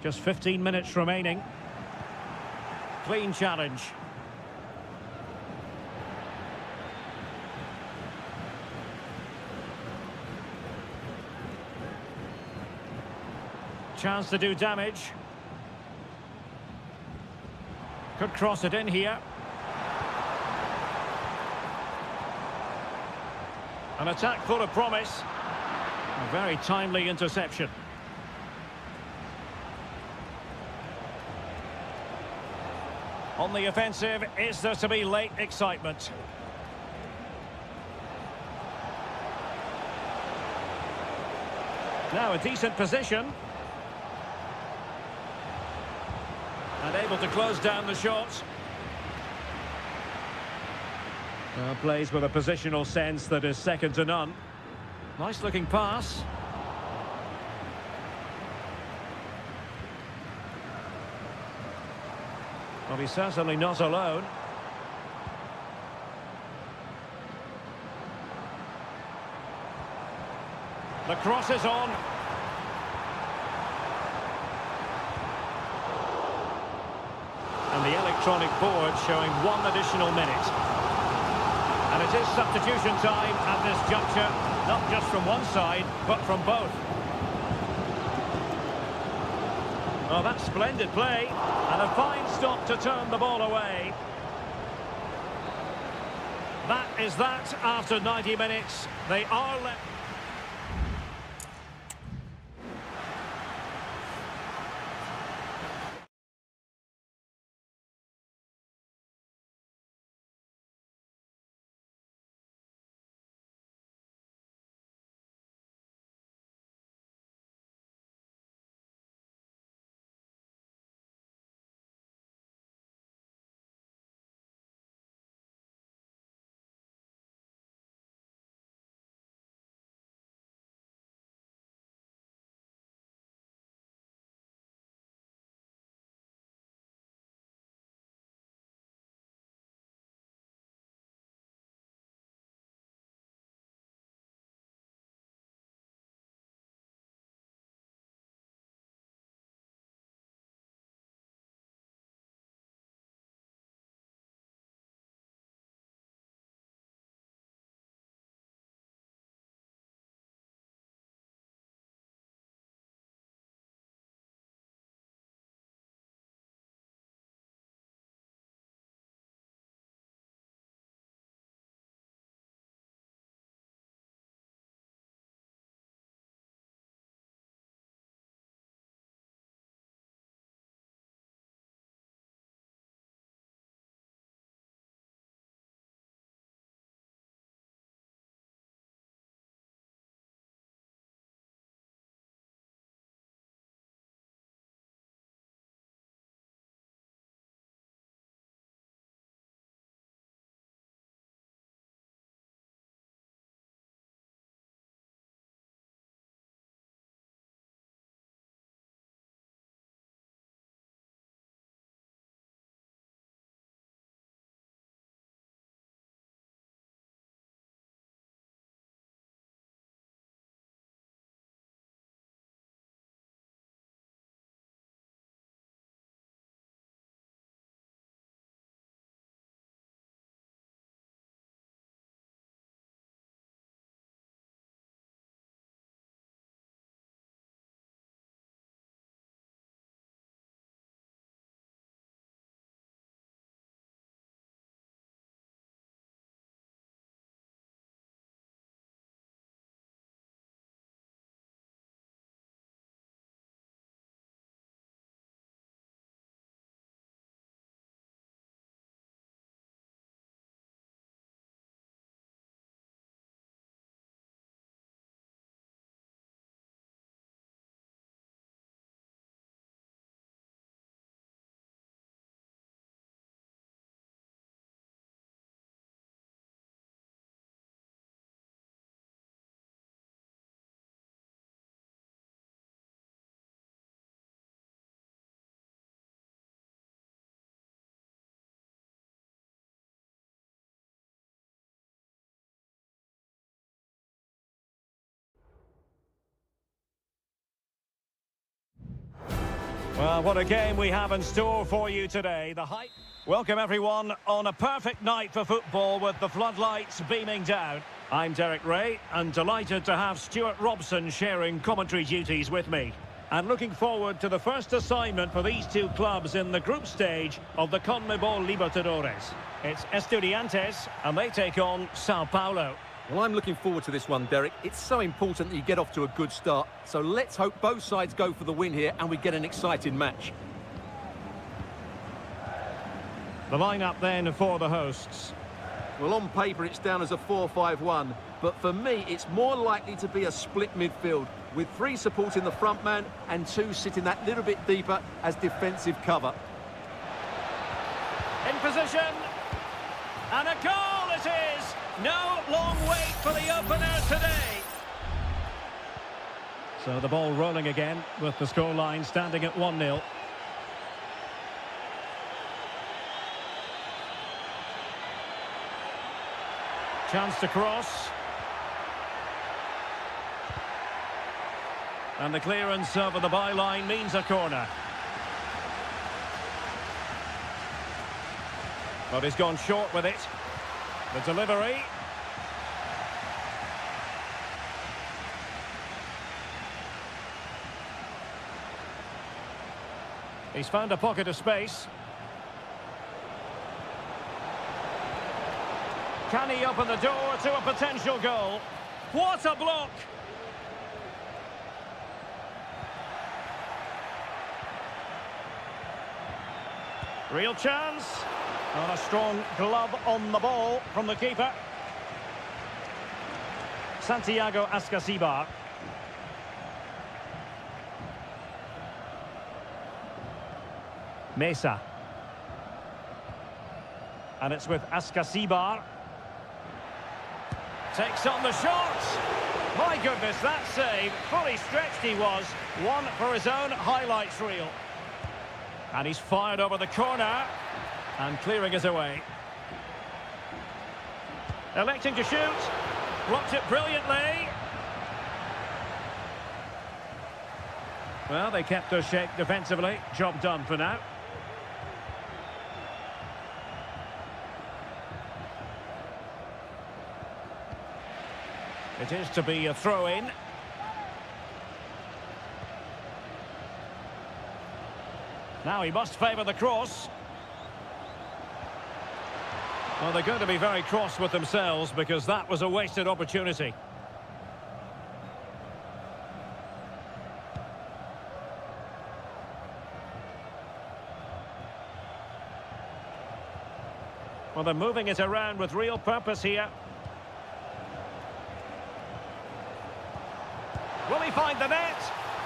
Just 15 minutes remaining. Clean challenge. Chance to do damage. Could cross it in here. An attack full of promise. A very timely interception. On the offensive, is there to be late excitement? Now a decent position. And able to close down the shot. Plays with a positional sense that is second to none. Nice looking pass. Well, he's certainly not alone. The cross is on. And the electronic board showing one additional minute. And it is substitution time at this juncture, not just from one side, but from both. Oh, that's splendid play. And a fine stop to turn the ball away. That is that after 90 minutes. They are left. Well, what a game we have in store for you today. The hype. Welcome everyone on a perfect night for football with the floodlights beaming down. I'm Derek Ray and delighted to have Stuart Robson sharing commentary duties with me. And looking forward to the first assignment for these two clubs in the group stage of the CONMEBOL Libertadores. It's Estudiantes and they take on Sao Paulo. Well, I'm looking forward to this one, Derek. It's so important that you get off to a good start. So let's hope both sides go for the win here and we get an exciting match. The lineup then for the hosts. Well, on paper it's down as a 4-5-1, but for me it's more likely to be a split midfield, with 3 supporting the front man and 2 sitting that little bit deeper as defensive cover. In position, and a goal it is! No long wait for the opener today. So the ball rolling again with the scoreline standing at 1-0. Chance to cross. And the clearance over the byline means a corner. But he's gone short with it. The delivery. He's found a pocket of space. Can he open the door to a potential goal? What a block! Real chance. And a strong glove on the ball from the keeper. Santiago Ascasibar. Mesa. And it's with Ascasibar. Takes on the shot. My goodness, that save. Fully stretched he was. One for his own highlights reel. And he's fired over the corner. And clearing it away. Electing to shoot. Blocked it brilliantly. Well, they kept their shape defensively. Job done for now. It is to be a throw-in. Now he must favour the cross. Well, they're going to be very cross with themselves because that was a wasted opportunity. Well, they're moving it around with real purpose here. Will he find the net?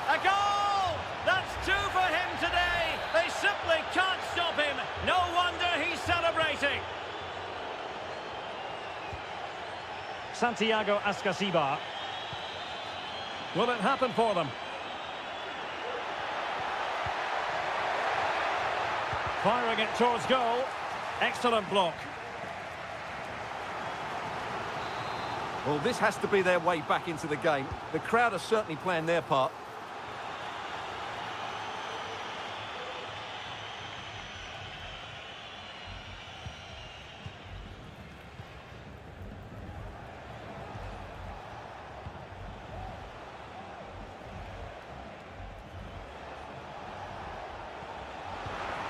A goal! That's 2 for him today. They simply can't stop him. No wonder he's celebrating. Santiago Ascasibar. Will it happen for them? Firing it towards goal. Excellent block. Well, this has to be their way back into the game. The crowd are certainly playing their part.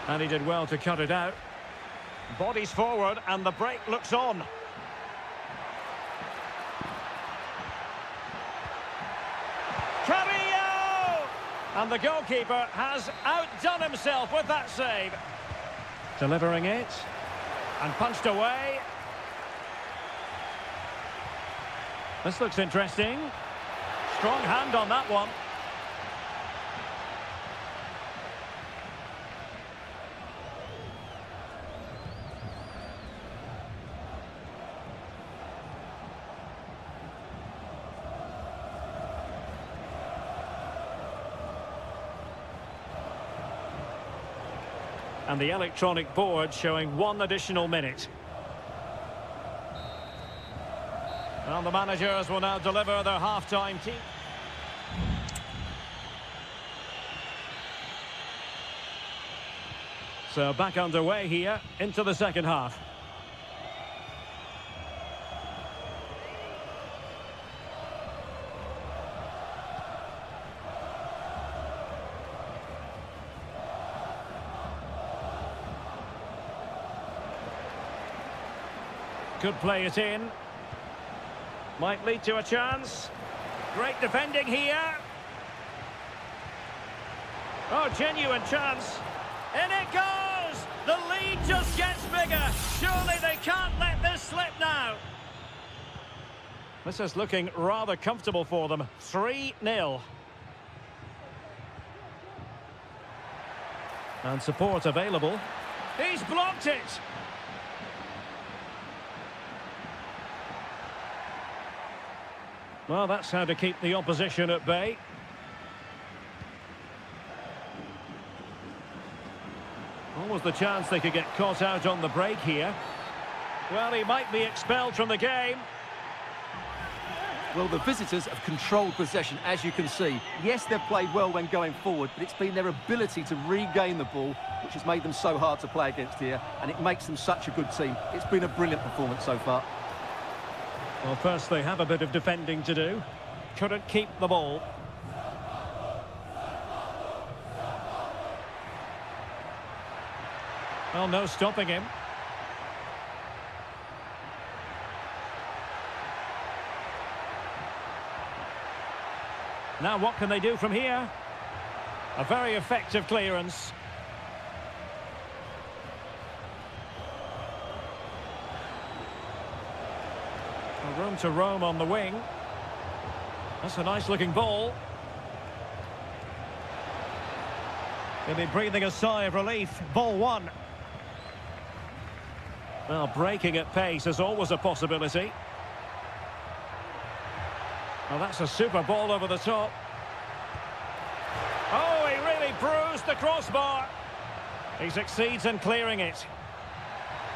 And he did well to cut it out. Bodies forward and the break looks on. Carrillo! And the goalkeeper has outdone himself with that save. Delivering it. And punched away. This looks interesting. Strong hand on that one. And the electronic board showing 1 additional minute. And the managers will now deliver their half-time team. So back underway here into the second half. Could play it in. Might lead to a chance. Great defending here. Oh, genuine chance. In it goes! The lead just gets bigger. Surely they can't let this slip now. This is looking rather comfortable for them. 3-0. And support available. He's blocked it. Well, that's how to keep the opposition at bay. Almost the chance they could get caught out on the break here. Well, he might be expelled from the game. Well, the visitors have controlled possession, as you can see. Yes, they've played well when going forward, but it's been their ability to regain the ball which has made them so hard to play against here, and it makes them such a good team. It's been a brilliant performance so far. Well, first they have a bit of defending to do. Couldn't keep the ball. Well, no stopping him. Now what can they do from here? A very effective clearance. Room to roam on the wing. That's a nice looking ball. They'll be breathing a sigh of relief. Ball one. Well, breaking at pace is always a possibility. Well, that's a super ball over the top. Oh, he really bruised the crossbar. He succeeds in clearing it.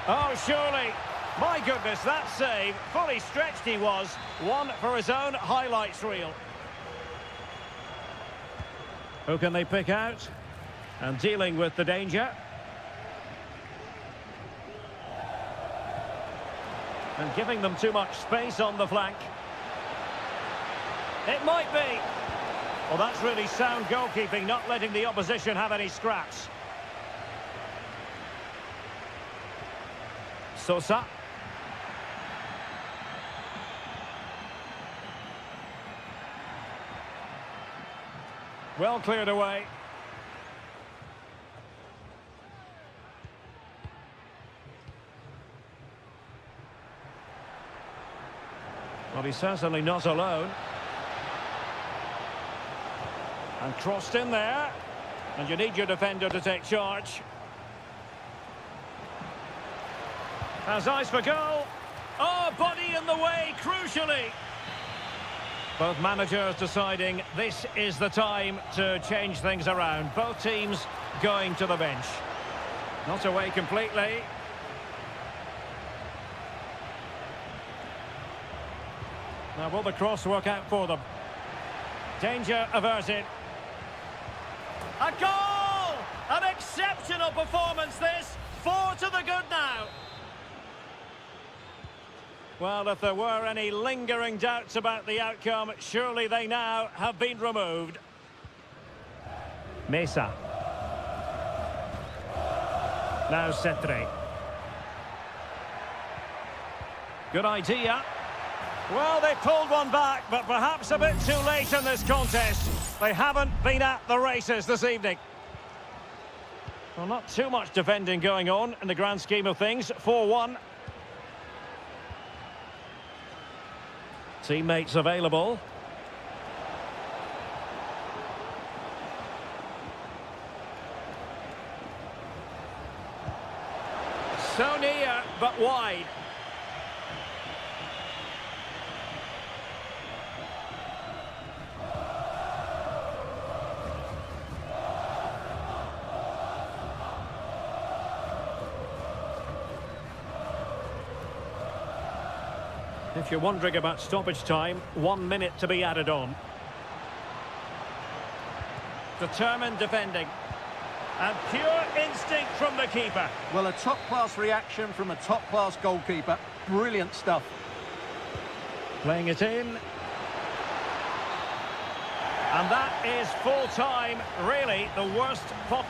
Oh, surely. My goodness, that save. Fully stretched he was. One for his own highlights reel. Who can they pick out? And dealing with the danger. And giving them too much space on the flank. It might be. Well, that's really sound goalkeeping, not letting the opposition have any scraps. Sosa. Well cleared away. Well, he's certainly not alone. And crossed in there. And you need your defender to take charge. Has eyes for goal. Oh, body in the way, crucially. Both managers deciding this is the time to change things around. Both teams going to the bench. Not away completely. Now, will the cross work out for them? Danger averted. A goal! An exceptional performance, this. 4 to the good now. Well, if there were any lingering doubts about the outcome, surely they now have been removed. Mesa. Now Cetre. Good idea. Well, they pulled one back, but perhaps a bit too late in this contest. They haven't been at the races this evening. Well, not too much defending going on in the grand scheme of things. 4-1. Teammates available. So near, but wide. If you're wondering about stoppage time, 1 minute to be added on. Determined defending. And pure instinct from the keeper. Well, a top-class reaction from a top-class goalkeeper. Brilliant stuff. Playing it in. And that is full time. Really, the worst pot.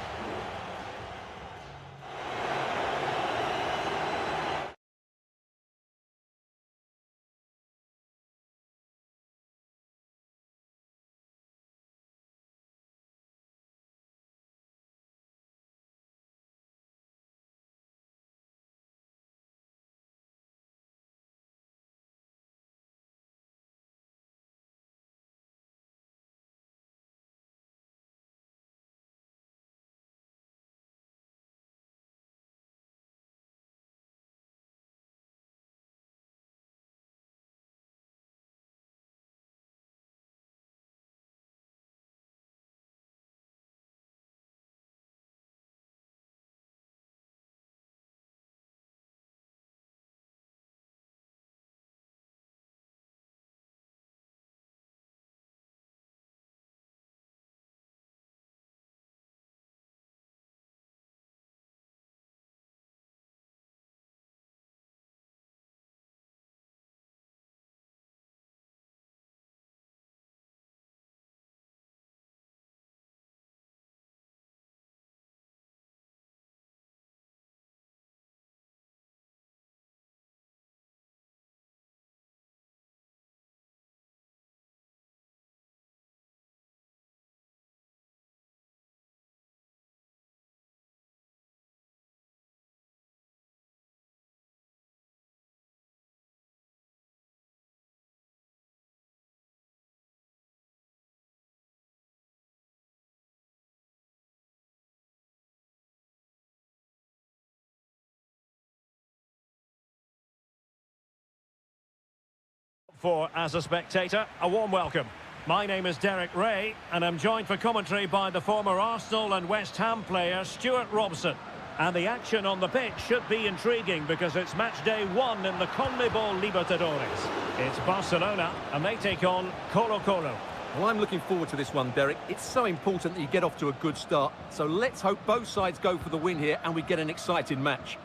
For as a spectator, a warm welcome. My name is Derek Ray, and I'm joined for commentary by the former Arsenal and West Ham player Stuart Robson. And the action on the pitch should be intriguing because it's match day 1 in the CONMEBOL Libertadores. It's Barcelona, and they take on Colo-Colo. Well, I'm looking forward to this one, Derek. It's so important that you get off to a good start. So let's hope both sides go for the win here and we get an exciting match.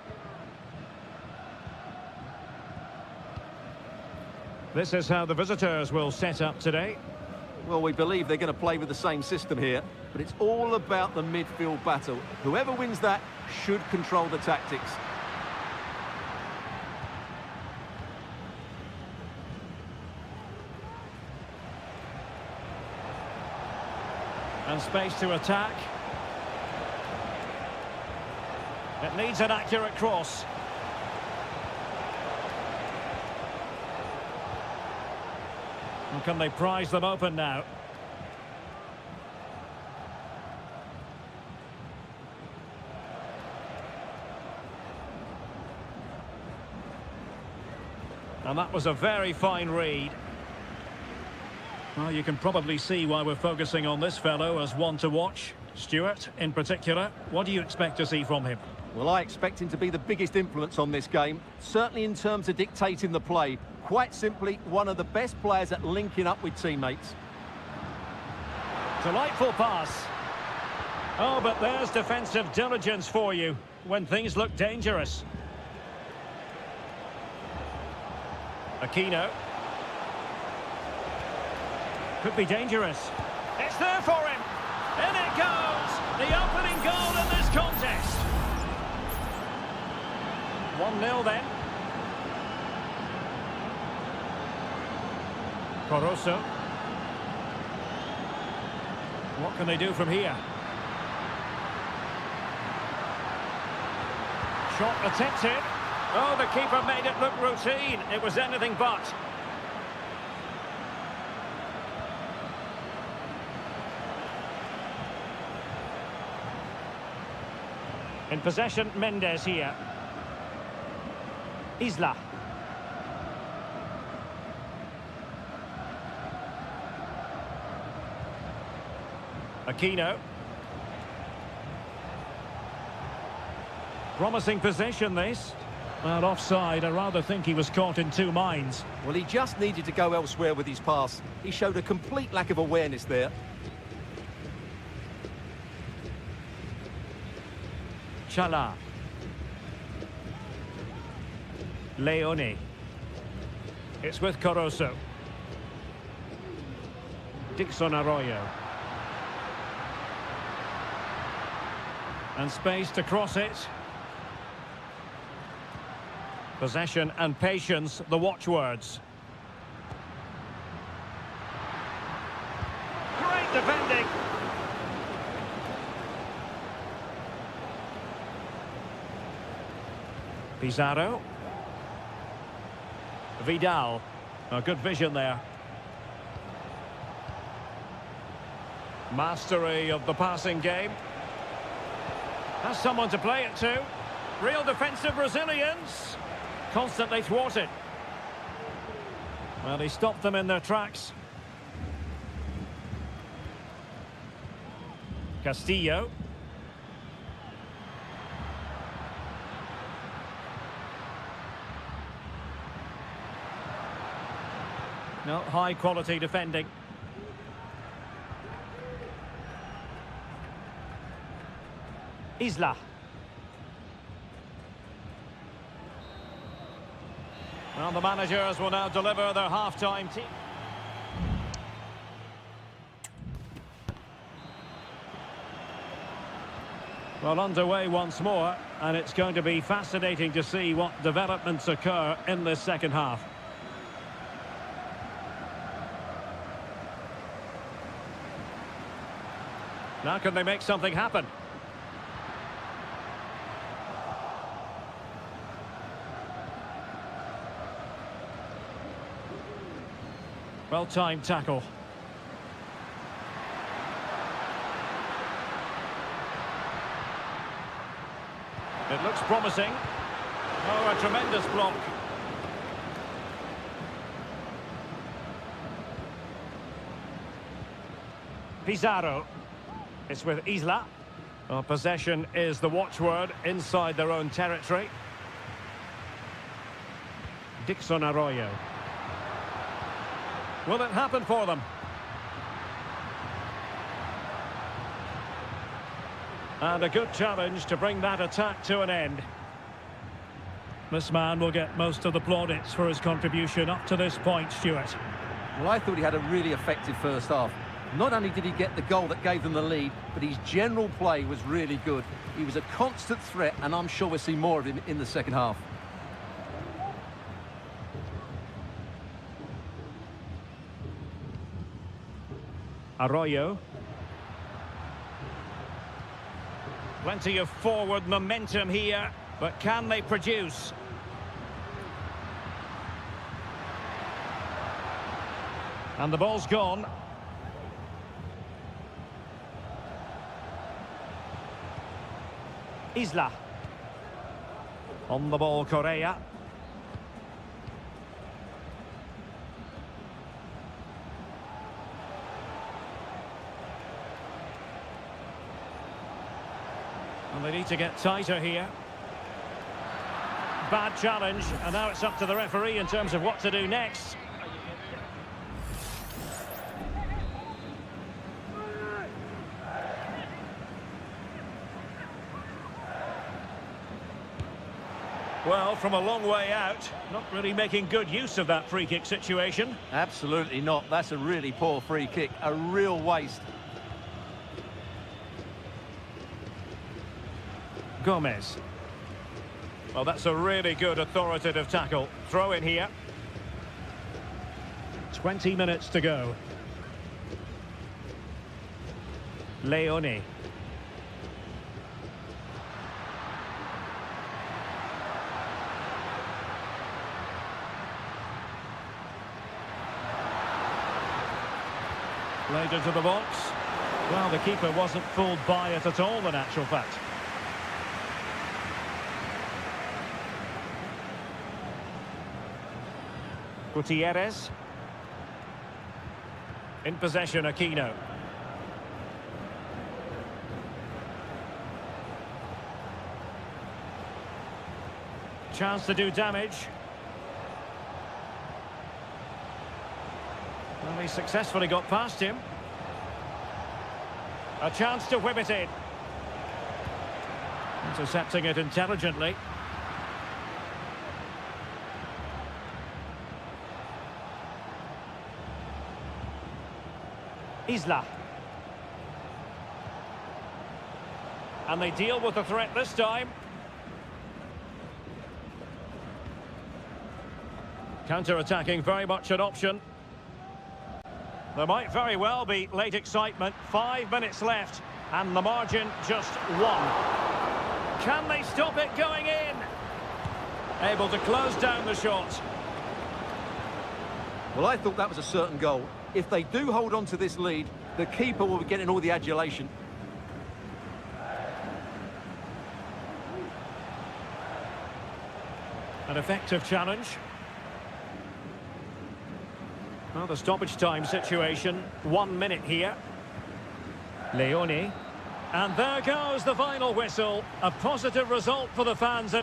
This is how the visitors will set up today. Well, we believe they're going to play with the same system here, but it's all about the midfield battle. Whoever wins that should control the tactics. And space to attack. It needs an accurate cross. And can they prise them open now? And that was a very fine read. Well, you can probably see why we're focusing on this fellow as one to watch. Stuart, in particular, what do you expect to see from him? Well, I expect him to be the biggest influence on this game, certainly in terms of dictating the play. Quite simply, one of the best players at linking up with teammates. Delightful pass. Oh, but there's defensive diligence for you when things look dangerous. Aquino. Could be dangerous. It's there for him. In it goes. The opening goal in this contest. 1-0 then. Coroso. What can they do from here? Shot attempted. Oh, the keeper made it look routine. It was anything but. In possession, Mendes here. Isla. Aquino. Promising possession, this. Well, offside. I rather think he was caught in two minds. Well, he just needed to go elsewhere with his pass. He showed a complete lack of awareness there. Chala. Leone. It's with Caruso. Dixon Arroyo. And space to cross it. Possession and patience, the watchwords. Great defending. Pizarro. Vidal. Oh, good vision there. Mastery of the passing game. Has someone to play it to. Real defensive resilience. Constantly thwarted. Well, he stopped them in their tracks. Castillo. No, high quality defending. Isla. Well, the managers will now deliver their half-time team. Well, underway once more, and it's going to be fascinating to see what developments occur in this second half. Now can they make something happen? Well-timed tackle. It looks promising. Oh, a tremendous block. Pizarro. It's with Isla. Well, possession is the watchword inside their own territory. Dixon Arroyo. Will it happen for them? And a good challenge to bring that attack to an end. This man will get most of the plaudits for his contribution up to this point, Stuart. Well, I thought he had a really effective first half. Not only did he get the goal that gave them the lead, but his general play was really good. He was a constant threat, and I'm sure we'll see more of him in the second half. Arroyo. Plenty of forward momentum here, but can they produce? And the ball's gone. Isla. On the ball, Correa. And they need to get tighter here. Bad challenge, and now it's up to the referee in terms of what to do next. Well, from a long way out, not really making good use of that free kick situation. Absolutely not. That's a really poor free kick. A real waste. Gomez. Well, that's a really good authoritative tackle. Throw in here. 20 minutes to go. Leone. Played into the box. Well, the keeper wasn't fooled by it at all, in actual fact. Gutierrez. In possession, Aquino. Chance to do damage. Well, he successfully got past him. A chance to whip it in. Intercepting it intelligently. Isla. And they deal with the threat this time. Counter-attacking, very much an option. There might very well be late excitement. 5 minutes left, and the margin just 1. Can they stop it going in? Able to close down the shot. Well, I thought that was a certain goal. If they do hold on to this lead, the keeper will be getting all the adulation. An effective challenge. Well, the stoppage time situation, 1 minute here. Leone. And there goes the final whistle. A positive result for the fans.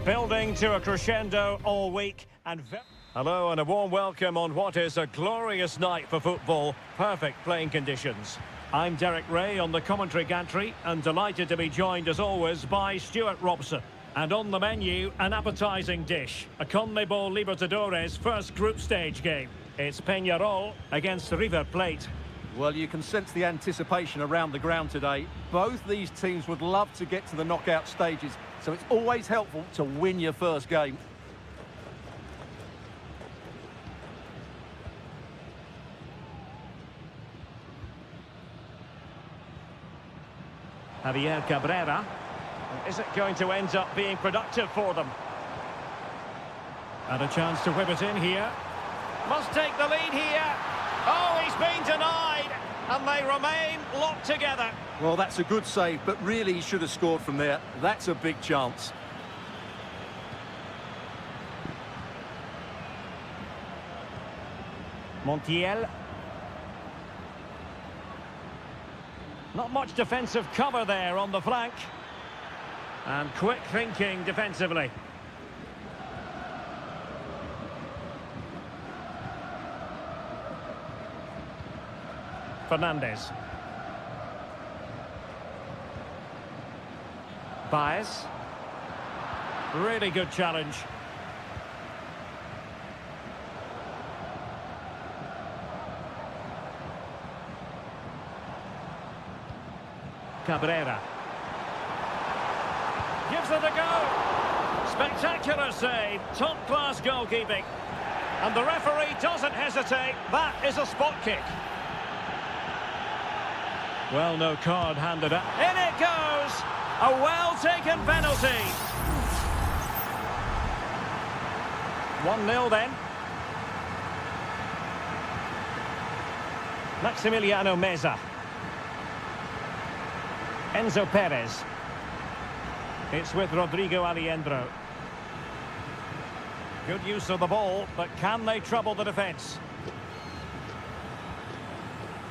Building to a crescendo all week and hello and a warm welcome on what is a glorious night for football. Perfect playing conditions. I'm Derek Ray on the commentary gantry and delighted to be joined as always by Stuart Robson. And on the menu, an appetising dish, a CONMEBOL Libertadores first group stage game. It's Peñarol against River Plate. Well, you can sense the anticipation around the ground today. Both these teams would love to get to the knockout stages, so it's always helpful to win your first game. Javier Cabrera. Is it going to end up being productive for them? And a chance to whip it in here. Must take the lead here. Oh, he's been denied. And they remain locked together. Well, that's a good save, but really he should have scored from there. That's a big chance. Montiel. Not much defensive cover there on the flank. And quick thinking defensively. Fernandez. Baez. Really good challenge. Cabrera. Gives it a go. Spectacular save. Top-class goalkeeping. And the referee doesn't hesitate. That is a spot kick. Well, no card handed up. In it goes! A well-taken penalty. 1-0 then. Maximiliano Meza. Enzo Perez. It's with Rodrigo Alejandro. Good use of the ball, but can they trouble the defence?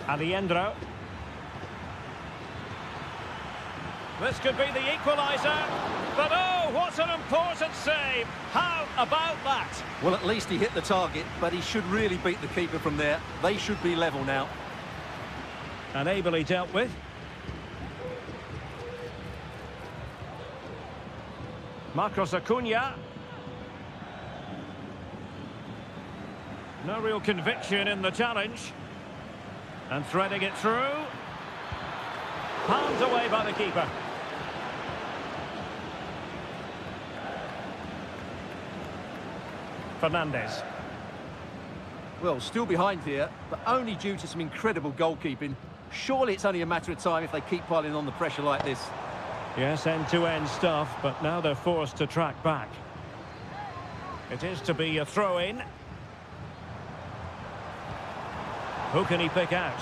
Alejandro. This could be the equaliser. But oh, what an important save. How about that? Well, at least he hit the target, but he should really beat the keeper from there. They should be level now. And ably dealt with. Marcos Acuna. No real conviction in the challenge. And threading it through. Palmed away by the keeper. Fernandez. Well, still behind here, but only due to some incredible goalkeeping. Surely it's only a matter of time if they keep piling on the pressure like this. Yes, end-to-end stuff, but now they're forced to track back. It is to be a throw-in. Who can he pick out?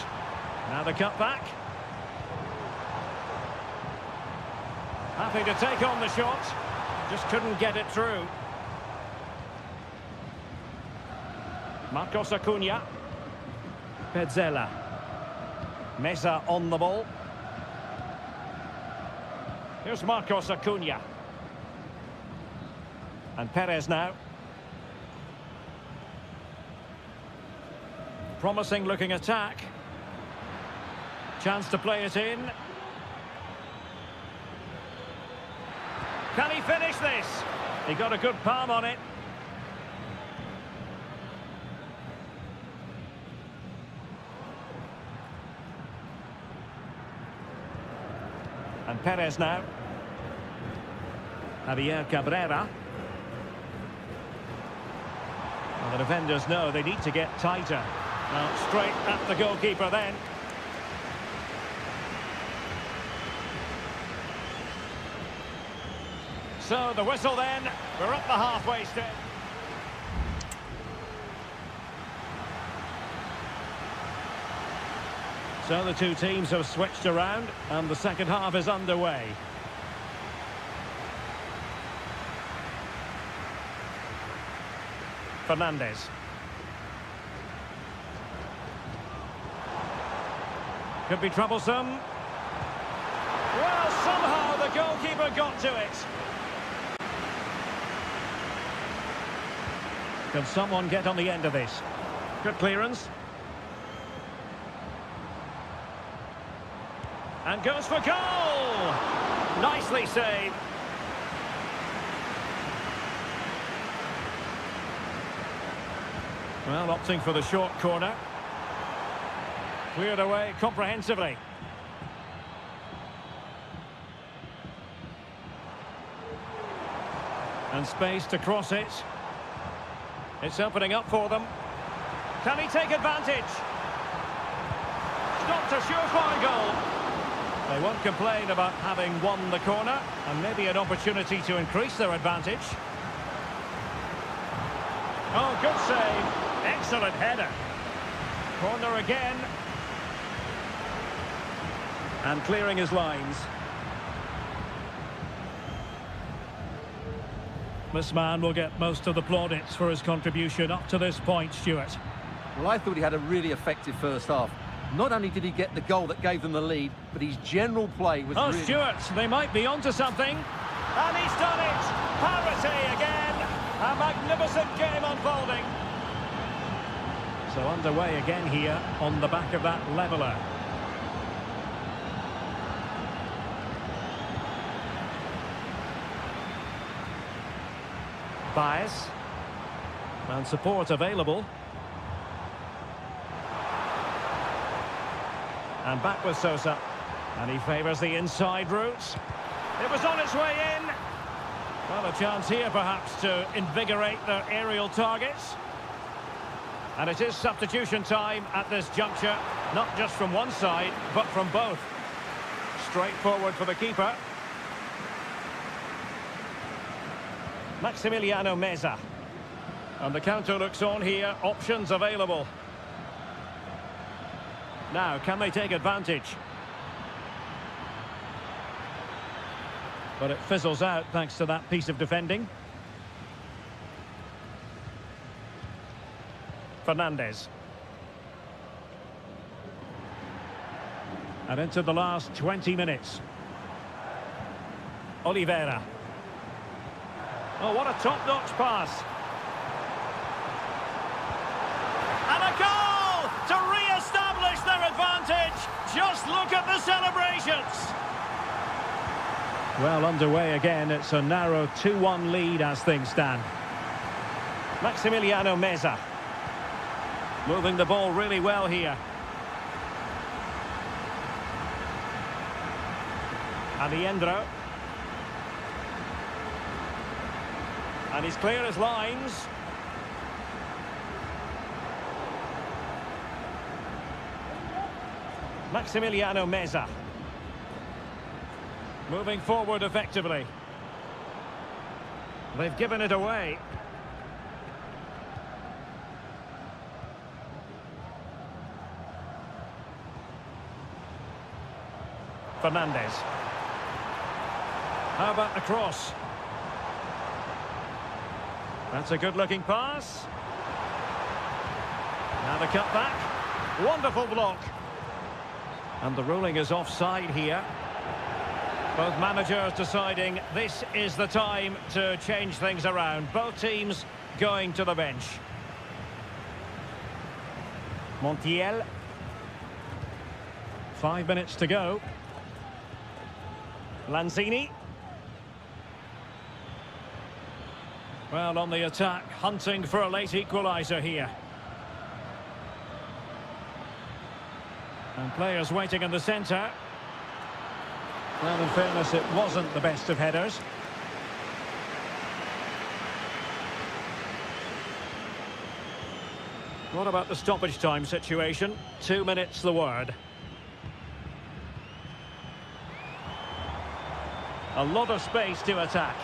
Now the cut back. Happy to take on the shot. Just couldn't get it through. Marcos Acuna. Petzela. Meza on the ball. Here's Marcos Acuna. And Perez now. Promising looking attack. Chance to play it in. Can he finish this? He got a good palm on it. And Perez now. Javier Cabrera. Well, the defenders know they need to get tighter. Now, straight at the goalkeeper then. So, the whistle then. We're up the halfway step. So the two teams have switched around and the second half is underway. Fernandez. Could be troublesome. Well, somehow the goalkeeper got to it. Can someone get on the end of this? Good clearance. And goes for goal! Nicely saved. Well, opting for the short corner. Cleared away comprehensively. And space to cross it. It's opening up for them. Can he take advantage? Stopped a surefire goal. They won't complain about having won the corner, and maybe an opportunity to increase their advantage. Oh, good save. Excellent header. Corner again. And clearing his lines. This man will get most of the plaudits for his contribution up to this point, Stuart. Well, I thought he had a really effective first half. Not only did he get the goal that gave them the lead, but his general play was really... Stuart, they might be onto something. And he's done it! Parity again! A magnificent game unfolding. So underway again here on the back of that leveller. Baez. And support available. And back with Sosa. And he favours the inside route. It was on its way in. Well, a chance here perhaps to invigorate their aerial targets. And it is substitution time at this juncture. Not just from one side, but from both. Straightforward for the keeper. Maximiliano Meza. And the counter looks on here. Options available. Now, can they take advantage? But it fizzles out thanks to that piece of defending. Fernandez. And into the last 20 minutes. Oliveira. Oh, what a top-notch pass. And a goal to re-establish their advantage. Just look at the celebrations. Well, underway again. It's a narrow 2-1 lead as things stand. Maximiliano Meza. Moving the ball really well here. Aniendro. And he's clear as lines. Maximiliano Meza. Moving forward effectively. They've given it away. Fernandez. How about the cross? That's a good-looking pass. Now the cutback. Wonderful block. And the ruling is offside here. Both managers deciding this is the time to change things around. Both teams going to the bench. Montiel. 5 minutes to go. Lanzini. Well, on the attack, hunting for a late equaliser here. And players waiting in the centre. Well, in fairness, it wasn't the best of headers. What about the stoppage time situation? 2 minutes the word. A lot of space to attack.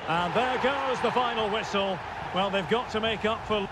And there goes the final whistle. Well, they've got to make up for...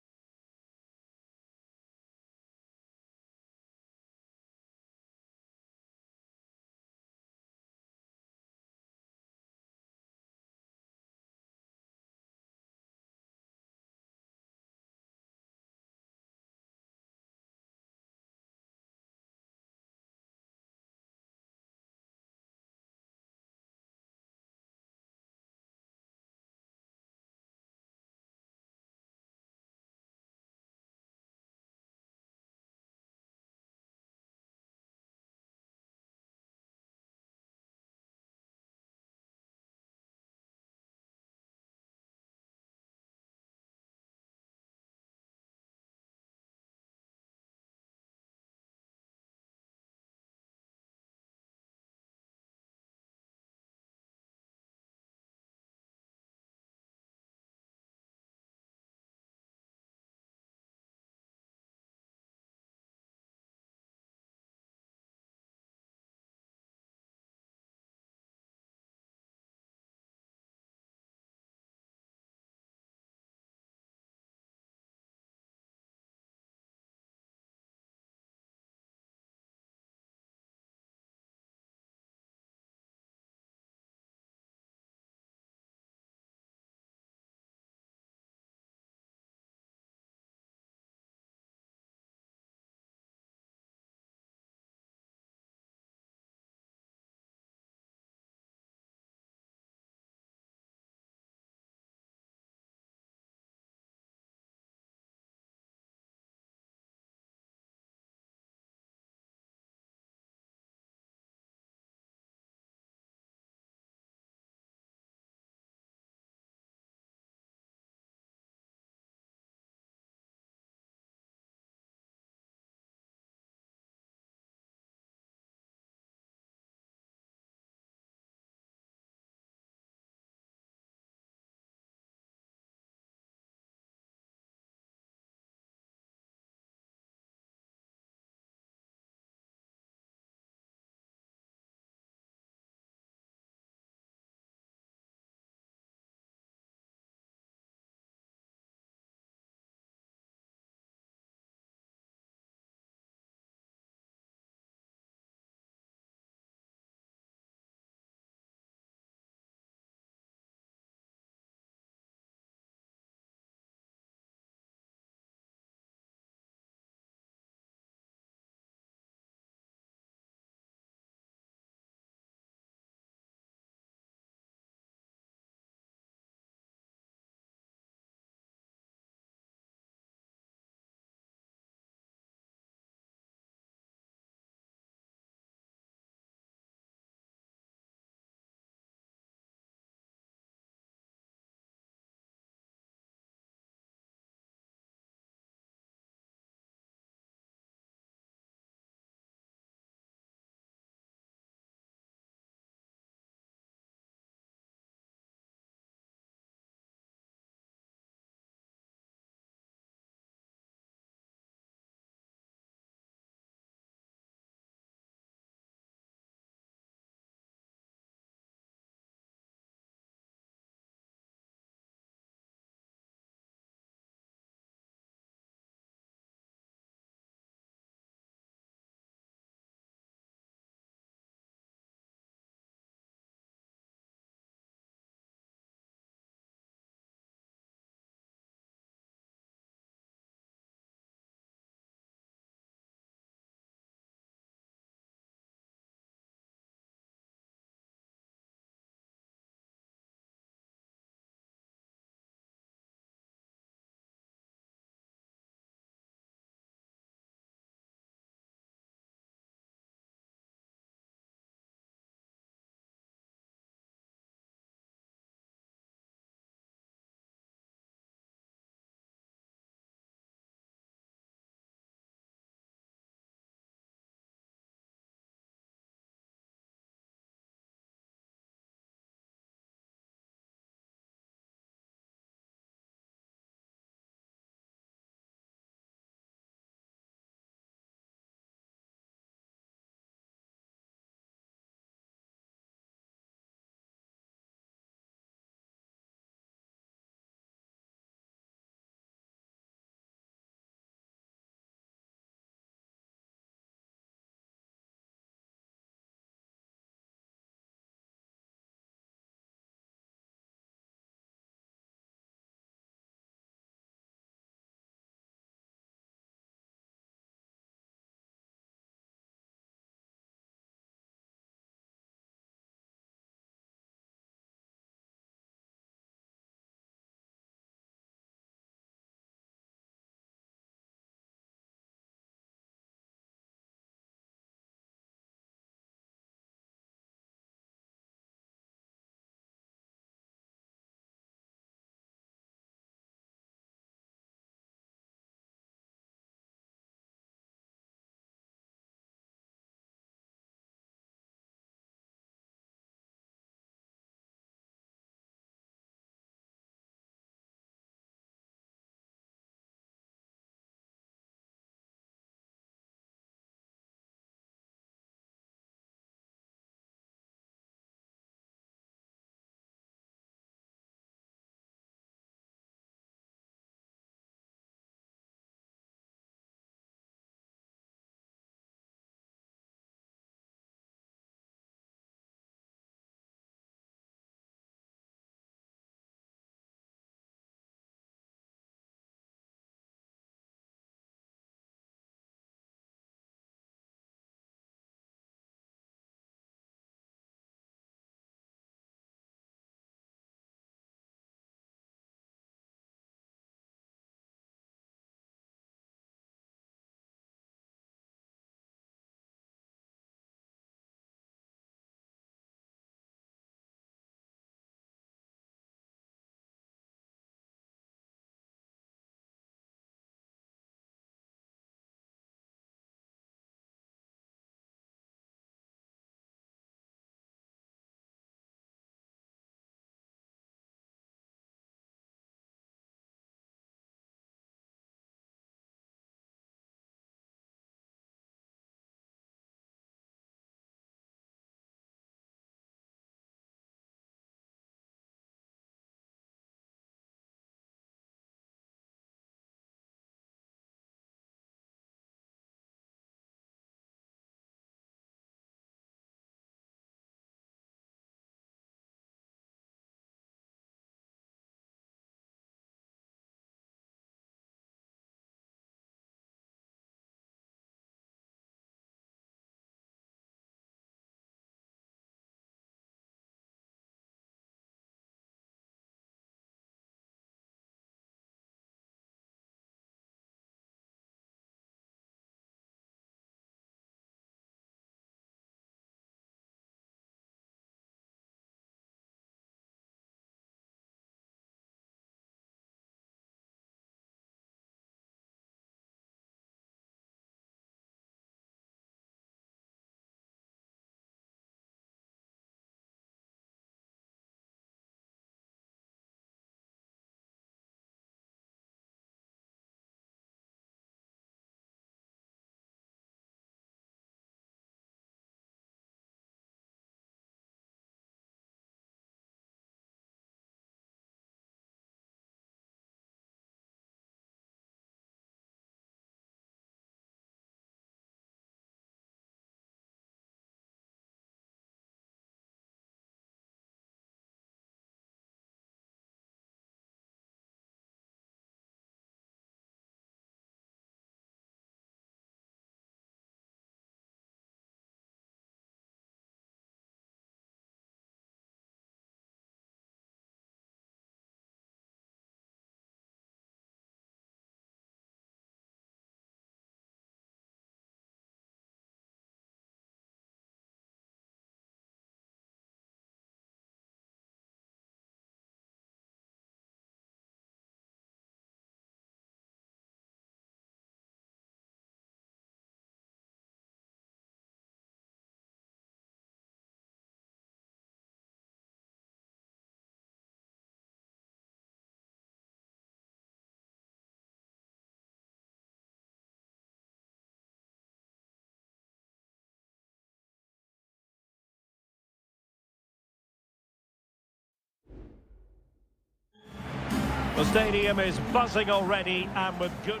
The stadium is buzzing already and with good...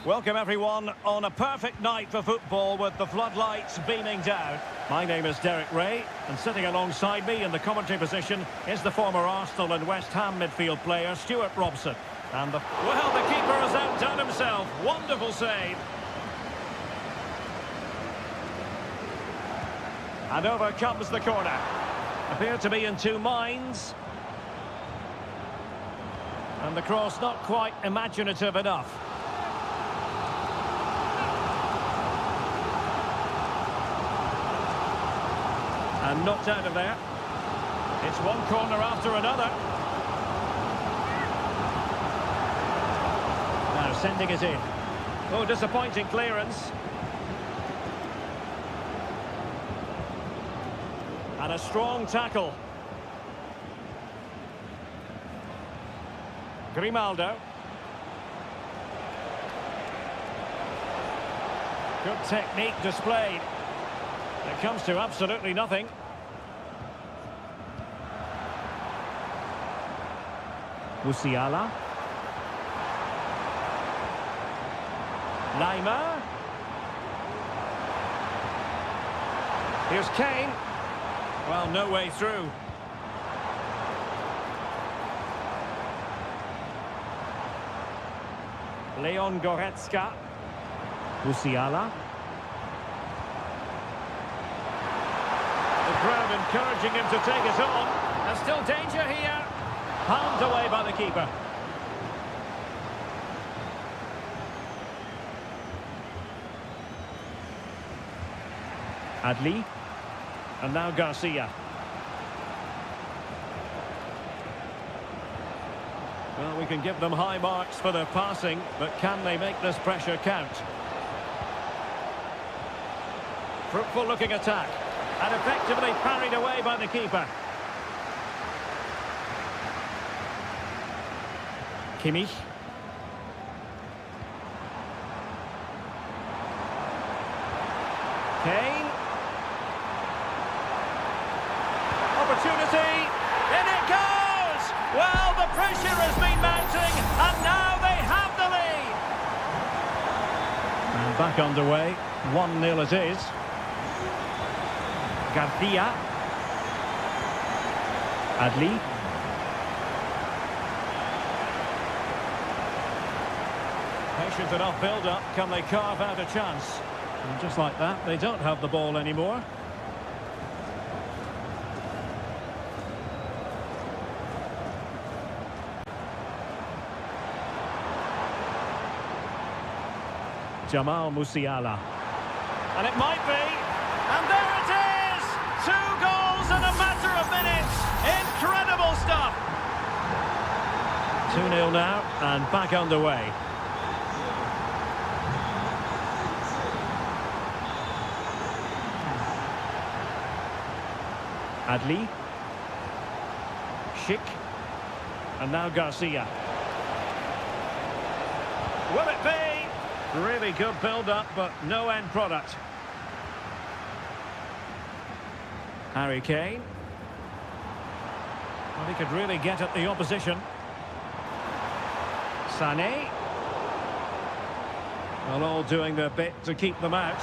Welcome everyone on a perfect night for football with the floodlights beaming down. My name is Derek Ray, and sitting alongside me in the commentary position is the former Arsenal and West Ham midfield player Stuart Robson. And the keeper has outdone himself. Wonderful save. And over comes the corner. Appear to be in two minds. And the cross not quite imaginative enough. And knocked out of there. It's one corner after another. Now sending it in. Oh, disappointing clearance. And a strong tackle. Grimaldo. Good technique displayed. It comes to absolutely nothing. Musiala. Neymar. Here's Kane. Well, no way through. Leon Goretzka. Musiala. The crowd encouraging him to take it on. There's still danger here. Palmed away by the keeper. Adli. And now Garcia. Well, we can give them high marks for their passing, but can they make this pressure count? Fruitful looking attack. And effectively parried away by the keeper. Kimmich. Kane. Opportunity. In it goes! Well, the pressure has been mounting, and now they have the lead. And back underway. 1-0 it is. Garcia. Adli. Patient enough build-up. Can they carve out a chance? And just like that, they don't have the ball anymore. Jamal Musiala. And it might be. And there it is! 2 goals in a matter of minutes. Incredible stuff. 2-0 now, and back underway. Adli. Schick. And now Garcia. Will it be? Really good build-up, but no end product. Harry Kane. Well, he could really get at the opposition. Sané. Well, all doing their bit to keep them out.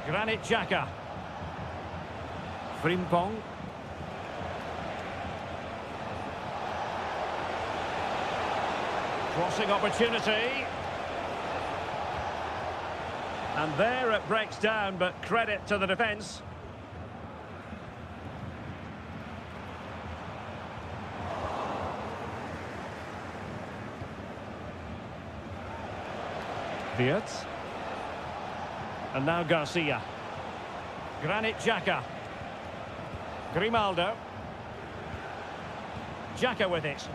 Granit Xhaka. Frimpong. Crossing opportunity. And there it breaks down, but credit to the defence. Wirtz. And now Garcia. Granit Xhaka. Grimaldo. Xhaka with it.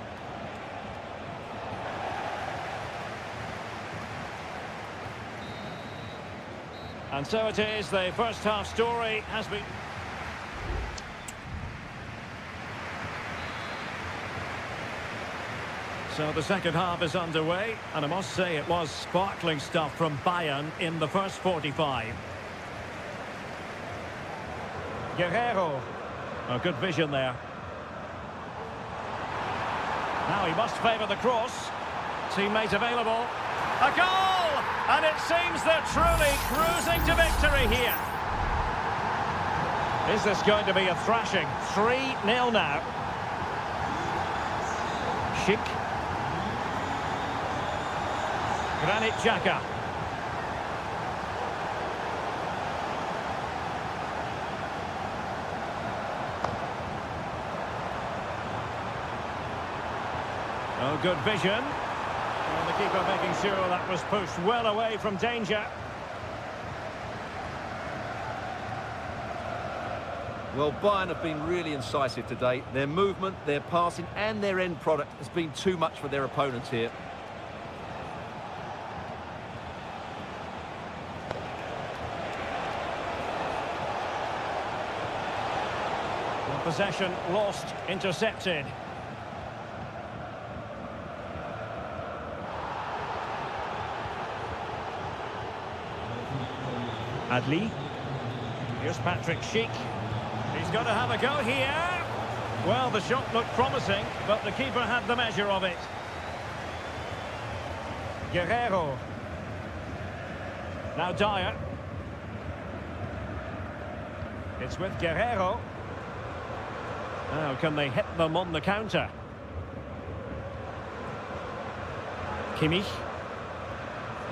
And so it is, the first half story has been... So the second half is underway, and I must say it was sparkling stuff from Bayern in the first 45. Guerrero. Oh, good vision there. Now he must favour the cross. Teammate available. A goal! And it seems they're truly cruising to victory here. Is this going to be a thrashing? 3-0 now. Schick. Granit Xhaka. Oh, good vision. And the keeper making sure that was pushed well away from danger. Well, Bayern have been really incisive today. Their movement, their passing and their end product has been too much for their opponents here. Possession lost, intercepted. Adli. Here's Patrick Schick. He's going to have a go here. Well, the shot looked promising, but the keeper had the measure of it. Guerrero. Now Dyer. It's with Guerrero. Now, can they hit them on the counter? Kimmich.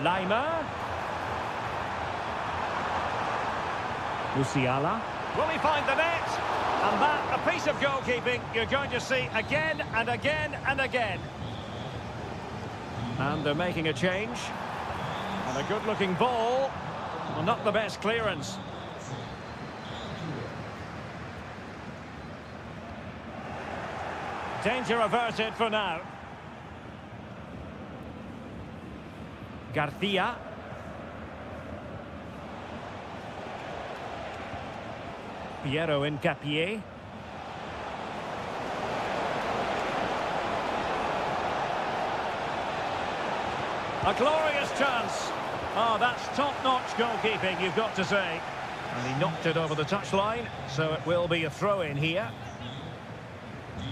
Laimer. Musiala. Will he find the net? And that, a piece of goalkeeping you're going to see again and again and again. And they're making a change. And a good-looking ball. Well, not the best clearance. Danger averted for now. Garcia. Piero Incapié. A glorious chance. Oh, that's top-notch goalkeeping, you've got to say. And he knocked it over the touchline, so it will be a throw-in here.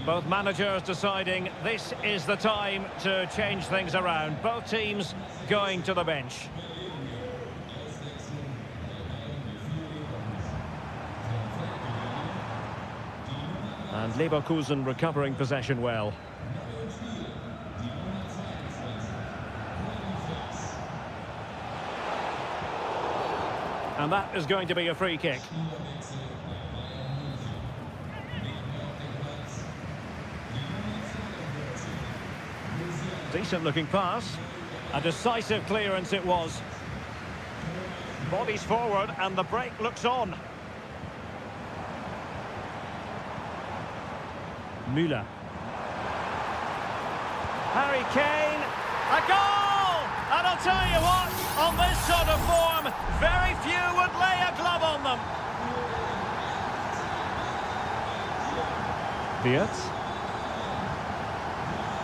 Both managers deciding this is the time to change things around. Both teams going to the bench. And Leverkusen recovering possession well. And that is going to be a free kick. Decent looking pass. A decisive clearance it was. Bodies forward and the break looks on. Müller. Harry Kane. A goal! And I'll tell you what, on this sort of form, very few would lay a glove on them. Wirtz.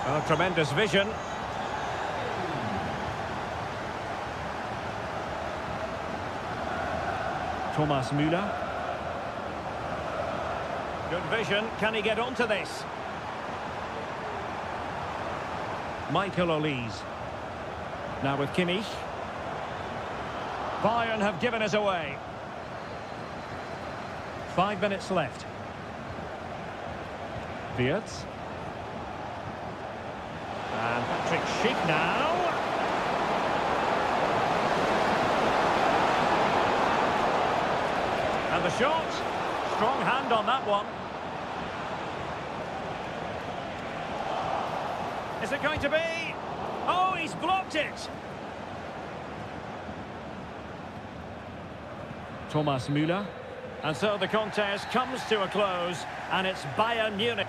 Oh, tremendous vision. Thomas Müller. Good vision. Can he get onto this? Michael Olise. Now with Kimmich. Bayern have given us away. 5 minutes left. Wirtz. And Patrick Schick now. And the shot. Strong hand on that one. Is it going to be? Oh, he's blocked it. Thomas Müller. And so the contest comes to a close, and it's Bayern Munich.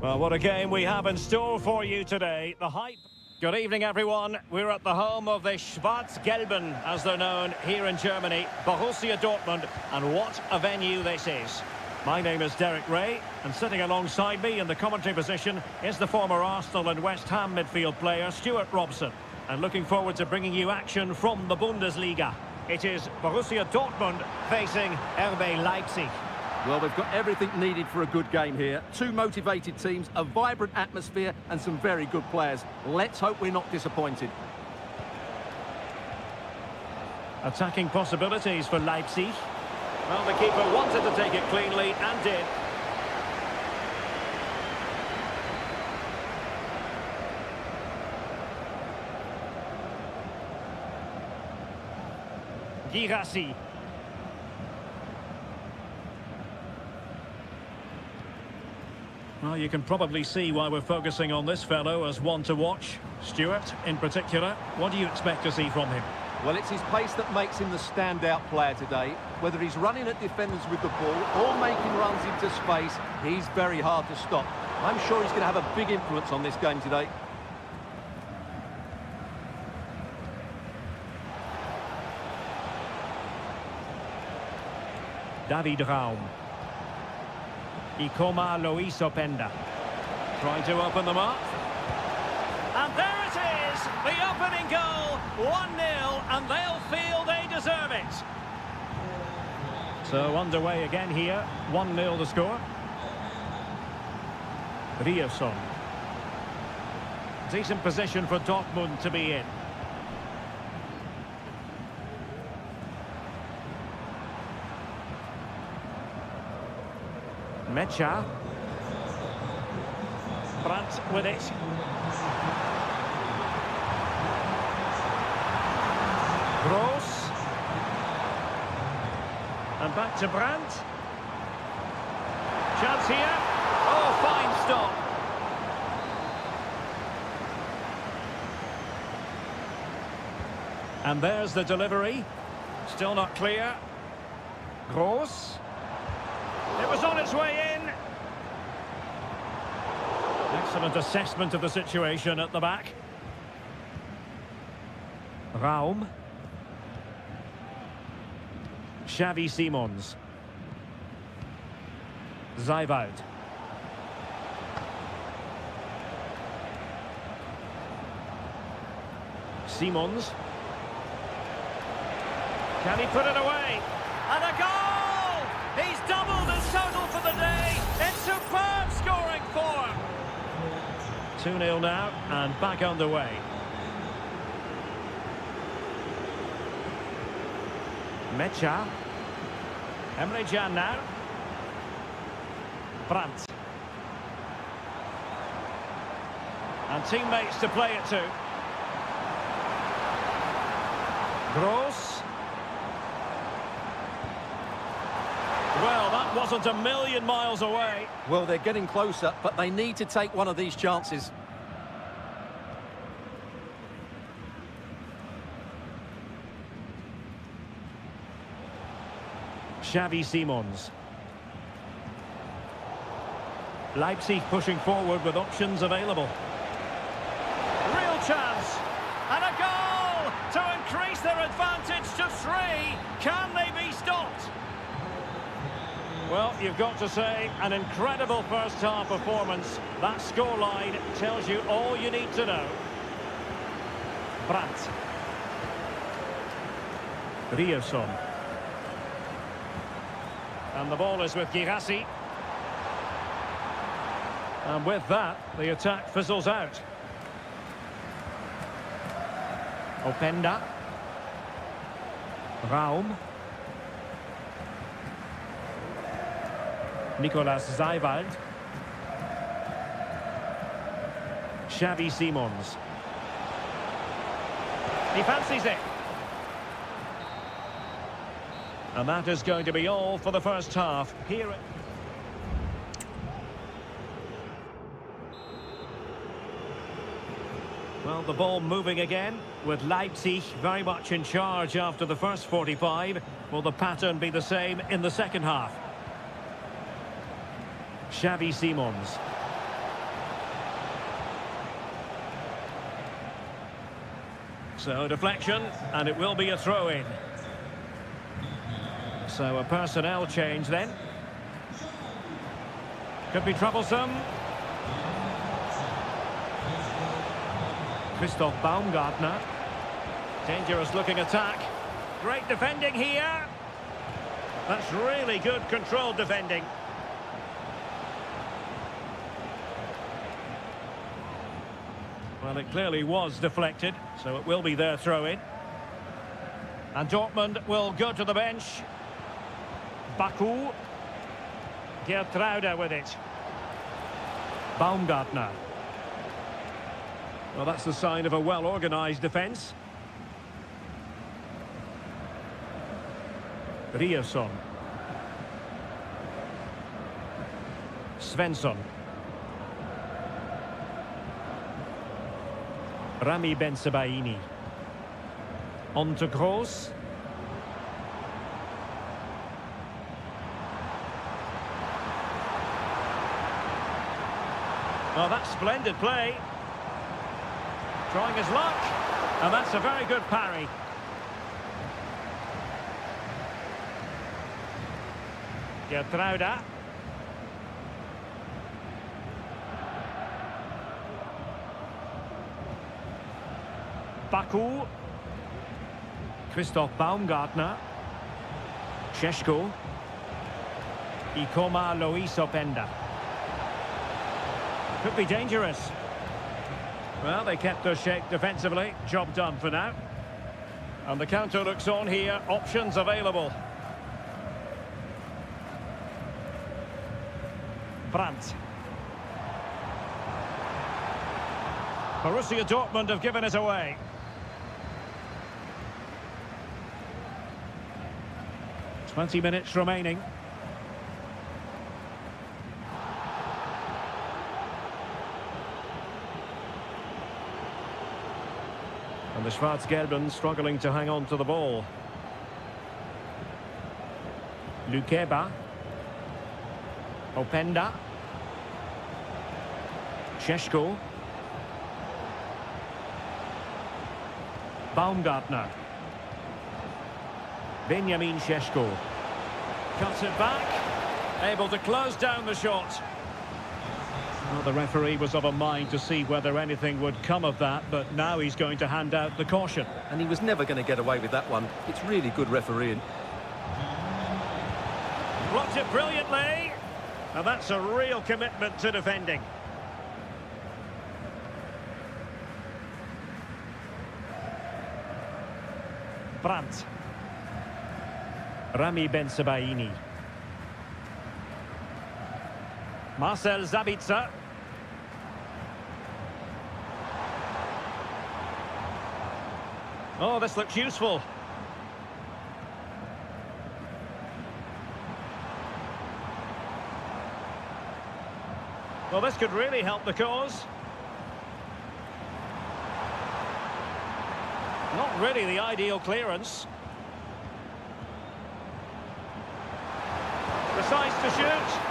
Well, what a game we have in store for you today. The hype. Good evening, everyone. We're at the home of the Schwarz-Gelben, as they're known here in Germany, Borussia Dortmund, and what a venue this is. My name is Derek Ray, and sitting alongside me in the commentary position is the former Arsenal and West Ham midfield player, Stuart Robson. And looking forward to bringing you action from the Bundesliga. It is Borussia Dortmund facing RB Leipzig. Well, they've got everything needed for a good game here. Two motivated teams, a vibrant atmosphere and some very good players. Let's hope we're not disappointed. Attacking possibilities for Leipzig. Well, the keeper wanted to take it cleanly and did. Girassi. Well, you can probably see why we're focusing on this fellow as one to watch. Stuart, in particular, what do you expect to see from him? Well, it's his pace that makes him the standout player today. Whether he's running at defenders with the ball or making runs into space, he's very hard to stop. I'm sure he's going to have a big influence on this game today. David Raum. Ikoma Luis Openda. Trying to open them up. And there it is! The opening goal! 1-0, and they'll feel they deserve it. So underway again here. 1-0 the score. Ryerson. Decent position for Dortmund to be in. Mecha. Brandt with it. Gross. And back to Brandt. Chance here. Oh, fine stop. And there's the delivery. Still not clear. Gross. It was on its way in. Excellent assessment of the situation at the back. Raum. Xavi Simons. Zaiwald. Simons. Can he put it away? And a goal! He's doubled his total for the day. It's superb scoring form. 2-0 now, and back underway. Mecha. Emre Can now. Brandt. And teammates to play it to. Gross. Well, that wasn't a million miles away. Well, they're getting closer, but they need to take one of these chances. Xavi Simons. Leipzig pushing forward with options available. Real chance. And a goal to increase their advantage to 3. Can they be stopped? Well, you've got to say, an incredible first-half performance. That scoreline tells you all you need to know. Brandt. Ryerson. And the ball is with Girassi. And with that, the attack fizzles out. Openda. Raum. Nicolas Zaiwald. Xavi Simons. He fancies it. And that is going to be all for the first half. Here. Well, the ball moving again, with Leipzig very much in charge after the first 45. Will the pattern be the same in the second half? Xavi Simons. So deflection, and it will be a throw-in. So a personnel change then. Could be troublesome. Christoph Baumgartner. Dangerous looking attack. Great defending here. That's really good controlled defending. Well, it clearly was deflected, so it will be their throw-in. And Dortmund will go to the bench. Baku. Gertruida with it. Baumgartner. Well, that's the sign of a well-organised defence. Ryerson. Svensson. Rami Bensebaini. On to Kroos. Well, that's splendid play. Trying his luck. And that's a very good parry. Gertruida. Baku. Christoph Baumgartner. Šeško. Ikoma Lois Openda. Could be dangerous. Well, they kept their shape defensively. Job done for now. And the counter looks on here. Options available. Brandt. Borussia Dortmund have given it away. "20 minutes remaining. And the Schwarz-Gelben struggling to hang on to the ball. Lukeba. Openda. Šeško. Baumgartner. Benjamin Šeško. Cuts it back. Able to close down the shot. Well, the referee was of a mind to see whether anything would come of that, but now he's going to hand out the caution. And he was never going to get away with that one. It's really good refereeing. Blocked it brilliantly. And that's a real commitment to defending. Brandt. Rami Bensebaini. Marcel Sabitzer. Oh, this looks useful. Well, this could really help the cause. Not really the ideal clearance. Precise to shoot.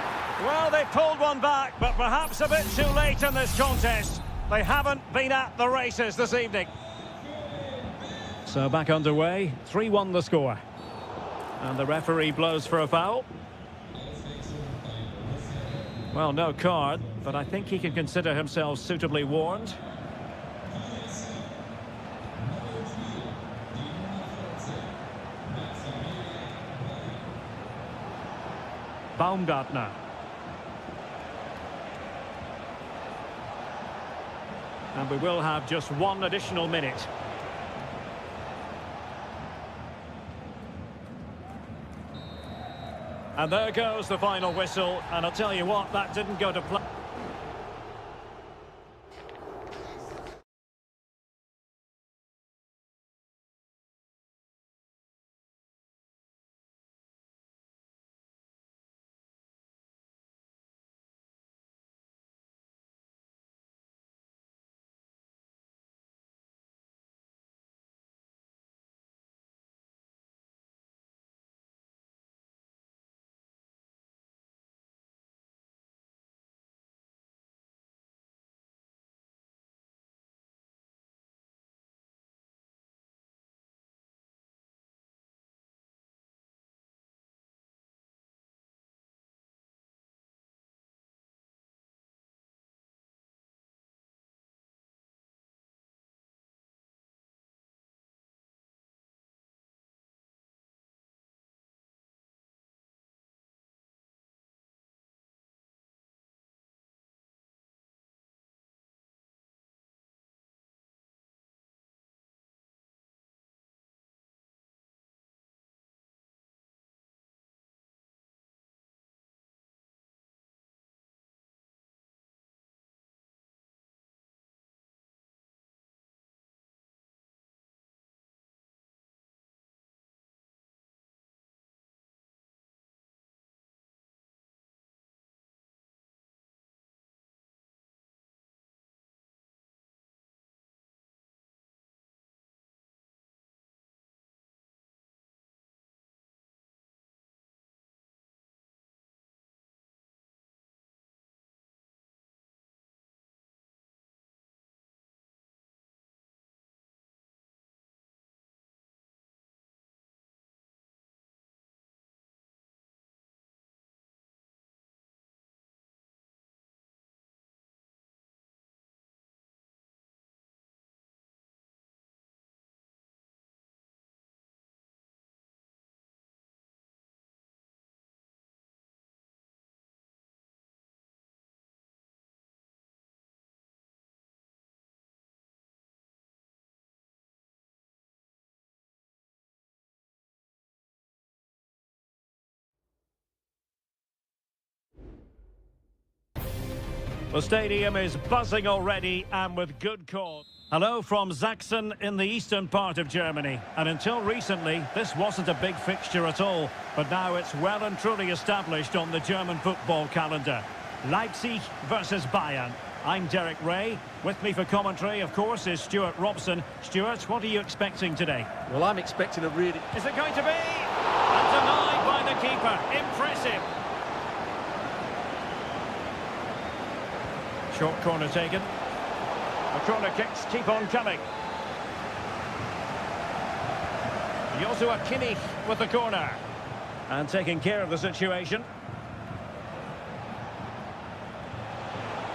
Well, they pulled one back, but perhaps a bit too late in this contest. They haven't been at the races this evening. So back underway, 3-1 the score. And the referee blows for a foul. Well, no card, but I think he can consider himself suitably warned. Baumgartner. And we will have just one additional minute. And there goes the final whistle, and I'll tell you what, that didn't go to plan. The stadium is buzzing already, and with good cause. Hello from Sachsen in the eastern part of Germany. And until recently, this wasn't a big fixture at all. But now it's well and truly established on the German football calendar. Leipzig versus Bayern. I'm Derek Ray. With me for commentary, of course, is Stuart Robson. Stuart, what are you expecting today? Well, I'm expecting a really... Is it going to be? And denied by the keeper. Impressive. Short corner taken. The corner kicks keep on coming. Joshua Kimmich with the corner. And taking care of the situation.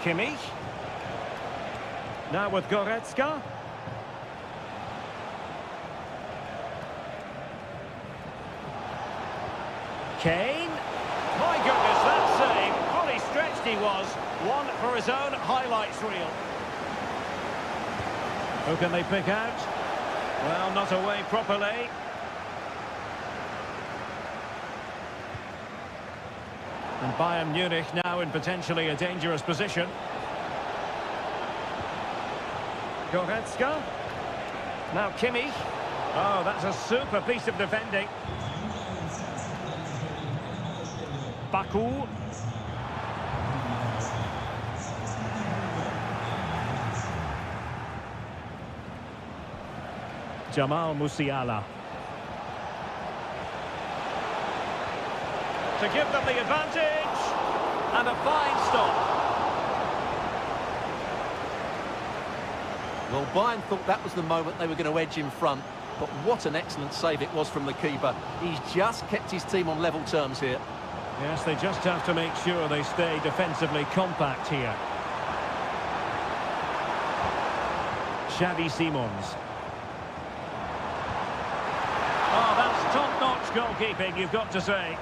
Kimmich. Now with Goretzka. Kane. My goodness, that save. Fully stretched he was. One for his own highlights reel. Who can they pick out? Well, not away properly. And Bayern Munich now in potentially a dangerous position. Goretzka. Now Kimmich. Oh, that's a super piece of defending. Baku. Jamal Musiala. To give them the advantage. And a fine stop. Well, Bayern thought that was the moment they were going to edge in front. But what an excellent save it was from the keeper. He's just kept his team on level terms here. Yes, they just have to make sure they stay defensively compact here. Xavi Simons. Oh, that's top-notch goalkeeping, you've got to say.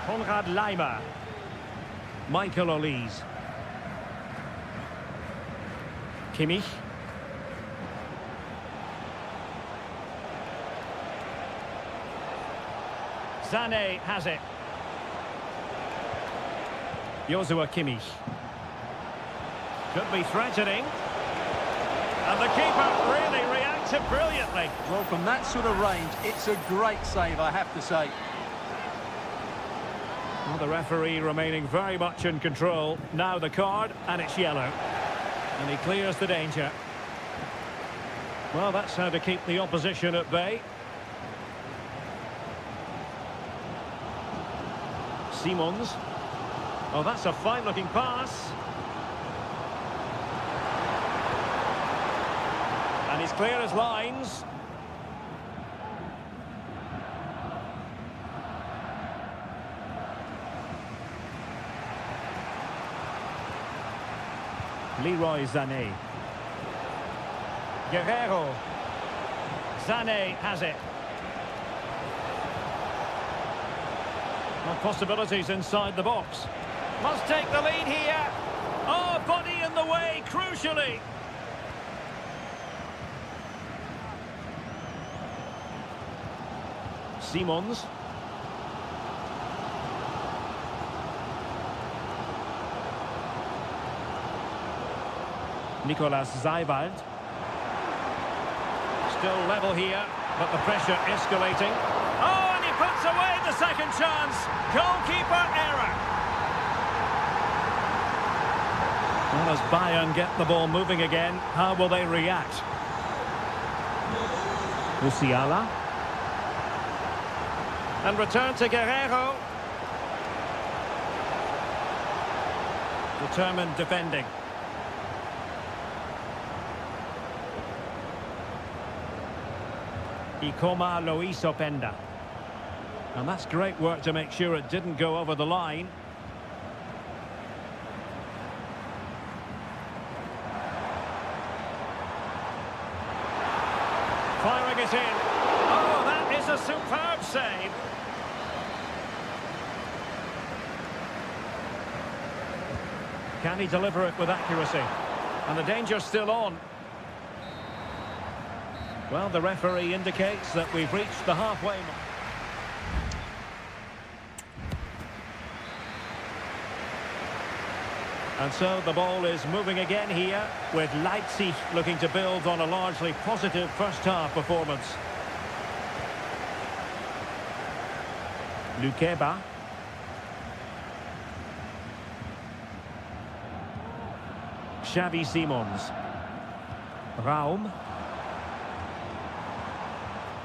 Konrad Laimer. Michael Olise. Kimmich. Sané has it. Joshua Kimmich. Could be threatening. And the keeper really reacted brilliantly. Well, from that sort of range, it's a great save, I have to say. Well, the referee remaining very much in control. Now the card, and it's yellow. And he clears the danger. Well, that's how to keep the opposition at bay. Simons. Oh, that's a fine-looking pass. And he's clear as lines. Leroy Sané. Guerrero. Sané has it. Well, possibilities inside the box. Must take the lead here. Oh, body in the way, crucially. Simons. Nicolas Zeibald. Still level here, but the pressure escalating. Oh, and he puts away the second chance. Goalkeeper error. Well, as Bayern get the ball moving again, how will they react? Musiala. And return to Guerrero. Determined defending. Ikoma Luis Openda. And that's great work to make sure it didn't go over the line. Firing it in. Oh, that is a superb save. Can he deliver it with accuracy? And the danger's still on. Well, the referee indicates that we've reached the halfway mark. And so the ball is moving again here, with Leipzig looking to build on a largely positive first-half performance. Lukeba. Xavi Simons. Raum.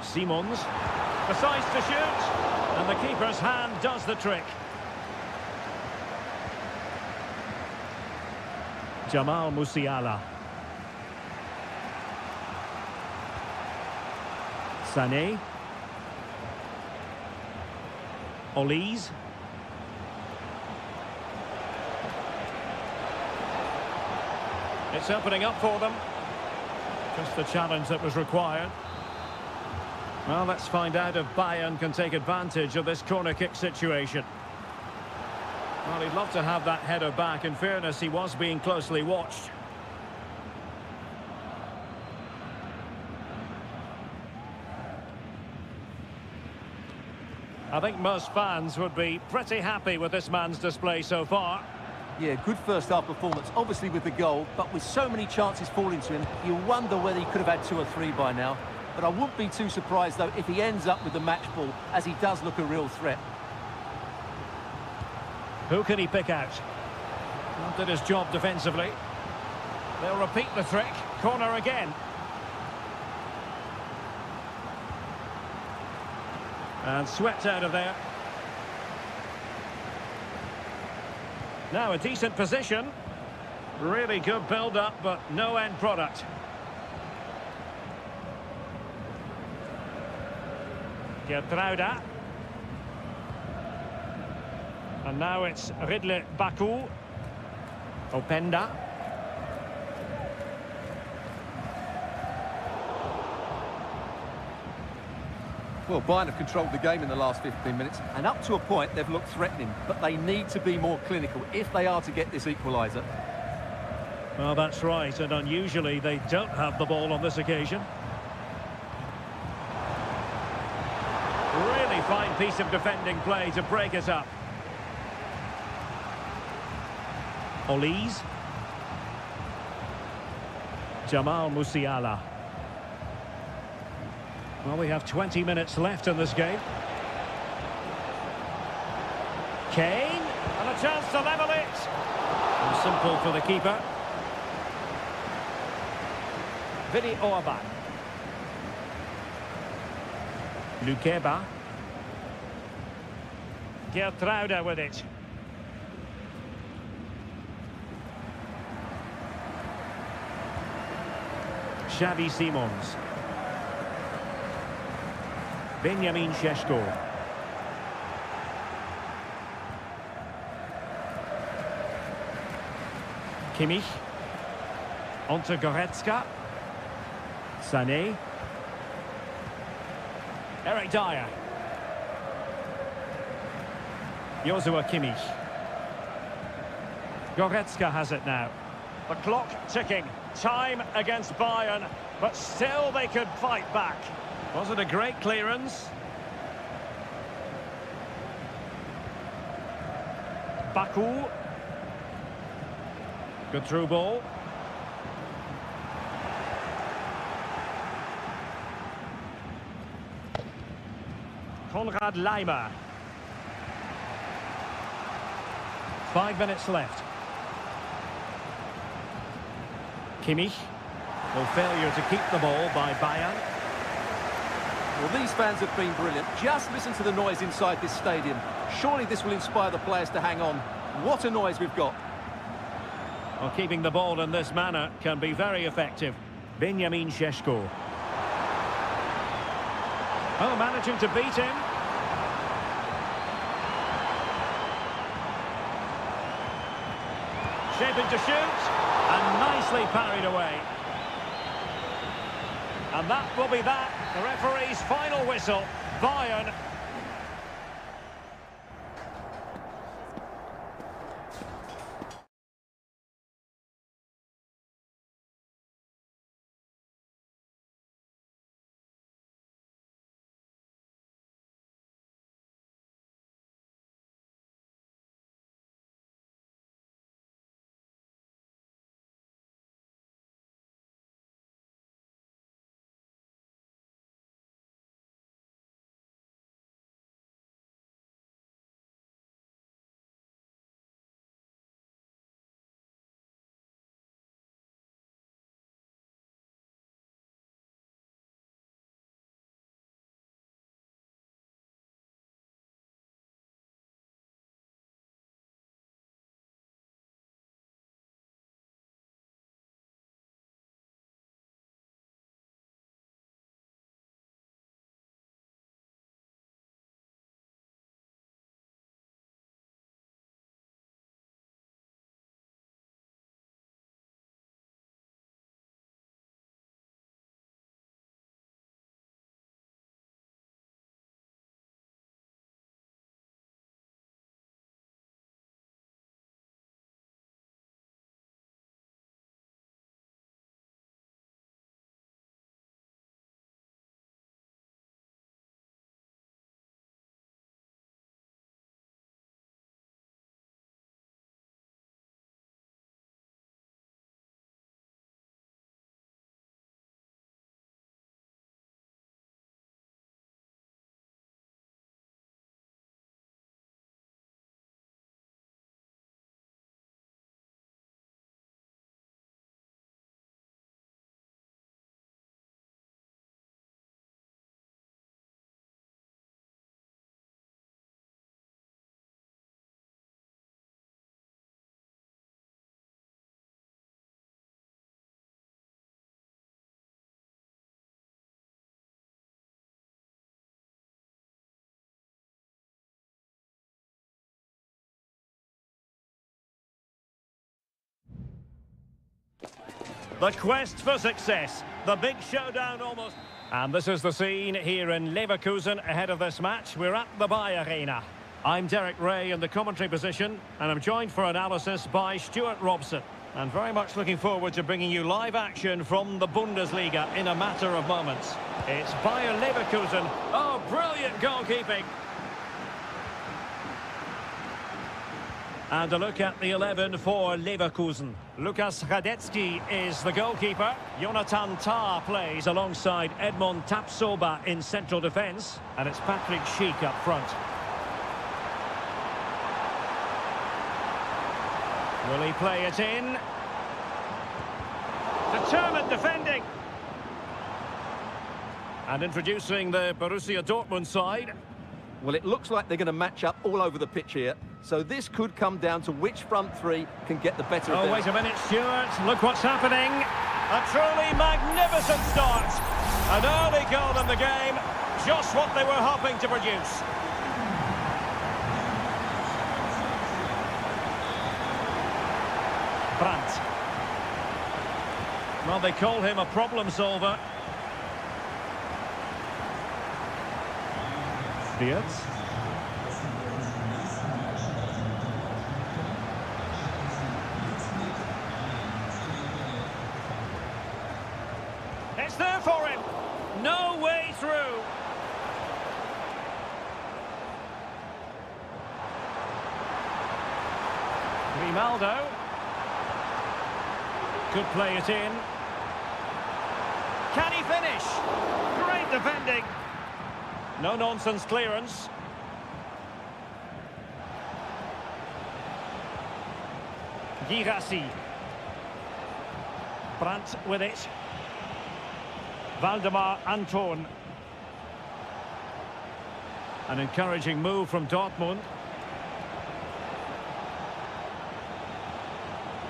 Simons decides to shoot, and the keeper's hand does the trick. Jamal Musiala. Sané. Olise. It's opening up for them. Just the challenge that was required. Well, let's find out if Bayern can take advantage of this corner kick situation. Well, he'd love to have that header back. In fairness, he was being closely watched. I think most fans would be pretty happy with this man's display so far. Yeah, good first-half performance, obviously with the goal, but with so many chances falling to him, you wonder whether he could have had 2 or 3 by now. But I wouldn't be too surprised, though, if he ends up with the match ball, as he does look a real threat. Who can he pick out? Not did his job defensively. They'll repeat the trick. Corner again. And swept out of there. Now a decent position. Really good build-up, but no end product. Gertruida. And now it's Ridley Baku. Openda. Well, Bayern have controlled the game in the last 15 minutes, and up to a point they've looked threatening, but they need to be more clinical if they are to get this equaliser. Well, that's right, and unusually they don't have the ball on this occasion. Really fine piece of defending play to break it up. Olise. Jamal Musiala. Well, we have 20 minutes left in this game. Kane, and a chance to level it. And simple for the keeper. Vini Orban. Lukeba. Gertruida with it. Xavi Simons. Benjamin Šeško. Kimmich. Onto Goretzka. Sané. Eric Dyer. Joshua Kimmich. Goretzka has it now. The clock ticking. Time against Bayern, but still they could fight back. Was it a great clearance? Baku. Good through ball. Konrad Laimer. 5 minutes left. Kimmich. No failure to keep the ball by Bayern. Well, these fans have been brilliant. Just listen to the noise inside this stadium. Surely this will inspire the players to hang on. What a noise we've got. Well, keeping the ball in this manner can be very effective. Benjamin Šeško. Oh, managing to beat him. Shaping to shoot. And nicely parried away. And that will be that. The referee's final whistle. Bayern The quest for success. The big showdown almost. And this is the scene here in Leverkusen ahead of this match. We're at the Bay Arena. I'm Derek Ray in the commentary position, and I'm joined for analysis by Stuart Robson. And very much looking forward to bringing you live action from the Bundesliga in a matter of moments. It's Bayer Leverkusen. Oh, brilliant goalkeeping. And a look at the 11 for Leverkusen. Lukas Radetzky is the goalkeeper. Jonathan Tah plays alongside Edmond Tapsoba in central defence. And it's Patrick Schick up front. Will he play it in? Determined defending. And introducing the Borussia Dortmund side. Well, it looks like they're going to match up all over the pitch here. So this could come down to which front three can get the better of them. Oh, wait a minute, Stuart. Look what's happening. A truly magnificent start. An early goal in the game. Just what they were hoping to produce. Brandt. Well, they call him a problem solver. Diaz. It's there for him. No way through. Grimaldo. Could play it in. Can he finish? Great defending. No-nonsense clearance. Girassi. Brandt with it. Valdemar Anton. An encouraging move from Dortmund.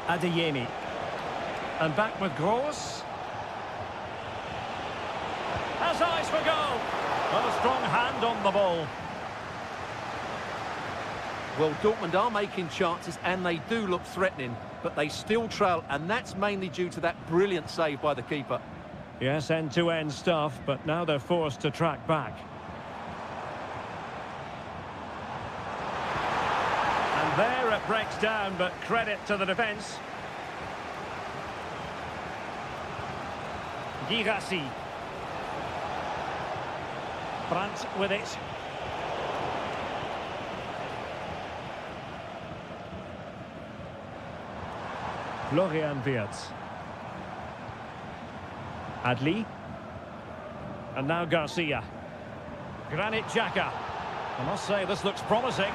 Adeyemi. And back with Gross. Has eyes for goal. Well, a strong hand on the ball. Well, Dortmund are making chances and they do look threatening, but they still trail, and that's mainly due to that brilliant save by the keeper. Yes, end-to-end stuff, but now they're forced to track back. And there it breaks down, but credit to the defence. Girassi. Brandt with it. Florian Wirtz. Adli. And now Garcia. Granit Xhaka. I must say this looks promising.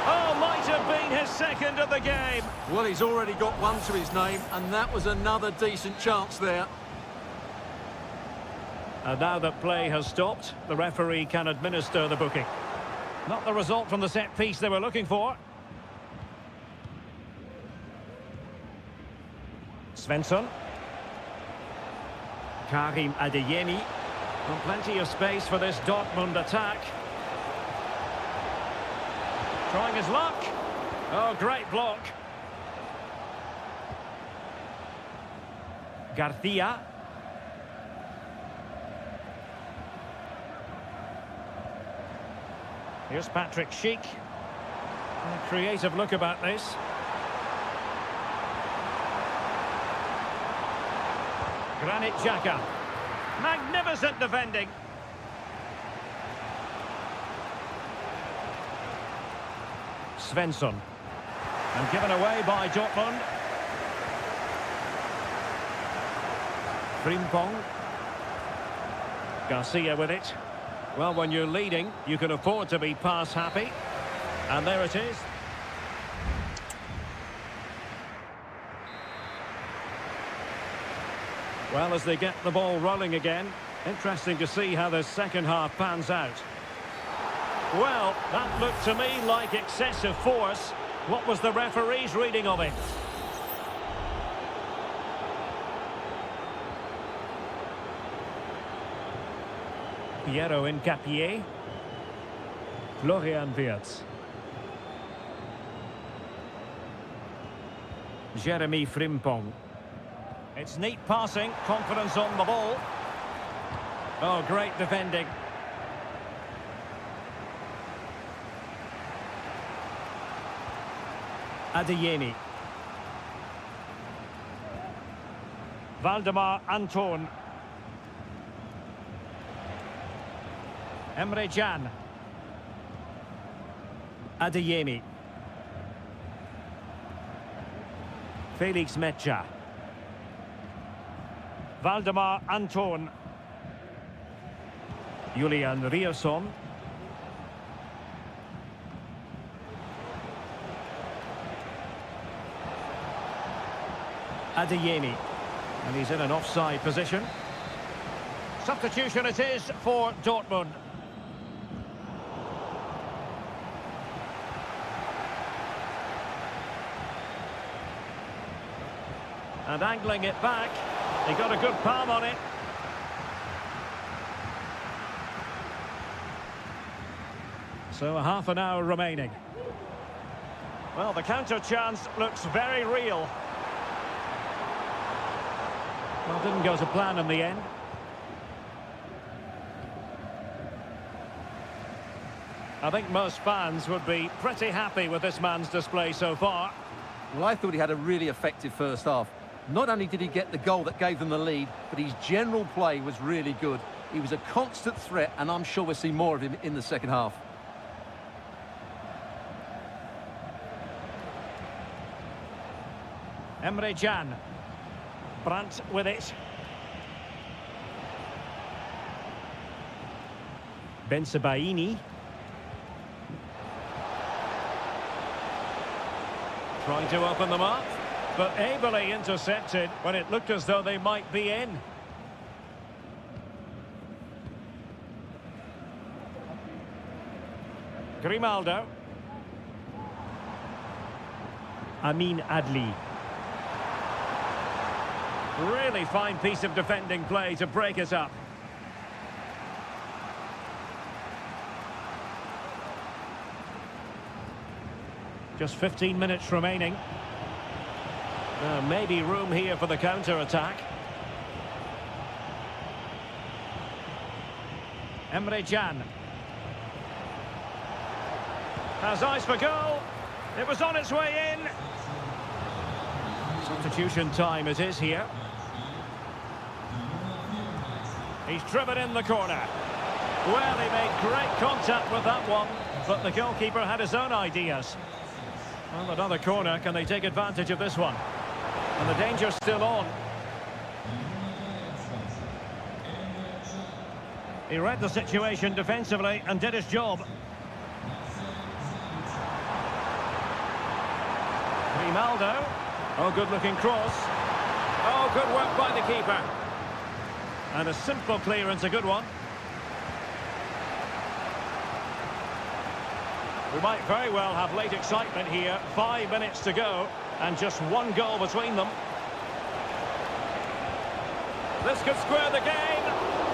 Oh, might have been his second of the game. Well, he's already got one to his name, and that was another decent chance there. And now that play has stopped, the referee can administer the booking. Not the result from the set piece they were looking for. Svensson. Karim Adeyemi. And plenty of space for this Dortmund attack. Trying his luck. Oh, great block. Garcia. Here's Patrick Schick. A creative look about this. Granit Xhaka. Magnificent defending. Svensson. And given away by Dortmund. Frimpong. Garcia with it. Well, when you're leading, you can afford to be pass happy. And there it is. Well, as they get the ball rolling again, interesting to see how the second half pans out. Well, that looked to me like excessive force. What was the referee's reading of it? Piero Incapié. Florian Wirtz. Jeremy Frimpong. It's neat passing, confidence on the ball. Oh, great defending. Adeyemi. Valdemar Anton. Emre Can. Adeyemi. Felix Mecha. Valdemar Anton. Julian Rierson. Adeyemi. And he's in an offside position. Substitution it is for Dortmund. And angling it back. He got a good palm on it. So a half an hour remaining. Well, the counter chance looks very real. Well, didn't go to plan in the end. I think most fans would be pretty happy with this man's display so far. Well, I thought he had a really effective first half. Not only did he get the goal that gave them the lead, but his general play was really good. He was a constant threat, and I'm sure we'll see more of him in the second half. Emre Can. Brandt with it. Bensebaini. Trying to open them up, but ably intercepted when it looked as though they might be in. Grimaldo. Amin Adli. Really fine piece of defending play to break us up. Just 15 minutes remaining. Maybe room here for the counter-attack. Emre Can. Has eyes for goal. It was on its way in. Substitution time it is here. He's driven in the corner. Well, he made great contact with that one, but the goalkeeper had his own ideas. Well, another corner. Can they take advantage of this one? And the danger's still on. He read the situation defensively and did his job. Grimaldo. Oh, good-looking cross. Oh, good work by the keeper. And a simple clearance, a good one. We might very well have late excitement here. 5 minutes to go, and just one goal between them. This could square the game,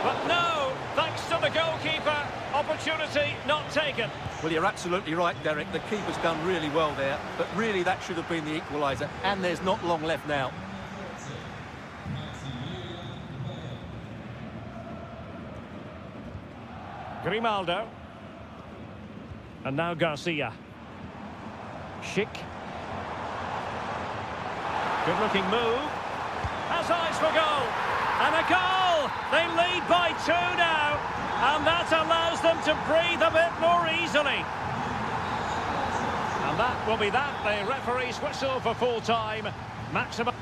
but no, thanks to the goalkeeper, opportunity not taken. Well, you're absolutely right, Derek. The keeper's done really well there, but really that should have been the equaliser, and there's not long left now. Grimaldo. And now Garcia. Schick. Good-looking move. Has eyes for goal. And a goal! They lead by 2 now. And that allows them to breathe a bit more easily. And that will be that. The referee's whistle for full time. Maximum.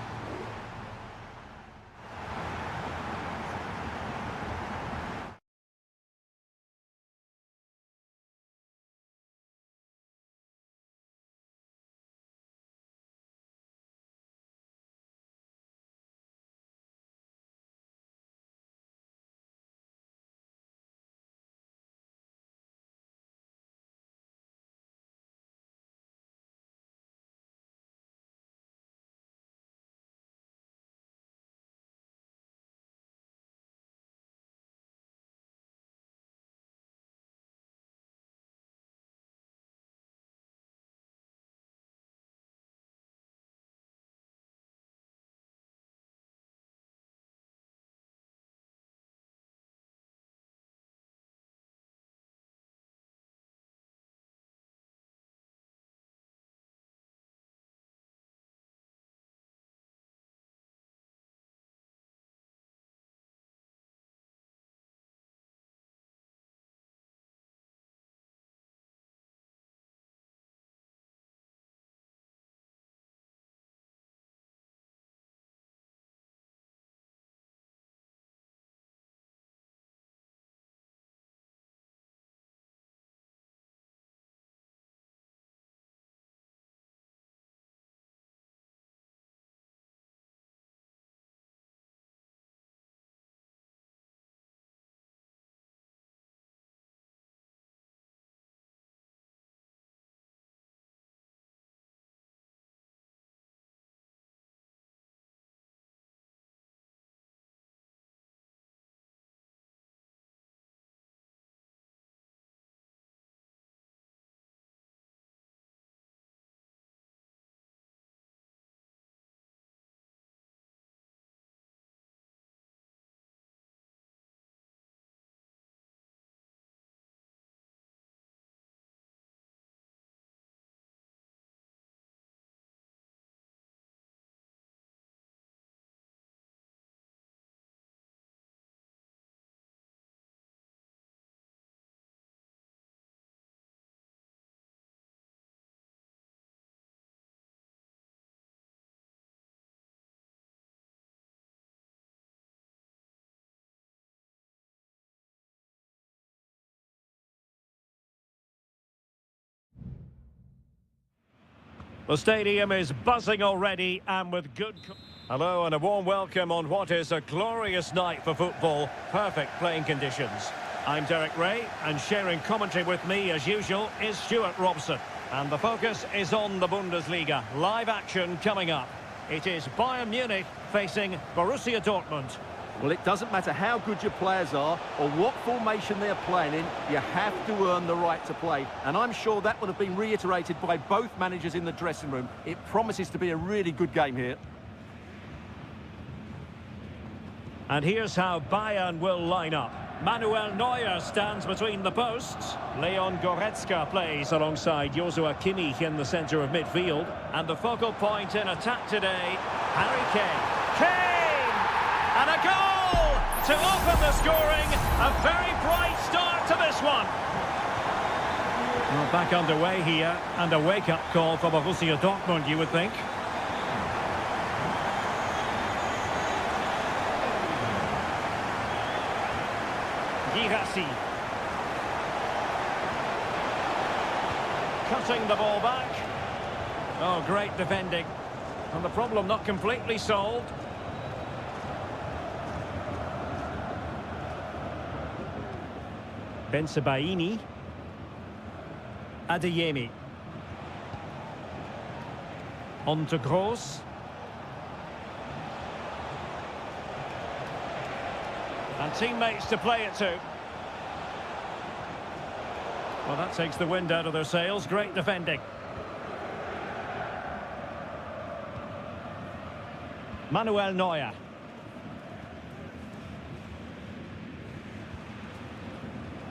The stadium is buzzing already and with good... Hello and a warm welcome on what is a glorious night for football. Perfect playing conditions. I'm Derek Ray, and sharing commentary with me as usual is Stuart Robson. And the focus is on the Bundesliga. Live action coming up. It is Bayern Munich facing Borussia Dortmund. Well, it doesn't matter how good your players are or what formation they're playing in, you have to earn the right to play. And I'm sure that would have been reiterated by both managers in the dressing room. It promises to be a really good game here. And here's how Bayern will line up. Manuel Neuer stands between the posts. Leon Goretzka plays alongside Joshua Kimmich in the centre of midfield. And the focal point in attack today, Harry Kane. Kane! And a goal to open the scoring. A very bright start to this one. Well, back underway here, and a wake-up call for Borussia Dortmund, you would think. Girassi. Cutting the ball back. Oh, great defending. And the problem not completely solved. Bensebaini. Adeyemi. On to Gross. And teammates to play it to. Well, that takes the wind out of their sails. Great defending. Manuel Neuer.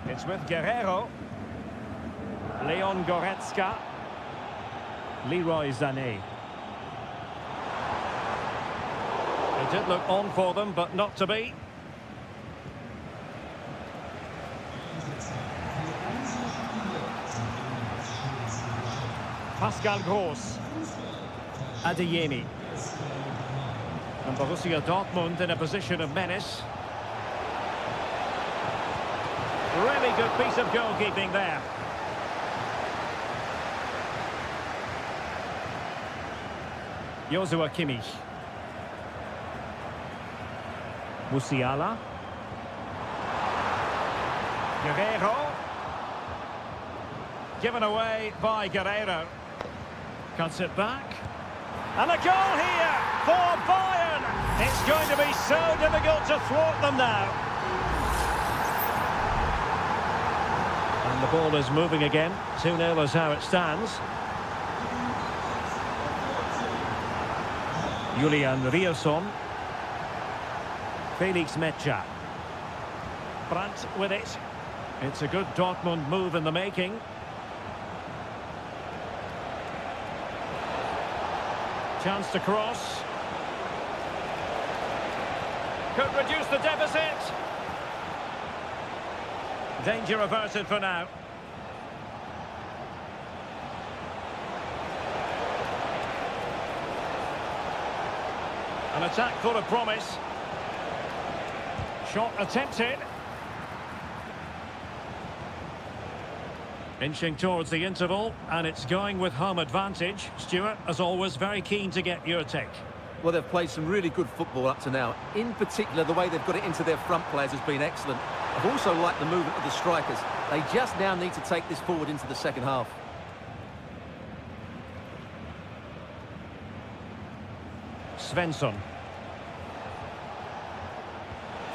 It's with Guerrero. Leon Goretzka. Leroy Sané. It did look on for them, but not to be. Pascal Gross. Adeyemi. And Borussia Dortmund in a position of menace. Really good piece of goalkeeping there. Joshua Kimmich. Musiala. Guerrero. Given away by Guerrero. Cuts it back. And a goal here for Bayern. It's going to be so difficult to thwart them now. And the ball is moving again. 2-0 is how it stands. Julian Rierson. Felix Mecha. Brandt with it. It's a good Dortmund move in the making. Chance to cross. Could reduce the deficit. Danger averted for now. An attack full of promise. Shot attempted. Inching towards the interval, and it's going with home advantage. Stuart, as always, very keen to get your take. Well, they've played some really good football up to now. In particular, the way they've got it into their front players has been excellent. I've also liked the movement of the strikers. They just now need to take this forward into the second half. Svensson.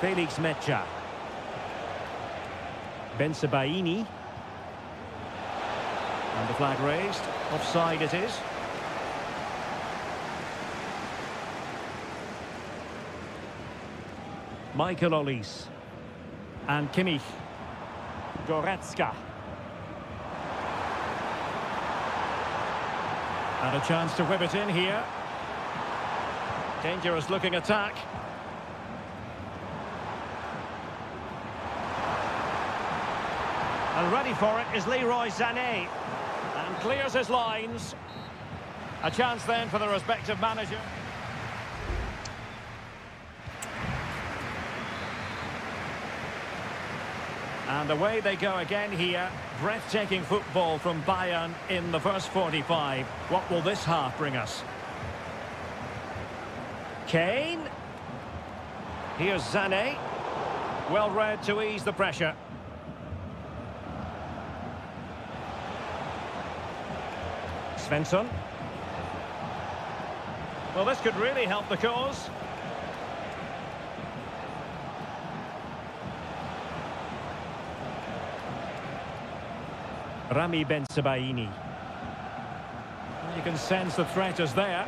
Felix Mecha. Bensebaini. And the flag raised. Offside it is. Michael Olise. And Kimmich. Goretzka. And a chance to whip it in here. Dangerous looking attack. And ready for it is Leroy Sané. And clears his lines. A chance then for the respective manager. And away they go again here. Breathtaking football from Bayern in the first 45. What will this half bring us? Kane. Here's Sané. Well read to ease the pressure. Svensson. Well, this could really help the cause. Rami Ben-Sebaini. You can sense the threat is there.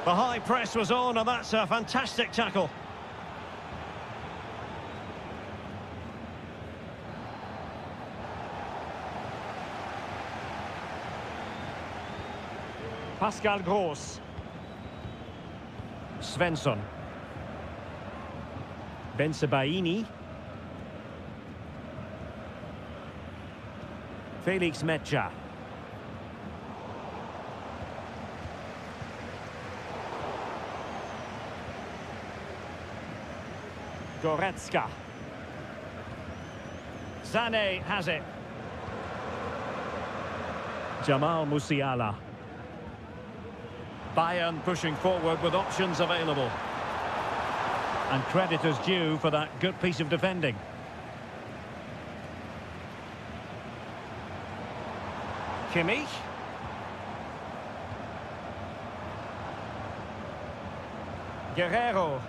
The high press was on, and that's a fantastic tackle. Pascal Gross. Svensson. Ben-Sebaini. Felix Mecha. Goretzka. Sané has it. Jamal Musiala. Bayern pushing forward with options available. And credit is due for that good piece of defending. Kimmich. Guerrero.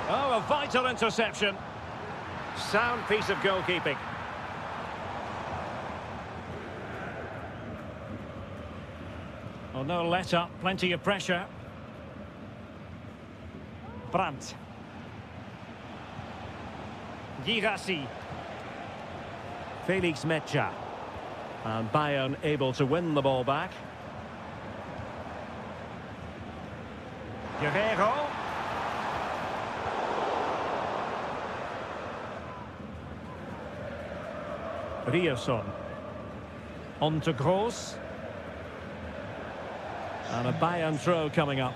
Oh, a vital interception. Sound piece of goalkeeping. Oh, no let up, plenty of pressure. Brandt. Girassi. Felix Mecha. And Bayern able to win the ball back. Guerrero. Ryerson. On to Gross. And a Bayern throw coming up.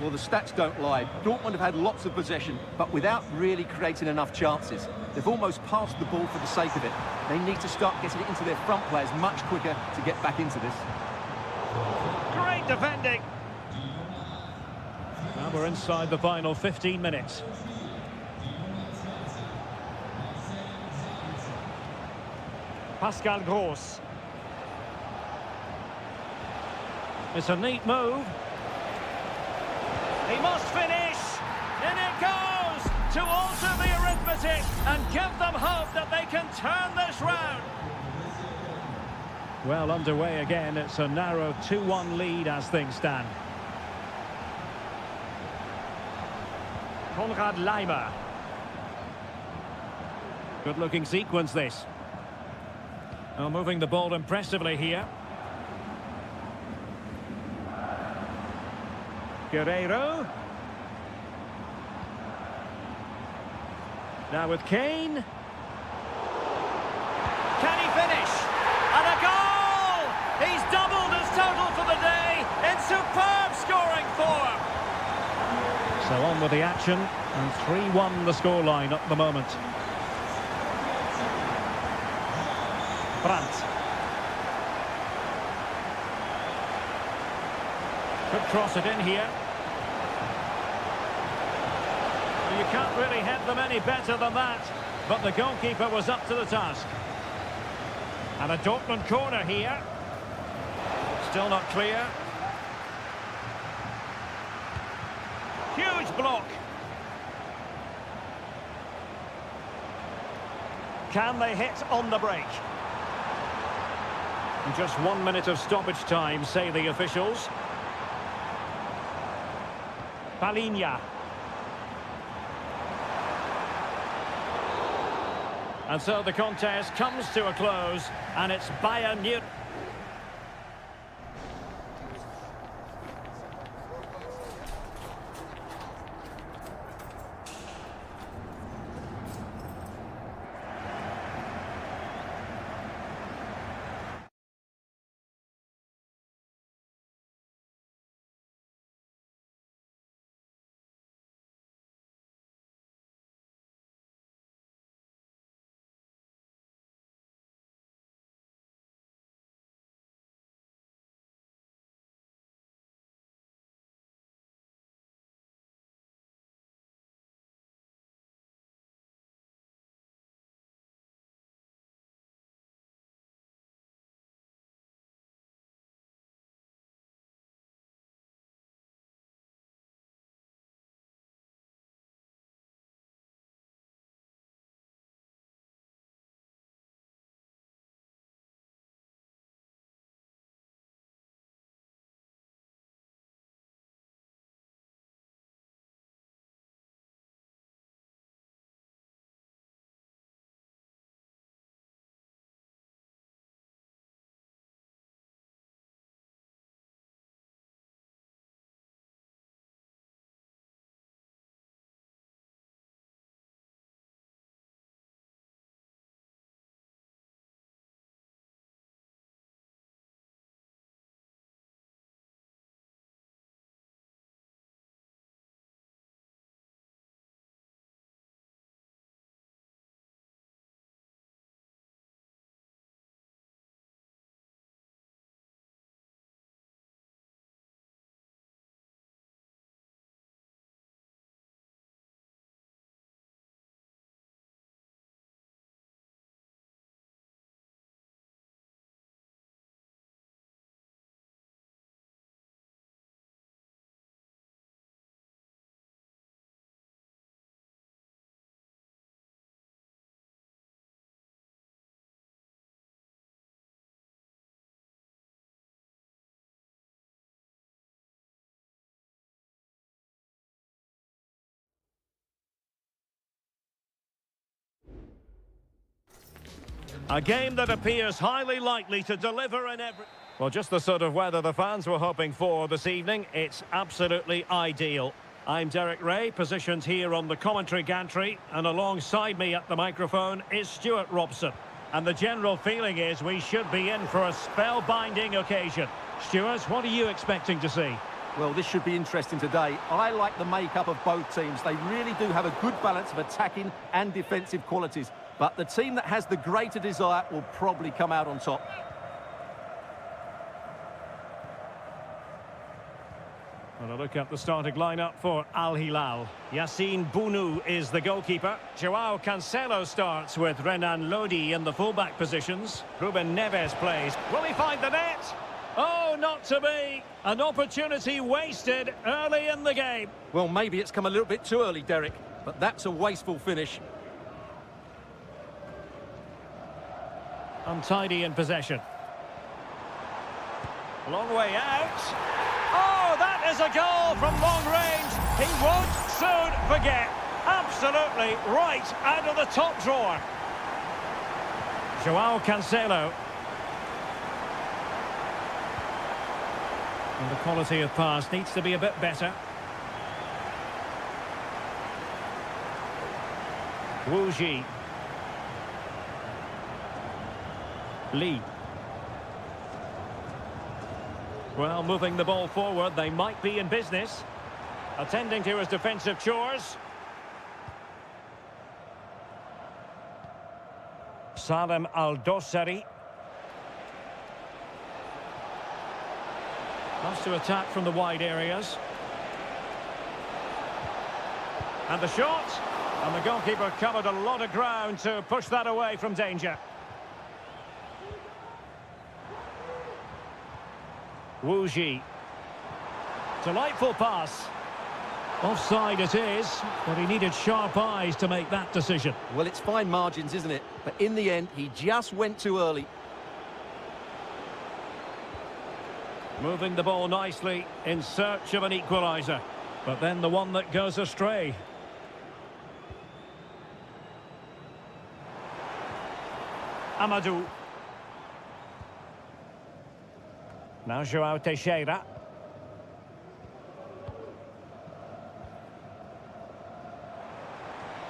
Well, the stats don't lie. Dortmund have had lots of possession, but without really creating enough chances. They've almost passed the ball for the sake of it. They need to start getting it into their front players much quicker to get back into this. Great defending. Now we're inside the final 15 minutes. Pascal Gross. It's a neat move. He must finish. In it goes to alter the arithmetic and give them hope that they can turn this round. Well, underway again. It's a narrow 2-1 lead as things stand. Konrad Laimer. Good-looking sequence, this. Oh, moving the ball impressively here. Guerrero. Now with Kane. Can he finish? And a goal! He's doubled his total for the day in superb scoring form. So on with the action, and 3-1 the scoreline at the moment. Brandt. Could cross it in here. You can't really head them any better than that, but the goalkeeper was up to the task. And a Dortmund corner here. Still not clear. Huge block. Can they hit on the break? Just 1 minute of stoppage time, say the officials. Palinha. And so the contest comes to a close, and it's Bayern. A game that appears highly likely to deliver in every... Well, just the sort of weather the fans were hoping for this evening. It's absolutely ideal. I'm Derek Ray, positioned here on the commentary gantry, and alongside me at the microphone is Stuart Robson. And the general feeling is we should be in for a spellbinding occasion. Stuart, what are you expecting to see? Well, this should be interesting today. I like the makeup of both teams. They really do have a good balance of attacking and defensive qualities. But the team that has the greater desire will probably come out on top. And a look at the starting lineup for Al Hilal. Yassine Bounou is the goalkeeper. Joao Cancelo starts with Renan Lodi in the fullback positions. Ruben Neves plays. Will he find the net? Oh, not to be. An opportunity wasted early in the game. Well, maybe it's come a little bit too early, Derek, but that's a wasteful finish. Untidy in possession. Long way out. Oh, that is a goal from long range. He won't soon forget. Absolutely right out of the top drawer. Joao Cancelo. And the quality of pass needs to be a bit better. Wu Ji. Lee. Well, moving the ball forward, they might be in business. Attending to his defensive chores. Salem Al-Dossari. Wants to attack from the wide areas. And the shot. And the goalkeeper covered a lot of ground to push that away from danger. Wu Ji. Delightful pass. Offside it is, but he needed sharp eyes to make that decision. Well, it's fine margins, isn't it? But in the end, he just went too early. Moving the ball nicely in search of an equaliser. But then the one that goes astray. Amadou. Now Joao Teixeira.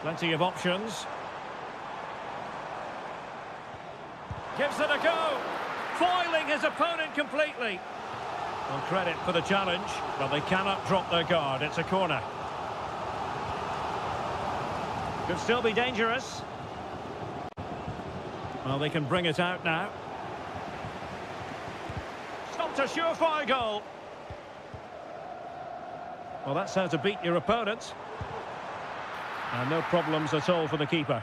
Plenty of options. Gives it a go. Foiling his opponent completely. Well, credit for the challenge, but they cannot drop their guard. It's a corner. Could still be dangerous. Well, they can bring it out now. Stopped a surefire goal. Well, that's how to beat your opponent. And no problems at all for the keeper.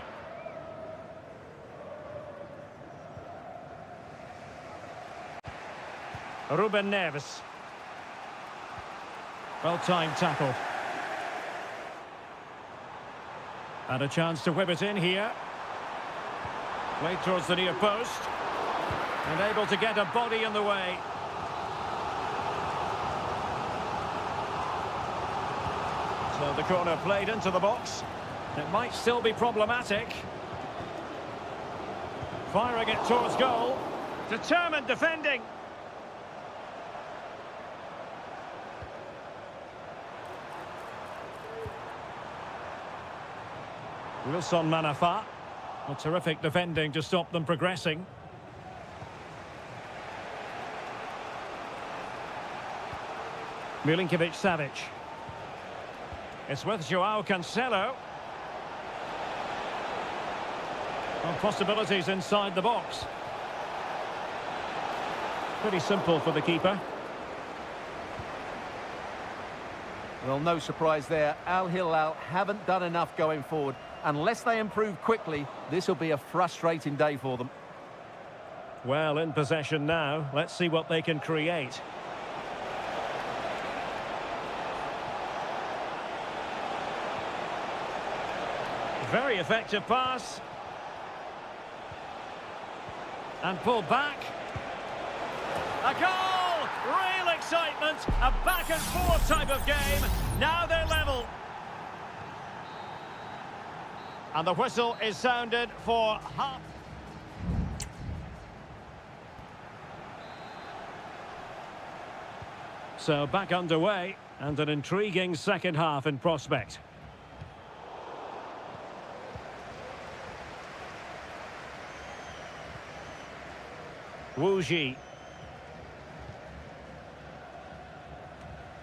Ruben Neves. Well-timed tackle. And a chance to whip it in here. Played towards the near post. And able to get a body in the way. So the corner played into the box. It might still be problematic. Firing it towards goal. Determined defending. Wilson Manafa. Well, terrific defending to stop them progressing. Milinkovic-Savic. It's with Joao Cancelo. Well, possibilities inside the box. Pretty simple for the keeper. Well, no surprise there. Al Hilal haven't done enough going forward. Unless they improve quickly, this will be a frustrating day for them. Well, in possession now. Let's see what they can create. Very effective pass. And pulled back. A goal! Real excitement. A back-and-forth type of game. Now they're level. And the whistle is sounded for half. So back underway, and an intriguing second half in prospect. Wu Ji.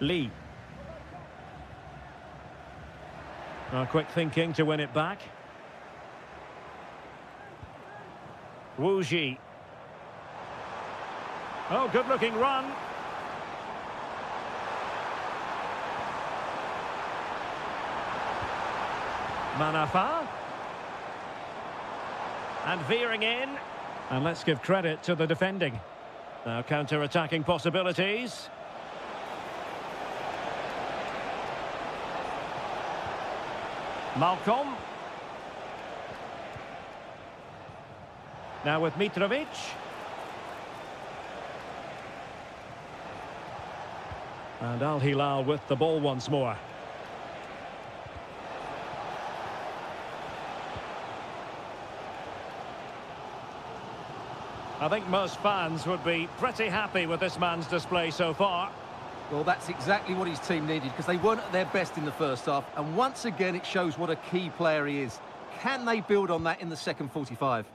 Lee. Quick thinking to win it back. Wu Ji. Oh, good-looking run. Manafa. And veering in. And let's give credit to the defending. Now counter-attacking possibilities. Malcolm. Now with Mitrovic. And Al Hilal with the ball once more. I think most fans would be pretty happy with this man's display so far. Well, that's exactly what his team needed, because they weren't at their best in the first half, and once again it shows what a key player he is. Can they build on that in the second 45?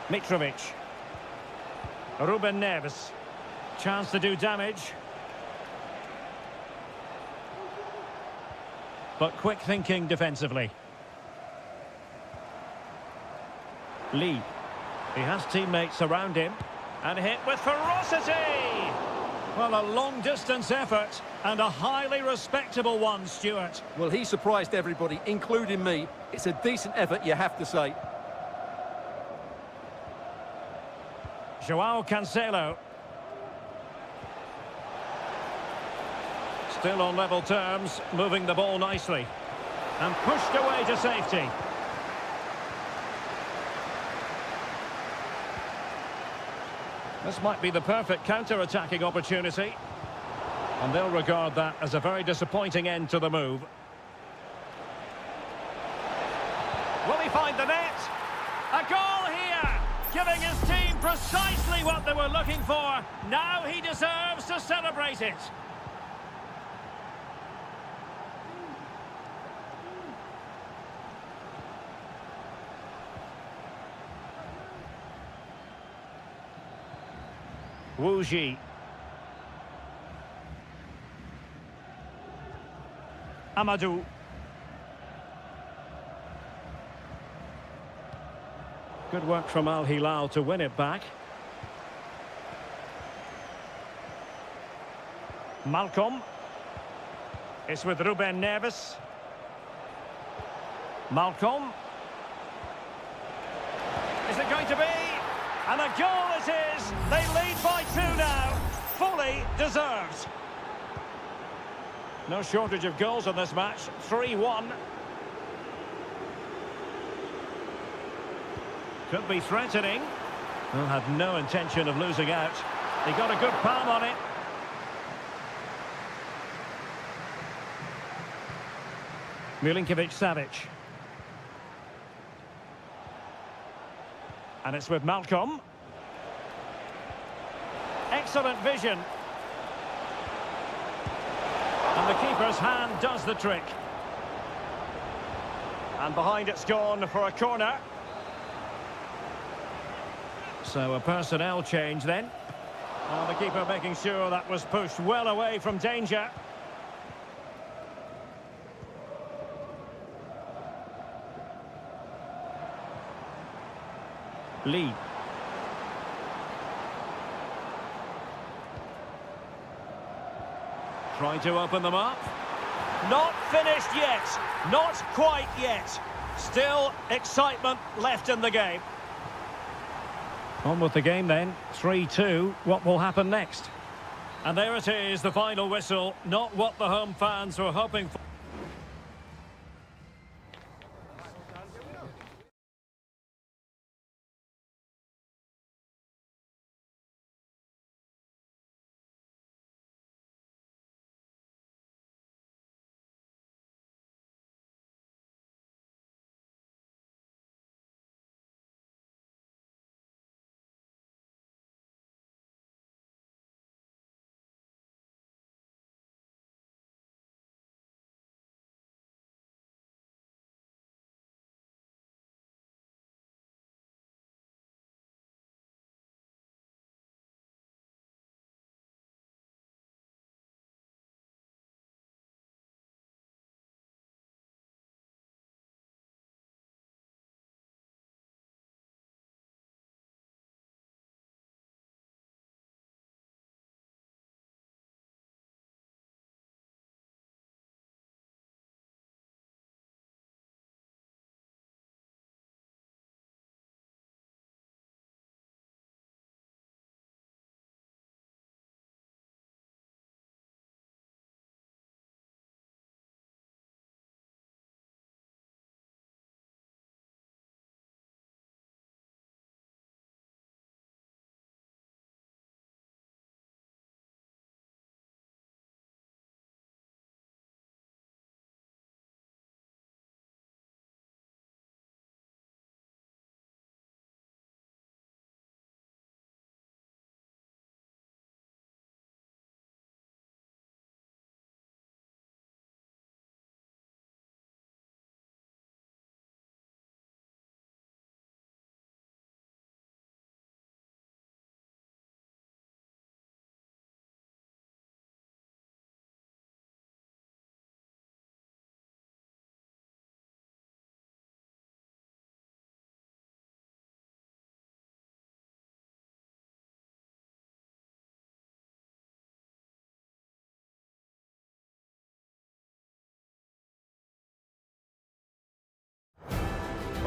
Mitrovic. Ruben Neves. Chance to do damage. But quick thinking defensively. Lee. He has teammates around him. And hit with ferocity! Well, a long-distance effort and a highly respectable one, Stuart. Well, he surprised everybody, including me. It's a decent effort, you have to say. Joao Cancelo. Still on level terms, moving the ball nicely. And pushed away to safety. This might be the perfect counter-attacking opportunity. And they'll regard that as a very disappointing end to the move. Will he find the net? A goal here! Giving his team precisely what they were looking for. Now he deserves to celebrate it. Wu Ji. Amadou. Good work from Al Hilal to win it back. Malcolm. It's with Ruben Neves. Malcolm. Is it going to be? And a goal it is! They lead by 2 now. Fully deserved. No shortage of goals in this match. 3-1. Could be threatening. Well, had no intention of losing out. He got a good palm on it. Milinkovic-Savic. And it's with Malcolm. Excellent vision. And the keeper's hand does the trick. And behind it's gone for a corner. So a personnel change then. The keeper making sure that was pushed well away from danger. Lee. Trying to open them up. Not finished yet. Not quite yet. Still excitement left in the game. On with the game then. 3-2. What will happen next? And there it is, the final whistle. Not what the home fans were hoping for.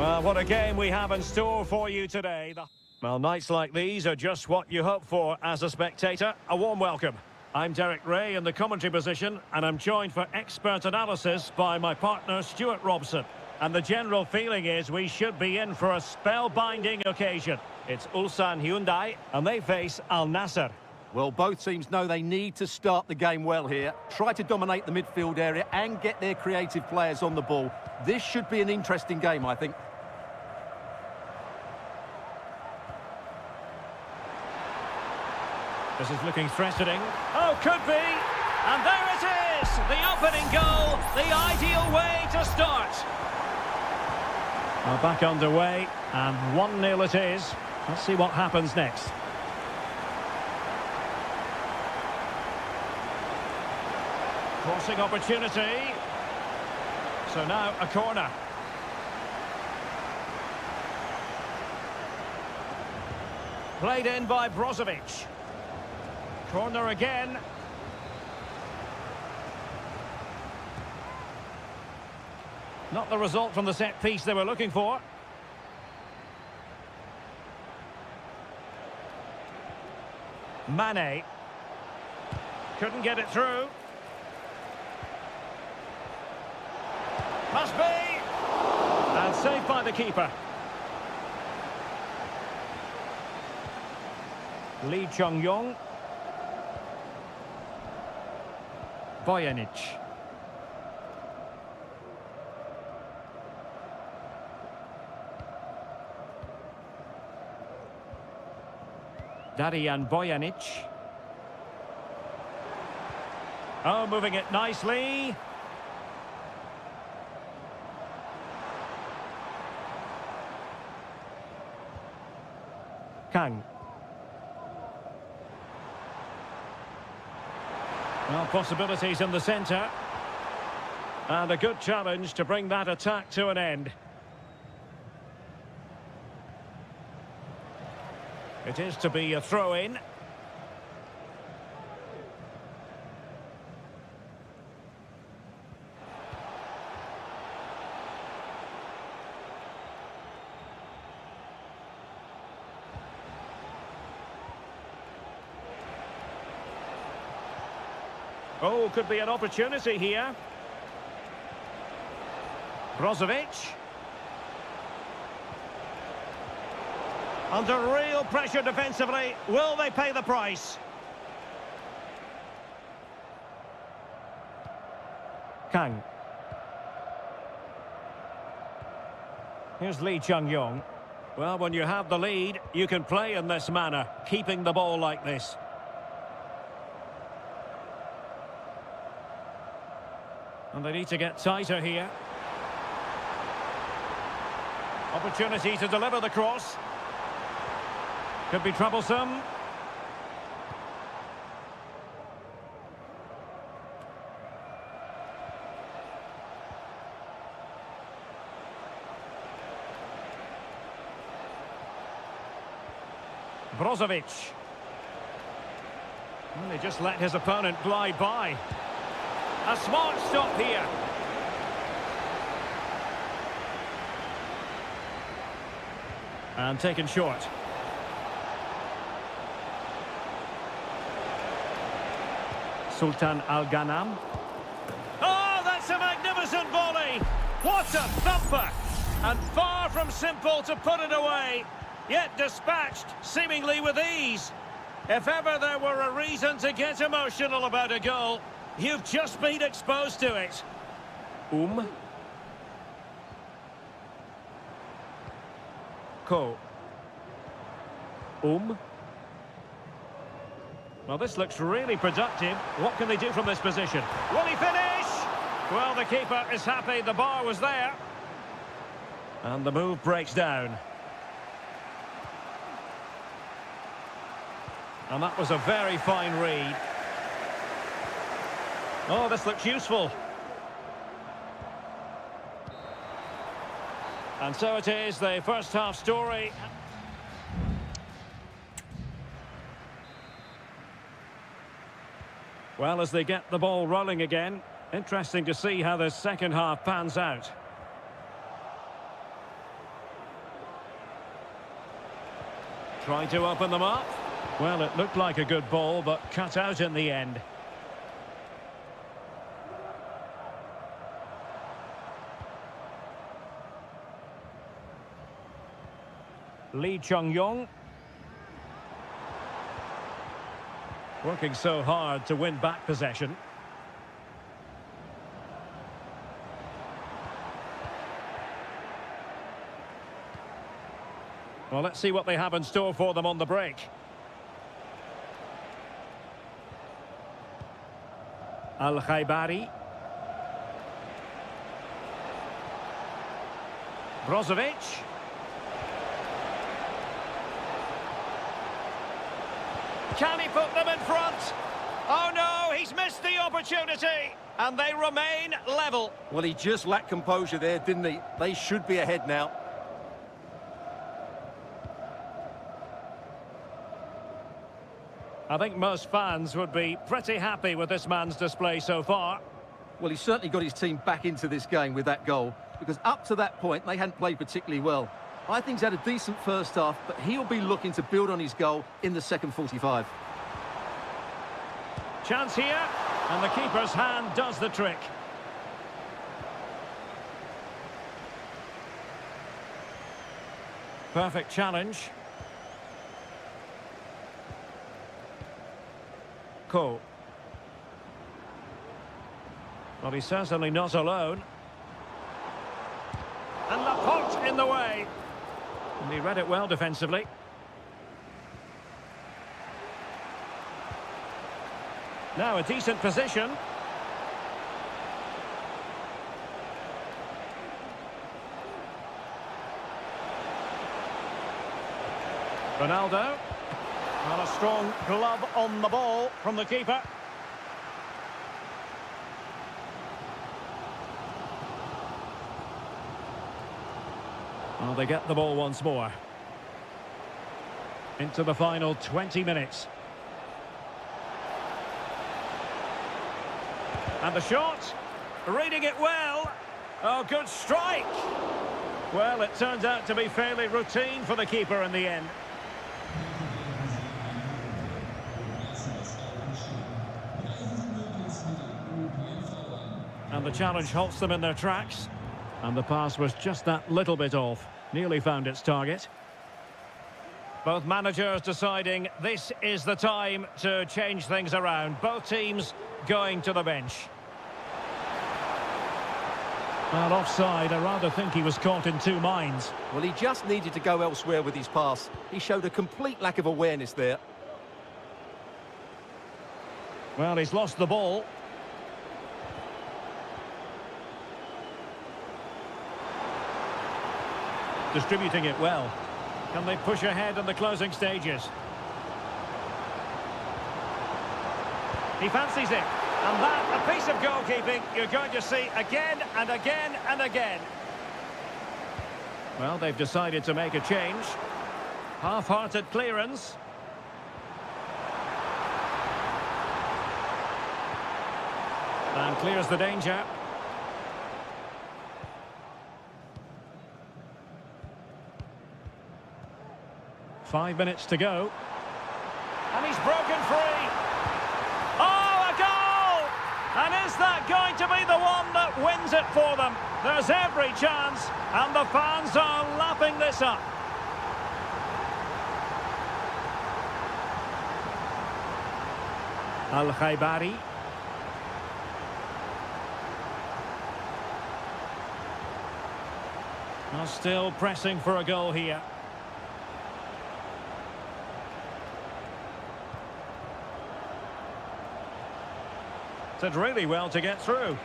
Well, what a game we have in store for you today. Well, nights like these are just what you hope for as a spectator. A warm welcome. I'm Derek Ray in the commentary position, and I'm joined for expert analysis by my partner, Stuart Robson. And the general feeling is we should be in for a spellbinding occasion. It's Ulsan Hyundai, and they face Al Nassr. Well, both teams know they need to start the game well here. Try to dominate the midfield area and get their creative players on the ball. This should be an interesting game, I think. This is looking threatening. Oh, could be! And there it is! The opening goal, the ideal way to start. Well, back underway, and 1-0 it is. Let's see what happens next. Crossing opportunity. So now a corner. Played in by Brozovic. Corner again. Not the result from the set piece they were looking for. Mane. Couldn't get it through. Must be! And saved by the keeper. Lee Chung-yong. Bojanic. Darijan Bojanic. Oh, moving it nicely. Kang. Well, possibilities in the centre. And a good challenge to bring that attack to an end. It is to be a throw-in. Oh, could be an opportunity here. Brozovic. Under real pressure defensively. Will they pay the price? Kang. Here's Lee Chung-yong. Well, when you have the lead, you can play in this manner, keeping the ball like this. And they need to get tighter here. Opportunity to deliver the cross. Could be troublesome. Brozovic. Well, he just let his opponent glide by. A smart stop here. And taken short. Sultan Al-Ghanam. Oh, that's a magnificent volley! What a thumper! And far from simple to put it away, yet dispatched seemingly with ease. If ever there were a reason to get emotional about a goal, you've just been exposed to it. Ko. Well, this looks really productive. What can they do from this position? Will he finish? Well, the keeper is happy the bar was there. And the move breaks down. And that was a very fine read. Oh, this looks useful. And so it is, the first half story. Well, as they get the ball rolling again, interesting to see how the second half pans out. Trying to open them up. Well, it looked like a good ball, but cut out in the end. Lee Chung-yong. Working so hard to win back possession. Well, let's see what they have in store for them on the break. Al-Khaibari. Brozovic. Can he put them in front? Oh no, he's missed the opportunity. And they remain level. Well, he just lacked composure there, didn't he? They should be ahead now. I think most fans would be pretty happy with this man's display so far. Well, he certainly got his team back into this game with that goal, because up to that point, they hadn't played particularly well. I think he's had a decent first half, but he'll be looking to build on his goal in the second 45. Chance here, and the keeper's hand does the trick. Perfect challenge. Ko. Well, he's certainly not alone. And Laporte in the way. And he read it well defensively. Now a decent position. Ronaldo. Well, a strong glove on the ball from the keeper. Well, they get the ball once more. Into the final 20 minutes. And the shot. Reading it well. Oh, good strike. Well, it turns out to be fairly routine for the keeper in the end. And the challenge halts them in their tracks. And the pass was just that little bit off. Nearly found its target. Both managers deciding this is the time to change things around. Both teams going to the bench. Well, offside, I rather think he was caught in two minds. Well, he just needed to go elsewhere with his pass. He showed a complete lack of awareness there. Well, he's lost the ball. Distributing it well. Can they push ahead in the closing stages? He fancies it. And that, a piece of goalkeeping you're going to see again and again and again. Well, they've decided to make a change. Half-hearted clearance. And clears the danger. Five minutes to go. And he's broken free. Oh, a goal! And is that going to be the one that wins it for them? There's every chance, and the fans are lapping this up. Al-Khaibari. Well, still pressing for a goal here. Did really well to get through.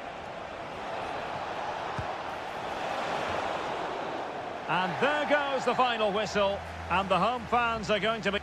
And there goes the final whistle, and the home fans are going to be...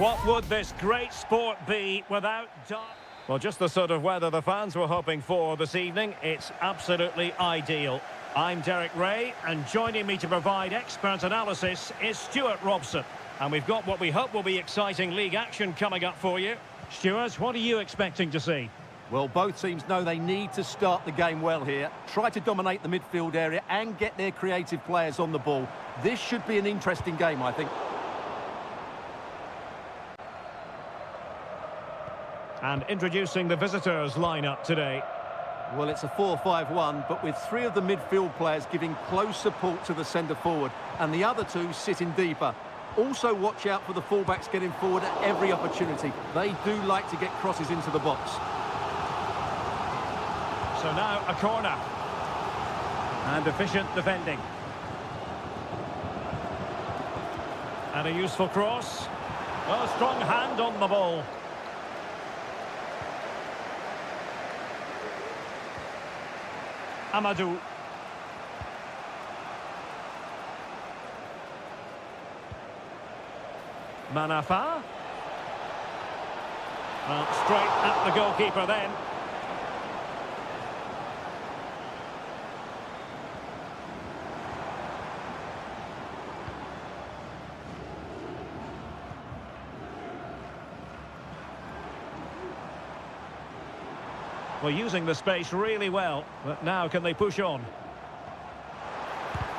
What would this great sport be without darts? Well, just the sort of weather the fans were hoping for this evening. It's absolutely ideal. I'm Derek Ray, and joining me to provide expert analysis is Stuart Robson. And we've got what we hope will be exciting league action coming up for you. Stuart, what are you expecting to see? Well, both teams know they need to start the game well here. Try to dominate the midfield area and get their creative players on the ball. This should be an interesting game, I think. And introducing the visitors' lineup today. Well, it's a 4-5-1, but with three of the midfield players giving close support to the centre-forward, and the other two sitting deeper. Also watch out for the fullbacks getting forward at every opportunity. They do like to get crosses into the box. So now a corner. And efficient defending. And a useful cross. Well, strong hand on the ball. Amadou. Manafa. Well, straight at the goalkeeper then. Well, using the space really well, but now can they push on?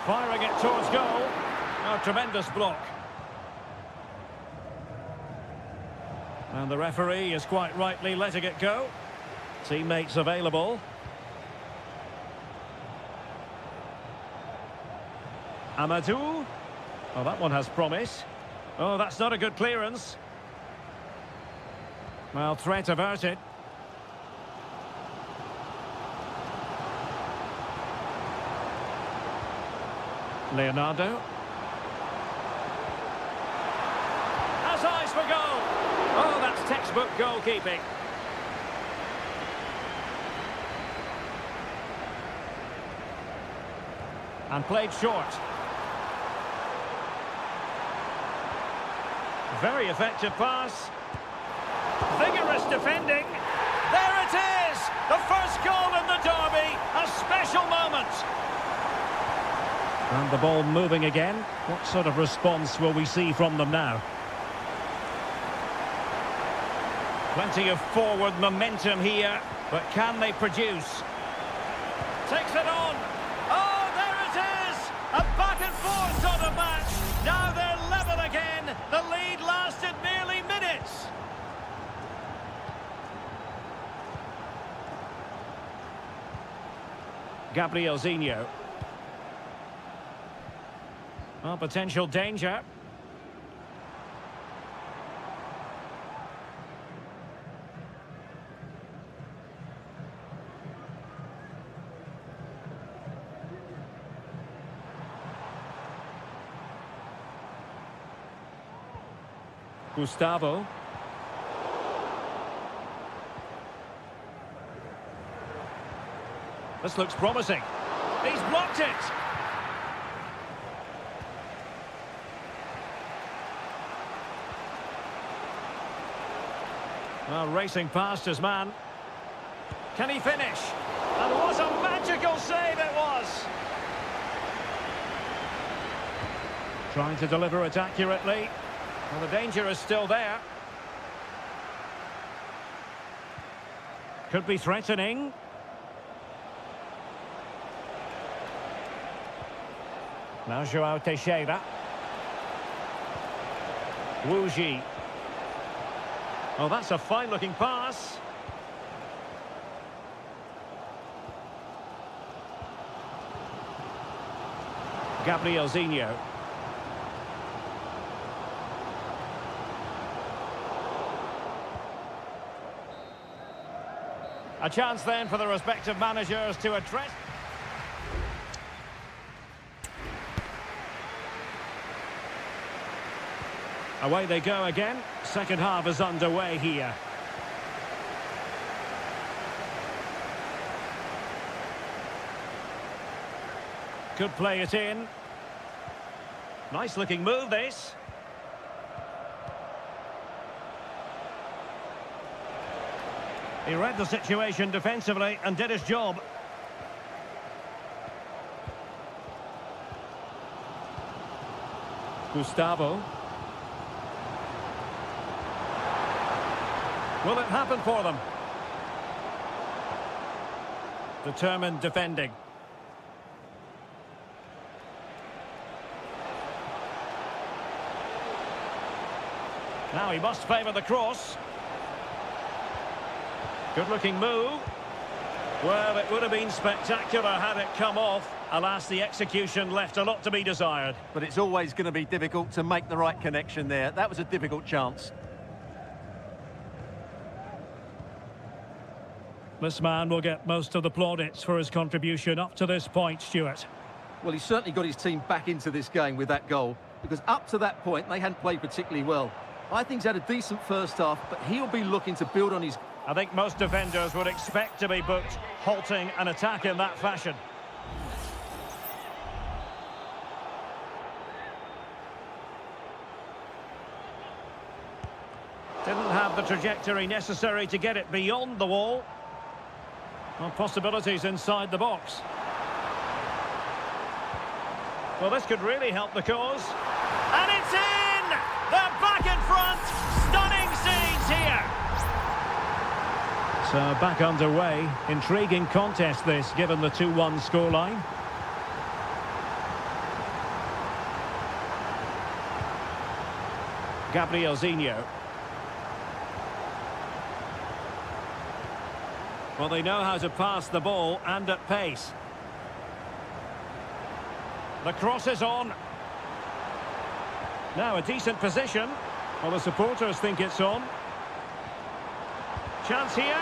Firing it towards goal. Oh, tremendous block. And the referee is quite rightly letting it go. Teammates available. Amadou. Oh, that one has promise. Oh, that's not a good clearance. Well, threat averted. Leonardo. Has eyes for goal. Oh, that's textbook goalkeeping. And played short. Very effective pass. Vigorous defending. There it is! The first goal in the derby. A special moment. And the ball moving again. What sort of response will we see from them now? Plenty of forward momentum here, but can they produce? Takes it on. Oh, there it is! A back and forth sort of match. Now they're level again. The lead lasted merely minutes. Gabrielzinho. Well, potential danger. Gustavo. This looks promising. He's blocked it. Well, racing past his man. Can he finish? And what a magical save it was! Trying to deliver it accurately. Well, the danger is still there. Could be threatening. Now Joao Teixeira. Wu Ji. Oh, that's a fine-looking pass. Gabrielzinho. A chance then for the respective managers to address. Away they go again. Second half is underway here. Could play it in. Nice looking move, this. He read the situation defensively and did his job. Gustavo. Will it happen for them? Determined defending. Now he must favour the cross. Good-looking move. Well, it would have been spectacular had it come off. Alas, the execution left a lot to be desired. But it's always going to be difficult to make the right connection there. That was a difficult chance. This man will get most of the plaudits for his contribution up to this point, Stuart. Well, he's certainly got his team back into this game with that goal, because up to that point, they hadn't played particularly well. I think he's had a decent first half, but he'll be looking to build on his... I think most defenders would expect to be booked, halting an attack in that fashion. Didn't have the trajectory necessary to get it beyond the wall. Well, possibilities inside the box. Well, this could really help the cause. And it's in! They're back in front! Stunning scenes here! So back underway. Intriguing contest this, given the 2-1 scoreline. Gabriel Zinho. Well, they know how to pass the ball and at pace. The cross is on. Now a decent position. Well, the supporters think it's on. Chance here.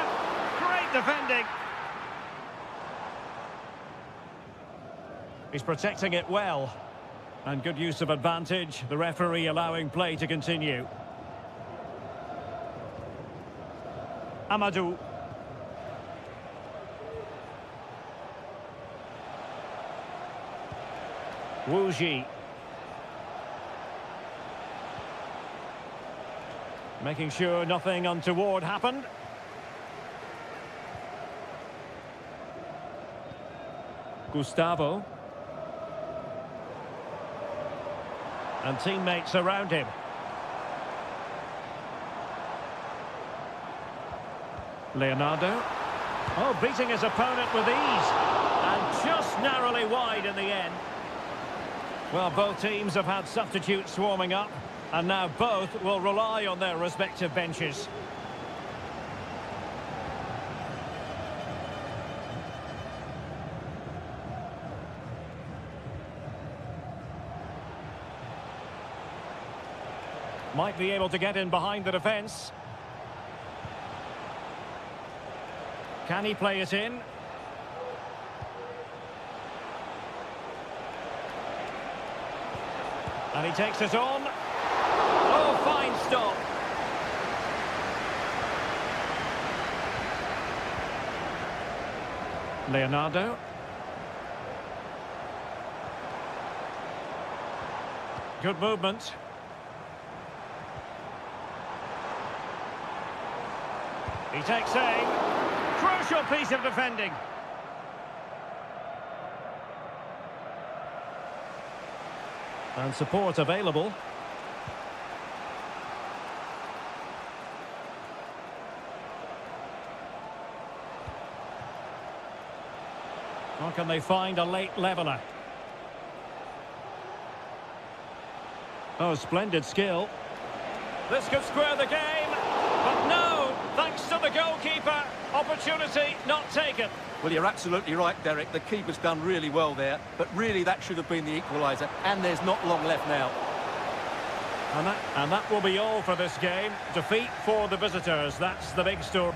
Great defending. He's protecting it well. And good use of advantage. The referee allowing play to continue. Amadou. Wu Ji. Making sure nothing untoward happened. Gustavo. And teammates around him. Leonardo. Oh, beating his opponent with ease. And just narrowly wide in the end. Well, both teams have had substitutes swarming up, and now both will rely on their respective benches. Might be able to get in behind the defence. Can he play it in? And he takes it on. Oh, fine stop. Leonardo. Good movement. He takes aim. Crucial piece of defending. And support available. Or can they find a late leveller? Oh, splendid skill. This could square the game, but no, thanks to the goalkeeper. Opportunity not taken. Well, you're absolutely right, Derek. The keeper's done really well there, but really that should have been the equaliser, and there's not long left now. And that will be all for this game. Defeat for the visitors, that's the big story.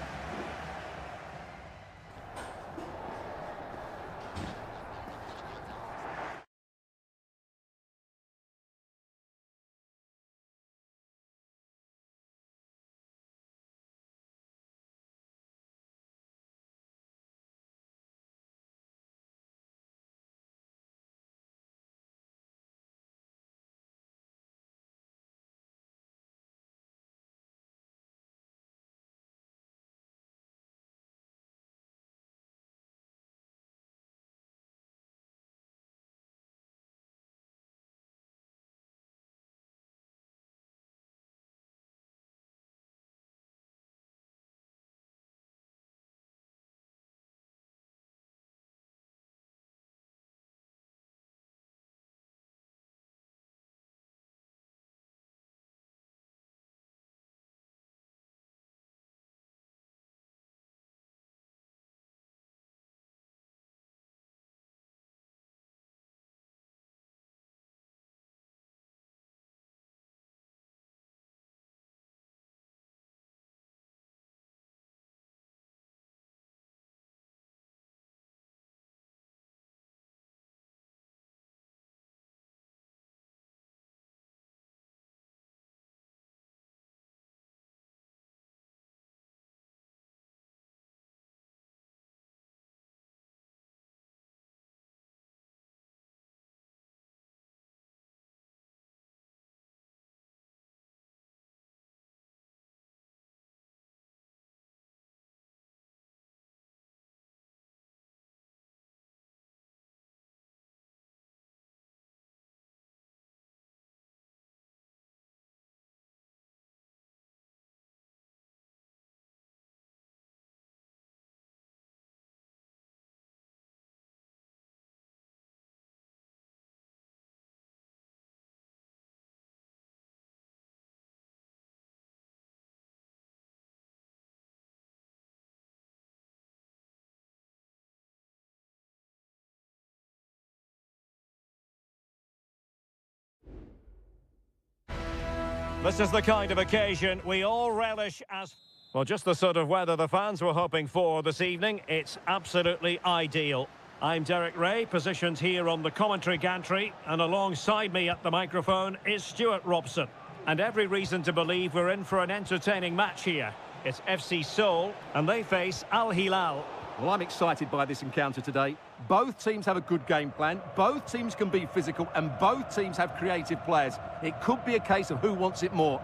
This is the kind of occasion we all relish as... Well, just the sort of weather the fans were hoping for this evening. It's absolutely ideal. I'm Derek Ray, positioned here on the commentary gantry, and alongside me at the microphone is Stuart Robson. And every reason to believe we're in for an entertaining match here. It's FC Seoul, and they face Al Hilal. Well, I'm excited by this encounter today. Both teams have a good game plan, both teams can be physical, and both teams have creative players. It could be a case of who wants it more.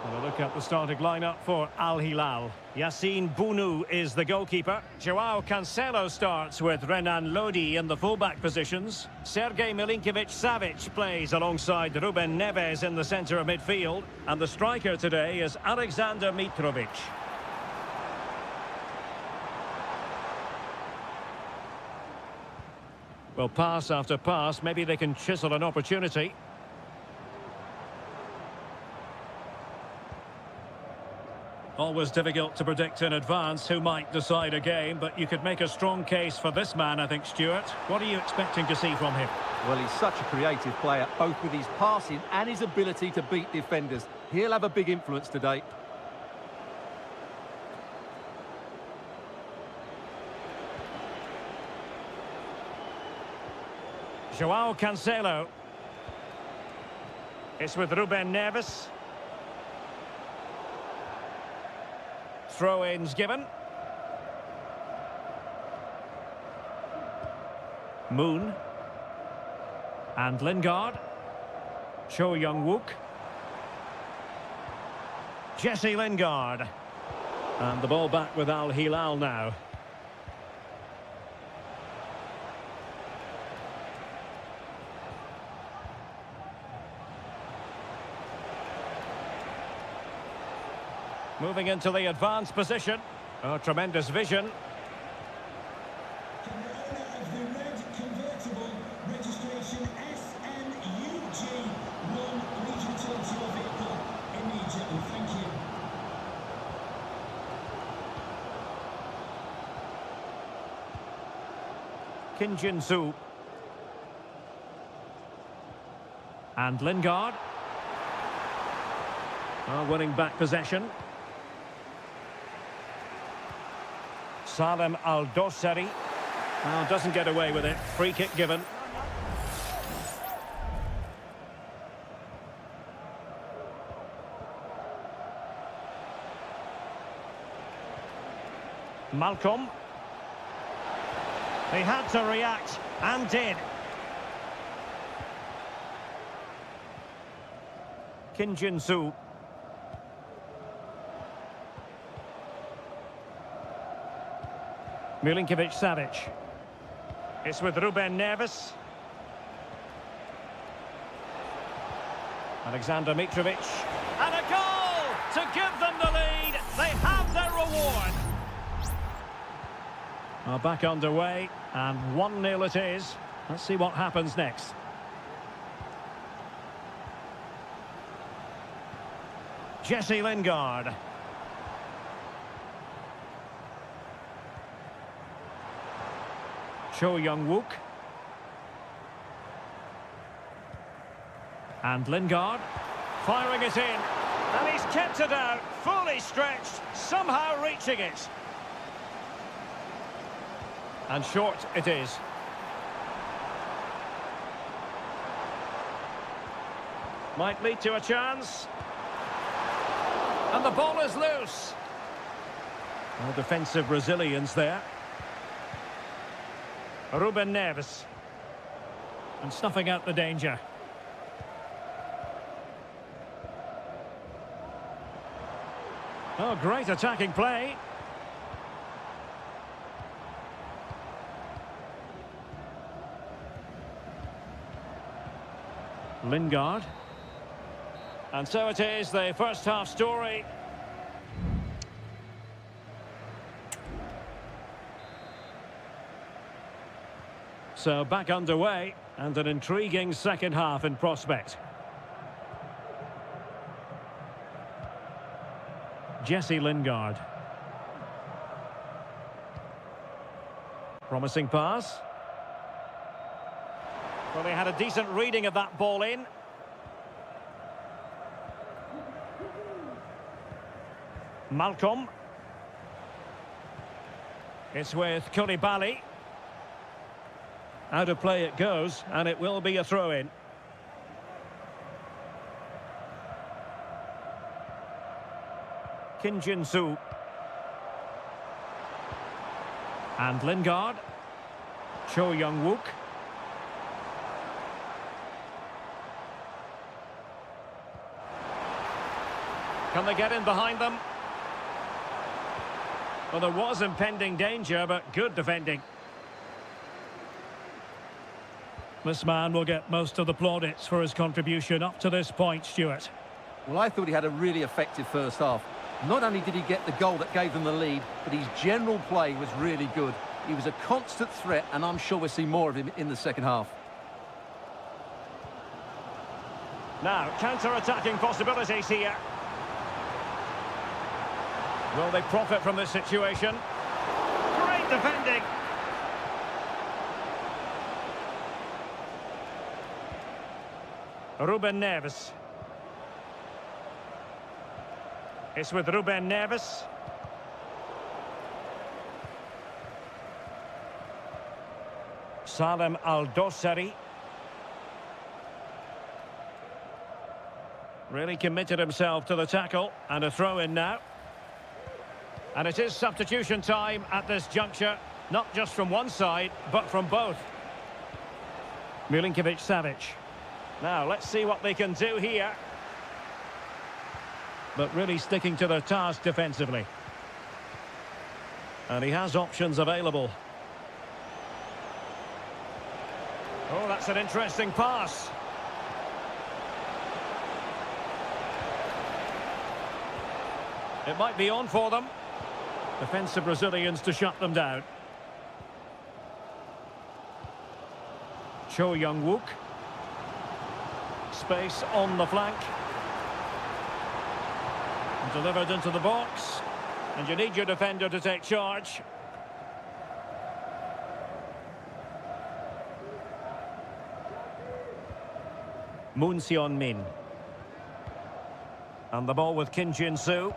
Well, a look at the starting lineup for Al Hilal. Yassine Bounou is the goalkeeper. Joao Cancelo starts with Renan Lodi in the fullback positions. Sergej Milinkovic-Savic plays alongside Ruben Neves in the centre of midfield. And the striker today is Alexander Mitrovic. Well, pass after pass, maybe they can chisel an opportunity. Always difficult to predict in advance who might decide a game, but you could make a strong case for this man, I think, Stuart. What are you expecting to see from him? Well, he's such a creative player, both with his passing and his ability to beat defenders. He'll have a big influence today. Joao Cancelo. It's with Ruben Neves. Throw-ins given. Moon. And Lingard. Cho Young-wook. Jesse Lingard. And the ball back with Al Hilal now. Moving into the advanced position. Oh, tremendous vision. Can the owner of the red convertible registration SNUG1 reach return to your vehicle immediately? Thank you. Kim Jin-soo. And Lingard. Oh, winning back possession. Salem Al-Dosari. Oh, doesn't get away with it. Free kick given. Malcolm. He had to react, and did. Kim Jin-soo. Milinkovic-Savic. It's with Ruben Neves. Alexander Mitrovic. And a goal to give them the lead. They have their reward. Back underway, and 1-0 it is. Let's see what happens next. Jesse Lingard. Cho Young-wook. And Lingard. Firing it in. And he's kept it out. Fully stretched. Somehow reaching it. And short it is. Might lead to a chance. And the ball is loose. Well, defensive resilience there. Ruben Neves. And snuffing out the danger. Oh, great attacking play. Lingard. And so it is, the first half story. So back underway, and an intriguing second half in prospect. Jesse Lingard. Promising pass. Well, they had a decent reading of that ball in. Malcolm. It's with Koulibaly. Out of play it goes, and it will be a throw-in. Kim Jin-soo. And Lingard. Cho Young-wook. Can they get in behind them? Well, there was impending danger, but good defending. This man will get most of the plaudits for his contribution up to this point, Stuart. Well, I thought he had a really effective first half. Not only did he get the goal that gave them the lead, but his general play was really good. He was a constant threat, and I'm sure we'll see more of him in the second half. Now, counter-attacking possibilities here. Will they profit from this situation? Great defending! Ruben Neves. It's with Ruben Neves. Salem Al-Dossari. Really committed himself to the tackle, and a throw-in now. And it is substitution time at this juncture, not just from one side, but from both. Milinkovic-Savic. Now, let's see what they can do here. But really sticking to their task defensively. And he has options available. Oh, that's an interesting pass. It might be on for them. Defensive Brazilians to shut them down. Cho Young-wook. Space on the flank. And delivered into the box. And you need your defender to take charge. Moon Seon-min. And the ball with Kim Jin-soo.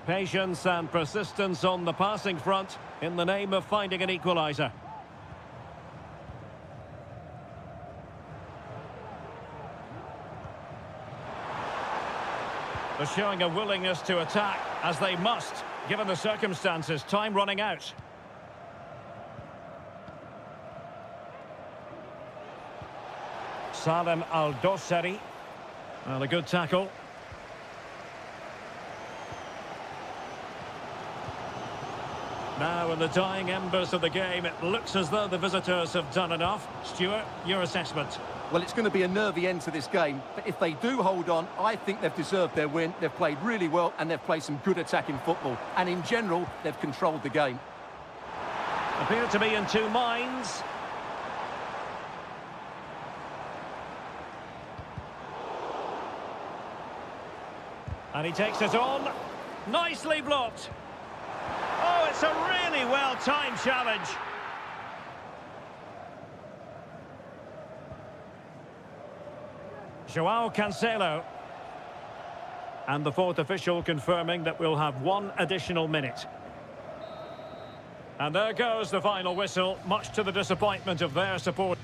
Patience and persistence on the passing front in the name of finding an equaliser. They're showing a willingness to attack, as they must, given the circumstances. Time running out. Salem Al-Dossari. Well, a good tackle. Now, in the dying embers of the game, it looks as though the visitors have done enough. Stuart, your assessment? Well, it's going to be a nervy end to this game, but if they do hold on, I think they've deserved their win. They've played really well, and they've played some good attacking football. And in general, they've controlled the game. Appear to be in two minds. And he takes it on. Nicely blocked. Oh, it's a really well-timed challenge. Joao Cancelo. And the fourth official confirming that we'll have one additional minute. And there goes the final whistle, much to the disappointment of their support.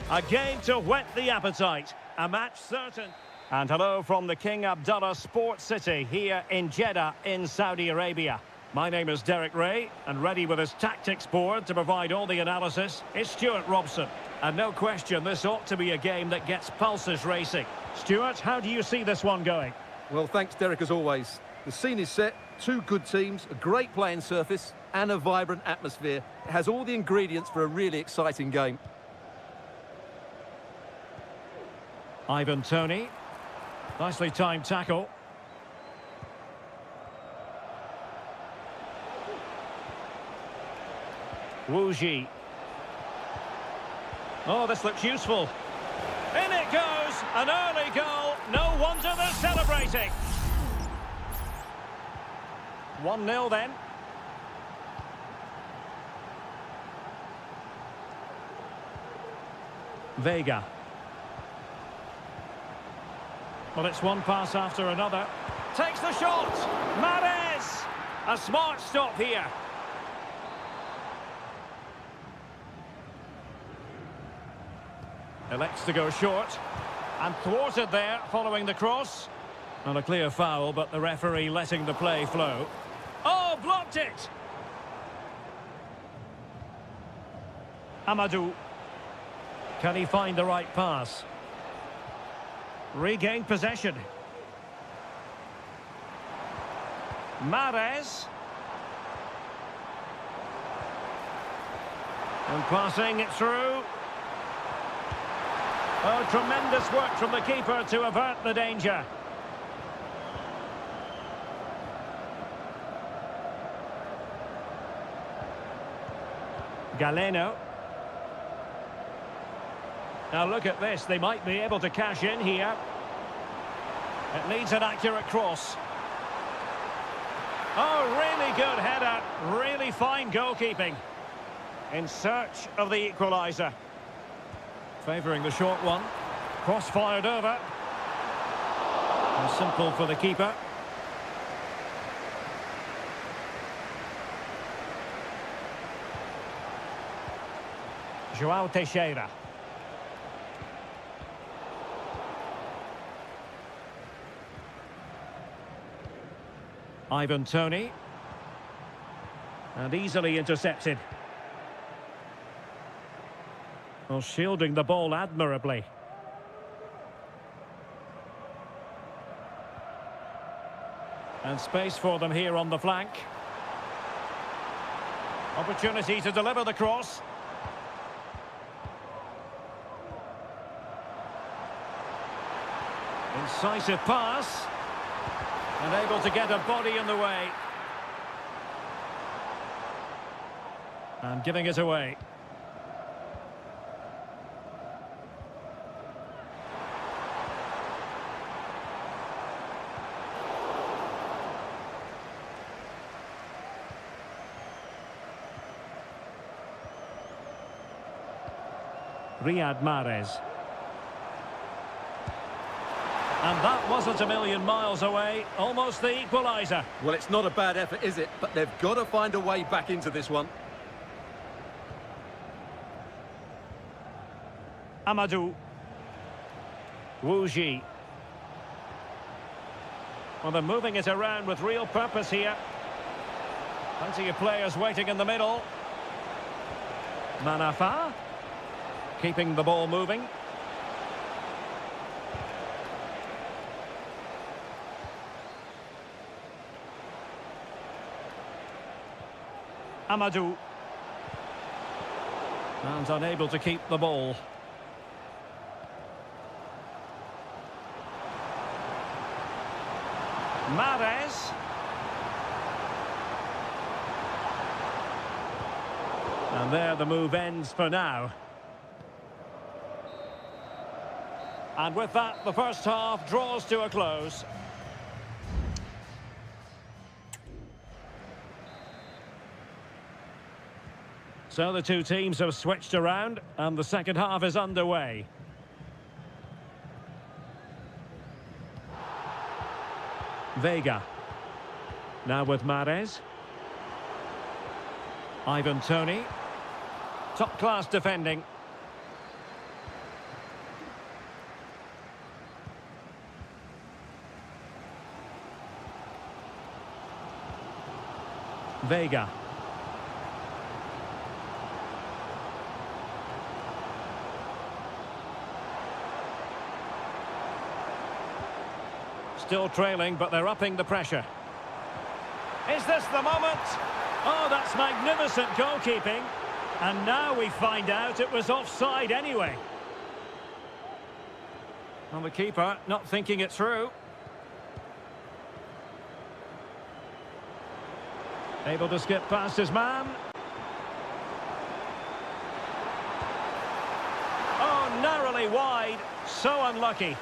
A game to whet the appetite. A match certain. And hello from the King Abdullah Sports City here in Jeddah in Saudi Arabia. My name is Derek Ray, and ready with his tactics board to provide all the analysis is Stuart Robson. And no question, this ought to be a game that gets pulses racing. Stuart, how do you see this one going? Well, thanks, Derek, as always. The scene is set, two good teams, a great playing surface, and a vibrant atmosphere. It has all the ingredients for a really exciting game. Ivan Toney. Nicely timed tackle. Wu Ji. Oh, this looks useful. In it goes! An early goal. No wonder they're celebrating. 1-0 then. Vega. Well, it's one pass after another. Takes the shot! Mahrez! A smart stop here. Elects to go short. And thwarted there following the cross. Not a clear foul, but the referee letting the play flow. Oh, blocked it! Amadou. Can he find the right pass? Regained possession. Mahrez. And passing it through. Oh, tremendous work from the keeper to avert the danger. Galeno. Now look at this, they might be able to cash in here. It needs an accurate cross. Oh, really good header, really fine goalkeeping. In search of the equaliser. Favouring the short one. Cross fired over. And simple for the keeper. João Teixeira. Ivan Toney. And easily intercepted. Well, shielding the ball admirably. And space for them here on the flank. Opportunity to deliver the cross. Incisive pass. And able to get a body in the way. And giving it away. Riyad Mahrez. And that wasn't a million miles away. Almost the equaliser. Well, it's not a bad effort, is it? But they've got to find a way back into this one. Amadou. Wu Ji. Well, they're moving it around with real purpose here. Plenty of players waiting in the middle. Manafa. Keeping the ball moving. Amadou. And unable to keep the ball. Mahrez. And there the move ends for now. And with that, the first half draws to a close. So the two teams have switched around, and the second half is underway. Vega. Now with Mahrez. Ivan Toney. Top-class defending. Vega. Still trailing, but they're upping the pressure. Is this the moment? Oh, that's magnificent goalkeeping. And now we find out it was offside anyway. And the keeper not thinking it through. Able to skip past his man. Oh, narrowly wide. So unlucky.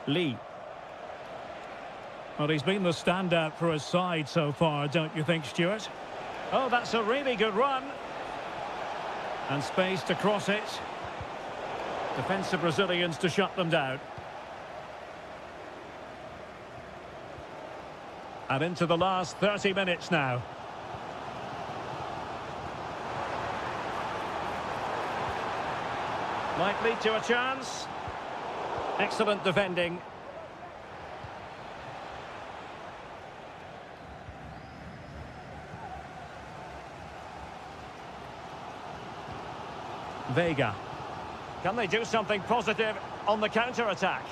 Lee. Well, he's been the standout for his side so far, don't you think, Stuart? Oh, that's a really good run. And space to cross it. Defensive Brazilians to shut them down. And into the last 30 minutes now. Might lead to a chance. Excellent defending. Vega. Can they do something positive on the counter-attack?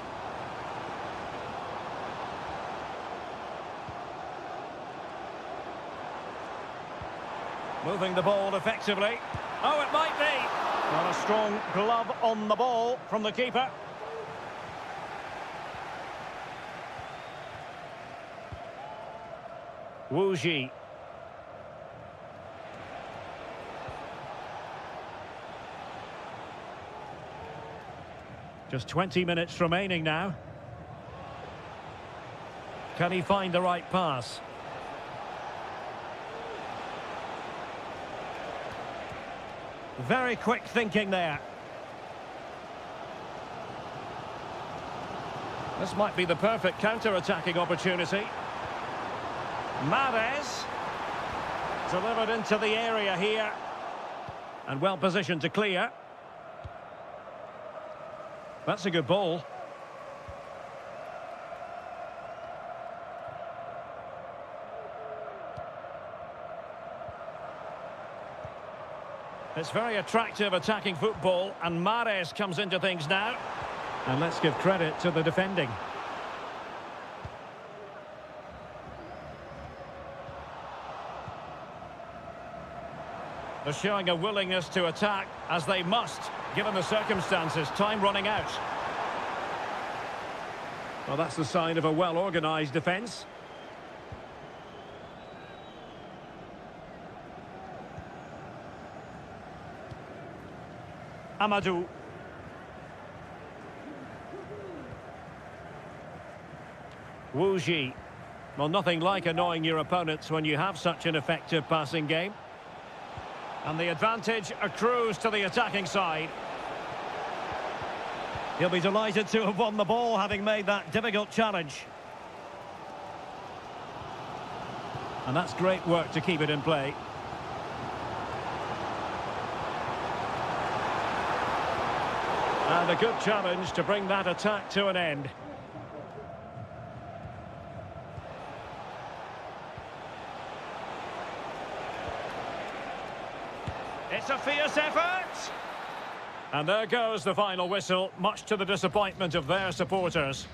Moving the ball effectively. Oh, it might be. Not a strong glove on the ball from the keeper. Wu Ji. Just 20 minutes remaining now. Can he find the right pass? Very quick thinking there. This might be the perfect counter-attacking opportunity. Mahrez. Delivered into the area here. And well positioned to clear. That's a good ball. It's very attractive attacking football, and Mahrez comes into things now. And let's give credit to the defending. They're showing a willingness to attack, as they must, given the circumstances. Time running out. Well, that's the sign of a well-organised defence. Amadou. Wu Ji. Well, nothing like annoying your opponents when you have such an effective passing game. And the advantage accrues to the attacking side. He'll be delighted to have won the ball, having made that difficult challenge. And that's great work to keep it in play. And a good challenge to bring that attack to an end. It's a fierce effort! And there goes the final whistle, much to the disappointment of their supporters.